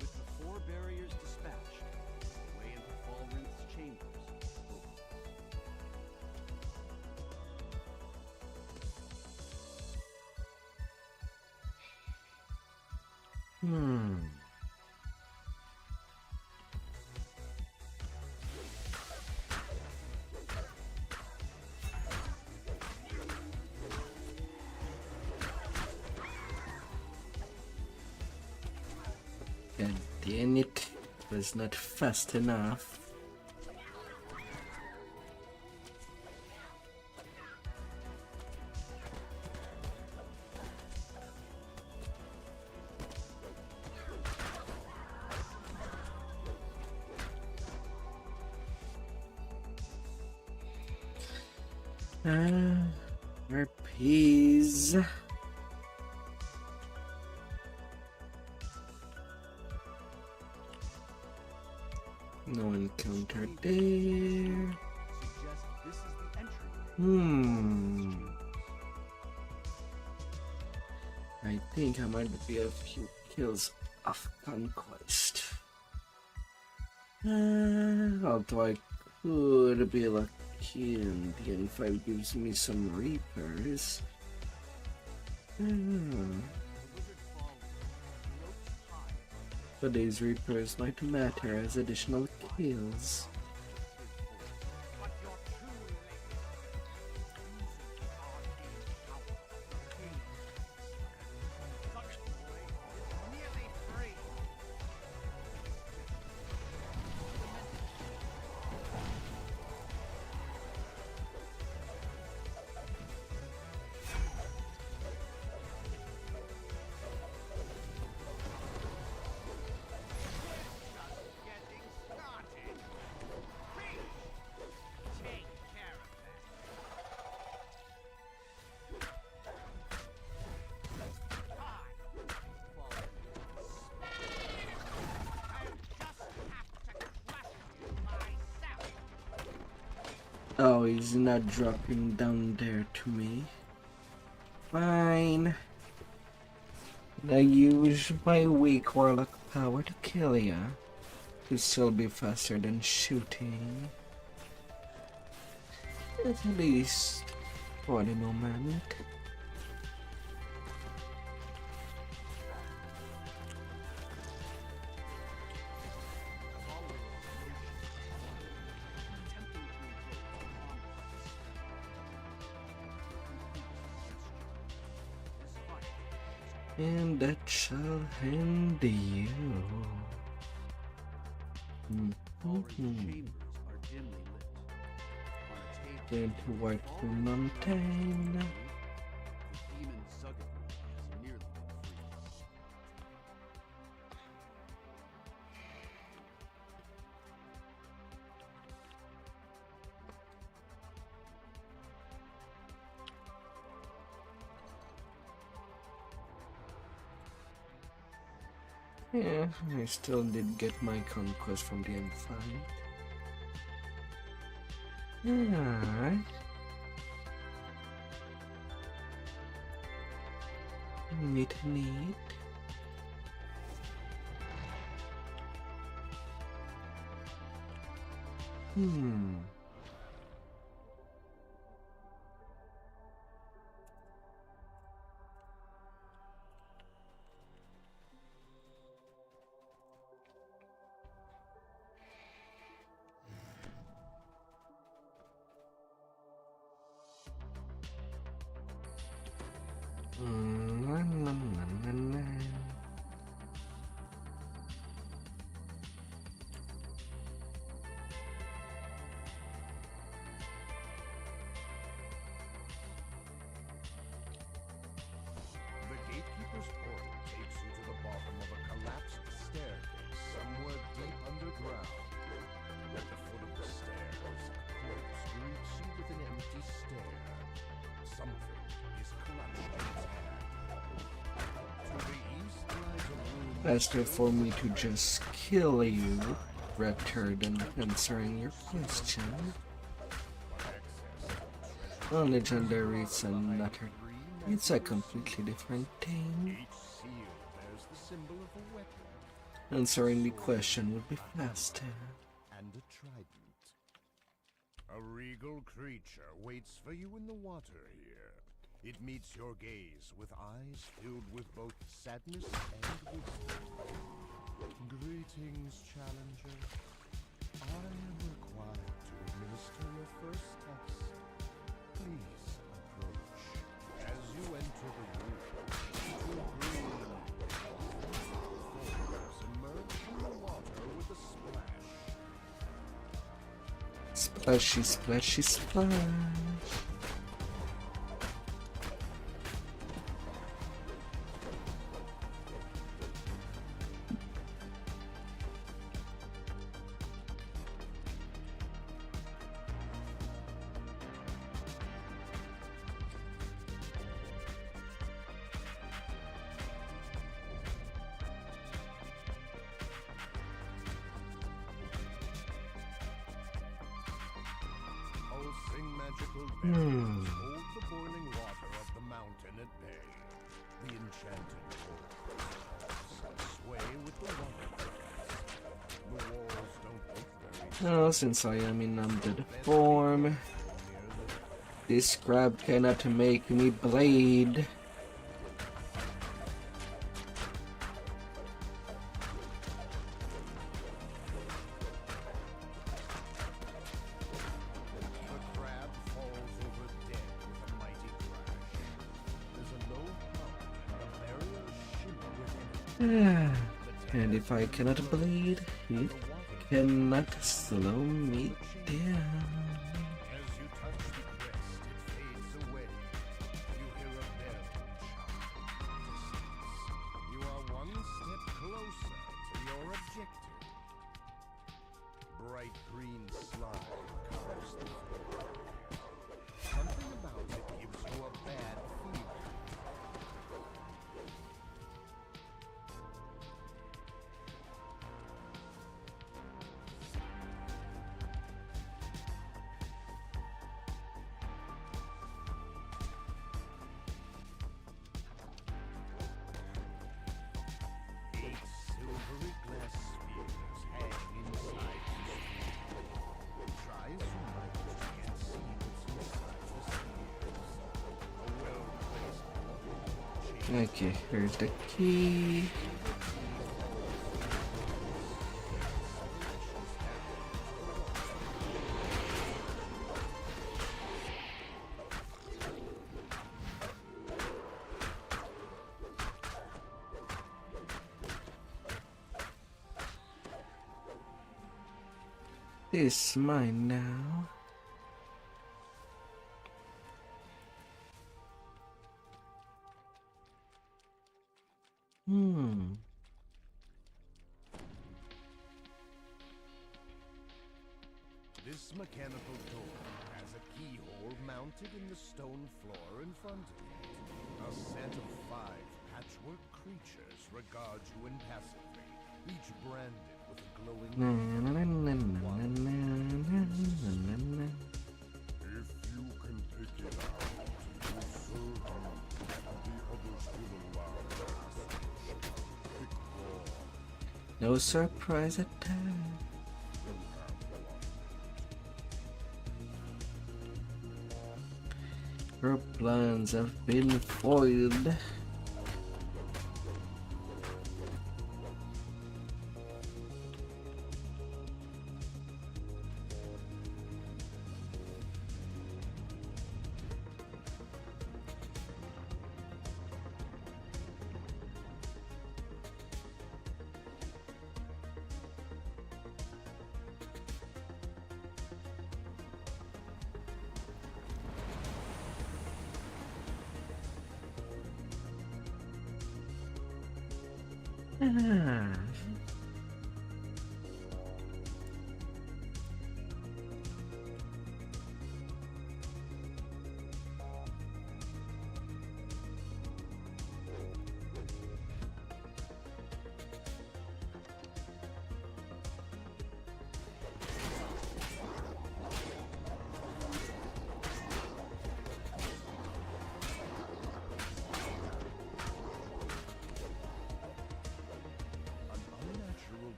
With the 4 barriers dispatched, the way into Falrinth's chambers opens. God damn it. Was not fast enough. RPs. No encounter there. Suggest this is the entryway. I think I might be a few kills off conquest. Although I could be lucky and the N5 gives me some Reapers. But these Reapers might matter as additional kills. Oh, he's not dropping down there to me. Fine. I use my weak warlock power to kill ya. To still be faster than shooting. At least for the moment. And that shall end you. Going to wipe the mountain. Yeah, I still did get my conquest from the M5. Alright. Neat. Gatekeeper's portal takes you to the bottom of a collapsed staircase somewhere deep underground. At the foot of the stairs, a corpse greets you with an empty stare. Something is clutched in its hand. To the east lies a room. Faster for me to just kill you rather than answering your question. Oh, legendary, it's another. It's a completely different thing. Each seal bears the symbol of a weapon. Answering the question would be faster. And a trident. A regal creature waits for you in the water here. It meets your gaze with eyes filled with both sadness and wisdom. Greetings, challenger. I am required to administer your first test. Please approach. As you enter the room, two green forms emerge from the water with a splash. Splashy, splashy, splash. Magical barriers hold the boiling water of the mountain at bay. The enchanted walls sway with the water currents. The walls don't look very Oh, since I am in undead form, this crab cannot make me bleed. And if I cannot bleed, it cannot slow me down. As you touch the crest, it fades away. You hear a bell chime. You are one step closer to your objective. Bright green slime covers the floor. Something about it gives you a bad feeling. Okay, here's the key. This is mine now. This mechanical door has a keyhole mounted in the stone floor in front of it. A set of 5 patchwork creatures regard you impassively, each branded with a glowing If you can pick it out, you serve me, and the others will allow pick raw. No surprise attack. Her plans have been foiled.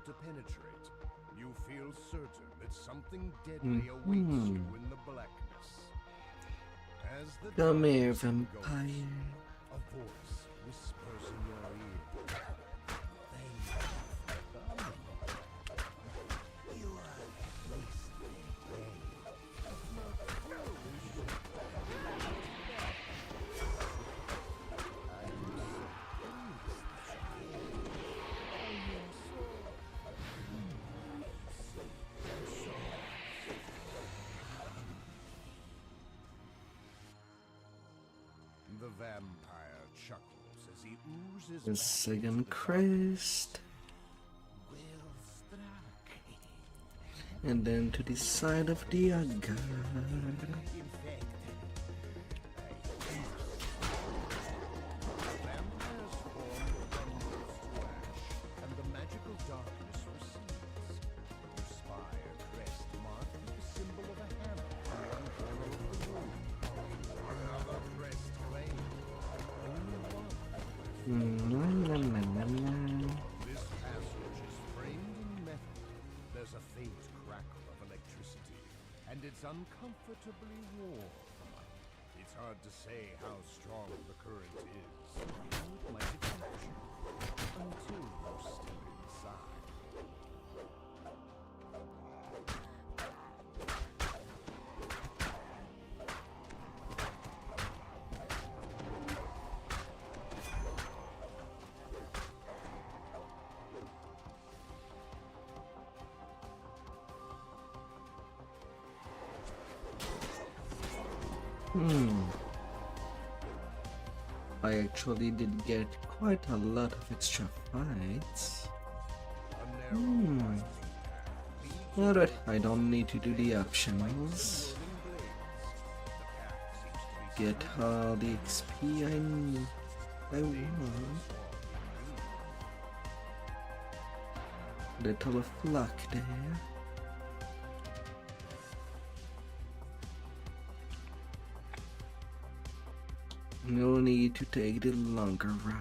To penetrate, you feel certain that something deadly awaits you in the blackness. As the Come here, darkness vampire. engulfs, a voice whispers in your ear. Thank you for coming. You are wasting away. The vampire chuckles as he oozes The back second into the crest. Well struck. And then to the side of the agar. In fact, vampires form crumbles to ash, and the magical darkness recedes. You spy a crest marked with the symbol of a hammer in one corner of the room. Another crest claimed, only one. This passage is framed in metal. There's a faint crackle of electricity, and it's uncomfortably warm. It's hard to say how strong the current is. It might affect you until you're still inside. I actually did get quite a lot of extra fights. Alright, I don't need to do the optionals. Get all the XP I need. I want. Little flock there. No need to take the longer route.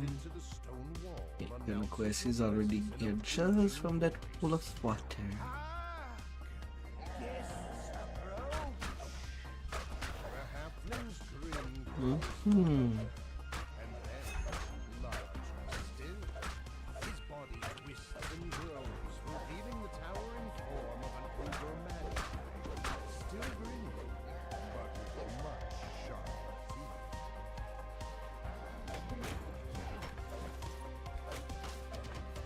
into the stone wall, The quest is already here just from that pool of water. Mm-hmm. and then, larger still, his body twists and grows, revealing the towering form of an ogre magistrate, still grinning, but with much sharper teeth.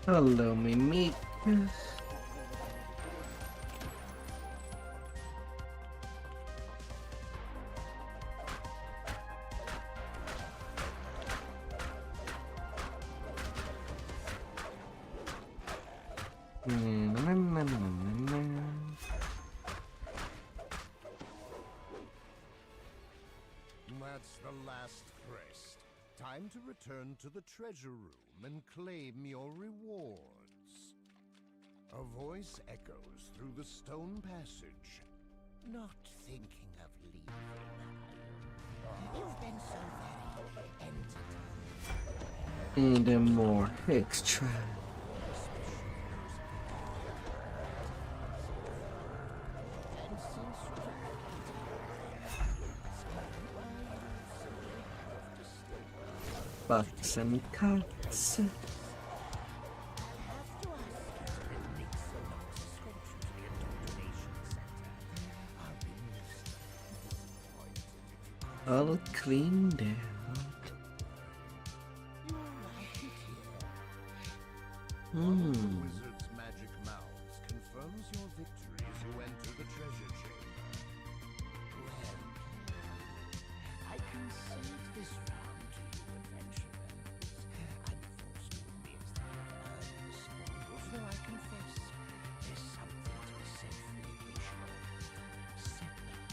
Hello, Mimic. That's the last crest. Time to return to the treasure room and claim your rewards. A voice echoes through the stone passage. Not thinking of leaving, are you? You've been so very entertaining. And more extra. And since Bucks and cats. All cleaned out. Wizard's magic mouths confirms your victory as you enter the treasure chamber. Well, I concede this round to you, adventurers. Unfortunately, it's unspoiled, though I confess there's something to be said for the occasional setback.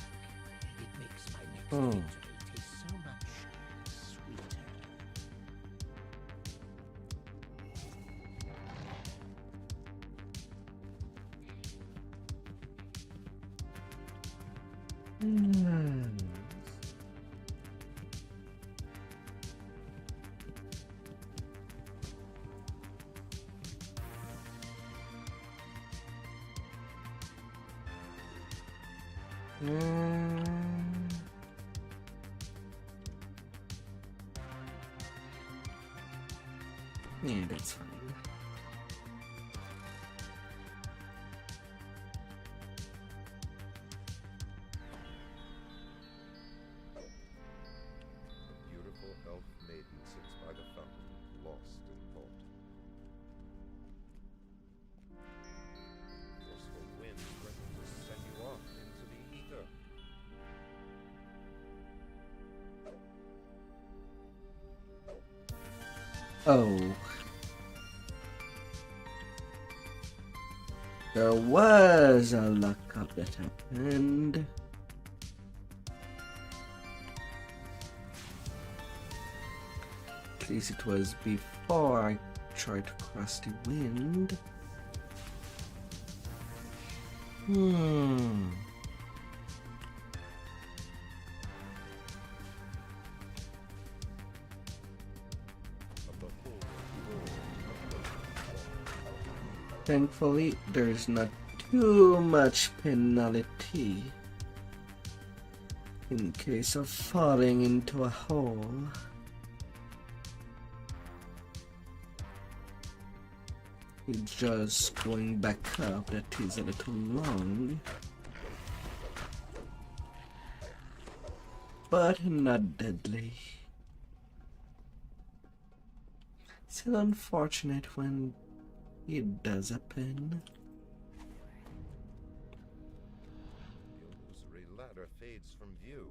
It makes my next victory taste so much sweeter. Yeah, that's fine. A beautiful elf maiden sits by the fountain, lost in thought. Forceful winds threaten to send you off into the ether. Oh. There was a luck up that happened. At least it was before I tried to cross the wind. Thankfully, there's not too much penalty in case of falling into a hole. It's just going back up that is a little long, but not deadly. Still unfortunate when it does happen. The illusory ladder fades from view.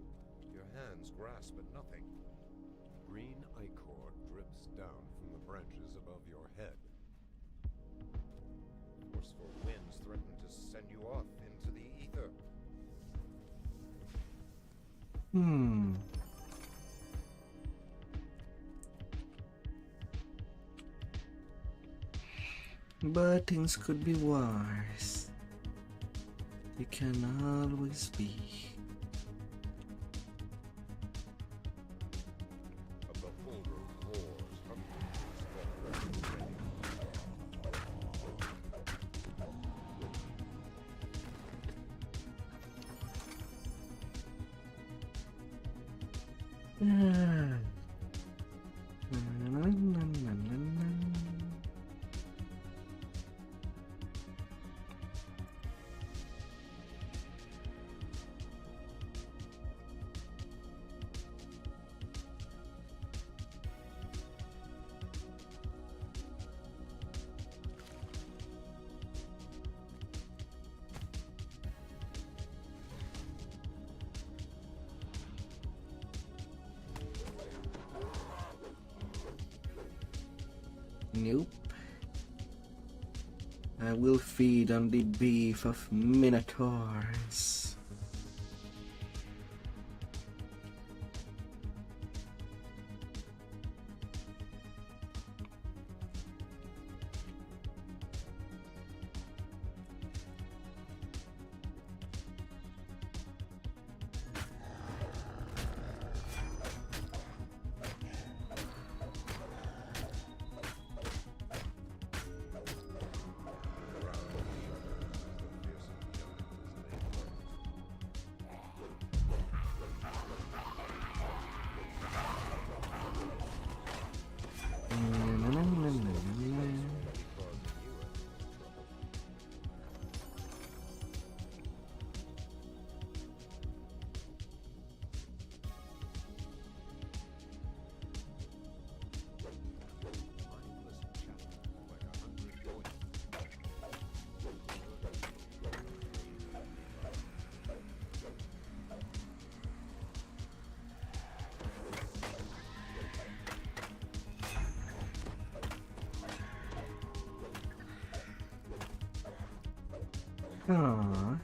Your hands grasp at nothing. Green ichor drips down from the branches above your head. Forceful winds threaten to send you off into the ether. But things could be worse. They can always be. Nope. I will feed on the beef of minotaurs. Aww.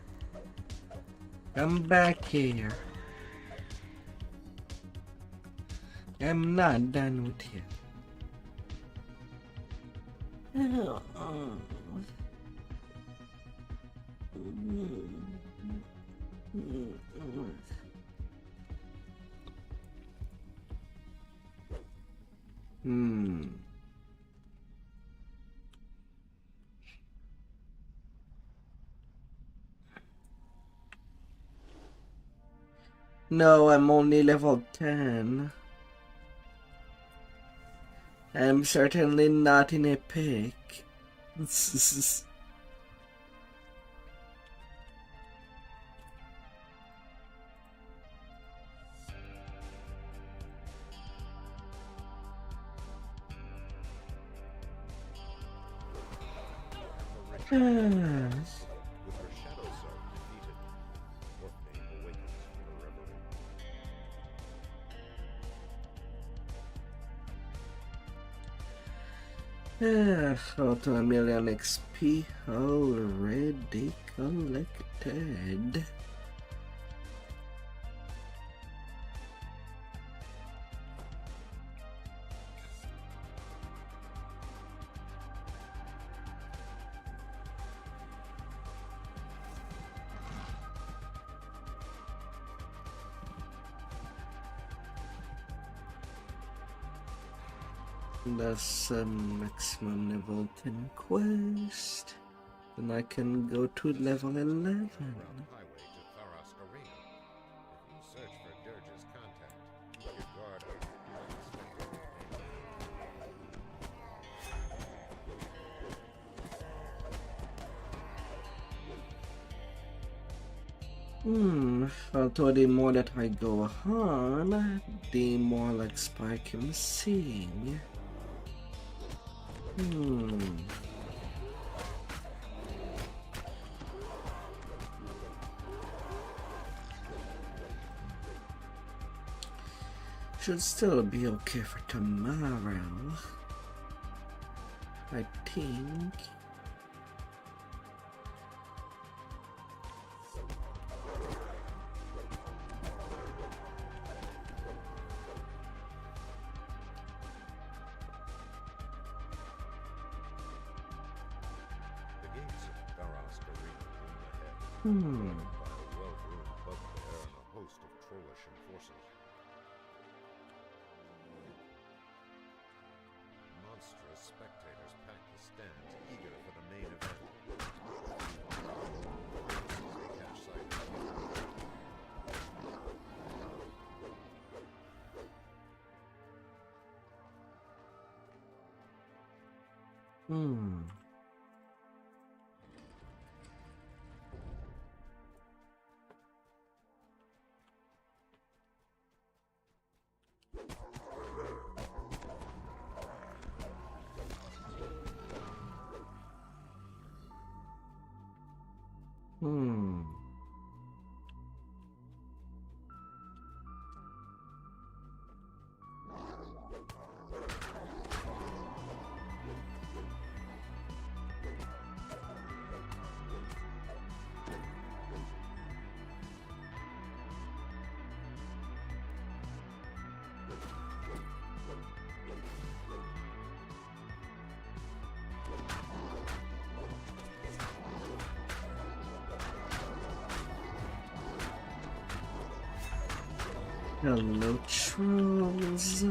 Come back here. I'm not done with you. No, I'm only level 10. I'm certainly not in epic. With her shadow self defeated, Orkney awakens from her reverie. Auto a million XP already collected. That's a maximum level 10 quest. Then I can go to level 11. Highway to Tharos Arena. If you search for Dirge's contact, keep your guard up. Although the more that I go on, the more like Spike I'm seeing. Should still be okay for tomorrow, I think. by a well-groomed bugbear and a host of trollish enforcers. Monstrous spectators pack the stands, eager for the main event. They catch sight of Hmm. Hmm. Hello, trolls.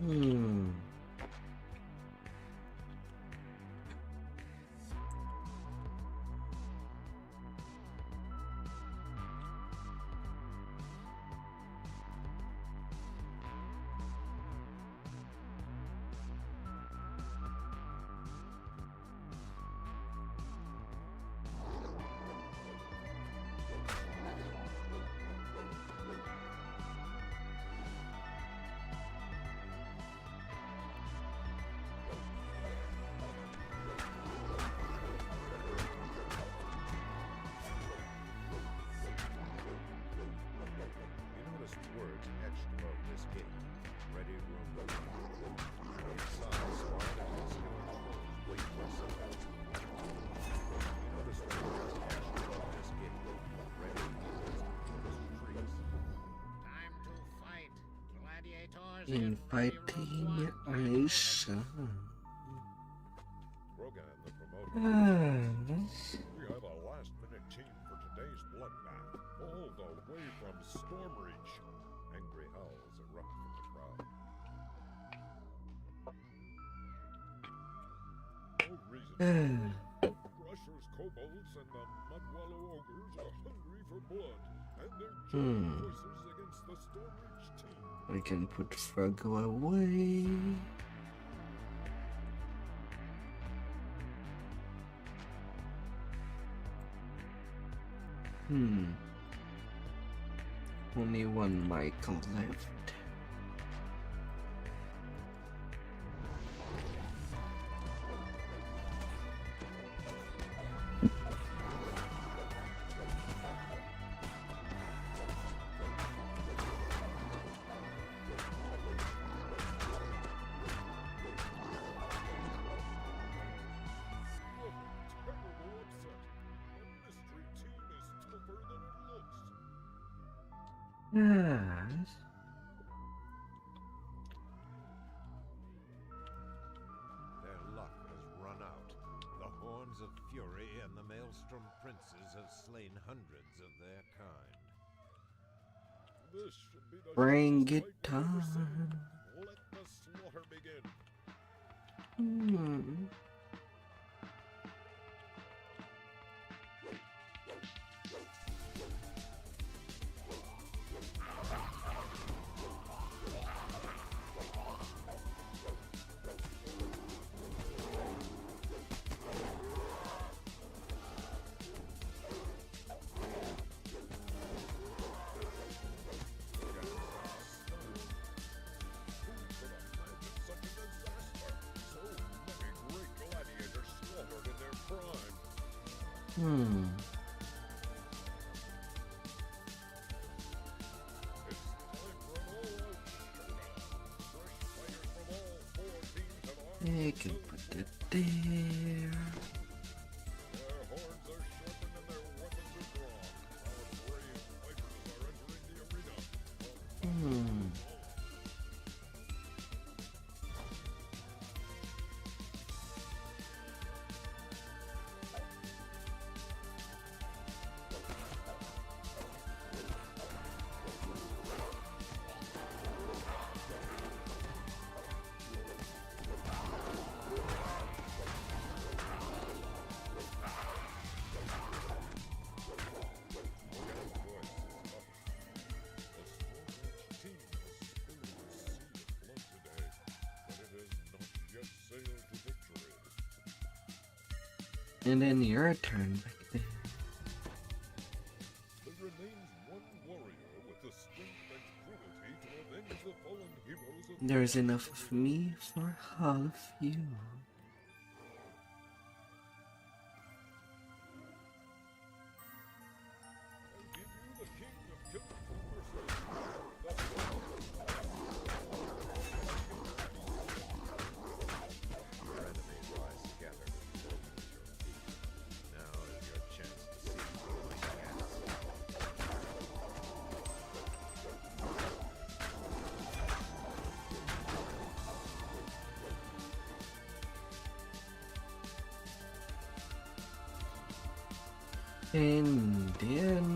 Hmm. You noticed words etched above this gate. Ready room. Inside, squad and muscular trolls wait for assembly. You noticed words etched above this gate. Ready room. Trees. Time to fight. Gladiators Inviting Aisha. Rogan, the promoter. Ah. We have a last-minute team for today's bloodbath, all the way from Stormreach. Angry howls erupt from the crowd. No reason to worry. Crushers, kobolds, and the Mudwallow ogres are hungry for blood, and they're joining forces against the Stormreach team. I can put Froggo away. Only one Michael left. Terrible upset. The mystery team is tougher than it looks. Yes. Their luck has run out. The Horns of Fury and the Maelstrom Princes have slain hundreds of their kind. This should be the Bring shortest it fight we've ever seen. on. Let the slaughter begin. I can put it there. And then your turn back there. There remains one warrior with the strength and cruelty to avenge the fallen heroes of There's enough of me for all of you. Your enemies rise together before you at your feet. Now is your chance to see what I can. And then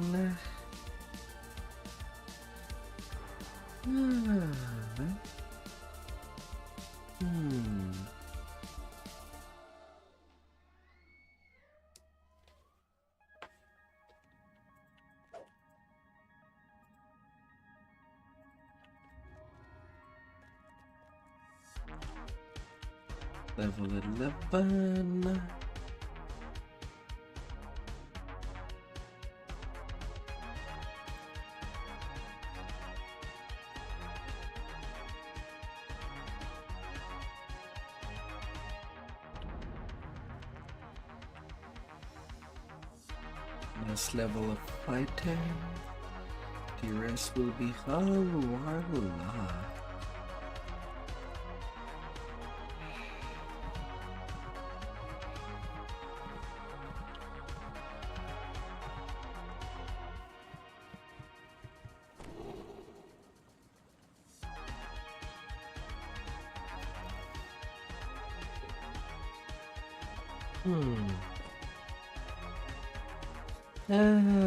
level 11. This level of fighting, the rest will be Halwala.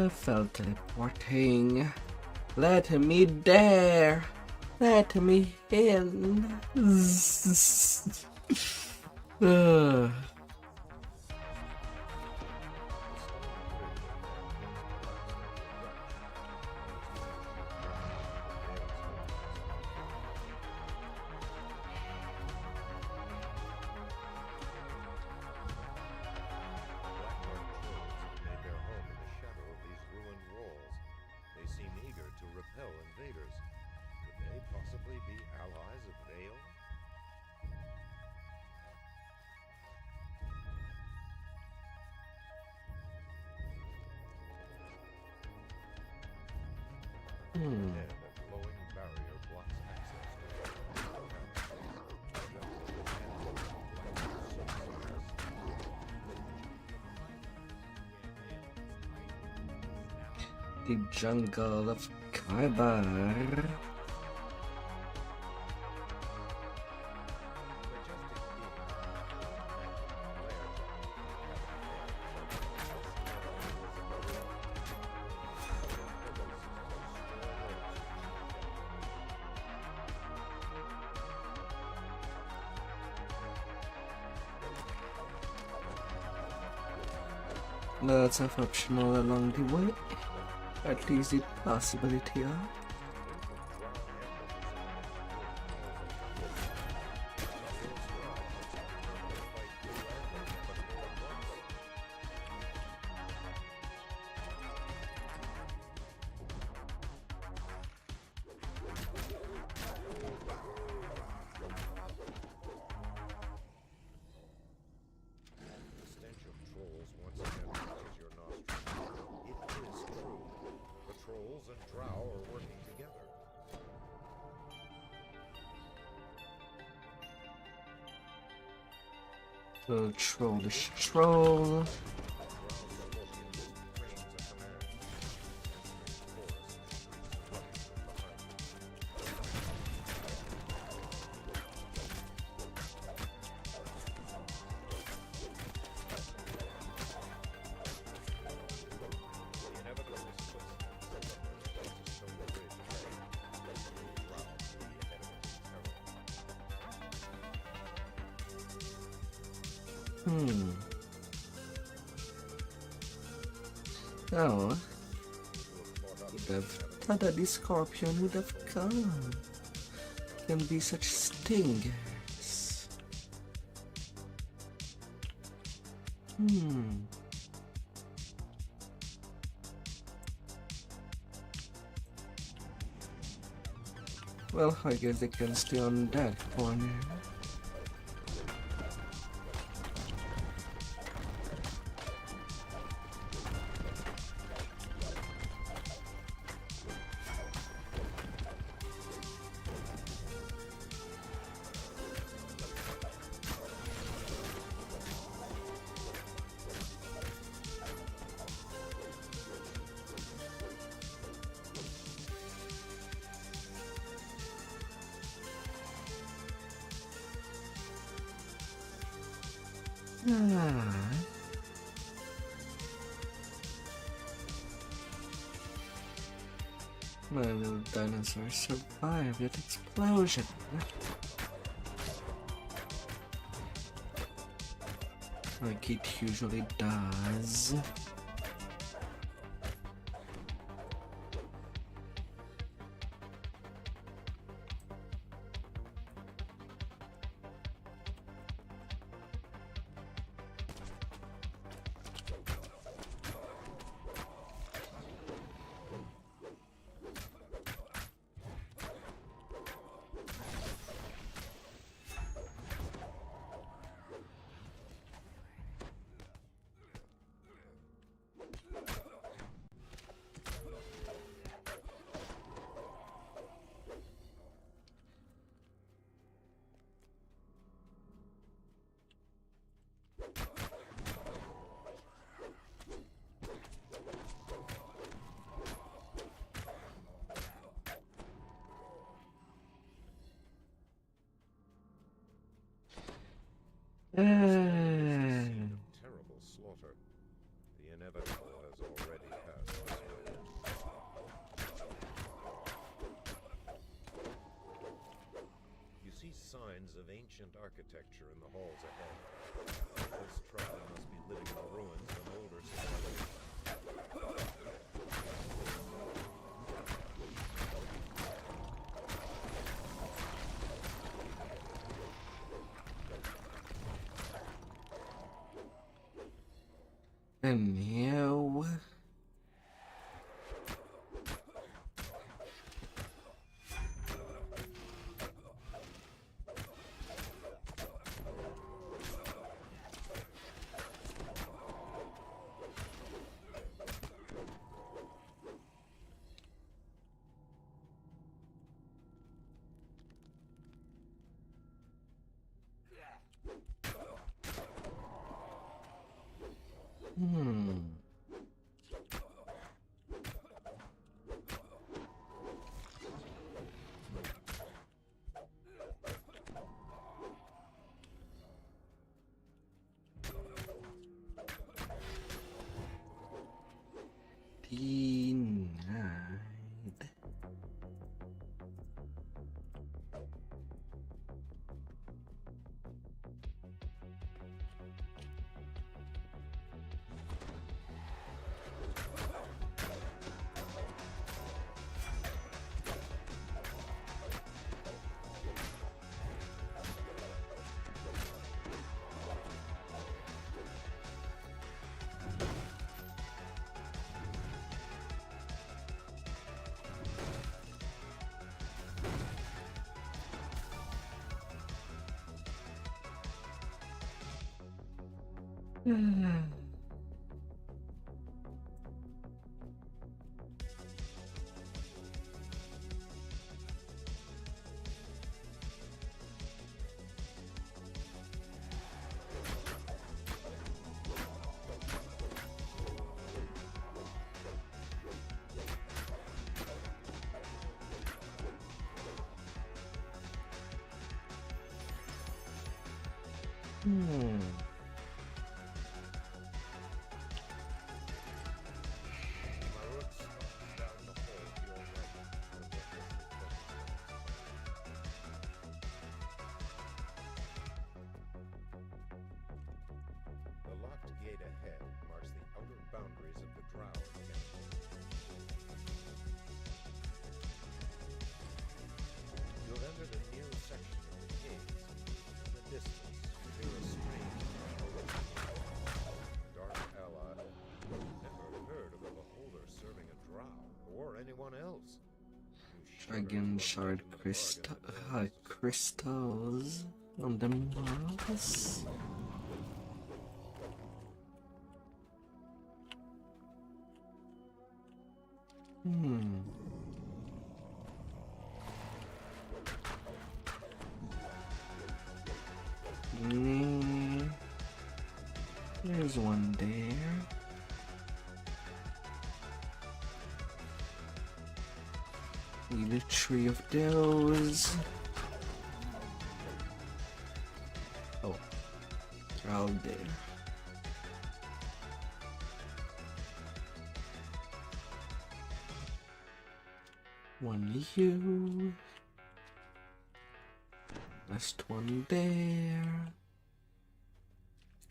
Felt teleporting. Let me dare. Let me in. repel invaders. Could they possibly be allies of Vale? Ahead, a glowing barrier blocks access. The jungle of Kaibar. Lots of optional along the way. At least the possibility of. We'll troll this troll. Oh, would have thought that the scorpion would have come. Can be such stingers. Well, I guess they can stay on that corner. My little dinosaur survived that explosion. Like it usually does. Terrible slaughter. The inevitable has already passed this way. You see signs of ancient architecture in the halls ahead. This tribe must be living in the ruins of an older civilization. And now... Denied. The locked gate ahead marks the outer boundaries of the Drow camp. You've entered a new section of the caves. In the distance, you hear a strange Dragon shard crystals on the walls. There's one there. Need a tree of those. Oh, they're all there. One you. Last one there.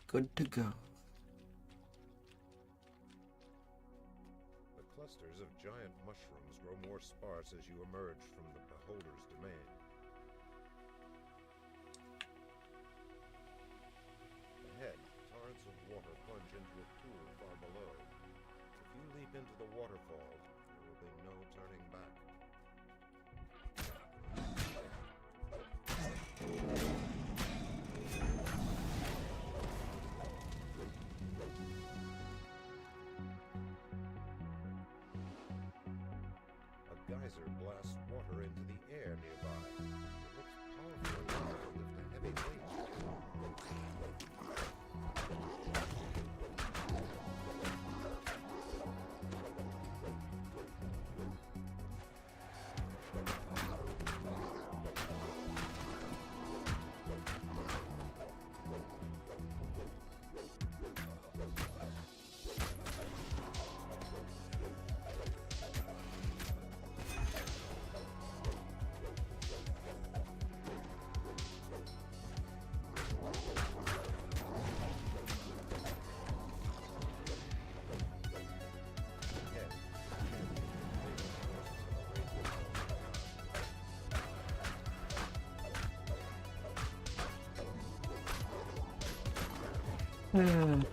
Good to go. The clusters of giant mushrooms grow more sparse as you emerge from the beholder's domain. Ahead, torrents of water plunge into a pool far below. If you leap into the waterfall, there will be no turning back. A geyser blasts water into the air nearby. It looks powerful enough to lift a heavy weight.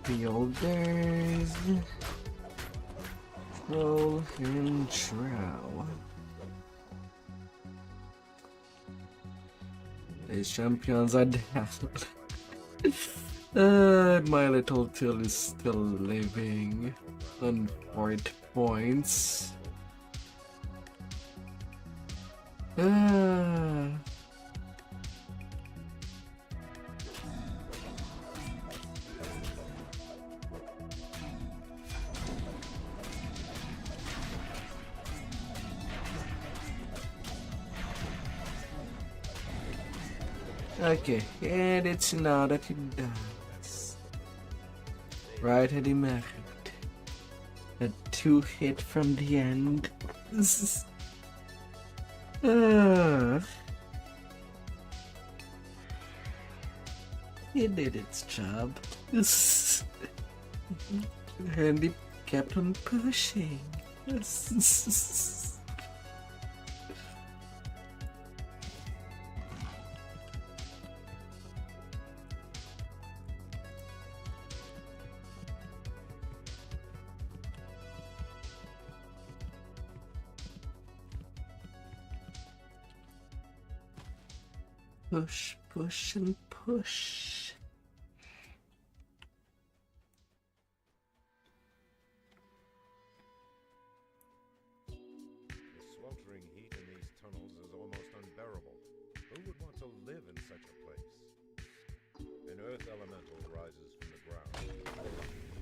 Beholders, Troll and Trow. These champions are down. My little till is still living on 4 points. Okay, and it's now that he dies. Right at the mark. A 2 hit from the end. It did its job. And it kept on pushing. Push, push, and push. The sweltering heat in these tunnels is almost unbearable. Who would want to live in such a place? An earth elemental rises from the ground. The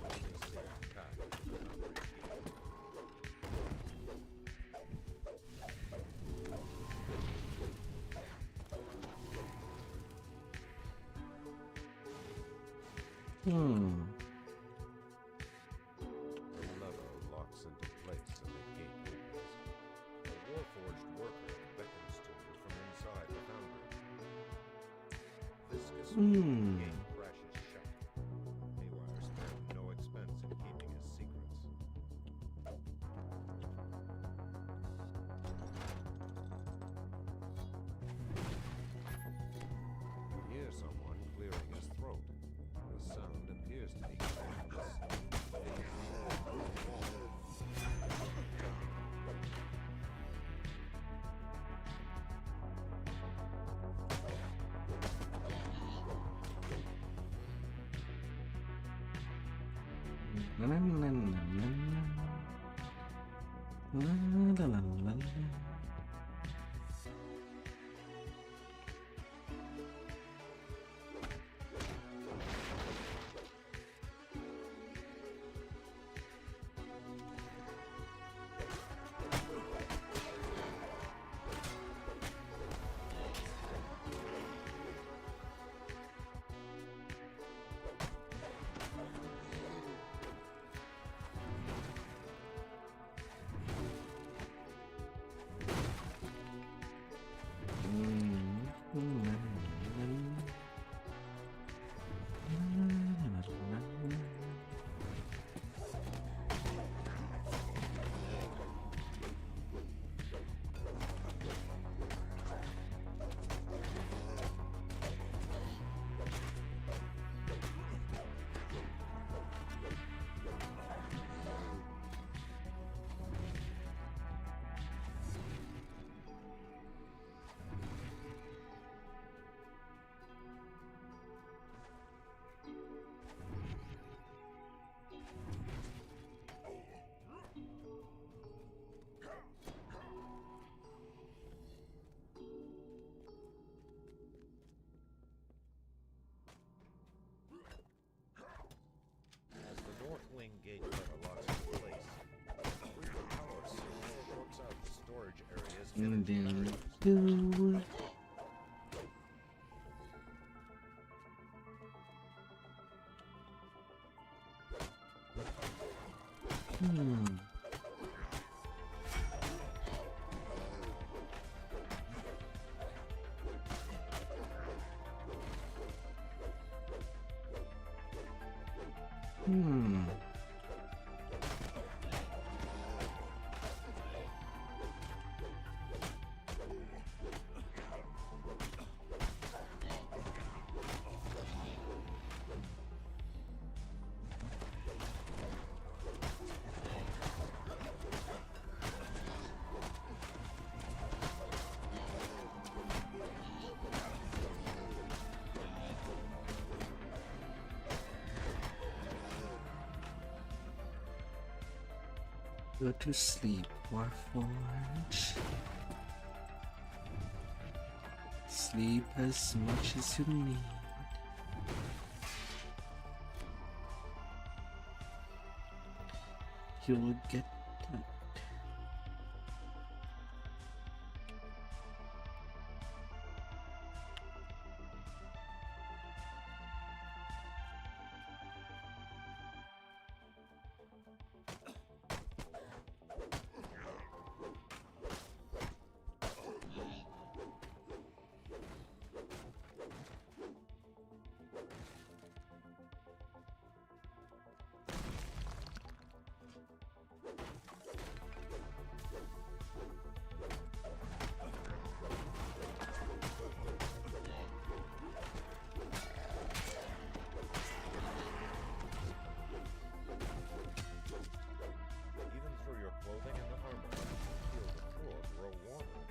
only safe path to the boundary heat. The lever locks into place and the gate opens. A warforged worker beckons to you from inside the foundry. Viscous gate crashes shut. Haywire spared no expense in keeping his secrets. You hear someone clearing his throat. The sound appears to be La la la la la la la la la. As the north wing gate lever locks in place, frequent power source works out the storage areas And into then batteries. Go to sleep, Warforge. Sleep as much as you need. You will get that. Even through your clothing and the armor, you feel the floor grow warmer.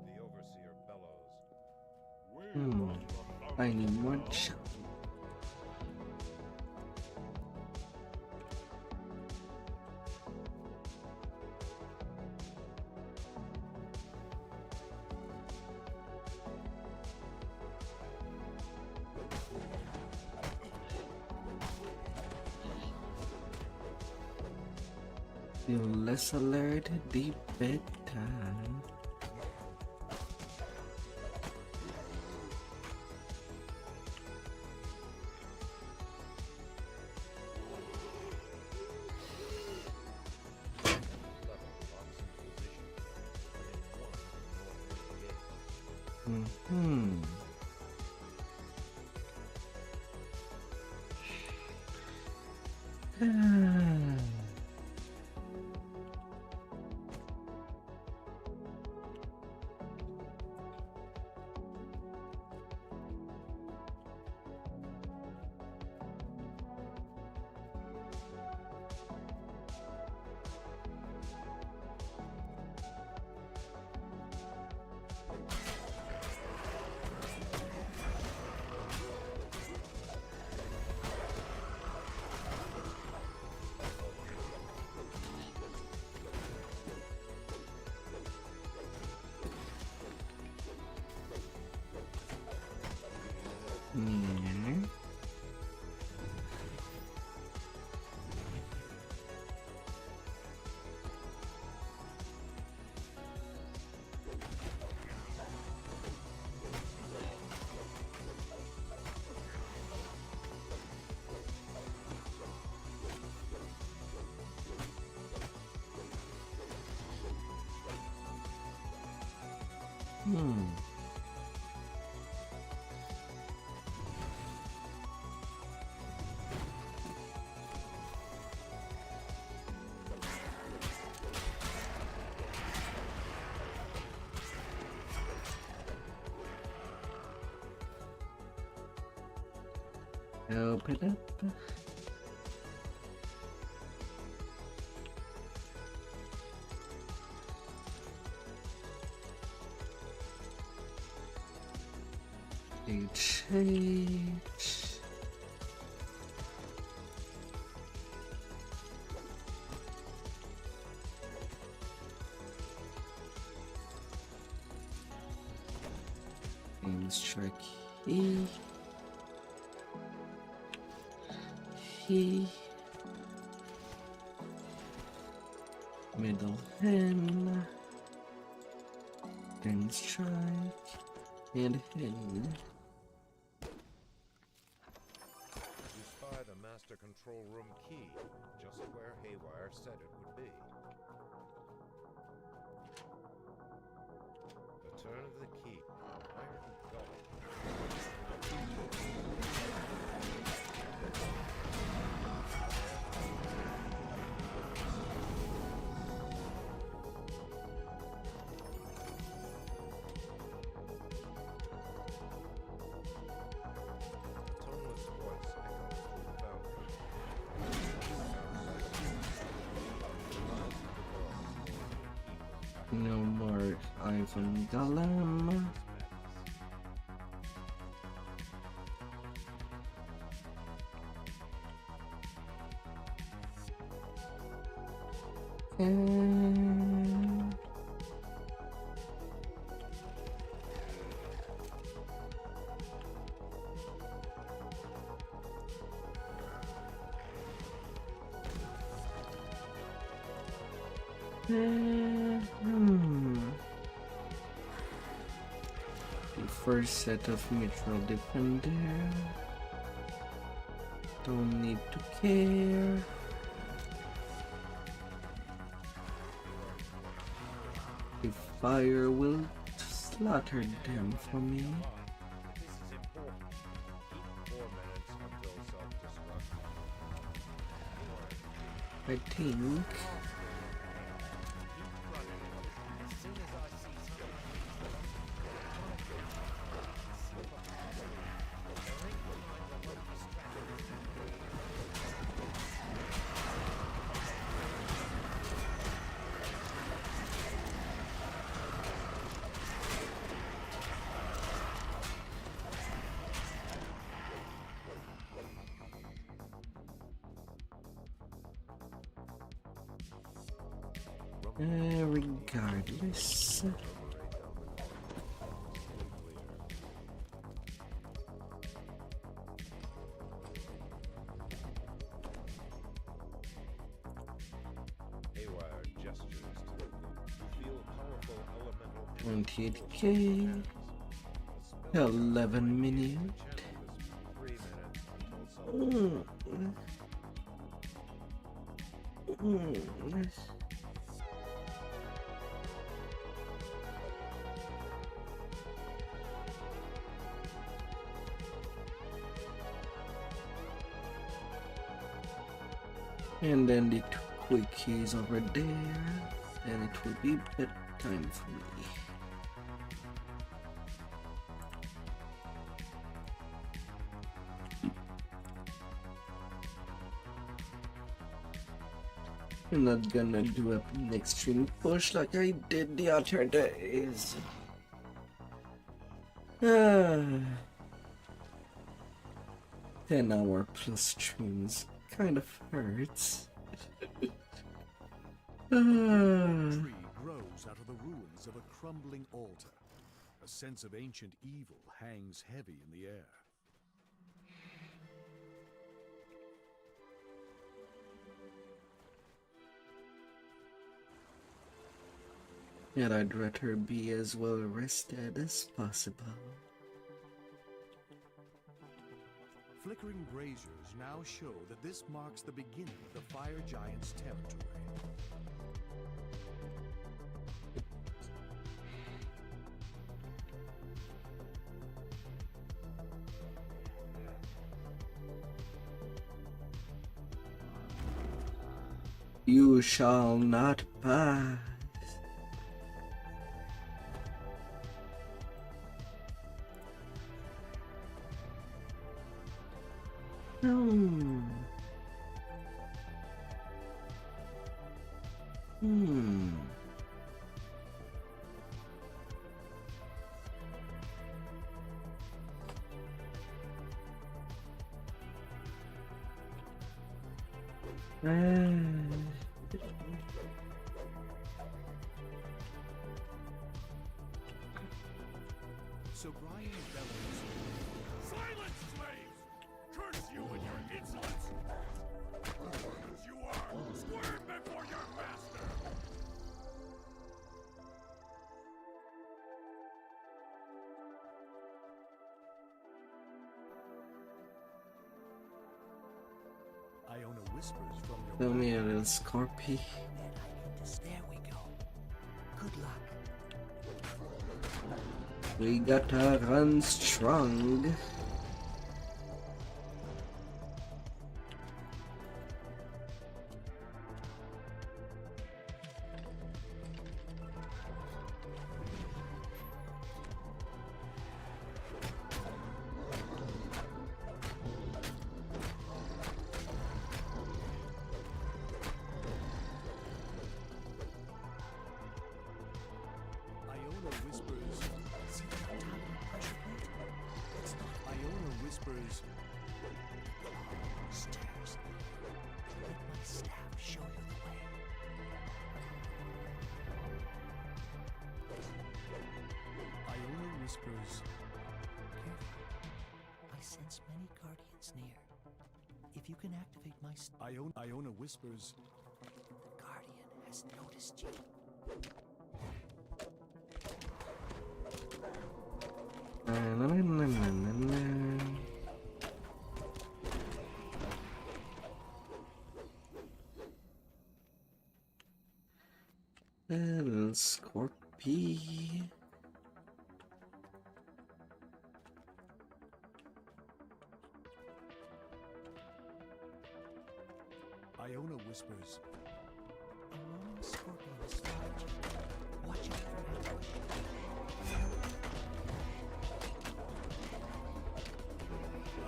The overseer bellows. I need more chocolate. Feel less alert, deep bedtime. Open up. Change. Track E. Middle hen, then strike, and hen. You spy the master control room key, just where Haywire said it would be. The turn of the key, iron gullet. No more Ivan Golem. The first set of mutual defender. Don't need to care. The fire will slaughter them for me. This is important. Keep 4 minutes until self-destruct. I think. Regardless. Haywire gestures to the loop. You feel powerful elemental 28k. 11 minutes. 3 minutes until self-destruct. And then the two quick keys over there, and it will be bedtime for me. I'm not gonna do a next stream push like I did the other days. 10-hour plus streams kind of hurts. A tree grows out of the ruins of a crumbling altar. A sense of ancient evil hangs heavy in the air. And I'd rather be as well rested as possible. Flickering braziers now show that this marks the beginning of the Fire Giant's territory. You shall not pass. Hmm. So Brian bellows, "Silence, slaves! Curse you and your insolence! As you are, squirm before your master!" Iona whispers from your Tell me a little Scorpy. There we go. Good luck. We gotta run strong. Iona whispers, "See that tiny pressure plate? It's not." Iona whispers, Stairs. Let my staff show you the way. Iona whispers, Careful. I sense many guardians near. If you can activate my Iona whispers, the guardian has noticed you. Little Scorpy. Iona whispers, A lone scorpion is spotted. Watch out for ambush.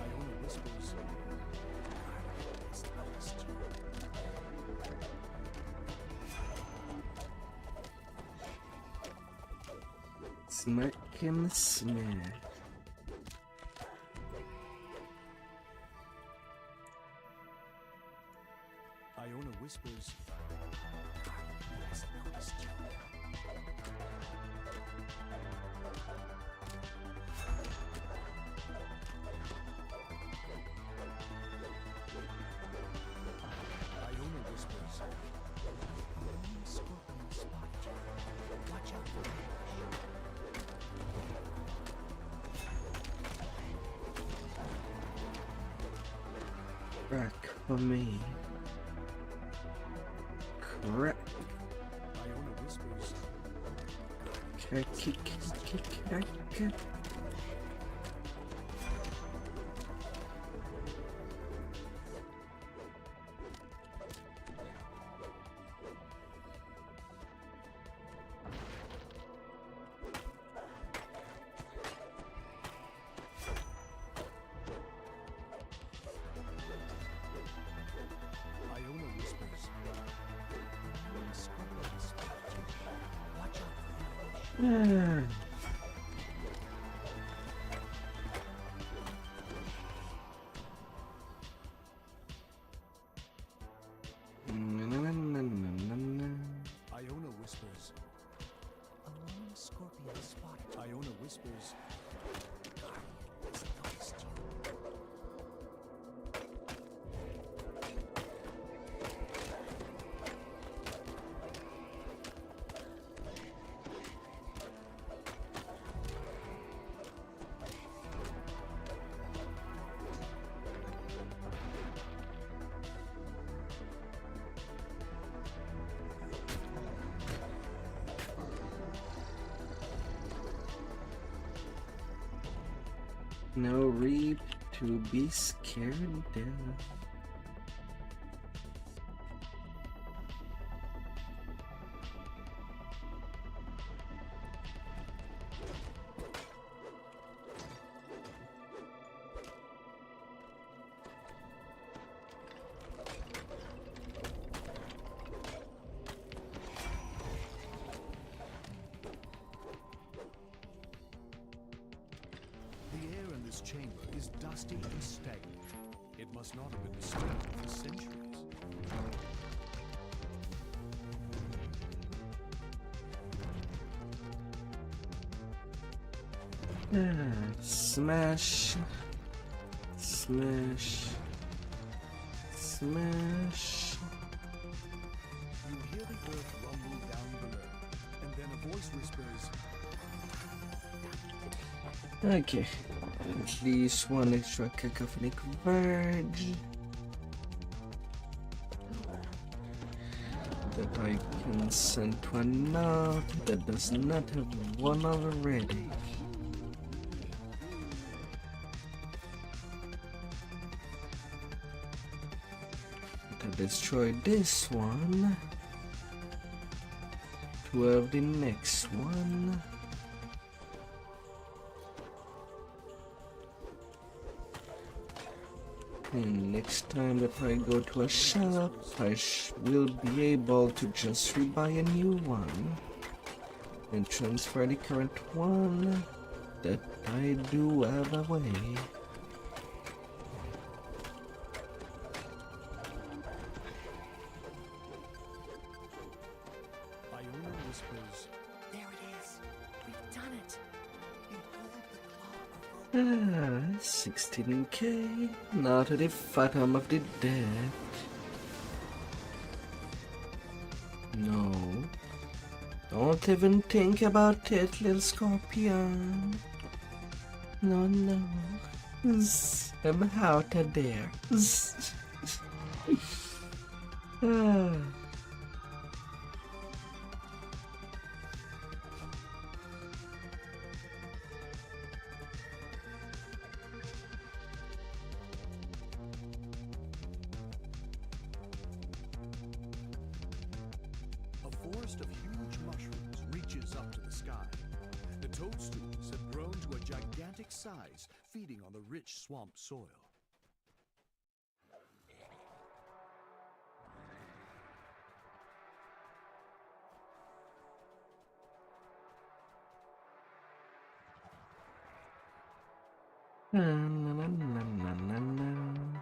Iona whispers, Guardian has noticed you. Smirk and smack. Iona whispers, Guardian has noticed you. Iona whispers, A lone scorpion is spotted. Watch out for ambush. Crack for me. Crack. Iona whispers, Crack. Iona whispers, A lone scorpion is spotted. Watch out for ambush. Iona whispers, A lone scorpion is spotted. Iona whispers, Guardian has noticed you. No reap to be scared of. chamber is dusty and stagnant. It must not have been disturbed for centuries. Smash. Smash. Smash. You hear the earth rumble down below, and then a voice whispers, Okay. At least one extra cacophonic word that I can send to a node that does not have one already. To destroy this one, to have the next one. And next time that I go to a shop, I will be able to just rebuy a new one and transfer the current one that I do have away. Iona whispers, There it is. We've done it. behold the claw of 16k, now to the bottom of the deck. No, don't even think about it, little scorpion. No, no, I'm out of there. A forest of huge mushrooms reaches up to the sky. The toadstools have grown to a gigantic size, feeding on the rich swamp soil. Na, na, na, na, na, na, na.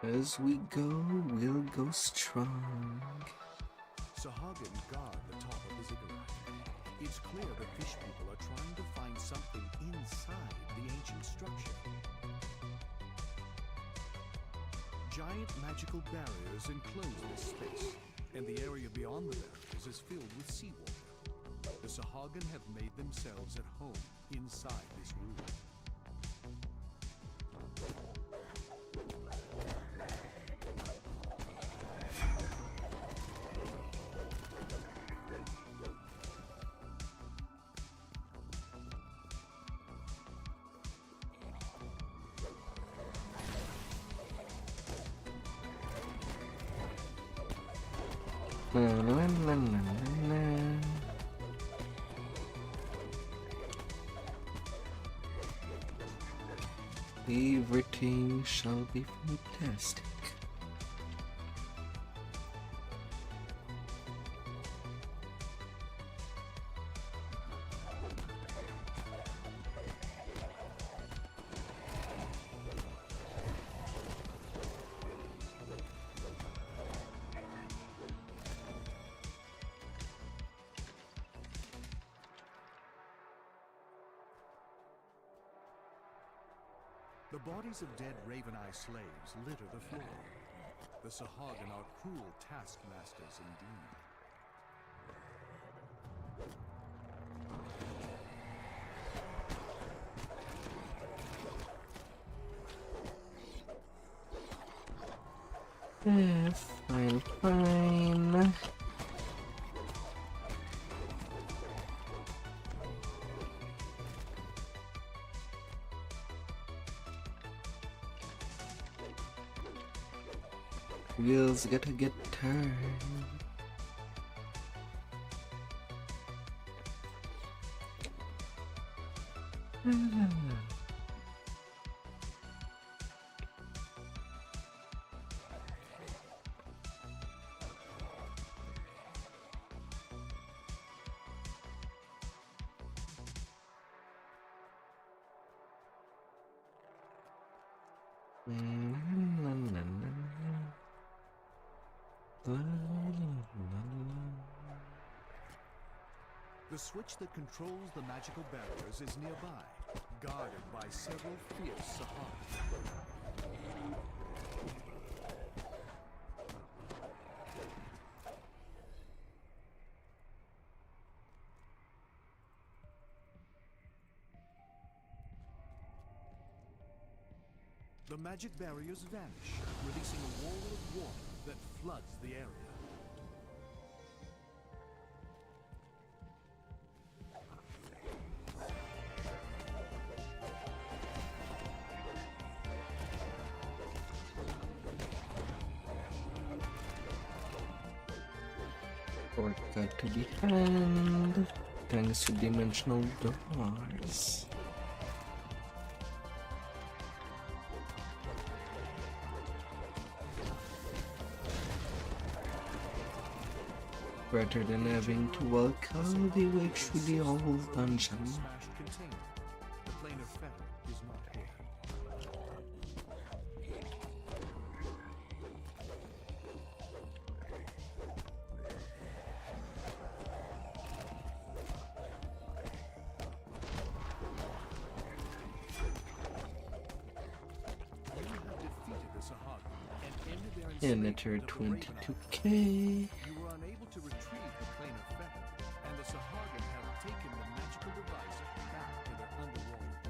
As we go, we'll go strong. Sahagin guard the top of the ziggurat. It's clear the fish people are trying to find something inside the ancient structure. Giant magical barriers enclose this space, and the area beyond the barriers is filled with seawater. The Sahagin have made themselves at home inside this room. Na, na, na, na, na, na. Everything shall be fantastic. The bodies of dead Raven-Eye slaves litter the floor. The Sahagin are cruel taskmasters indeed. Fine, fine. Wheels gotta get turned. The switch that controls the magical barriers is nearby, guarded by several fierce Sahara. The magic barriers vanish, releasing a wall of water that floods the area. Shortcut to the hand, thanks to dimensional doors. Better than having to walk all the way through the old dungeon. Smashed container. The planar fetter is not here. You have defeated the Sahara and ended their Enter enslavement of the 22k. You were unable to retrieve the planar fetter, and the Sahagan have taken the magical device back to their underwater base.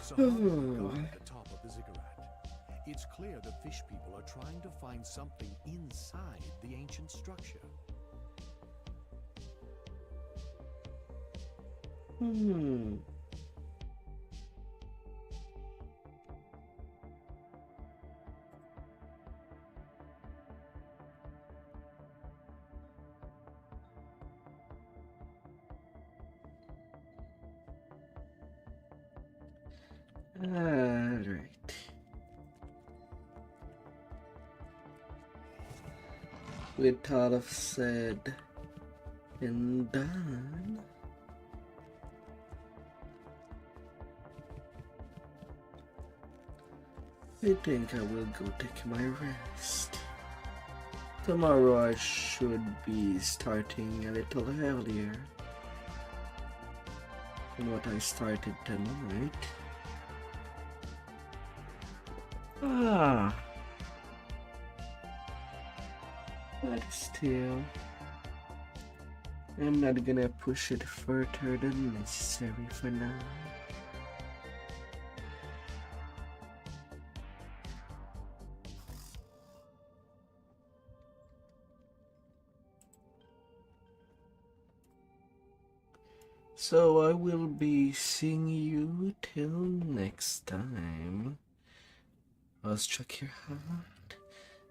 Sahara at the top of the ziggurat. It's clear the fish people are trying to find something inside the ancient structure. Alright. We thought of said and done. I think I will go take my rest. Tomorrow I should be starting a little earlier than what I started tonight. But still, I'm not gonna push it further than necessary for now. So I will be seeing you till next time. I'll struck your heart,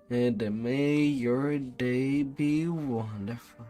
and may your day be wonderful.